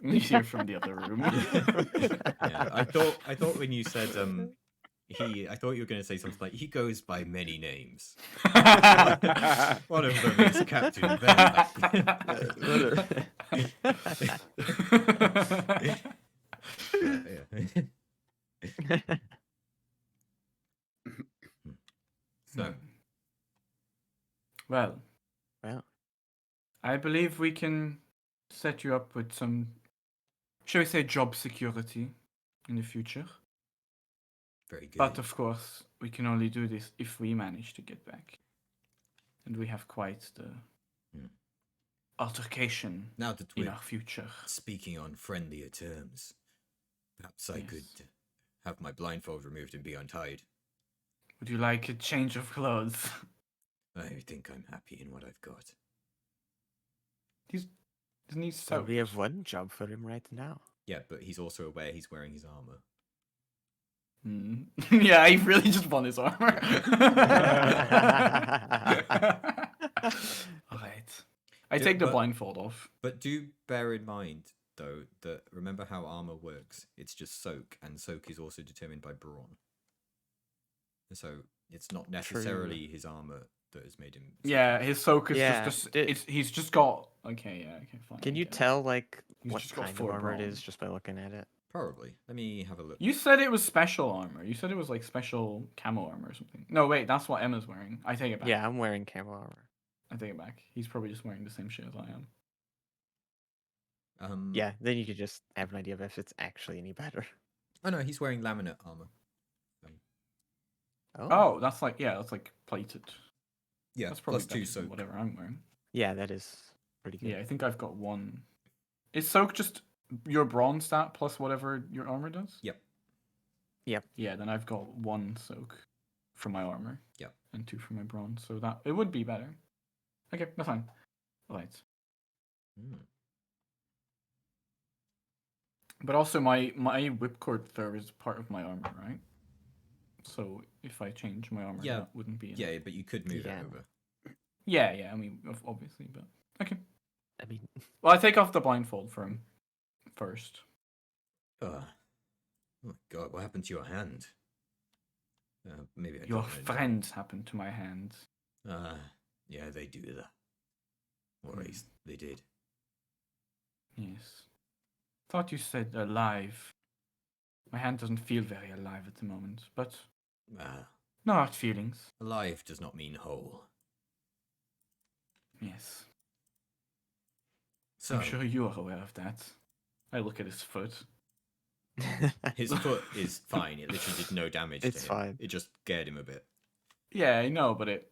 Speaker 4: You hear from the other room.
Speaker 1: Yeah, I thought when you said I thought you were going to say something like he goes by many names. One of them is Captain Bear. So,
Speaker 4: Well,
Speaker 2: Well,
Speaker 4: I believe we can set you up with some, shall we say, job security in the future.
Speaker 1: very good.
Speaker 4: But of course, we can only do this if we manage to get back. And we have quite the altercation
Speaker 1: Now that
Speaker 4: in
Speaker 1: we're
Speaker 4: our future.
Speaker 1: speaking on friendlier terms, perhaps I
Speaker 4: Yes.
Speaker 1: could have my blindfold removed and be untied.
Speaker 4: Would you like a change of clothes?
Speaker 1: I think I'm happy in what I've got.
Speaker 4: Isn't he
Speaker 2: so
Speaker 4: so?
Speaker 2: we have one job for him right now.
Speaker 1: Yeah, but he's also aware he's wearing his armor.
Speaker 4: Yeah, I really just want his armor. Alright. I
Speaker 1: Yeah,
Speaker 4: take the
Speaker 1: but-
Speaker 4: blindfold off.
Speaker 1: But do bear in mind, though, that remember how armor works. It's just soak, and soak is also determined by brawn. So it's not necessarily his armor that has made him.
Speaker 4: Yeah, his soak is
Speaker 2: Yeah,
Speaker 4: just
Speaker 2: did-
Speaker 4: he's just got okay, yeah, okay, fine.
Speaker 2: Can
Speaker 4: I
Speaker 2: you
Speaker 4: get it.
Speaker 2: tell like
Speaker 4: He's
Speaker 2: what
Speaker 4: just got
Speaker 2: kind of
Speaker 4: 4
Speaker 2: armor it
Speaker 4: brawn.
Speaker 2: is just by looking at it?
Speaker 1: Probably. Let me have a look.
Speaker 4: You said it was special armor. You said it was like special camo armor or something. No, wait, that's what Emma's wearing. I take it back.
Speaker 2: Yeah, I'm wearing camo armor.
Speaker 4: I take it back. He's probably just wearing the same shit as I am.
Speaker 2: Yeah, then you could just have an idea of if it's actually any better.
Speaker 1: Oh no, he's wearing laminate armor.
Speaker 4: Oh, that's like that's like plated.
Speaker 1: Yeah,
Speaker 4: That's probably
Speaker 1: plus 2
Speaker 4: better than
Speaker 1: soak.
Speaker 4: whatever I'm wearing.
Speaker 2: Yeah, that is pretty good.
Speaker 4: Yeah, I think I've got 1. Is soak just your brawn stat plus whatever your armor does?
Speaker 1: Yep.
Speaker 2: Yep.
Speaker 4: Yeah, then I've got 1 soak from my armor.
Speaker 1: Yep.
Speaker 4: And 2 from my brawn, so that it would be better. Okay, that's fine. Right.
Speaker 1: Mm.
Speaker 4: But also my whipcord throw is part of my armor, right? So if I change my armor,
Speaker 1: Yeah.
Speaker 4: that wouldn't be enough.
Speaker 1: Yeah, but you could move
Speaker 2: Yeah.
Speaker 1: it over.
Speaker 4: Yeah, I mean obviously, but okay.
Speaker 2: I mean,
Speaker 4: Well, I take off the blindfold for him first.
Speaker 1: Oh my god, what happened to your hand? Maybe I
Speaker 4: Your
Speaker 1: don't wanna know.
Speaker 4: friends happened to my hand.
Speaker 1: Yeah, they do that. Or at least they did.
Speaker 4: Yes. Thought you said alive. My hand doesn't feel very alive at the moment, but no hard feelings.
Speaker 1: Alive does not mean whole.
Speaker 4: Yes.
Speaker 1: So
Speaker 4: I'm sure you are aware of that. I look at his foot.
Speaker 1: his foot is fine. It literally did no damage
Speaker 2: It's
Speaker 1: to him.
Speaker 2: fine.
Speaker 1: It just scared him a bit.
Speaker 4: Yeah, I know, but it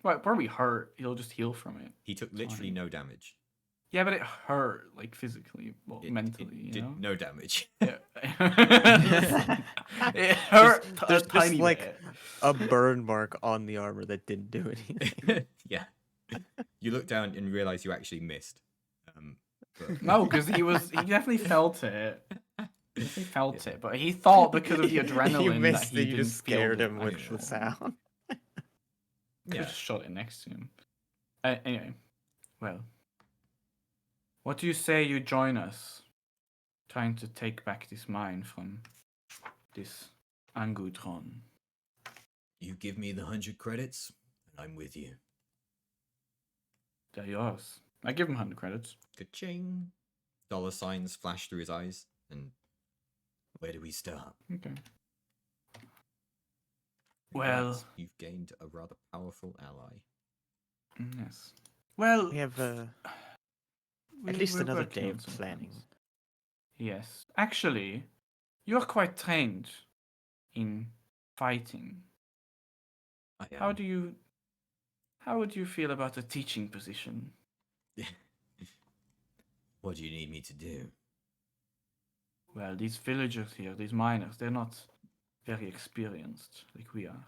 Speaker 4: where we hurt, he'll just heal from it.
Speaker 1: He took literally
Speaker 4: Fine.
Speaker 1: no damage.
Speaker 4: Yeah, but it hurt, like physically, well,
Speaker 1: It,
Speaker 4: mentally,
Speaker 1: it
Speaker 4: you
Speaker 1: did
Speaker 4: know.
Speaker 1: no damage.
Speaker 4: Yeah. It hurt
Speaker 2: There's
Speaker 4: a
Speaker 2: just
Speaker 4: tiny
Speaker 2: like
Speaker 4: bit.
Speaker 2: a burn mark on the armor that didn't do anything.
Speaker 1: Yeah. You look down and realize you actually missed. But
Speaker 4: No, because he definitely felt it. He felt it, but he thought because of the adrenaline
Speaker 2: you
Speaker 4: that
Speaker 2: missed
Speaker 4: he
Speaker 2: it, you
Speaker 4: didn't
Speaker 2: just scared
Speaker 4: feel
Speaker 2: him with the
Speaker 4: actual-
Speaker 2: sound.
Speaker 4: Could
Speaker 1: yeah.
Speaker 4: have shot it next to him. Anyway, well, what do you say you join us, trying to take back this mine from this Angutron?
Speaker 1: You give me the 100 credits, and I'm with you.
Speaker 4: They're yours. I give him 100 credits.
Speaker 1: Ka-ching. Dollar signs flash through his eyes. And where do we start?
Speaker 4: Okay.
Speaker 1: Congrats,
Speaker 4: Well,
Speaker 1: you've gained a rather powerful ally.
Speaker 4: yes. Well,
Speaker 2: We have
Speaker 4: we're-
Speaker 2: at least
Speaker 4: we're
Speaker 2: another
Speaker 4: working
Speaker 2: day
Speaker 4: on
Speaker 2: of
Speaker 4: some
Speaker 2: planning.
Speaker 4: plans. Yes. Actually, you're quite trained in fighting.
Speaker 1: I am.
Speaker 4: How would you feel about a teaching position?
Speaker 1: What do you need me to do?
Speaker 4: Well, these villagers here, these miners, they're not very experienced like we are.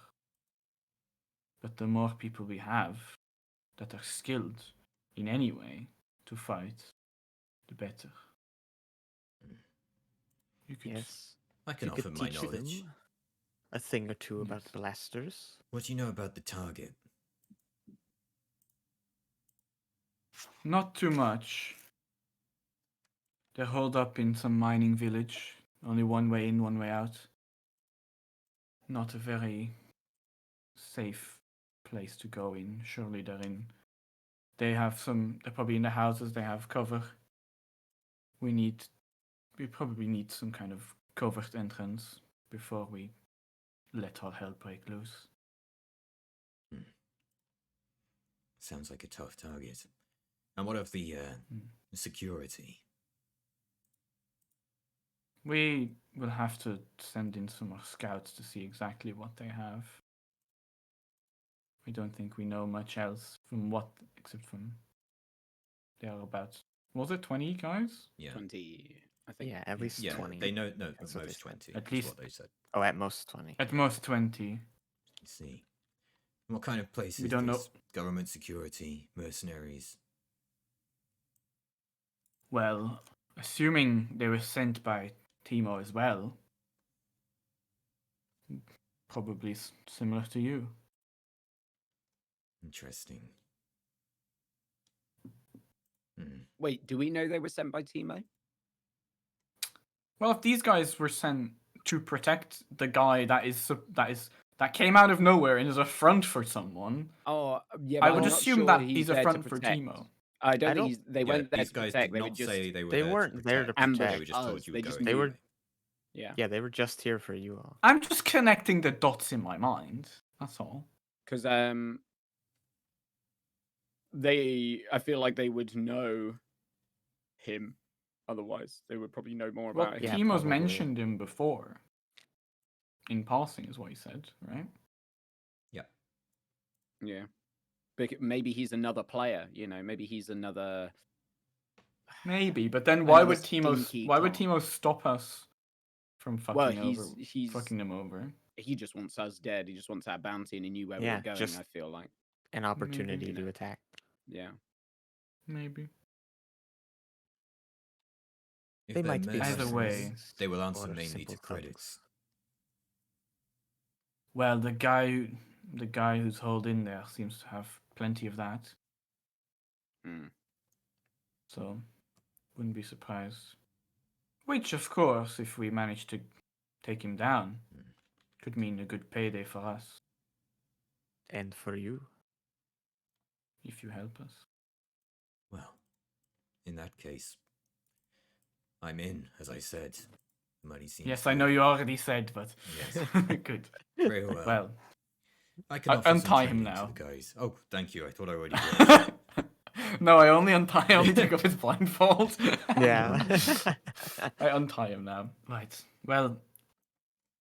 Speaker 4: But the more people we have that are skilled in any way to fight, the better. You could
Speaker 2: Yes.
Speaker 1: I can
Speaker 2: You
Speaker 1: offer
Speaker 2: could
Speaker 1: my
Speaker 2: teach
Speaker 1: knowledge.
Speaker 2: them a thing or two about
Speaker 4: Yes.
Speaker 2: blasters.
Speaker 1: What do you know about the target?
Speaker 4: Not too much. They're holed up in some mining village. Only one way in, one way out. Not a very safe place to go in. Surely they're in. They're probably in the houses, they have cover. We probably need some kind of covered entrance before we let all hell break loose.
Speaker 1: Sounds like a tough target. And what of the
Speaker 4: Hmm.
Speaker 1: security?
Speaker 4: We will have to send in some more scouts to see exactly what they have. I don't think we know much else except from there are about, was it 20 guys?
Speaker 1: Yeah.
Speaker 5: 20, I think.
Speaker 2: Yeah, at least
Speaker 1: Yeah,
Speaker 2: 20.
Speaker 1: they know no,
Speaker 2: That's
Speaker 1: at
Speaker 2: what they
Speaker 1: most
Speaker 2: said.
Speaker 1: 20.
Speaker 4: At
Speaker 1: At
Speaker 4: least-
Speaker 1: least what they said.
Speaker 2: Oh, at most 20.
Speaker 4: At most 20.
Speaker 1: I see. What kind of place
Speaker 4: We
Speaker 1: is
Speaker 4: don't know.
Speaker 1: this? Government security, mercenaries.
Speaker 4: Well, assuming they were sent by Timo as well, probably similar to you.
Speaker 1: Interesting. Hmm.
Speaker 5: Wait, do we know they were sent by Timo?
Speaker 4: Well, if these guys were sent to protect the guy that came out of nowhere and is a front for someone,
Speaker 5: Oh, yeah.
Speaker 4: I
Speaker 5: but
Speaker 4: would
Speaker 5: I'm not
Speaker 4: assume
Speaker 5: sure
Speaker 4: that
Speaker 5: he's
Speaker 4: he's a
Speaker 5: there to
Speaker 4: front for
Speaker 5: protect.
Speaker 4: Timo.
Speaker 5: I don't
Speaker 2: I
Speaker 5: think they
Speaker 1: Yeah,
Speaker 5: went there
Speaker 1: these
Speaker 5: to
Speaker 1: guys
Speaker 5: protect.
Speaker 1: did
Speaker 5: They were
Speaker 1: not
Speaker 5: just
Speaker 1: say they were
Speaker 2: They
Speaker 1: there
Speaker 2: weren't there to
Speaker 1: protect.
Speaker 5: ambush
Speaker 2: protect.
Speaker 1: They were just told
Speaker 5: us.
Speaker 1: you
Speaker 5: They
Speaker 1: would go
Speaker 5: just
Speaker 1: in
Speaker 2: They were
Speaker 1: anyway.
Speaker 5: yeah.
Speaker 2: Yeah, they were just here for you all.
Speaker 4: I'm just connecting the dots in my mind. That's all.
Speaker 5: Because I feel like they would know him. Otherwise, they would probably know more
Speaker 4: Well,
Speaker 5: about him.
Speaker 2: Yeah,
Speaker 4: Timo's
Speaker 2: probably.
Speaker 4: mentioned him before. In passing, is what he said, right?
Speaker 5: Yeah. Maybe he's another player. You know, maybe he's another.
Speaker 4: Maybe, but then why
Speaker 5: Another
Speaker 4: would
Speaker 5: stinky
Speaker 4: Timo
Speaker 5: cop.
Speaker 4: stop us from fucking
Speaker 5: Well, he's
Speaker 4: fucking them over?
Speaker 5: he just wants us dead. He just wants our bounty, and he knew where we
Speaker 2: Yeah,
Speaker 5: were going.
Speaker 2: just-
Speaker 5: I feel like,
Speaker 2: An opportunity
Speaker 5: you
Speaker 2: to
Speaker 5: know.
Speaker 2: attack.
Speaker 5: yeah.
Speaker 4: Maybe.
Speaker 1: If
Speaker 2: They
Speaker 1: they're
Speaker 2: might be
Speaker 4: Either way.
Speaker 2: mercenaries
Speaker 1: they will answer
Speaker 2: or
Speaker 1: mainly
Speaker 2: simple
Speaker 1: to credits.
Speaker 2: thugs.
Speaker 4: Well, the guy who's holed in there seems to have plenty of that,
Speaker 5: Hmm.
Speaker 4: so wouldn't be surprised. Which, of course, if we manage to take him down, could mean a good payday for us
Speaker 2: And for you.
Speaker 4: if you help us.
Speaker 1: Well, in that case, I'm in, as I said. The money seems
Speaker 4: Yes, I know
Speaker 1: good.
Speaker 4: you already said, but
Speaker 1: Yes.
Speaker 4: good.
Speaker 1: Very well.
Speaker 4: Well,
Speaker 1: I can offer some
Speaker 4: untie him
Speaker 1: training to
Speaker 4: now.
Speaker 1: the guys. Oh, thank you. I thought I already did.
Speaker 4: No, I only take off his blindfold.
Speaker 2: Yeah.
Speaker 4: I untie him now. Right. Well,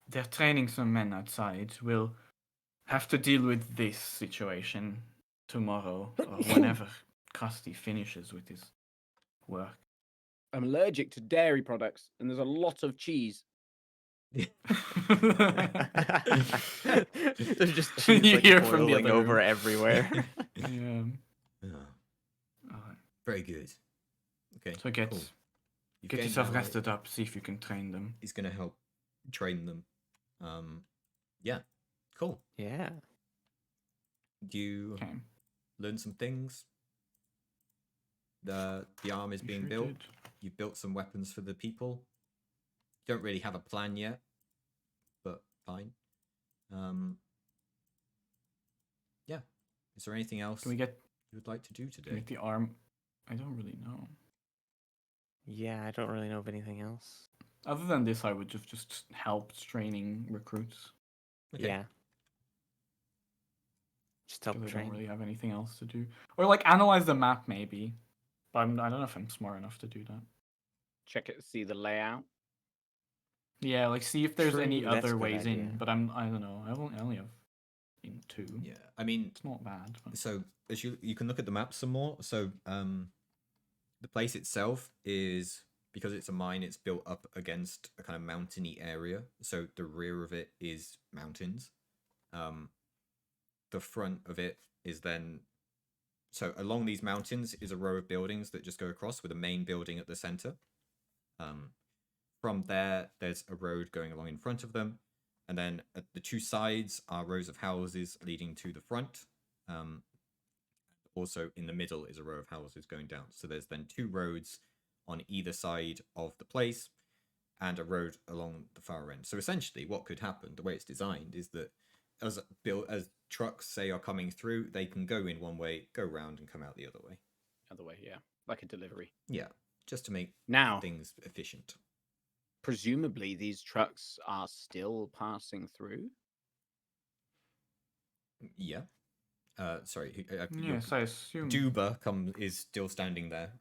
Speaker 4: they're training some men outside. We'll have to deal with this situation tomorrow or whenever Krusty finishes with his work.
Speaker 5: I'm allergic to dairy products, and there's a lot of cheese.
Speaker 2: There's just cheese
Speaker 4: You
Speaker 2: like
Speaker 4: hear from the
Speaker 2: boiling
Speaker 4: other
Speaker 2: over
Speaker 4: room.
Speaker 2: everywhere.
Speaker 4: Yeah.
Speaker 1: Oh,
Speaker 4: Alright.
Speaker 1: very good. Okay.
Speaker 4: So get
Speaker 1: cool. You've
Speaker 4: get
Speaker 1: gained
Speaker 4: yourself
Speaker 1: ally.
Speaker 4: rested up. See if you can train them.
Speaker 1: He's going to help train them. Yeah. Cool.
Speaker 2: Yeah.
Speaker 1: Do you
Speaker 4: Okay.
Speaker 1: learn some things? The arm is
Speaker 4: You
Speaker 1: being
Speaker 4: sure
Speaker 1: built.
Speaker 4: did.
Speaker 1: You've built some weapons for the people. You don't really have a plan yet, but fine. Yeah. Is there anything else
Speaker 4: Can we get
Speaker 1: you would like to do
Speaker 4: can we
Speaker 1: today?
Speaker 4: get the arm? I don't really know.
Speaker 2: Yeah, I don't really know of anything else.
Speaker 4: Other than this, I would have just helped training recruits.
Speaker 1: Okay.
Speaker 2: Yeah. Just help
Speaker 4: Because I
Speaker 2: train.
Speaker 4: don't really have anything else to do. Or like analyze the map maybe. But I don't know if I'm smart enough to do that.
Speaker 5: Check it, see the layout.
Speaker 4: Yeah, like see if there's any
Speaker 2: True, that's a
Speaker 4: other
Speaker 2: good
Speaker 4: ways in.
Speaker 2: idea.
Speaker 4: But I don't know. I only have in 2.
Speaker 1: Yeah. I mean,
Speaker 4: It's not bad. But...
Speaker 1: so as you can look at the map some more. So the place itself is, because it's a mine, it's built up against a kind of mountainy area. So the rear of it is mountains. The front of it is then, so along these mountains is a row of buildings that just go across with a main building at the center. From there, there's a road going along in front of them. And then at the 2 sides are rows of houses leading to the front. Also in the middle is a row of houses going down. So there's then 2 roads on either side of the place and a road along the far end. So essentially what could happen, the way it's designed, is that as trucks, say, are coming through, they can go in one way, go round and come out the other way.
Speaker 5: Other way, yeah. Like a delivery.
Speaker 1: Yeah, just to make
Speaker 5: Now,
Speaker 1: things efficient.
Speaker 5: presumably these trucks are still passing through.
Speaker 1: Yeah. Sorry.
Speaker 4: Yes, I assume.
Speaker 1: Duba is still standing there.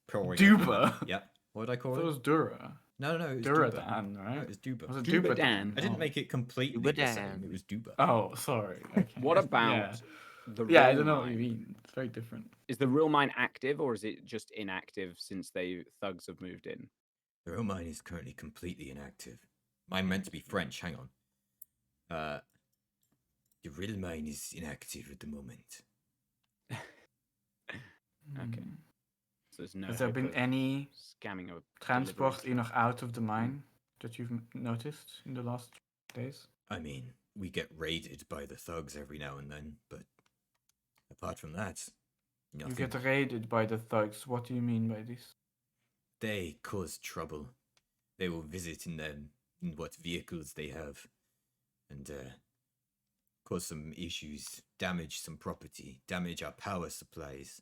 Speaker 1: Pouring
Speaker 4: Duba?
Speaker 1: Yeah. What did I call
Speaker 4: That
Speaker 1: it?
Speaker 4: was Dura.
Speaker 1: No, it was
Speaker 4: Dura
Speaker 1: Duba.
Speaker 4: Dan,
Speaker 1: No,
Speaker 4: right?
Speaker 1: it was Duba.
Speaker 4: Was it
Speaker 5: Duba
Speaker 4: Duba
Speaker 5: Dan?
Speaker 1: I didn't
Speaker 4: Oh.
Speaker 1: make it completely
Speaker 2: Duba
Speaker 1: the same.
Speaker 2: Dan.
Speaker 1: It was Duba.
Speaker 4: Oh, sorry. Okay.
Speaker 5: What about
Speaker 4: Yeah.
Speaker 5: the
Speaker 4: Yeah, I
Speaker 5: real
Speaker 4: don't know what
Speaker 5: mine?
Speaker 4: you mean. It's very different.
Speaker 5: Is the real mine active, or is it just inactive since thugs have moved in?
Speaker 1: The real mine is currently completely inactive. Mine meant to be French. Hang on. The real mine is inactive at the moment.
Speaker 5: Okay.
Speaker 4: Hmm.
Speaker 5: So there's no.
Speaker 4: Has there
Speaker 5: hope
Speaker 4: been
Speaker 5: of
Speaker 4: any
Speaker 5: scamming a
Speaker 4: transport
Speaker 5: delivery
Speaker 4: in or
Speaker 5: truck?
Speaker 4: out of the mine that you've noticed in the last days?
Speaker 1: I mean, we get raided by the thugs every now and then, but apart from that, nothing.
Speaker 4: You get raided by the thugs. What do you mean by this?
Speaker 1: They cause trouble. They will visit in what vehicles they have, and cause some issues, damage some property, damage our power supplies,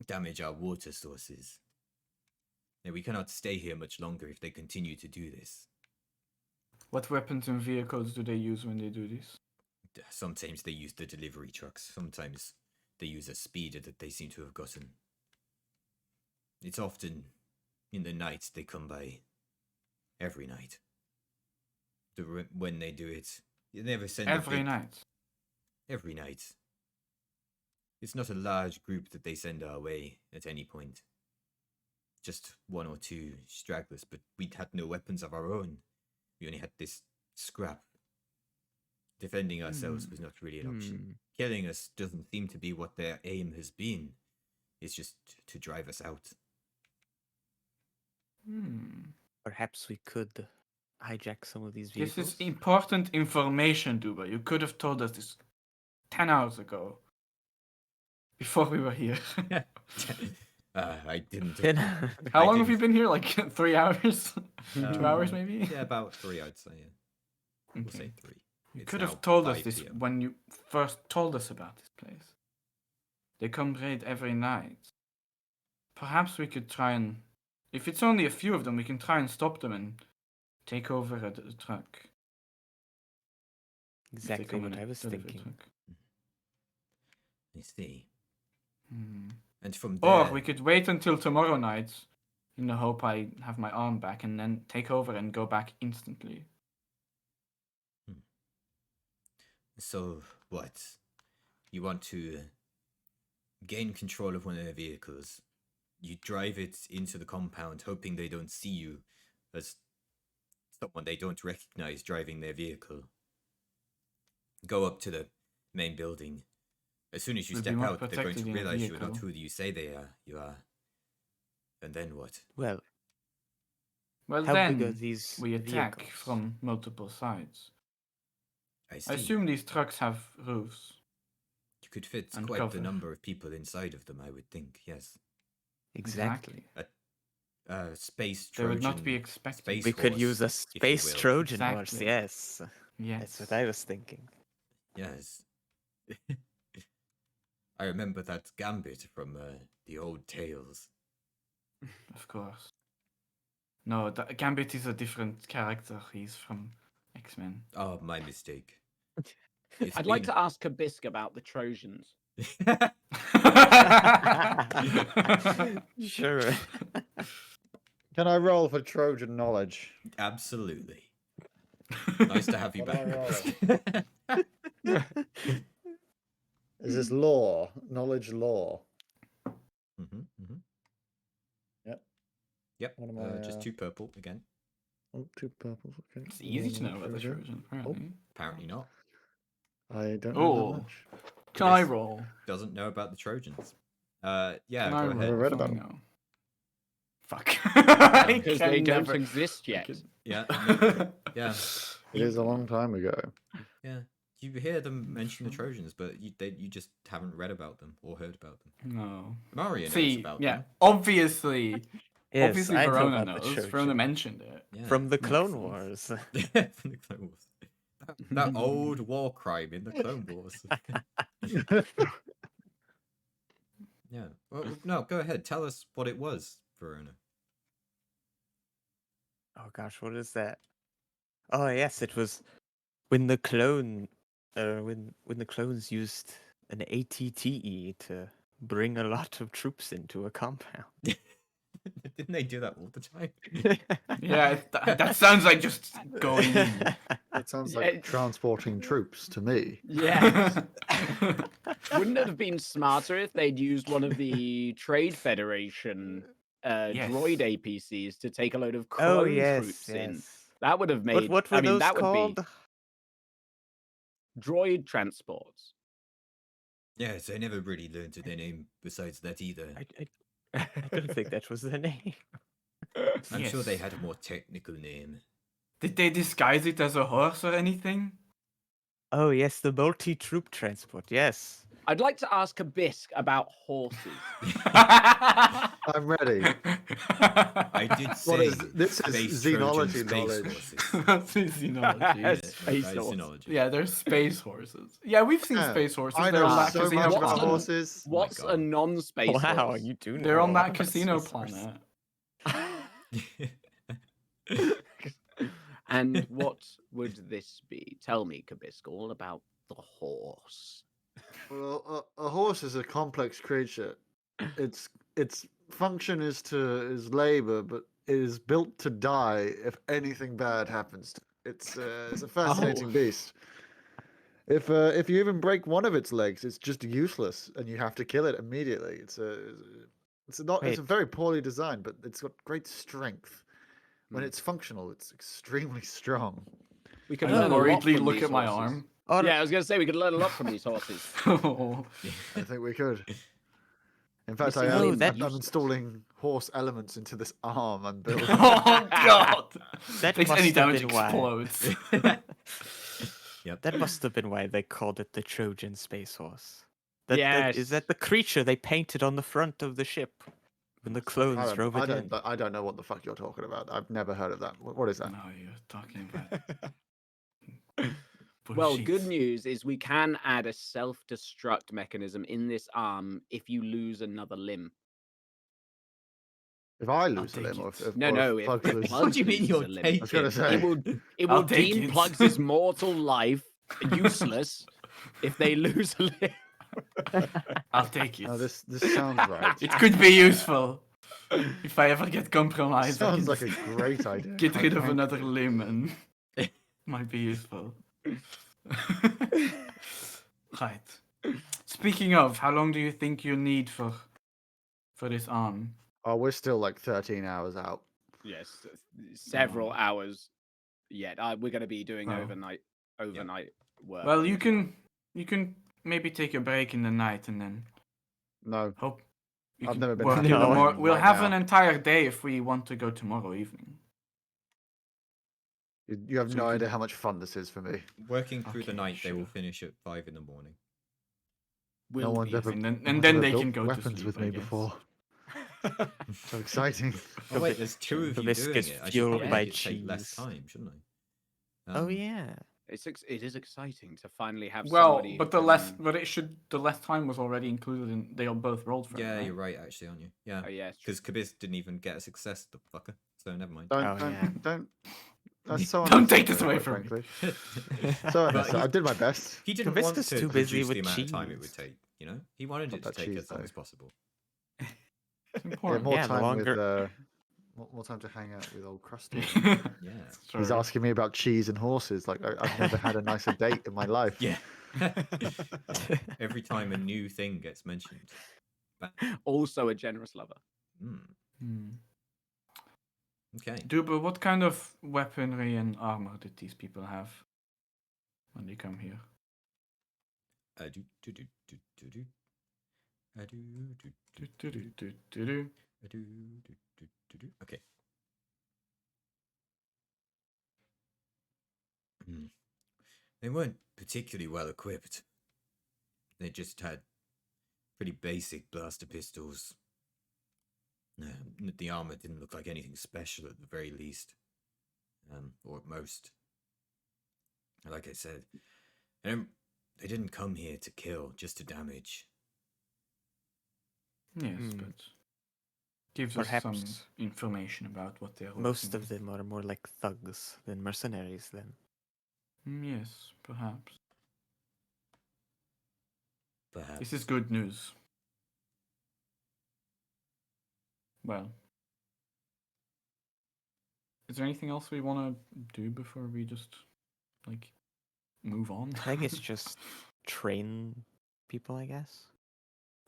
Speaker 1: damage our water sources. And we cannot stay here much longer if they continue to do this.
Speaker 4: What weapons and vehicles do they use when they do this?
Speaker 1: Sometimes they use the delivery trucks. Sometimes they use a speeder that they seem to have gotten. It's often in the night they come by. Every night. When they do it, you never send
Speaker 4: Every night.
Speaker 1: Every night. It's not a large group that they send our way at any point. Just 1 or 2 stragglers, but we had no weapons of our own. We only had this scrap. Defending ourselves was not really an option. Killing us doesn't seem to be what their aim has been. It's just to drive us out.
Speaker 2: Perhaps we could hijack some of these vehicles.
Speaker 4: This is important information, Duba. You could have told us this 10 hours ago. Before we were here.
Speaker 1: I didn't.
Speaker 4: How
Speaker 1: I
Speaker 4: long have you
Speaker 1: didn't-
Speaker 4: been here? Like 3 hours? 2 hours maybe?
Speaker 1: Yeah, about 3, I'd say. Yeah. We'll
Speaker 4: Okay.
Speaker 1: say 3.
Speaker 4: You
Speaker 1: It's
Speaker 4: could
Speaker 1: now
Speaker 4: have told us
Speaker 1: 5
Speaker 4: this
Speaker 1: PM.
Speaker 4: when you first told us about this place. They come raid every night. Perhaps we could try and... If it's only a few of them, we can try and stop them and take over a truck. If they
Speaker 2: Exactly
Speaker 4: come in
Speaker 2: what
Speaker 4: a
Speaker 2: I was
Speaker 4: delivery
Speaker 2: thinking.
Speaker 4: truck.
Speaker 1: I see. And from there,
Speaker 4: Or we could wait until tomorrow night, in the hope I have my arm back, and then take over and go back instantly.
Speaker 1: So what? You want to gain control of one of their vehicles. You drive it into the compound, hoping they don't see you as someone they don't recognize driving their vehicle. Go up to the main building. As soon as you
Speaker 4: We'll be
Speaker 1: step
Speaker 4: more
Speaker 1: out, they're going
Speaker 4: protected
Speaker 1: to
Speaker 4: in a
Speaker 1: realize you're not
Speaker 4: vehicle.
Speaker 1: who you say you are. And then what?
Speaker 2: Well,
Speaker 4: Well,
Speaker 2: how big are
Speaker 4: then
Speaker 2: these
Speaker 4: we attack
Speaker 2: vehicles?
Speaker 4: from multiple sides.
Speaker 1: I see.
Speaker 4: I assume these trucks have roofs.
Speaker 1: You could fit
Speaker 4: and
Speaker 1: quite the
Speaker 4: cover.
Speaker 1: number of people inside of them, I would think, yes.
Speaker 2: Exactly.
Speaker 1: Space
Speaker 4: They
Speaker 1: Trojan.
Speaker 4: would not be expected.
Speaker 1: Space
Speaker 2: We could
Speaker 1: horse,
Speaker 2: use a
Speaker 1: if you
Speaker 2: space
Speaker 1: will.
Speaker 2: Trojan horse.
Speaker 4: Exactly.
Speaker 2: Yes,
Speaker 4: Yes.
Speaker 2: that's what I was thinking.
Speaker 1: Yes. I remember that Gambit from the old tales.
Speaker 4: Of course. No, Gambit is a different character. He's from X-Men.
Speaker 1: Oh, my mistake.
Speaker 5: I'd like to ask Kabisk about the Trojans.
Speaker 2: Sure.
Speaker 3: Can I roll for Trojan knowledge?
Speaker 1: Absolutely. Nice to have you
Speaker 3: What am
Speaker 1: back.
Speaker 3: Is this law? Knowledge law?
Speaker 1: Yep.
Speaker 3: What am I,
Speaker 1: Just 2 purple again.
Speaker 3: Oh, 2 purple. Okay.
Speaker 4: It's easy to know about the
Speaker 3: Trojan.
Speaker 4: Trojan, apparently.
Speaker 1: Apparently not.
Speaker 3: I don't know
Speaker 4: Oh.
Speaker 3: that much.
Speaker 4: Can I
Speaker 1: This
Speaker 4: roll?
Speaker 1: Doesn't know about the Trojans. Yeah,
Speaker 4: Can
Speaker 1: go
Speaker 4: I
Speaker 1: ahead.
Speaker 4: roll?
Speaker 3: read
Speaker 4: if I
Speaker 3: about 'em.
Speaker 4: know? Fuck.
Speaker 5: Because they don't exist yet.
Speaker 1: Yeah. Yeah.
Speaker 3: It is a long time ago.
Speaker 1: Yeah. You hear them mention the Trojans, but you just haven't read about them or heard about them.
Speaker 4: No.
Speaker 1: Mario knows
Speaker 4: See,
Speaker 1: about
Speaker 4: yeah,
Speaker 1: them.
Speaker 4: obviously.
Speaker 2: Yes,
Speaker 4: Obviously,
Speaker 2: I know
Speaker 4: Verona
Speaker 2: about the
Speaker 4: knows. Verona
Speaker 2: Trojan.
Speaker 4: mentioned it.
Speaker 1: Yeah.
Speaker 2: From the
Speaker 4: makes
Speaker 2: Clone
Speaker 4: sense.
Speaker 2: Wars.
Speaker 1: From the Clone Wars. That old war crime in the Clone Wars. Yeah. Well, no, go ahead. Tell us what it was, Verona.
Speaker 2: Oh gosh, what is that? Oh yes, it was when the clone, when the clones used an ATTE to bring a lot of troops into a compound.
Speaker 1: Didn't they do that all the time?
Speaker 4: Yeah, that sounds like just going in.
Speaker 3: That sounds
Speaker 5: Yeah,
Speaker 3: like transporting troops to me.
Speaker 5: Yes. Wouldn't it have been smarter if they'd used one of the Trade Federation
Speaker 4: Yes.
Speaker 5: droid APCs to take a load of clone
Speaker 2: Oh yes,
Speaker 5: troops in?
Speaker 2: yes.
Speaker 5: That would have made.
Speaker 2: What were
Speaker 5: I mean,
Speaker 2: those
Speaker 5: that would
Speaker 2: called?
Speaker 5: be droid transports.
Speaker 1: Yes, I never really learned their name besides that either.
Speaker 2: I don't think that was the name.
Speaker 1: I'm sure they
Speaker 4: Yes.
Speaker 1: had a more technical name.
Speaker 4: Did they disguise it as a horse or anything?
Speaker 2: Oh yes, the multi-troop transport. Yes.
Speaker 5: I'd like to ask Kabisk about horses.
Speaker 3: I'm ready.
Speaker 1: I did say
Speaker 3: What is this? Is
Speaker 1: space
Speaker 3: xenology
Speaker 1: Trojan space
Speaker 3: knowledge.
Speaker 1: horses.
Speaker 4: That's xenology.
Speaker 1: Yeah,
Speaker 5: Space
Speaker 1: that is
Speaker 5: horse.
Speaker 1: xenology.
Speaker 4: Yeah, they're space horses. Yeah, we've seen
Speaker 3: Yeah,
Speaker 4: space horses.
Speaker 3: I
Speaker 4: They're
Speaker 3: know
Speaker 4: on that
Speaker 3: so
Speaker 4: casino
Speaker 3: much
Speaker 5: What's
Speaker 3: about
Speaker 5: the-
Speaker 4: planet.
Speaker 3: horses.
Speaker 1: Oh my
Speaker 5: What's a
Speaker 1: God.
Speaker 5: non-space
Speaker 2: Wow,
Speaker 5: horse?
Speaker 2: you do know.
Speaker 4: They're on
Speaker 2: a
Speaker 4: that
Speaker 2: lot about
Speaker 4: casino
Speaker 2: Space Force.
Speaker 4: planet.
Speaker 5: And what would this be? Tell me, Kabisk, all about the horse.
Speaker 3: Well, a horse is a complex creature. Its function is labor, but it is built to die if anything bad happens to it. It's a fascinating
Speaker 5: Oh.
Speaker 3: beast. If you even break one of its legs, it's just useless, and you have to kill it immediately. It's a
Speaker 2: Wait.
Speaker 3: very poorly designed, but it's got great strength. When
Speaker 5: Hmm.
Speaker 3: it's functional, it's extremely strong.
Speaker 5: We
Speaker 4: I
Speaker 5: could learn a lot
Speaker 4: worriedly
Speaker 5: from
Speaker 4: look
Speaker 5: these
Speaker 4: at my
Speaker 5: horses.
Speaker 4: arm.
Speaker 2: Oh,
Speaker 5: Yeah, I was going to say we could learn a lot from these horses.
Speaker 4: Oh,
Speaker 3: I think we could. In fact,
Speaker 5: Missing
Speaker 3: I am.
Speaker 5: limbs,
Speaker 3: I'm
Speaker 5: useless.
Speaker 3: installing horse elements into this arm I'm building.
Speaker 4: God!
Speaker 2: That
Speaker 4: Takes
Speaker 2: must
Speaker 4: any
Speaker 2: have
Speaker 4: damage
Speaker 2: been why.
Speaker 4: explodes.
Speaker 1: Yep.
Speaker 2: That must have been why they called it the Trojan space horse. Is
Speaker 5: Yes.
Speaker 2: that the creature they painted on the front of the ship when the clones drove it in?
Speaker 3: I don't know what the fuck you're talking about. I've never heard of that. What is that?
Speaker 4: No, you're talking about.
Speaker 5: Well,
Speaker 4: bullshit.
Speaker 5: good news is we can add a self-destruct mechanism in this arm if you lose another limb.
Speaker 3: If I lose a
Speaker 4: take
Speaker 3: limb, or
Speaker 4: it.
Speaker 3: if
Speaker 5: No,
Speaker 3: or
Speaker 5: no,
Speaker 3: if
Speaker 5: if
Speaker 3: Plugs loses-
Speaker 5: Plugs
Speaker 1: What do you mean
Speaker 5: loses
Speaker 1: you'll
Speaker 5: a limb.
Speaker 1: take
Speaker 3: I was gonna
Speaker 1: it?
Speaker 3: say.
Speaker 5: It
Speaker 4: I'll
Speaker 5: will
Speaker 4: take
Speaker 5: deem
Speaker 4: it.
Speaker 5: Plugs' mortal life useless if they lose a limb.
Speaker 4: I'll take it.
Speaker 3: No, this sounds right.
Speaker 4: It could be useful. If I ever get compromised, I can
Speaker 3: Sounds like a
Speaker 4: just
Speaker 3: great idea.
Speaker 4: get
Speaker 3: quite
Speaker 4: rid of
Speaker 3: frankly.
Speaker 4: another limb and might be useful. Right. Speaking of, how long do you think you need for this arm?
Speaker 3: Oh, we're still like 13 hours out.
Speaker 5: Yes, several hours yet. We're going to be doing
Speaker 4: Well,
Speaker 5: overnight work.
Speaker 4: Well,
Speaker 5: on
Speaker 4: you
Speaker 5: this one.
Speaker 4: can maybe take a break in the night and then
Speaker 3: No,
Speaker 4: hope you
Speaker 3: I've
Speaker 4: can
Speaker 3: never been
Speaker 4: work in
Speaker 3: happier
Speaker 4: the
Speaker 2: No.
Speaker 4: more.
Speaker 3: than
Speaker 4: We'll
Speaker 3: right
Speaker 4: have
Speaker 3: now.
Speaker 4: an entire day if we want to go tomorrow evening.
Speaker 3: You have
Speaker 4: So
Speaker 3: no
Speaker 4: we
Speaker 3: idea
Speaker 4: can-
Speaker 3: how much fun this is for me.
Speaker 1: Working through the
Speaker 4: Okay,
Speaker 1: night, they will
Speaker 4: sure.
Speaker 1: finish at 5 in the morning.
Speaker 3: No
Speaker 5: Will
Speaker 3: one's
Speaker 5: be
Speaker 3: ever,
Speaker 4: And
Speaker 3: no
Speaker 4: then
Speaker 3: one's ever
Speaker 4: they
Speaker 3: built
Speaker 4: can go to
Speaker 3: weapons
Speaker 4: sleep,
Speaker 3: with
Speaker 4: I
Speaker 3: me
Speaker 4: guess.
Speaker 3: before. So exciting.
Speaker 1: Oh wait, there's two of
Speaker 2: The
Speaker 1: you
Speaker 2: whisk
Speaker 1: doing
Speaker 2: is
Speaker 1: it. I should
Speaker 2: fueled
Speaker 1: probably
Speaker 5: by
Speaker 1: make it take less
Speaker 2: cheese.
Speaker 1: time, shouldn't I?
Speaker 2: Oh yeah.
Speaker 5: It is exciting to finally have
Speaker 4: Well,
Speaker 5: somebody.
Speaker 4: but
Speaker 5: who can-
Speaker 4: the less time was already included in. They all both rolled for it.
Speaker 1: Yeah,
Speaker 4: right?
Speaker 1: you're right, actually, aren't you? Yeah.
Speaker 5: Oh yeah, it's true.
Speaker 1: Because Kabis didn't even get a success, the fucker. So never mind.
Speaker 3: Don't,
Speaker 2: Oh, yeah.
Speaker 3: don't. That's so
Speaker 4: Don't take this
Speaker 3: unnecessary,
Speaker 4: away
Speaker 3: quite
Speaker 4: from me.
Speaker 3: frankly. So
Speaker 1: But
Speaker 3: unnecessary.
Speaker 1: he-
Speaker 3: I did my best.
Speaker 1: He didn't
Speaker 2: Kabis
Speaker 1: want
Speaker 2: is
Speaker 1: to
Speaker 2: too busy
Speaker 1: reduce the
Speaker 2: with
Speaker 1: amount of time it would
Speaker 2: cheese.
Speaker 1: take. You know, he wanted
Speaker 3: Not
Speaker 1: it to
Speaker 3: that
Speaker 1: take
Speaker 3: cheese,
Speaker 1: as long
Speaker 3: though.
Speaker 1: as possible.
Speaker 4: It's
Speaker 3: Yeah,
Speaker 4: important.
Speaker 3: more
Speaker 2: Yeah, the
Speaker 3: time with
Speaker 2: longer-
Speaker 3: more time to hang out with old Krusty.
Speaker 1: Yeah.
Speaker 4: Sorry.
Speaker 3: He's asking me about cheese and horses. Like I've never had a nicer date in my life.
Speaker 1: Yeah. Every time a new thing gets mentioned.
Speaker 5: Also a generous lover.
Speaker 1: Mm.
Speaker 4: Hmm.
Speaker 1: Okay.
Speaker 4: Duba, what kind of weaponry and armor did these people have when they come here?
Speaker 1: Do, do, do, do, do, do. Do, do, do,
Speaker 4: Do-do-do-do-do-do.
Speaker 1: do, do, do, do, do. Okay. They weren't particularly well equipped. They just had pretty basic blaster pistols. The armor didn't look like anything special at the very least. Or at most. Like I said, they didn't come here to kill, just to damage.
Speaker 4: Yes,
Speaker 2: Hmm.
Speaker 4: but gives us some
Speaker 2: Perhaps
Speaker 4: information about what they're
Speaker 2: most
Speaker 4: working
Speaker 2: of them are more like thugs than mercenaries then.
Speaker 4: with. Yes, perhaps.
Speaker 1: Perhaps.
Speaker 4: This is good news. Well, is there anything else we want to do before we just like move on?
Speaker 2: I think it's just train people, I guess.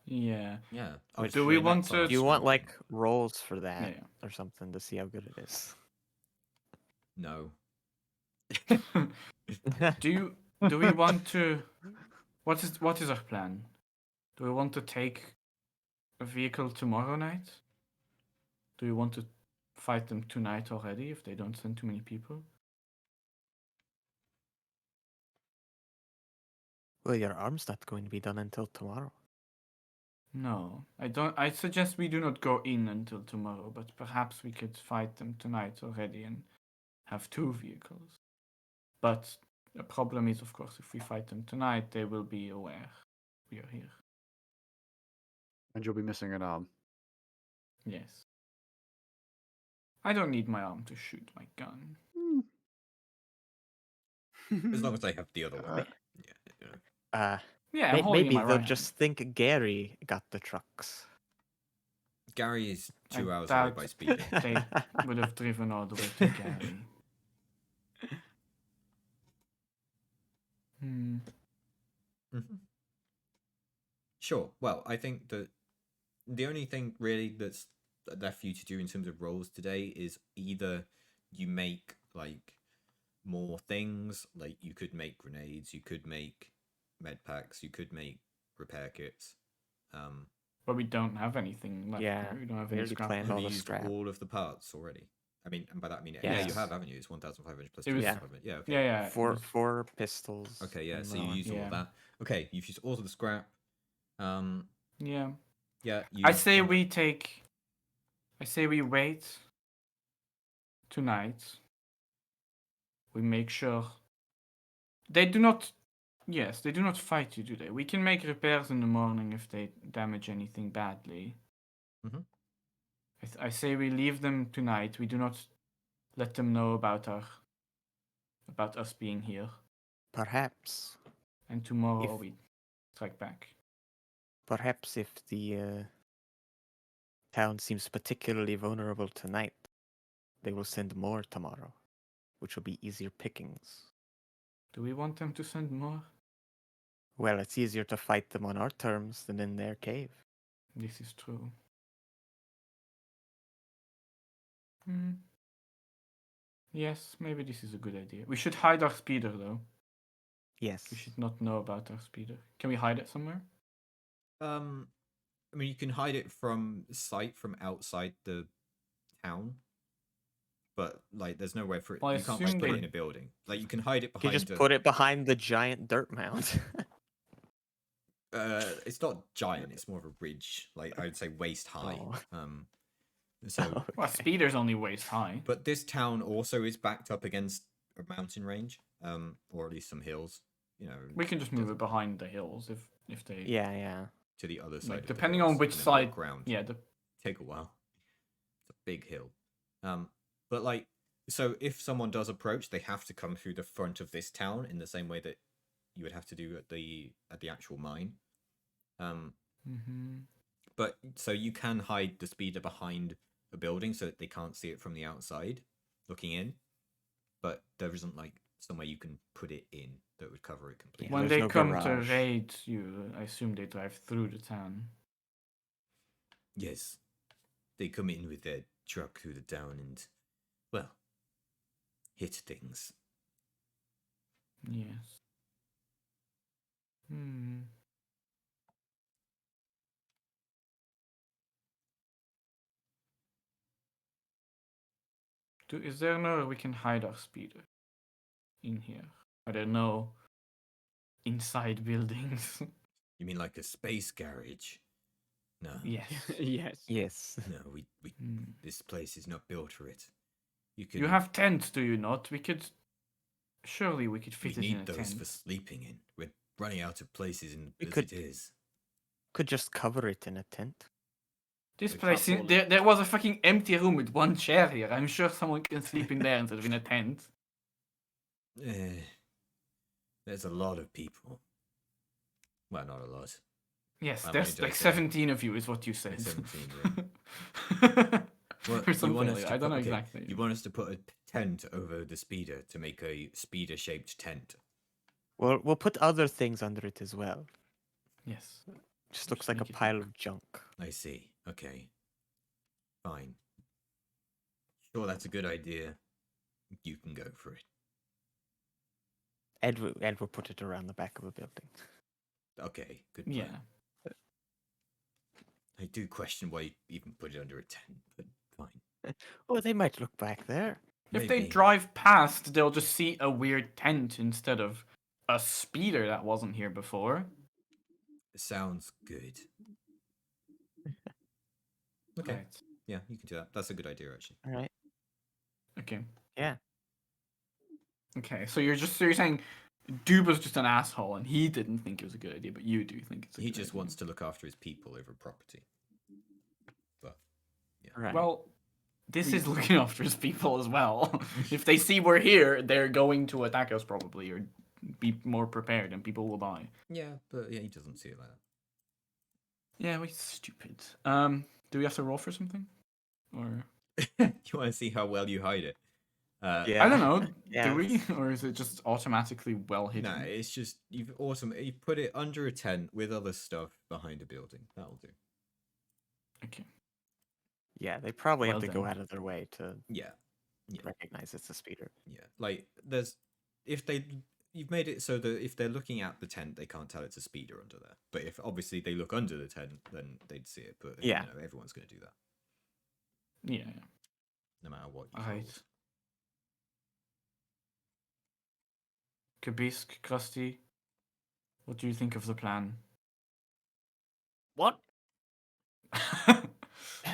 Speaker 4: yeah.
Speaker 1: Yeah.
Speaker 2: Wait,
Speaker 4: do we
Speaker 1: train,
Speaker 4: want
Speaker 1: that's
Speaker 4: to-
Speaker 1: our
Speaker 2: Do you want
Speaker 1: strength
Speaker 2: like
Speaker 1: thing.
Speaker 2: rolls for that
Speaker 4: Yeah.
Speaker 2: or something to see how good it is?
Speaker 1: No.
Speaker 4: Do we want to? What is our plan? Do we want to take a vehicle tomorrow night? Do we want to fight them tonight already if they don't send too many people?
Speaker 2: Well, your arm's not going to be done until tomorrow.
Speaker 4: No, I don't. I suggest we do not go in until tomorrow, but perhaps we could fight them tonight already and have 2 vehicles. But the problem is, of course, if we fight them tonight, they will be aware we are here.
Speaker 3: And you'll be missing an arm.
Speaker 4: Yes. I don't need my arm to shoot my gun.
Speaker 1: As long as I have the other one.
Speaker 3: Uh,
Speaker 1: Yeah. You know.
Speaker 4: Yeah, I'm holding
Speaker 2: Maybe
Speaker 4: my
Speaker 2: they'll
Speaker 4: right
Speaker 2: just think Gary got the trucks.
Speaker 1: Gary is 2
Speaker 4: I
Speaker 1: hours away
Speaker 4: doubt
Speaker 1: by speeding.
Speaker 4: they would have driven all the way to Gary. Hmm.
Speaker 1: Mhm. Sure. Well, I think that the only thing really that's left for you to do in terms of roles today is either you make like more things, like you could make grenades, you could make med packs, you could make repair kits.
Speaker 4: But we don't have anything left.
Speaker 2: Yeah,
Speaker 4: right? We don't have
Speaker 2: we
Speaker 4: any
Speaker 2: already
Speaker 4: scrap.
Speaker 2: planned
Speaker 1: Have
Speaker 2: all
Speaker 1: you
Speaker 2: the
Speaker 1: used
Speaker 2: scrap.
Speaker 1: all of the parts already? I mean, and by that I mean, yeah, you
Speaker 2: Yes.
Speaker 1: have, haven't you? It's 1,500 plus
Speaker 4: It was-
Speaker 1: 2,500. Yeah, okay.
Speaker 4: Yeah, it
Speaker 2: Four
Speaker 4: was-
Speaker 2: four pistols.
Speaker 1: Okay, yeah,
Speaker 2: and
Speaker 1: so you
Speaker 2: more.
Speaker 1: use all
Speaker 4: Yeah.
Speaker 1: of that. Okay, you've used all of the scrap.
Speaker 4: Yeah.
Speaker 1: Yeah,
Speaker 4: I say we take. I say we wait. Tonight. We make sure. They do not. Yes, they do not fight you, do they? We can make repairs in the morning if they damage anything badly.
Speaker 1: Mhm.
Speaker 4: I say we leave them tonight. We do not let them know about us being here.
Speaker 2: Perhaps.
Speaker 4: And tomorrow
Speaker 2: If-
Speaker 4: we strike back.
Speaker 2: Perhaps if the town seems particularly vulnerable tonight, they will send more tomorrow, which will be easier pickings.
Speaker 4: Do we want them to send more?
Speaker 2: Well, it's easier to fight them on our terms than in their cave.
Speaker 4: This is true. Hmm. Yes, maybe this is a good idea. We should hide our speeder, though.
Speaker 2: Yes.
Speaker 4: We should not know about our speeder. Can we hide it somewhere?
Speaker 1: I mean, you can hide it from sight from outside the town, but like, there's nowhere for it.
Speaker 4: Well, I
Speaker 1: You can't
Speaker 4: assume
Speaker 1: like put it
Speaker 4: they-
Speaker 1: in a building. Like, you can hide it
Speaker 2: You can
Speaker 1: behind.
Speaker 2: just put it behind the giant dirt mound.
Speaker 1: It's not giant. It's more of a ridge. Like, I would say waist high.
Speaker 2: Oh.
Speaker 1: So,
Speaker 4: Well, speeder's only waist high.
Speaker 1: but this town also is backed up against a mountain range, or at least some hills. You know,
Speaker 4: We can just move it behind the hills if they.
Speaker 2: Yeah.
Speaker 1: to the other side.
Speaker 4: Like,
Speaker 1: of the
Speaker 4: depending
Speaker 1: hills
Speaker 4: on which
Speaker 1: and then walk
Speaker 4: side.
Speaker 1: Around.
Speaker 4: Yeah.
Speaker 1: Take a while. It's a big hill. But like, so if someone does approach, they have to come through the front of this town in the same way that you would have to do at the actual mine. But so you can hide the speeder behind a building so that they can't see it from the outside looking in, but there isn't like somewhere you can put it in that would cover it completely.
Speaker 4: When
Speaker 2: there's
Speaker 4: they
Speaker 2: no
Speaker 4: come
Speaker 2: garage.
Speaker 4: to raid you, I assume they drive through the town.
Speaker 1: Yes, they come in with their truck through the town and, well, hit things.
Speaker 4: Yes. Is there no we can hide our speeder in here? Are there no inside buildings?
Speaker 1: You mean like a space garage? No.
Speaker 4: Yes.
Speaker 5: Yes.
Speaker 2: Yes.
Speaker 1: No, we this place is not built for it.
Speaker 4: You have tents, do you not? Surely we could
Speaker 1: We
Speaker 4: fit it in
Speaker 1: need
Speaker 4: a
Speaker 1: those
Speaker 4: tent.
Speaker 1: for sleeping in. We're running out of places in
Speaker 2: We
Speaker 1: as
Speaker 2: could-
Speaker 1: it is.
Speaker 2: Could just cover it in a tent.
Speaker 4: This
Speaker 1: We
Speaker 4: place,
Speaker 5: can't call
Speaker 4: there was a fucking empty room with one chair here. I'm sure someone can sleep in there instead of in a tent.
Speaker 1: There's a lot of people. Well, not a lot.
Speaker 4: Yes,
Speaker 1: I'm
Speaker 4: there's
Speaker 1: only
Speaker 4: like
Speaker 1: joking.
Speaker 4: 17 of you is what you said.
Speaker 1: 17, Well,
Speaker 4: Or something like that. I don't know
Speaker 1: okay,
Speaker 4: exactly.
Speaker 1: You want us to put a tent over the speeder to make a speeder-shaped tent?
Speaker 2: Well, we'll put other things under it as well.
Speaker 4: Yes.
Speaker 2: Just looks like a
Speaker 4: make it
Speaker 2: pile
Speaker 4: look-
Speaker 2: of junk.
Speaker 1: I see. Okay. Fine. Sure, that's a good idea. You can go for it.
Speaker 2: Ed will put it around the back of a building.
Speaker 1: Okay, good plan.
Speaker 4: Yeah.
Speaker 1: I do question why you even put it under a tent, but fine.
Speaker 2: Oh, they might look back there.
Speaker 4: If they
Speaker 1: Maybe.
Speaker 4: drive past, they'll just see a weird tent instead of a speeder that wasn't here before.
Speaker 1: Sounds good. Okay.
Speaker 4: Right.
Speaker 1: Yeah, you can do that. That's a good idea, actually.
Speaker 2: All right.
Speaker 4: Okay.
Speaker 2: Yeah.
Speaker 4: Okay. So you're saying Dube was just an asshole and he didn't think it was a good idea, but you do think it's a
Speaker 1: He
Speaker 4: good
Speaker 1: just
Speaker 4: idea.
Speaker 1: wants to look after his people over property. But yeah.
Speaker 2: Right.
Speaker 4: Well, this is looking after his people as well. If they see we're here, they're going to attack us probably, or be more prepared, and people will die.
Speaker 1: Yeah, but yeah, he doesn't see it like that.
Speaker 4: Yeah, we're stupid. Do we have to roll for something, or
Speaker 1: You want to see how well you hide it?
Speaker 2: Yeah.
Speaker 4: I don't know.
Speaker 2: Yeah.
Speaker 4: Do we, or is it just automatically well hidden?
Speaker 1: No, it's just you've put it under a tent with other stuff behind a building. That'll do.
Speaker 4: Okay.
Speaker 2: Yeah, they probably
Speaker 4: Well
Speaker 2: have to go
Speaker 4: done.
Speaker 2: out of their way to
Speaker 1: Yeah,
Speaker 2: recognize it's a speeder.
Speaker 1: yeah. Like you've made it so that if they're looking at the tent, they can't tell it's a speeder under there. But if obviously they look under the tent, then they'd see it. But
Speaker 2: Yeah.
Speaker 1: you know, everyone's going to do that,
Speaker 4: Yeah.
Speaker 1: no matter what you
Speaker 4: Alright.
Speaker 1: hold.
Speaker 4: Kabisk, Krusty, what do you think of the plan?
Speaker 5: What?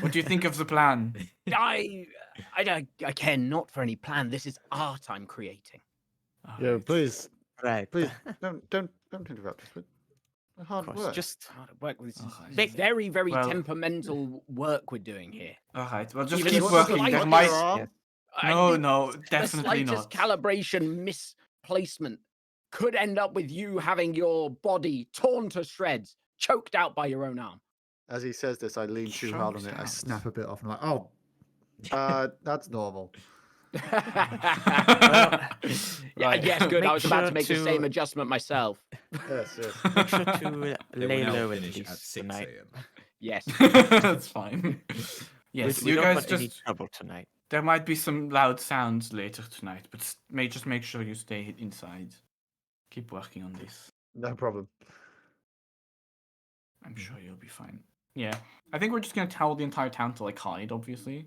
Speaker 4: What do you think of the plan?
Speaker 5: I care not for any plan. This is art I'm creating.
Speaker 3: Yeah,
Speaker 4: Alright.
Speaker 3: please,
Speaker 2: Right.
Speaker 3: please don't interrupt us. But hard
Speaker 2: Of course.
Speaker 3: work.
Speaker 2: just
Speaker 5: Hard at work. This is
Speaker 4: Alright.
Speaker 5: very, very
Speaker 4: Well-
Speaker 5: temperamental work we're doing here.
Speaker 4: Alright, well, just
Speaker 5: Even
Speaker 4: keep
Speaker 5: the
Speaker 4: working.
Speaker 5: slight-
Speaker 4: There
Speaker 5: What
Speaker 4: might...
Speaker 2: Yeah.
Speaker 4: No,
Speaker 5: The
Speaker 4: no, definitely
Speaker 5: slightest
Speaker 4: not.
Speaker 5: calibration misplacement could end up with you having your body torn to shreds choked out by your own arm.
Speaker 3: As he says this, I lean too hard on
Speaker 4: Chokes
Speaker 3: it. I
Speaker 4: out.
Speaker 3: snap a bit off and I'm like, oh, that's normal.
Speaker 5: Yeah,
Speaker 2: Right.
Speaker 5: yes, good. I
Speaker 2: Make
Speaker 5: was about
Speaker 2: sure
Speaker 5: to make the same adjustment myself.
Speaker 3: Yes, yes.
Speaker 2: Make sure to
Speaker 1: They will
Speaker 2: lay
Speaker 1: now
Speaker 2: low at
Speaker 1: finish at
Speaker 2: least
Speaker 1: 6
Speaker 2: tonight.
Speaker 1: a.m.
Speaker 5: Yes.
Speaker 4: That's fine. Yes,
Speaker 2: we
Speaker 4: you
Speaker 2: don't
Speaker 4: guys
Speaker 2: want any
Speaker 4: just.
Speaker 2: trouble tonight.
Speaker 4: There might be some loud sounds later tonight, but just make sure you stay inside. Keep working on this.
Speaker 3: No problem.
Speaker 4: I'm sure you'll be fine. Yeah, I think we're just gonna tell the entire town to like hide, obviously.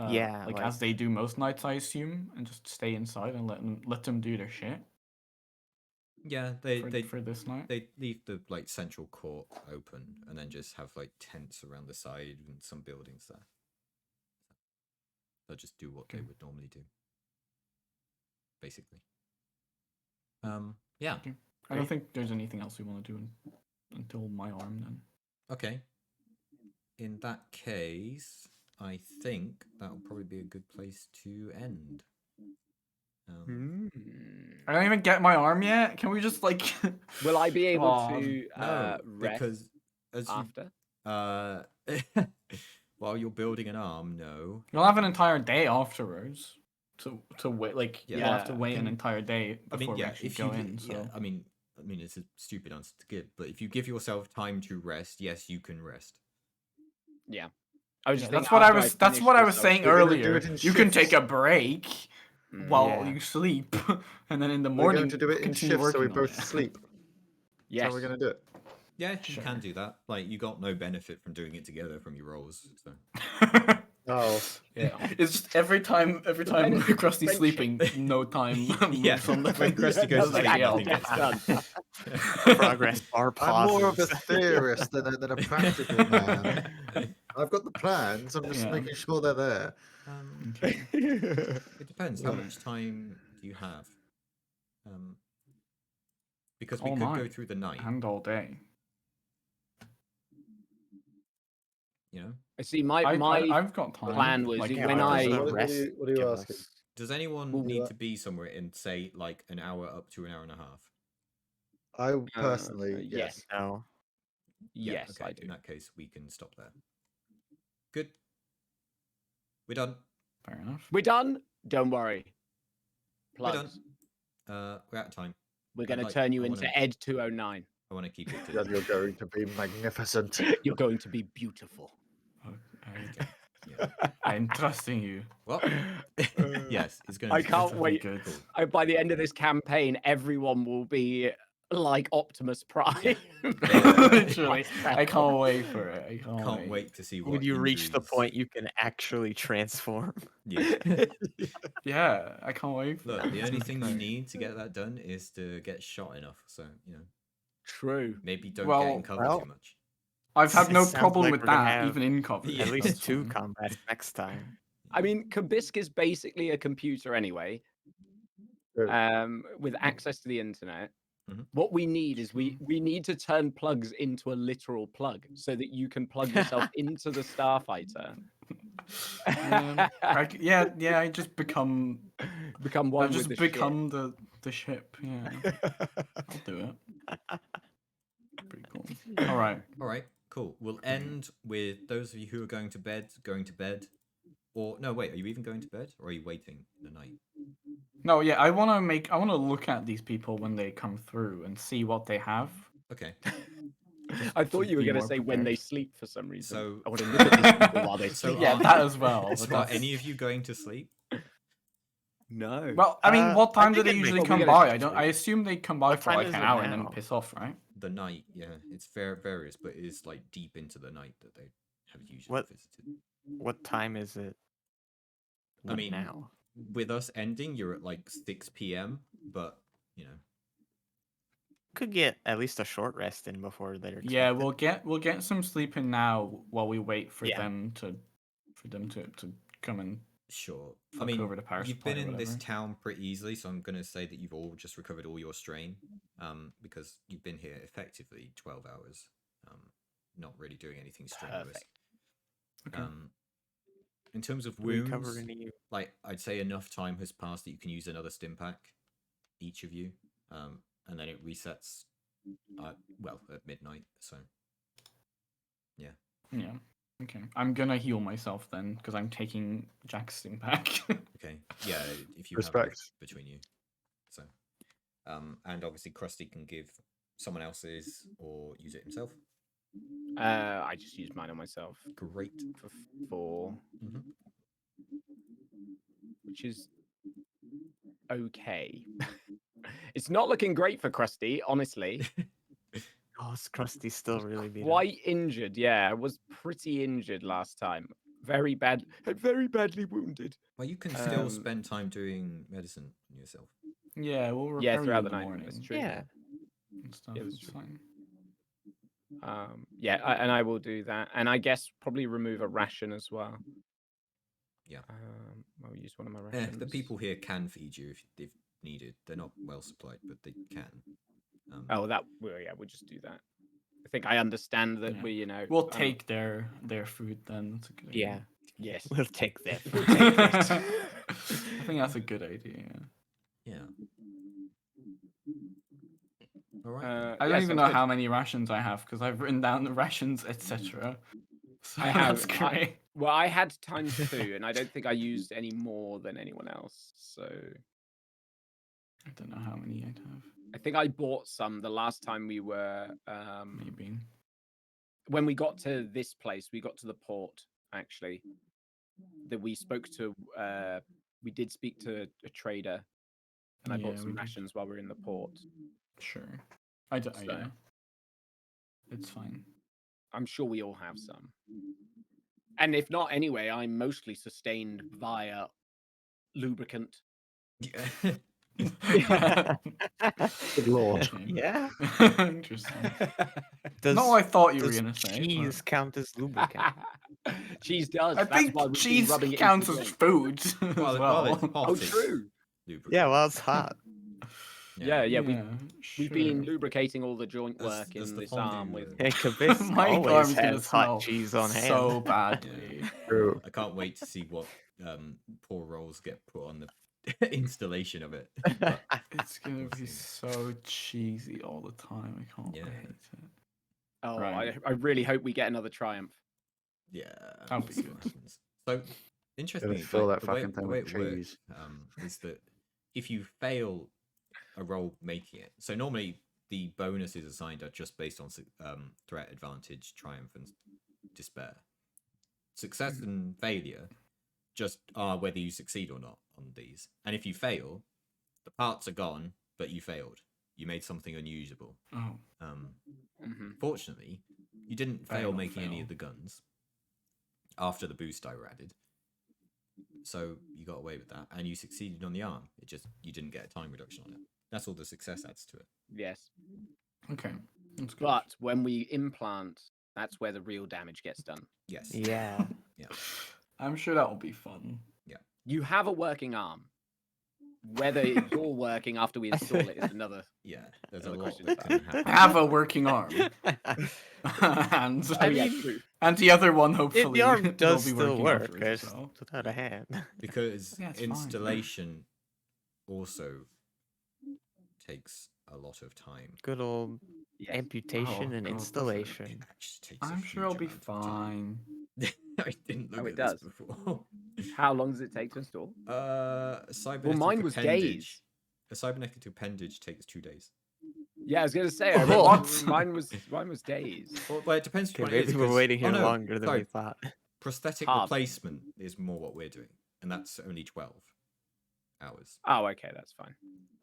Speaker 2: Yeah,
Speaker 4: like
Speaker 2: like-
Speaker 4: as they do most nights, I assume, and just stay inside and let them do their shit
Speaker 1: Yeah,
Speaker 4: for this night.
Speaker 1: they leave the like central court open and then just have like tents around the side and some buildings there. They'll just do what they
Speaker 4: Okay.
Speaker 1: would normally do, basically. Yeah.
Speaker 4: Okay. I don't think there's anything else we want to do until my arm then.
Speaker 1: Okay. In that case, I think that'll probably be a good place to end.
Speaker 4: I don't even get my arm yet. Can we just like?
Speaker 5: Will I be able
Speaker 4: Aw,
Speaker 5: to
Speaker 1: No,
Speaker 5: rest
Speaker 1: because as
Speaker 5: after?
Speaker 1: you while you're building an arm, no.
Speaker 4: You'll have an entire day afterwards to wait. Like
Speaker 1: Yeah.
Speaker 4: you'll have to
Speaker 5: Yeah,
Speaker 4: wait an
Speaker 1: can-
Speaker 4: entire day
Speaker 1: I
Speaker 4: before
Speaker 1: mean,
Speaker 4: we
Speaker 1: yeah,
Speaker 4: actually
Speaker 1: if
Speaker 4: go
Speaker 1: you
Speaker 4: in. So
Speaker 1: yeah, I mean, it's a stupid answer to give, but if you give yourself time to rest, yes, you can rest.
Speaker 5: Yeah. I was
Speaker 4: yeah,
Speaker 5: just
Speaker 4: that's
Speaker 5: thinking
Speaker 4: what I
Speaker 5: after
Speaker 4: was. That's
Speaker 5: finish
Speaker 4: what I
Speaker 5: this,
Speaker 4: was saying
Speaker 3: We're gonna do
Speaker 4: earlier.
Speaker 3: it in
Speaker 4: You can take
Speaker 3: shifts.
Speaker 4: a break while
Speaker 2: Yeah.
Speaker 4: you sleep, and then in the
Speaker 3: We're
Speaker 4: morning
Speaker 3: going to do it in
Speaker 4: continue
Speaker 3: shifts so we
Speaker 4: working on
Speaker 3: both
Speaker 4: it.
Speaker 3: sleep. That's
Speaker 5: Yes.
Speaker 3: how we're going to do it.
Speaker 1: Yeah, you
Speaker 4: Sure.
Speaker 1: can do that. Like, you got no benefit from doing it together from your roles. So
Speaker 3: Oh,
Speaker 4: Yeah, it's just every time
Speaker 5: benefit of
Speaker 4: Krusty's
Speaker 5: friendship.
Speaker 4: sleeping, no time
Speaker 1: yeah,
Speaker 4: moves on the
Speaker 1: when Krusty goes to
Speaker 4: Like,
Speaker 1: sleep,
Speaker 4: yeah,
Speaker 1: nothing
Speaker 4: okay.
Speaker 1: gets done.
Speaker 2: Progress bar
Speaker 3: I'm more of a
Speaker 2: pauses.
Speaker 3: theorist than a practical man. I've got the plans. I'm just
Speaker 4: Yeah.
Speaker 3: making sure they're there.
Speaker 4: Okay.
Speaker 1: It depends. How
Speaker 4: Right.
Speaker 1: much time do you have? Because we
Speaker 4: All
Speaker 1: could go
Speaker 4: night
Speaker 1: through the night.
Speaker 4: and all day.
Speaker 1: You know,
Speaker 5: I see. My
Speaker 4: I've got time.
Speaker 5: plan was
Speaker 4: like,
Speaker 5: when
Speaker 2: hours
Speaker 5: I
Speaker 2: of
Speaker 3: What
Speaker 2: rest
Speaker 3: are you
Speaker 2: give
Speaker 3: asking?
Speaker 2: us-
Speaker 1: does anyone
Speaker 5: Well,
Speaker 1: need
Speaker 3: what-
Speaker 1: to be somewhere in say like an hour up to an hour and a half?
Speaker 3: I personally,
Speaker 5: yes.
Speaker 3: yes.
Speaker 2: No.
Speaker 1: Yeah,
Speaker 5: Yes,
Speaker 1: okay.
Speaker 5: I do.
Speaker 1: In that case, we can stop there. Good. We're done.
Speaker 4: Fair enough.
Speaker 5: We're done. Don't worry.
Speaker 1: We're done.
Speaker 5: Plugs.
Speaker 1: We're out of time.
Speaker 5: We're
Speaker 1: I'd
Speaker 5: going to
Speaker 1: like-
Speaker 5: turn you
Speaker 1: I
Speaker 5: into
Speaker 1: wanna-
Speaker 5: Ed 209.
Speaker 1: I want to keep it to
Speaker 3: That you're going to be magnificent.
Speaker 5: You're going to be beautiful.
Speaker 1: yeah.
Speaker 4: I'm trusting you.
Speaker 1: Well, yes, it's going to
Speaker 5: I
Speaker 1: be
Speaker 5: can't
Speaker 4: This will be
Speaker 5: wait.
Speaker 4: Good.
Speaker 1: Cool.
Speaker 5: By the end of this campaign, everyone will be like Optimus Prime.
Speaker 4: Literally, I can't wait for it. I
Speaker 1: Can't wait to see what
Speaker 2: When you reach the
Speaker 1: injuries-
Speaker 2: point you can actually transform.
Speaker 1: Yeah.
Speaker 4: Yeah, I can't wait for
Speaker 1: Look,
Speaker 4: it.
Speaker 1: the
Speaker 4: It's
Speaker 1: only
Speaker 4: gonna be
Speaker 1: thing you
Speaker 4: great.
Speaker 1: need to get that done is to get shot enough. So, you know,
Speaker 5: True.
Speaker 1: maybe don't get
Speaker 4: Well-
Speaker 1: in cover
Speaker 3: well,
Speaker 1: too much.
Speaker 4: I've had
Speaker 2: It
Speaker 4: no
Speaker 2: sounds
Speaker 4: problem
Speaker 2: like
Speaker 4: with
Speaker 2: we're gonna
Speaker 4: that,
Speaker 2: have
Speaker 4: even in cover.
Speaker 1: Yeah,
Speaker 2: At
Speaker 4: That's
Speaker 2: least two
Speaker 4: fine.
Speaker 2: combats next time.
Speaker 5: I mean, Kabisk is basically a computer anyway,
Speaker 3: True.
Speaker 5: with access to the internet.
Speaker 1: Mhm.
Speaker 5: What we need is we need to turn plugs into a literal plug so that you can plug yourself into the Starfighter.
Speaker 4: Yeah, I just become.
Speaker 5: Become
Speaker 4: I
Speaker 5: one
Speaker 4: just
Speaker 5: with the
Speaker 4: become the ship. Yeah, I'll do it. Pretty cool. All right.
Speaker 1: All right, cool. We'll end with those of you who are going to bed. Or, no, wait, are you even going to bed? Or are you waiting the night?
Speaker 4: No, yeah, I want to look at these people when they come through and see what they have.
Speaker 1: Okay,
Speaker 5: I thought
Speaker 4: to
Speaker 5: you were
Speaker 4: be
Speaker 5: going to
Speaker 4: more
Speaker 5: say when they
Speaker 4: prepared.
Speaker 5: sleep for some reason.
Speaker 1: So-
Speaker 5: I want to look at these people while they
Speaker 1: So
Speaker 5: sleep.
Speaker 4: Yeah,
Speaker 1: are-
Speaker 4: that as well. but
Speaker 1: so are
Speaker 4: that's-
Speaker 1: any of you going to sleep?
Speaker 2: No.
Speaker 4: Well, I mean, what time do
Speaker 2: think
Speaker 4: they
Speaker 2: it makes-
Speaker 4: usually
Speaker 5: well, we
Speaker 4: come
Speaker 5: gotta
Speaker 4: by?
Speaker 5: check
Speaker 4: I don't.
Speaker 5: sleep.
Speaker 4: I assume they come by
Speaker 2: What
Speaker 4: for
Speaker 2: time
Speaker 4: like
Speaker 2: is
Speaker 4: an
Speaker 2: it
Speaker 4: hour and then
Speaker 2: now?
Speaker 4: piss off, right?
Speaker 1: The night, yeah. It's various, but it is like deep into the night that they have usually
Speaker 2: What-
Speaker 1: visited.
Speaker 2: What time is it?
Speaker 1: I mean,
Speaker 2: now.
Speaker 1: with us ending, you're at like 6 p.m., but, you know.
Speaker 2: Could get at least a short rest in before they're
Speaker 4: Yeah,
Speaker 2: expected.
Speaker 4: we'll get some sleep in now while we wait for
Speaker 2: Yeah.
Speaker 4: them to come and
Speaker 1: Sure. I
Speaker 4: fuck
Speaker 1: mean,
Speaker 4: over the power
Speaker 1: you've
Speaker 4: supply
Speaker 1: been
Speaker 4: or
Speaker 1: in this
Speaker 4: whatever.
Speaker 1: town pretty easily, so I'm going to say that you've all just recovered all your strain, because you've been here effectively 12 hours, not really doing anything strenuous.
Speaker 5: Perfect.
Speaker 4: Okay.
Speaker 1: In terms of
Speaker 2: Do we
Speaker 1: wounds,
Speaker 2: cover any?
Speaker 1: like, I'd say enough time has passed that you can use another stim pack, each of you, and then it resets Well, at midnight. So
Speaker 4: Yeah. Okay. I'm gonna heal myself then because I'm taking Jack's thing back.
Speaker 1: okay, yeah. If you have
Speaker 3: Respect.
Speaker 1: enough between you, so and obviously Krusty can give someone else's or use it himself.
Speaker 5: I just used mine on myself
Speaker 1: Great.
Speaker 5: for 4,
Speaker 1: hmm
Speaker 5: which is okay. It's not looking great for Krusty, honestly.
Speaker 2: Oh, is Krusty still really beat up?
Speaker 5: Quite injured, yeah. I was pretty injured last time. Very badly wounded.
Speaker 1: Well, you can still
Speaker 5: Um,
Speaker 1: spend time doing medicine on yourself.
Speaker 4: Yeah, we'll repair
Speaker 5: Yeah,
Speaker 4: you
Speaker 5: throughout
Speaker 4: in
Speaker 5: the
Speaker 4: the
Speaker 5: night.
Speaker 4: morning.
Speaker 5: That's true.
Speaker 2: Yeah.
Speaker 4: And stuff.
Speaker 5: Yeah, that's
Speaker 4: It's
Speaker 5: true.
Speaker 4: fine.
Speaker 5: And I will do that, and I guess probably remove a ration as well.
Speaker 1: Yeah.
Speaker 5: I'll use one of my
Speaker 1: Eh,
Speaker 5: rations.
Speaker 1: the people here can feed you if needed. They're not well supplied, but they can.
Speaker 5: Oh, we'll just do that. I think I understand that
Speaker 4: Yeah.
Speaker 5: we, you know,
Speaker 4: We'll take their food then. That's a good
Speaker 2: Yeah.
Speaker 4: idea.
Speaker 5: Yes.
Speaker 2: We'll take that.
Speaker 5: We'll take this.
Speaker 4: I think that's a good idea.
Speaker 1: Yeah. All right.
Speaker 4: I
Speaker 5: yeah,
Speaker 4: don't even
Speaker 5: sounds
Speaker 4: know
Speaker 5: good.
Speaker 4: how many rations I have because I've written down the rations, etc. So
Speaker 5: I have-
Speaker 4: that's great.
Speaker 5: Well, I had times 2, and I don't think I used any more than anyone else. So
Speaker 4: I don't know how many I'd have.
Speaker 5: I think I bought some the last time we were
Speaker 4: Maybe.
Speaker 5: when we got to this place. We got to the port actually. That we spoke to. We did speak to a trader, and I
Speaker 4: Yeah,
Speaker 5: bought
Speaker 4: we
Speaker 5: some
Speaker 4: did.
Speaker 5: rations while we were in the port.
Speaker 4: Sure. I don't.
Speaker 5: So-
Speaker 4: Yeah. It's fine.
Speaker 5: I'm sure we all have some. And if not, anyway, I'm mostly sustained via lubricant.
Speaker 1: Yeah.
Speaker 3: Good lord.
Speaker 4: Okay.
Speaker 2: Yeah.
Speaker 4: Interesting.
Speaker 2: Does,
Speaker 4: Not what I thought you were
Speaker 2: does
Speaker 4: gonna say.
Speaker 2: cheese count as lubricant?
Speaker 5: Cheese does.
Speaker 4: I
Speaker 5: That's
Speaker 4: think
Speaker 5: why we've been
Speaker 4: cheese
Speaker 5: rubbing it
Speaker 4: counts
Speaker 5: into
Speaker 4: as
Speaker 5: the
Speaker 4: food as
Speaker 1: While
Speaker 4: well.
Speaker 1: it's hot,
Speaker 5: Oh,
Speaker 1: it's
Speaker 5: true.
Speaker 1: lubricant.
Speaker 2: Yeah, well, it's hot.
Speaker 5: Yeah, we've been
Speaker 4: sure.
Speaker 5: lubricating all the joint
Speaker 1: As-
Speaker 5: work
Speaker 1: as
Speaker 5: in
Speaker 1: the
Speaker 5: this
Speaker 1: fondue
Speaker 5: arm with.
Speaker 1: work.
Speaker 2: Hey, Kabis
Speaker 4: My
Speaker 2: always
Speaker 4: arm's gonna
Speaker 2: has
Speaker 4: smell
Speaker 2: hot cheese on hand.
Speaker 4: so badly.
Speaker 3: True.
Speaker 1: I can't wait to see what poor rolls get put on the installation of it. But
Speaker 4: It's gonna
Speaker 1: We'll
Speaker 4: be
Speaker 1: see.
Speaker 4: so cheesy all the time. I can't
Speaker 1: Yeah.
Speaker 4: wait. It.
Speaker 5: Oh,
Speaker 4: Right.
Speaker 5: I really hope we get another triumph.
Speaker 1: yeah,
Speaker 4: That'll
Speaker 1: we'll
Speaker 4: be
Speaker 1: see
Speaker 4: good.
Speaker 1: what happens. So interestingly,
Speaker 3: fill
Speaker 1: like,
Speaker 3: that
Speaker 1: the way,
Speaker 3: fucking thing
Speaker 1: the way
Speaker 3: with
Speaker 1: it works
Speaker 3: cheese.
Speaker 1: is that if you fail a roll making it, so normally the bonuses assigned are just based on threat, advantage, triumph, and despair. Success and failure just are whether you succeed or not on these. And if you fail, the parts are gone, but you failed. You made something unusable.
Speaker 4: Oh,
Speaker 1: Fortunately, you didn't
Speaker 4: Fail
Speaker 1: fail
Speaker 4: or
Speaker 1: making any
Speaker 4: fail.
Speaker 1: of the guns after the boost die were added. So you got away with that, and you succeeded on the arm. It just you didn't get a time reduction on it. That's all the success adds to it.
Speaker 5: Yes.
Speaker 4: okay. That's good.
Speaker 5: But when we implant, that's where the real damage gets done.
Speaker 1: Yes.
Speaker 2: Yeah.
Speaker 1: Yeah.
Speaker 4: I'm sure that will be fun.
Speaker 5: You have a working arm. Whether you're working after we install it is another.
Speaker 1: Yeah. There's a
Speaker 5: Another
Speaker 1: lot
Speaker 5: question
Speaker 1: that
Speaker 5: is
Speaker 1: can
Speaker 4: I
Speaker 1: happen.
Speaker 4: have a working arm, and
Speaker 5: Oh, yeah,
Speaker 2: mean,
Speaker 5: true.
Speaker 4: and the other one
Speaker 2: If
Speaker 4: hopefully
Speaker 2: the arm
Speaker 4: will
Speaker 2: does
Speaker 4: be
Speaker 2: still
Speaker 4: working
Speaker 2: work,
Speaker 4: afterwards as
Speaker 2: it's
Speaker 4: well.
Speaker 2: without a hand.
Speaker 1: Because
Speaker 4: Yeah, it's fine.
Speaker 1: installation also takes a lot of time.
Speaker 2: Good old
Speaker 5: Yes.
Speaker 2: amputation
Speaker 4: Oh,
Speaker 2: and
Speaker 4: God,
Speaker 2: installation.
Speaker 1: It actually takes a
Speaker 4: I'm sure I'll
Speaker 1: huge
Speaker 4: be
Speaker 1: amount of time.
Speaker 4: fine.
Speaker 1: I didn't look
Speaker 5: Oh,
Speaker 1: at
Speaker 5: it
Speaker 1: this
Speaker 5: does.
Speaker 1: before.
Speaker 5: How long does it take to install?
Speaker 1: A cybernetic
Speaker 5: mine was
Speaker 1: appendage.
Speaker 5: days.
Speaker 1: A cybernetic appendage takes 2 days.
Speaker 5: Yeah, I was gonna say. I
Speaker 4: What?
Speaker 5: remember mine was days.
Speaker 1: Well, it depends
Speaker 2: Okay,
Speaker 1: what it is.
Speaker 2: maybe we're
Speaker 1: 'cause-
Speaker 2: waiting here
Speaker 1: oh, no,
Speaker 2: longer than we
Speaker 1: sorry,
Speaker 2: thought.
Speaker 1: prosthetic
Speaker 5: Hard.
Speaker 1: replacement is more what we're doing, and that's only 12 hours.
Speaker 5: Oh, okay, that's fine.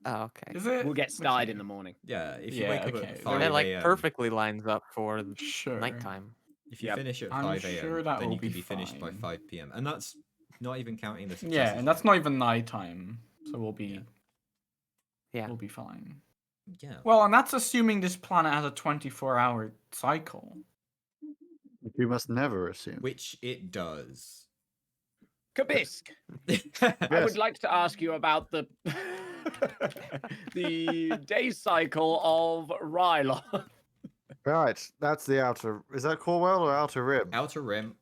Speaker 2: Oh, okay.
Speaker 4: Is it?
Speaker 5: We'll get started
Speaker 4: Okay.
Speaker 5: in the morning.
Speaker 1: Yeah, if you
Speaker 4: Yeah,
Speaker 1: wake up
Speaker 4: okay.
Speaker 1: at
Speaker 4: Well,
Speaker 1: 5
Speaker 2: That like
Speaker 1: a.m.
Speaker 2: perfectly lines up for
Speaker 4: Sure.
Speaker 2: nighttime.
Speaker 1: If you
Speaker 5: Yep.
Speaker 1: finish at
Speaker 4: I'm
Speaker 1: 5 a.m.,
Speaker 4: sure that
Speaker 1: then
Speaker 4: will
Speaker 1: you can
Speaker 4: be
Speaker 1: be finished by
Speaker 4: fine.
Speaker 1: 5 p.m. And that's not even counting the successes.
Speaker 4: Yeah, and that's not even nighttime, so we'll be
Speaker 2: Yeah.
Speaker 4: we'll be fine.
Speaker 1: Yeah.
Speaker 4: Well, and that's assuming this planet has a 24-hour cycle.
Speaker 3: You must never assume.
Speaker 1: Which it does.
Speaker 5: Kabisk, I would like to ask you about the the day cycle of Rylon.
Speaker 3: Right, that's the outer. Is that Corwell or outer rim?
Speaker 1: Outer rim.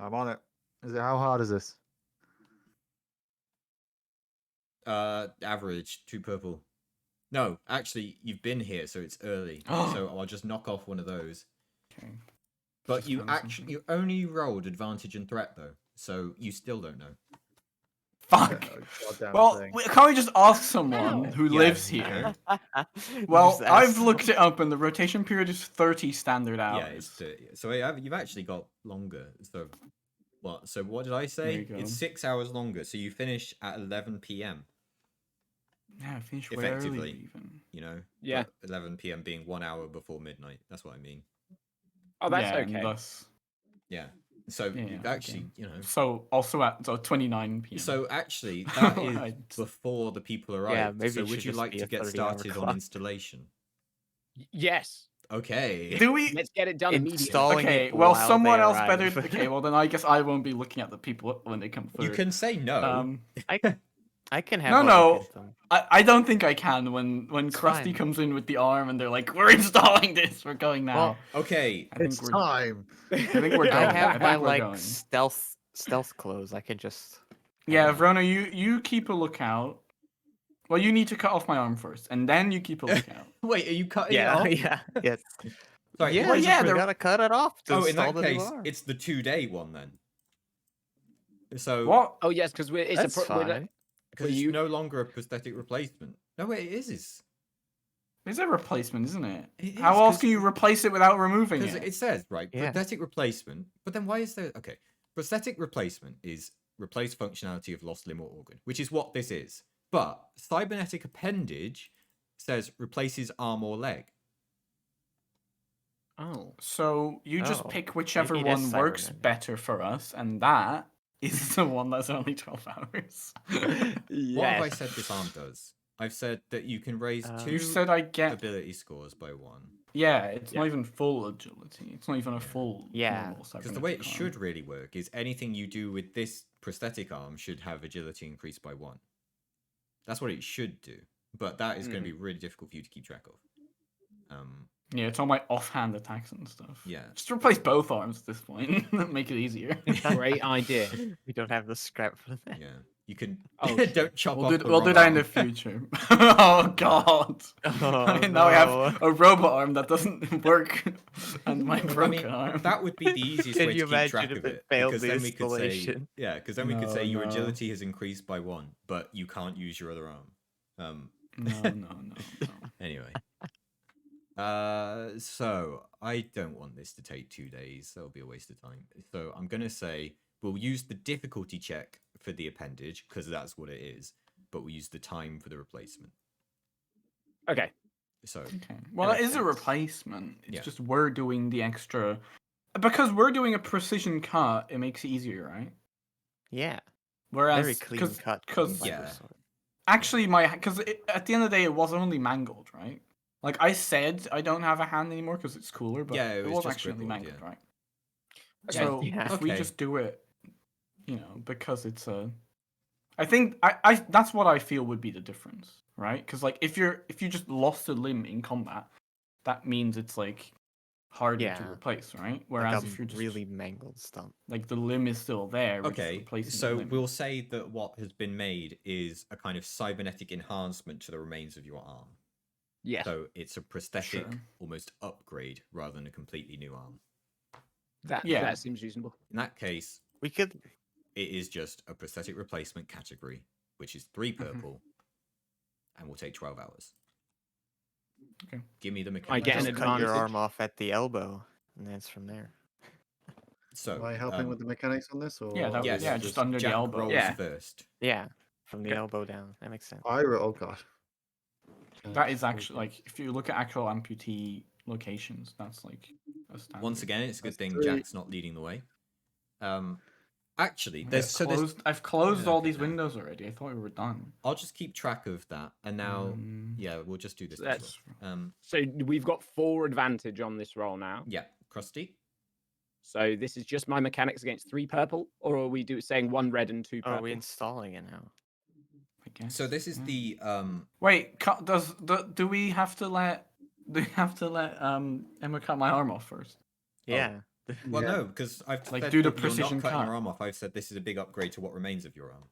Speaker 3: I'm on it. Is it how hard is this?
Speaker 1: Average, 2 purple. No, actually, you've been here, so it's early. So I'll just knock off one of those.
Speaker 4: Okay.
Speaker 1: But
Speaker 4: Just
Speaker 1: you
Speaker 4: found
Speaker 1: actually
Speaker 4: something.
Speaker 1: you only rolled advantage and threat though, so you still don't know.
Speaker 4: Fuck.
Speaker 3: Goddamn
Speaker 4: Well,
Speaker 3: thing.
Speaker 4: can't we just ask someone who
Speaker 1: Yeah,
Speaker 4: lives
Speaker 1: you
Speaker 4: here?
Speaker 1: can.
Speaker 4: Well,
Speaker 2: Just
Speaker 4: I've
Speaker 2: ask
Speaker 4: looked it up, and the rotation period is 30 standard hours.
Speaker 1: Yeah, it's 30. So you've actually got longer. So what? So what did I
Speaker 4: There
Speaker 1: say?
Speaker 4: you go.
Speaker 1: It's 6 hours longer. So you finish at 11 p.m.
Speaker 4: Yeah, finish way
Speaker 1: Effectively.
Speaker 4: earlier even.
Speaker 1: You know.
Speaker 5: Yeah.
Speaker 1: But 11 p.m. being 1 hour before midnight. That's what I mean.
Speaker 5: Oh, that's
Speaker 4: yeah,
Speaker 5: okay.
Speaker 4: And thus,
Speaker 1: Yeah. So
Speaker 4: yeah,
Speaker 1: you've
Speaker 4: okay.
Speaker 1: actually,
Speaker 4: So also at 29 p.m.
Speaker 1: So actually, that is
Speaker 4: Right.
Speaker 1: before the people arrive.
Speaker 2: Yeah, maybe
Speaker 1: so
Speaker 2: it
Speaker 1: would
Speaker 2: should
Speaker 1: you
Speaker 2: just
Speaker 1: like
Speaker 2: be
Speaker 1: to
Speaker 2: a
Speaker 1: get
Speaker 2: 30-hour
Speaker 1: started on
Speaker 2: clock.
Speaker 1: installation?
Speaker 5: Yes.
Speaker 1: Okay.
Speaker 4: Do we?
Speaker 5: Let's get it done immediately.
Speaker 2: Installing
Speaker 4: Okay,
Speaker 2: it
Speaker 4: well,
Speaker 2: while
Speaker 4: someone
Speaker 2: they
Speaker 4: else
Speaker 2: arrive.
Speaker 4: better. Okay, well then I guess I won't be looking at the people when they come through.
Speaker 1: You can say no.
Speaker 2: I can have
Speaker 4: No,
Speaker 2: a
Speaker 4: no.
Speaker 2: look at them.
Speaker 4: I don't think I can when
Speaker 2: It's
Speaker 4: Krusty
Speaker 2: fine.
Speaker 4: comes in with the arm and they're like, "We're installing this. We're going now."
Speaker 3: Well,
Speaker 1: Okay.
Speaker 4: I think
Speaker 3: It's
Speaker 4: we're.
Speaker 3: time.
Speaker 4: I think we're going.
Speaker 2: I
Speaker 4: I
Speaker 2: have
Speaker 4: think
Speaker 2: my
Speaker 4: we're
Speaker 2: like
Speaker 4: going.
Speaker 2: stealth clothes. I can just.
Speaker 4: Yeah,
Speaker 2: hang out.
Speaker 4: Verona, you keep a lookout. Well, you need to cut off my arm first, and then you keep a lookout.
Speaker 1: Wait, are you cutting
Speaker 2: Yeah,
Speaker 1: it off?
Speaker 2: yeah, yes.
Speaker 1: Sorry,
Speaker 2: Yeah,
Speaker 4: Well, yeah,
Speaker 2: you
Speaker 4: they're-
Speaker 2: gotta cut it off to
Speaker 1: Oh, in
Speaker 2: install
Speaker 1: that
Speaker 2: the new
Speaker 1: case,
Speaker 2: arm.
Speaker 1: it's the 2-day one then. So
Speaker 4: What?
Speaker 5: Oh yes, because it's
Speaker 2: That's
Speaker 5: a
Speaker 2: fine.
Speaker 1: because
Speaker 5: well,
Speaker 1: it's
Speaker 5: you-
Speaker 1: no longer a prosthetic replacement. No, wait, it is.
Speaker 4: It's a replacement, isn't it?
Speaker 1: It
Speaker 4: How
Speaker 1: is,
Speaker 4: else
Speaker 1: 'cause-
Speaker 4: can you replace it without removing
Speaker 1: Because
Speaker 4: it?
Speaker 1: it says right,
Speaker 2: Yeah.
Speaker 1: prosthetic replacement. But then why is there? Okay, prosthetic replacement is replace functionality of lost limb or organ, which is what this is. But cybernetic appendage says replaces arm or leg.
Speaker 2: Oh,
Speaker 4: So you just
Speaker 2: Oh,
Speaker 4: pick whichever
Speaker 2: maybe it is
Speaker 4: one works
Speaker 2: cybernetic.
Speaker 4: better for us, and that is the one that's only 12 hours.
Speaker 1: What have I said this arm does? I've said that you can raise
Speaker 2: You
Speaker 1: 2
Speaker 4: You said I get.
Speaker 1: ability scores by 1.
Speaker 4: Yeah, it's
Speaker 5: Yeah.
Speaker 4: not even full agility. It's not even a full.
Speaker 2: Yeah.
Speaker 4: normal
Speaker 1: Because the way it
Speaker 4: cybernetic arm.
Speaker 1: should really work is anything you do with this prosthetic arm should have agility increased by 1. That's what it should do. But that is going to be really difficult for you to keep track of.
Speaker 4: Yeah, it's all my offhand attacks and stuff.
Speaker 1: Yeah.
Speaker 4: Just replace both arms at this point. Make it easier.
Speaker 5: great idea.
Speaker 2: we don't have the scrap for that.
Speaker 1: Yeah. You can
Speaker 5: Oh,
Speaker 1: don't chop
Speaker 4: We'll
Speaker 1: off
Speaker 4: do,
Speaker 1: the
Speaker 4: we'll do
Speaker 1: wrong
Speaker 4: that in the
Speaker 1: arm.
Speaker 4: future. Oh god.
Speaker 2: Oh,
Speaker 4: Now I have
Speaker 2: no.
Speaker 4: a robot arm that doesn't work, and my
Speaker 1: I
Speaker 4: broken
Speaker 1: mean,
Speaker 4: arm.
Speaker 1: that would be the easiest
Speaker 2: Can
Speaker 1: way to
Speaker 2: you
Speaker 1: keep
Speaker 2: imagine
Speaker 1: track
Speaker 2: if
Speaker 1: of
Speaker 2: it
Speaker 1: it.
Speaker 2: failed
Speaker 1: Because
Speaker 2: the
Speaker 1: then we could say,
Speaker 2: installation?
Speaker 1: yeah, because then we could say
Speaker 4: No,
Speaker 1: your
Speaker 4: no.
Speaker 1: agility has increased by 1, but you can't use your other arm.
Speaker 4: No.
Speaker 1: Anyway. So I don't want this to take 2 days. That'll be a waste of time. So I'm gonna say we'll use the difficulty check for the appendage because that's what it is, but we'll use the time for the replacement.
Speaker 5: Okay.
Speaker 1: So
Speaker 4: Okay. Well,
Speaker 1: makes
Speaker 4: it is a
Speaker 1: sense.
Speaker 4: replacement. It's
Speaker 1: Yeah.
Speaker 4: just we're doing the extra. Because we're doing a precision cut, it makes it easier, right?
Speaker 2: Yeah,
Speaker 4: Whereas,
Speaker 2: very clean cut. from
Speaker 4: Because
Speaker 1: Yeah.
Speaker 2: Microsoft.
Speaker 4: actually, because at the end of the day, it was only mangled, right? Like I said, I don't have a hand anymore because it's cooler, but
Speaker 1: Yeah, it
Speaker 4: it
Speaker 1: was
Speaker 4: was
Speaker 1: just
Speaker 4: actually only
Speaker 1: crippled,
Speaker 4: mangled,
Speaker 1: yeah.
Speaker 4: right?
Speaker 5: Okay.
Speaker 4: So
Speaker 2: Yeah.
Speaker 4: if we
Speaker 1: Okay.
Speaker 4: just do it, because it's a, I think I that's what I feel would be the difference, right? Because like if you just lost a limb in combat, that means it's like harder to
Speaker 2: Yeah.
Speaker 4: replace, right?
Speaker 2: Like
Speaker 4: Whereas
Speaker 2: a
Speaker 4: if you're just
Speaker 2: really mangled stump.
Speaker 4: like the limb is still there, we're just
Speaker 1: okay,
Speaker 4: replacing the
Speaker 1: so
Speaker 4: limb.
Speaker 1: we'll say that what has been made is a kind of cybernetic enhancement to the remains of your arm.
Speaker 5: Yes.
Speaker 1: So it's a prosthetic,
Speaker 4: Sure.
Speaker 1: almost upgrade rather than a completely new arm.
Speaker 4: Yeah.
Speaker 5: That seems reasonable.
Speaker 1: In that case,
Speaker 2: We could.
Speaker 1: it is just a prosthetic replacement category, which is 3 purple, and will take 12 hours.
Speaker 4: Okay.
Speaker 1: Give me the
Speaker 5: I
Speaker 1: mechanics.
Speaker 5: get an
Speaker 2: Just cut your
Speaker 5: advantage.
Speaker 2: arm off at the elbow, and that's from there.
Speaker 1: So,
Speaker 3: Am I helping with the mechanics on this? Or
Speaker 4: Yeah, that-
Speaker 1: yes,
Speaker 4: yeah, just under the
Speaker 1: Jack
Speaker 4: elbow.
Speaker 1: rolls
Speaker 5: Yeah.
Speaker 1: first.
Speaker 2: Yeah, from the
Speaker 5: Okay.
Speaker 2: elbow down. That makes sense.
Speaker 3: Oh god.
Speaker 4: That is actually like if you look at actual amputee locations, that's like a standard.
Speaker 1: Once again, it's a good
Speaker 3: That's
Speaker 1: thing
Speaker 3: 3.
Speaker 1: Jack's not leading the way. Actually,
Speaker 4: I've
Speaker 1: there's
Speaker 4: I've closed
Speaker 1: Yeah,
Speaker 4: all
Speaker 1: okay,
Speaker 4: these
Speaker 1: now.
Speaker 4: windows already. I thought we were done.
Speaker 1: I'll just keep track of that, and now,
Speaker 4: Mm,
Speaker 1: yeah, we'll just do this.
Speaker 5: That's-
Speaker 1: Well.
Speaker 5: So we've got 4 advantage on this roll now.
Speaker 1: Yeah, Krusty.
Speaker 5: So this is just my mechanics against 3 purple, or are we saying 1 red and 2
Speaker 2: Oh,
Speaker 5: purple?
Speaker 2: are we installing it now?
Speaker 4: I guess.
Speaker 1: So this is
Speaker 4: yeah.
Speaker 1: the
Speaker 4: Wait. Do we have to let Emma cut my arm off first?
Speaker 2: Yeah.
Speaker 1: Well,
Speaker 3: Yeah.
Speaker 1: no, because I've
Speaker 4: Like,
Speaker 1: said
Speaker 4: do the
Speaker 1: that you're not
Speaker 4: precision
Speaker 1: cutting
Speaker 4: cut.
Speaker 1: your arm off. I've said this is a big upgrade to what remains of your arm.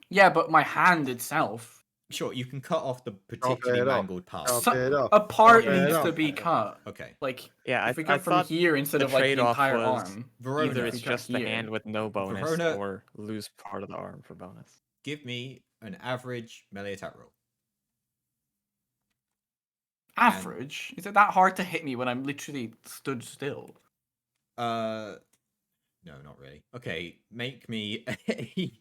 Speaker 4: Yeah, but my hand itself
Speaker 1: Sure, you can cut off the
Speaker 3: it
Speaker 1: particularly
Speaker 3: off.
Speaker 1: mangled part.
Speaker 3: Chop it off.
Speaker 4: A part
Speaker 3: Chop it
Speaker 4: needs to
Speaker 3: off.
Speaker 4: be cut.
Speaker 1: Okay.
Speaker 4: Like,
Speaker 2: Yeah,
Speaker 4: if we
Speaker 2: I
Speaker 4: cut from
Speaker 2: thought
Speaker 4: here instead
Speaker 2: the
Speaker 4: of like the
Speaker 2: trade-off
Speaker 4: entire
Speaker 2: was
Speaker 4: arm,
Speaker 1: Verona.
Speaker 2: either
Speaker 4: if
Speaker 2: it's
Speaker 4: we cut
Speaker 2: just the
Speaker 4: here.
Speaker 2: hand with no bonus,
Speaker 1: Verona-
Speaker 2: or lose part of the arm for bonus.
Speaker 1: Give me an average melee attack roll.
Speaker 4: Average? Is it that hard to hit me when I'm literally stood still?
Speaker 1: No, not really. Okay, make me a...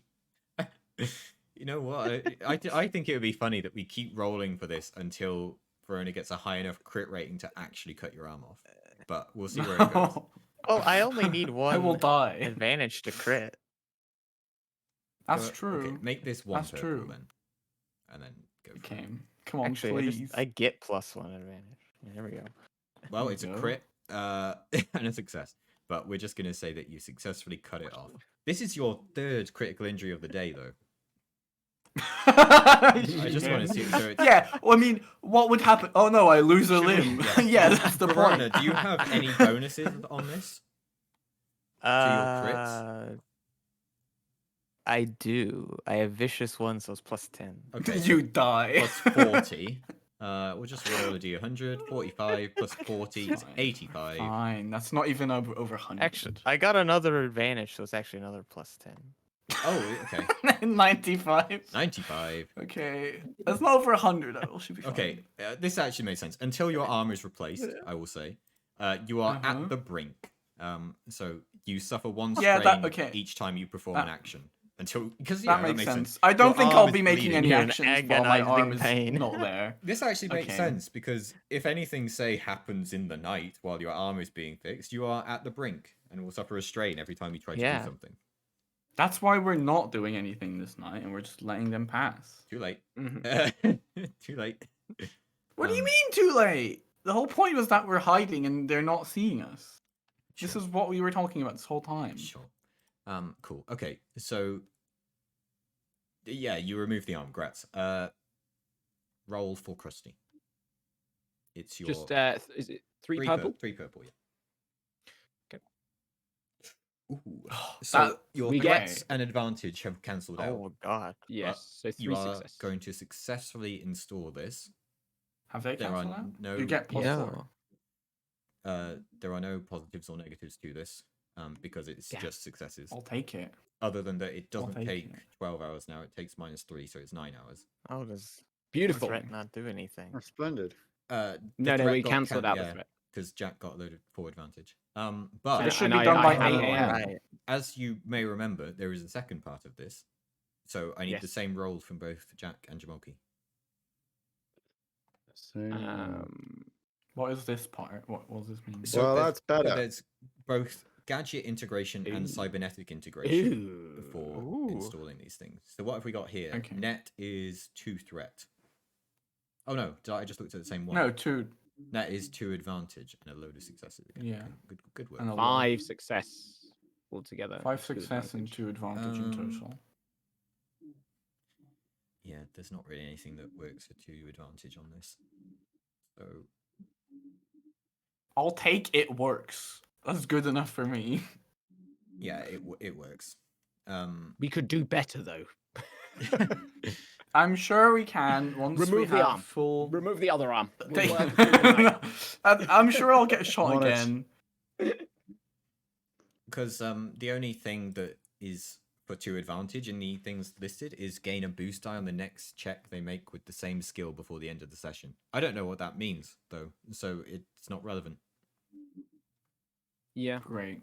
Speaker 1: You know what? I think it would be funny that we keep rolling for this until Verona gets a high enough crit rating to actually cut your arm off. But we'll see where it goes.
Speaker 2: Well, I only need
Speaker 4: I will
Speaker 2: one
Speaker 4: die.
Speaker 2: advantage to crit.
Speaker 4: That's
Speaker 1: But,
Speaker 4: true.
Speaker 1: Okay, make this one
Speaker 4: That's
Speaker 1: purple
Speaker 4: true.
Speaker 1: then. And then go for
Speaker 4: Okay.
Speaker 1: it.
Speaker 4: Come on,
Speaker 2: Actually,
Speaker 4: please.
Speaker 2: I get +1 advantage. There we go.
Speaker 1: Well,
Speaker 4: There
Speaker 1: it's a
Speaker 4: you go.
Speaker 1: crit and a success. But we're just going to say that you successfully cut it off. This is your third critical injury of the day, though. I just want to see it. So it's...
Speaker 4: Yeah, well, I mean, what would happen? Oh no, I lose a
Speaker 1: Should we-
Speaker 4: limb.
Speaker 1: yeah.
Speaker 4: Yeah, that's the
Speaker 1: Verona,
Speaker 4: point.
Speaker 1: do you have any bonuses on this? your crits?
Speaker 2: I do. I have vicious ones, so it's +10.
Speaker 1: Okay, so
Speaker 4: You die.
Speaker 1: plus 40. We'll just roll a d100. 45 plus 40 is
Speaker 4: Fine.
Speaker 1: 85.
Speaker 4: Fine, that's not even over 100.
Speaker 2: Actually, I got another advantage, so it's actually another +10.
Speaker 1: Oh, okay.
Speaker 4: 95.
Speaker 1: 95.
Speaker 4: Okay, that's not over 100. That should be fine.
Speaker 1: Okay, this actually makes sense. Until your arm is replaced, I will say, you are
Speaker 4: Uh-huh.
Speaker 1: at the brink. So you suffer one
Speaker 4: Yeah,
Speaker 1: strain
Speaker 4: that- okay.
Speaker 1: each time you perform
Speaker 4: That-
Speaker 1: an action. Until because
Speaker 4: That
Speaker 1: yeah,
Speaker 4: makes sense.
Speaker 1: sense.
Speaker 4: I don't
Speaker 1: Your
Speaker 4: think
Speaker 1: arm
Speaker 4: I'll
Speaker 1: is
Speaker 4: be making
Speaker 1: bleeding.
Speaker 4: any
Speaker 2: You're in
Speaker 4: actions while my arm is
Speaker 2: agonizing pain.
Speaker 4: not there.
Speaker 1: This actually makes
Speaker 4: Okay.
Speaker 1: sense because if anything, say, happens in the night while your arm is being fixed, you are at the brink and will suffer a strain every time you try to
Speaker 2: Yeah.
Speaker 1: do something.
Speaker 4: That's why we're not doing anything this night, and we're just letting them pass.
Speaker 1: Too late.
Speaker 4: Mhm.
Speaker 1: Too late.
Speaker 4: What do you
Speaker 1: Um,
Speaker 4: mean too late? The whole point was that we're hiding and they're not seeing us. This
Speaker 1: Sure.
Speaker 4: is what we were talking about this whole time.
Speaker 1: Sure. Cool. Okay, so yeah, you remove the arm. Grats. Roll for Krusty. It's your
Speaker 5: Just is it three purple?
Speaker 1: 3 purple. Yeah.
Speaker 5: Okay.
Speaker 1: Ooh. So your
Speaker 5: we
Speaker 1: threats
Speaker 5: get-
Speaker 1: and advantage have cancelled out.
Speaker 2: Oh god.
Speaker 5: Yes, so
Speaker 1: You
Speaker 5: 3
Speaker 1: are
Speaker 5: success.
Speaker 1: going to successfully install this.
Speaker 4: Have they
Speaker 1: There
Speaker 4: cancelled
Speaker 1: are
Speaker 4: out?
Speaker 1: no
Speaker 4: You get plus
Speaker 2: Yeah.
Speaker 4: 4.
Speaker 1: there are no positives or negatives to this because it's
Speaker 5: Damn.
Speaker 1: just successes.
Speaker 4: I'll take it.
Speaker 1: Other than that, it doesn't
Speaker 4: take
Speaker 1: take
Speaker 4: it.
Speaker 1: 12 hours now. It takes -3, so it's 9 hours.
Speaker 2: Oh, does
Speaker 5: Beautiful.
Speaker 2: threat not do anything?
Speaker 3: Oh, splendid.
Speaker 5: No, we cancelled out the threat.
Speaker 1: because Jack got a load of 4 advantage.
Speaker 4: So
Speaker 1: But
Speaker 4: it should
Speaker 5: and
Speaker 4: be done by
Speaker 5: I
Speaker 4: 8
Speaker 5: hate
Speaker 4: a.m.
Speaker 2: Right.
Speaker 1: as you may remember, there is a second part of this. So I need the
Speaker 5: Yes.
Speaker 1: same roll from both Jack and Jamoki.
Speaker 4: What is this part? What does this mean?
Speaker 1: So
Speaker 3: Well,
Speaker 1: there's-
Speaker 3: that's better.
Speaker 1: There's both gadget integration and
Speaker 5: Ooh.
Speaker 1: cybernetic integration
Speaker 5: Ooh.
Speaker 1: before
Speaker 2: Ooh.
Speaker 1: installing these things. So what have we got here?
Speaker 4: Okay.
Speaker 1: Net is 2 threat. Oh no, I just looked at the same one.
Speaker 4: No, 2.
Speaker 1: Net is 2 advantage and a load of successes. Again.
Speaker 4: Yeah.
Speaker 1: Okay, good work.
Speaker 4: And a
Speaker 5: 5 success altogether.
Speaker 4: 5
Speaker 5: Good
Speaker 4: success and
Speaker 5: advantage.
Speaker 4: 2 advantage in total.
Speaker 1: Yeah, there's not really anything that works for 2 advantage on this. So
Speaker 4: I'll take it works. That's good enough for me.
Speaker 1: yeah, it works.
Speaker 5: We could do better though.
Speaker 4: I'm sure we can once we
Speaker 5: Remove the
Speaker 4: have
Speaker 5: arm.
Speaker 4: full.
Speaker 5: Remove the other arm. We'll
Speaker 4: They-
Speaker 5: work through the night.
Speaker 4: I'm sure I'll get shot
Speaker 3: Want it.
Speaker 4: again.
Speaker 1: Because the only thing that is for 2 advantage in the things listed is gain a boost die on the next check they make with the same skill before the end of the session. I don't know what that means though, so it's not relevant.
Speaker 5: Yeah.
Speaker 4: Great.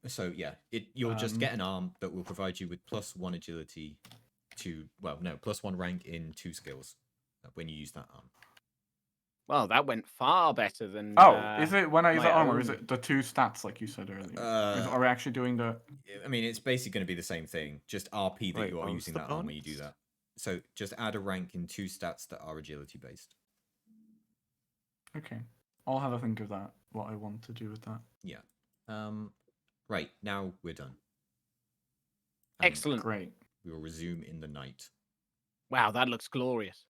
Speaker 1: So yeah, you'll just
Speaker 4: Um,
Speaker 1: get an arm that will provide you with +1 agility to +1 rank in 2 skills when you use that arm.
Speaker 5: Well, that went far better than.
Speaker 4: Oh, is it when I use
Speaker 5: my
Speaker 4: the armor? Is
Speaker 5: own-
Speaker 4: it the 2 stats like you said earlier? Are we actually doing the?
Speaker 1: I mean, it's basically going to be the same thing, just RP that
Speaker 2: Wait,
Speaker 1: you are
Speaker 2: what was
Speaker 1: using
Speaker 2: the
Speaker 1: that arm when you do
Speaker 2: bonus?
Speaker 1: that. So just add a rank in 2 stats that are agility based.
Speaker 4: Okay, I'll have a think of that. What I want to do with that.
Speaker 1: Yeah. Right, now we're done. And
Speaker 5: Excellent.
Speaker 4: Great.
Speaker 1: We will resume in the night.
Speaker 5: Wow, that looks glorious.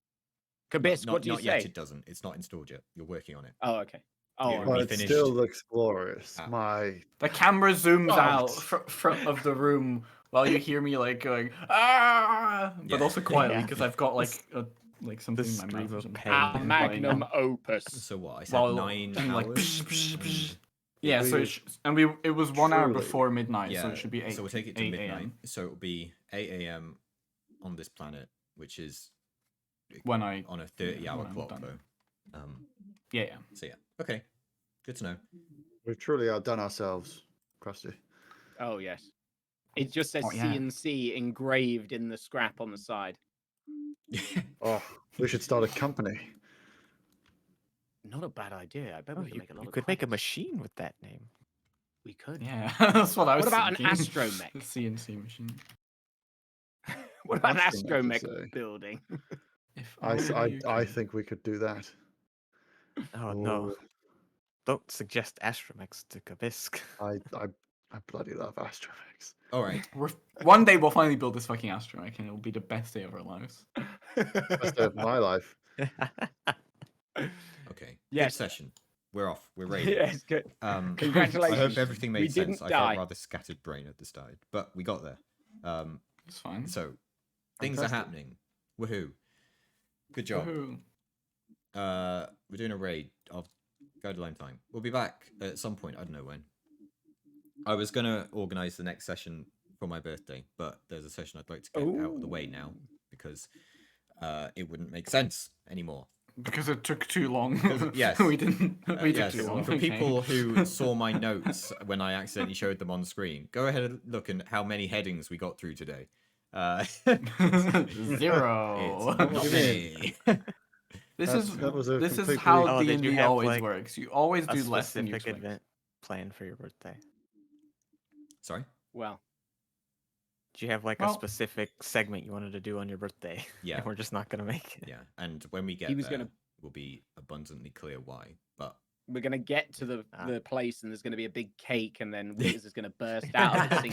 Speaker 5: Kabis,
Speaker 1: Not
Speaker 5: what do you
Speaker 1: not
Speaker 5: say?
Speaker 1: yet, it doesn't. It's not installed yet. You're working on it.
Speaker 5: Oh, okay. Oh,
Speaker 1: Yeah,
Speaker 5: okay.
Speaker 3: But
Speaker 1: we
Speaker 3: it
Speaker 1: finished.
Speaker 3: still looks glorious.
Speaker 1: Ah.
Speaker 3: My
Speaker 4: The camera zooms
Speaker 3: God.
Speaker 4: out front of the room while you hear me like going ah, but
Speaker 1: Yeah.
Speaker 4: also quietly
Speaker 2: Yeah.
Speaker 4: because I've got like something
Speaker 2: the
Speaker 4: in my mouth
Speaker 2: scream
Speaker 4: or
Speaker 2: of
Speaker 4: something.
Speaker 2: pain.
Speaker 5: Our
Speaker 2: and
Speaker 5: magnum
Speaker 2: pain.
Speaker 5: opus.
Speaker 1: So what? I said
Speaker 4: While
Speaker 1: 9
Speaker 4: and like
Speaker 1: hours. and
Speaker 4: yeah, so
Speaker 3: We-
Speaker 4: it was 1 hour
Speaker 3: truly-
Speaker 4: before midnight, so
Speaker 1: yeah,
Speaker 4: it should be 8.
Speaker 1: so we'll take it to
Speaker 4: 8
Speaker 1: midnight.
Speaker 4: a.m.
Speaker 1: So it'll be 8 a.m. on this planet, which is
Speaker 4: when I
Speaker 1: on a 30-hour
Speaker 4: when I'm
Speaker 1: clock
Speaker 4: done.
Speaker 1: though.
Speaker 4: Yeah.
Speaker 1: So yeah, okay, good to know.
Speaker 3: We've truly outdone ourselves, Krusty.
Speaker 5: Oh yes. It just says
Speaker 4: Oh, yeah.
Speaker 5: CNC engraved in the scrap on the side.
Speaker 3: Oh, we should start a company.
Speaker 5: Not a bad idea. I bet
Speaker 2: Oh,
Speaker 5: we could
Speaker 2: you,
Speaker 5: make a lot
Speaker 2: you
Speaker 5: of
Speaker 2: could make a
Speaker 5: coins.
Speaker 2: machine with that name.
Speaker 5: We could.
Speaker 4: Yeah, that's what I was
Speaker 5: What about an
Speaker 4: thinking.
Speaker 5: astromech?
Speaker 4: The CNC machine.
Speaker 5: What about an
Speaker 3: Astromech,
Speaker 5: astromech
Speaker 3: you say?
Speaker 5: building?
Speaker 4: If
Speaker 3: I,
Speaker 4: only you
Speaker 3: I
Speaker 4: could.
Speaker 3: think we could do that.
Speaker 2: Oh no! Don't suggest astromechs to Kabisk.
Speaker 3: I bloody love astromechs.
Speaker 1: All right,
Speaker 4: One day we'll finally build this fucking astromech and it'll be the best day of our lives.
Speaker 3: Best day of my life.
Speaker 1: okay, good
Speaker 5: Yes.
Speaker 1: session. We're off. We're ready.
Speaker 5: Yes, good.
Speaker 1: I
Speaker 5: Congratulations.
Speaker 1: hope everything
Speaker 5: We
Speaker 1: made sense.
Speaker 5: didn't
Speaker 1: I
Speaker 5: die.
Speaker 1: felt rather scattered brain at the start, but we got there.
Speaker 4: It's fine.
Speaker 1: So things are
Speaker 3: Fantastic.
Speaker 1: happening. Woohoo! Good job.
Speaker 4: Woohoo.
Speaker 1: We're doing a raid of Guide Alone Time. We'll be back at some point. I don't know when. I was gonna organize the next session for my birthday, but there's a session I'd like to get out of the way now because it wouldn't make sense anymore.
Speaker 4: Because it took too long.
Speaker 1: Yes.
Speaker 4: we didn't. We took
Speaker 1: Yes,
Speaker 4: too long.
Speaker 1: for
Speaker 4: okay.
Speaker 1: people who saw my notes when I accidentally showed them on screen, go ahead and look at how many headings we got through today.
Speaker 4: Zero.
Speaker 1: It's not me.
Speaker 4: This is
Speaker 3: That was a
Speaker 4: this is
Speaker 3: completely-
Speaker 4: how
Speaker 2: Oh, did you
Speaker 4: D&D
Speaker 2: have,
Speaker 4: always
Speaker 2: like,
Speaker 4: works. You always
Speaker 2: A
Speaker 4: do less than you
Speaker 2: specific
Speaker 4: expect.
Speaker 2: event planned for your birthday.
Speaker 1: Sorry.
Speaker 5: Well,
Speaker 2: Do you have like
Speaker 4: Well-
Speaker 2: a specific segment you wanted to do on your birthday?
Speaker 1: Yeah.
Speaker 2: And we're just not gonna make it.
Speaker 1: Yeah, and when we get
Speaker 5: He was
Speaker 1: there,
Speaker 5: gonna-
Speaker 1: we'll be abundantly clear why. But
Speaker 5: we're gonna get to the
Speaker 2: Ah.
Speaker 5: the place and there's gonna be a big cake and then Wiz is gonna burst out of it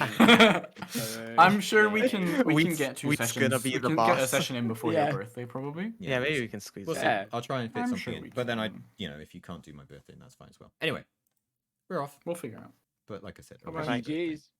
Speaker 5: singing.
Speaker 4: I'm sure we can
Speaker 2: Wheat's-
Speaker 4: get 2
Speaker 2: Wheat's
Speaker 4: sessions.
Speaker 2: gonna be
Speaker 4: we
Speaker 2: the
Speaker 4: can get a
Speaker 2: boss.
Speaker 4: session in before
Speaker 5: Yeah.
Speaker 4: your birthday, probably.
Speaker 1: yeah,
Speaker 2: Yeah,
Speaker 1: we'll
Speaker 2: maybe
Speaker 1: see.
Speaker 2: we can squeeze
Speaker 1: We'll
Speaker 2: it.
Speaker 1: see.
Speaker 5: Yeah.
Speaker 1: I'll try and fit
Speaker 4: I'm
Speaker 1: something
Speaker 4: sure
Speaker 1: in.
Speaker 4: we
Speaker 1: But then
Speaker 4: can.
Speaker 1: if you can't do my birthday, then that's fine as well. Anyway, we're off.
Speaker 4: We'll figure out.
Speaker 1: But like I said, a
Speaker 4: Bye-bye.
Speaker 1: raid birthday.
Speaker 5: GG's.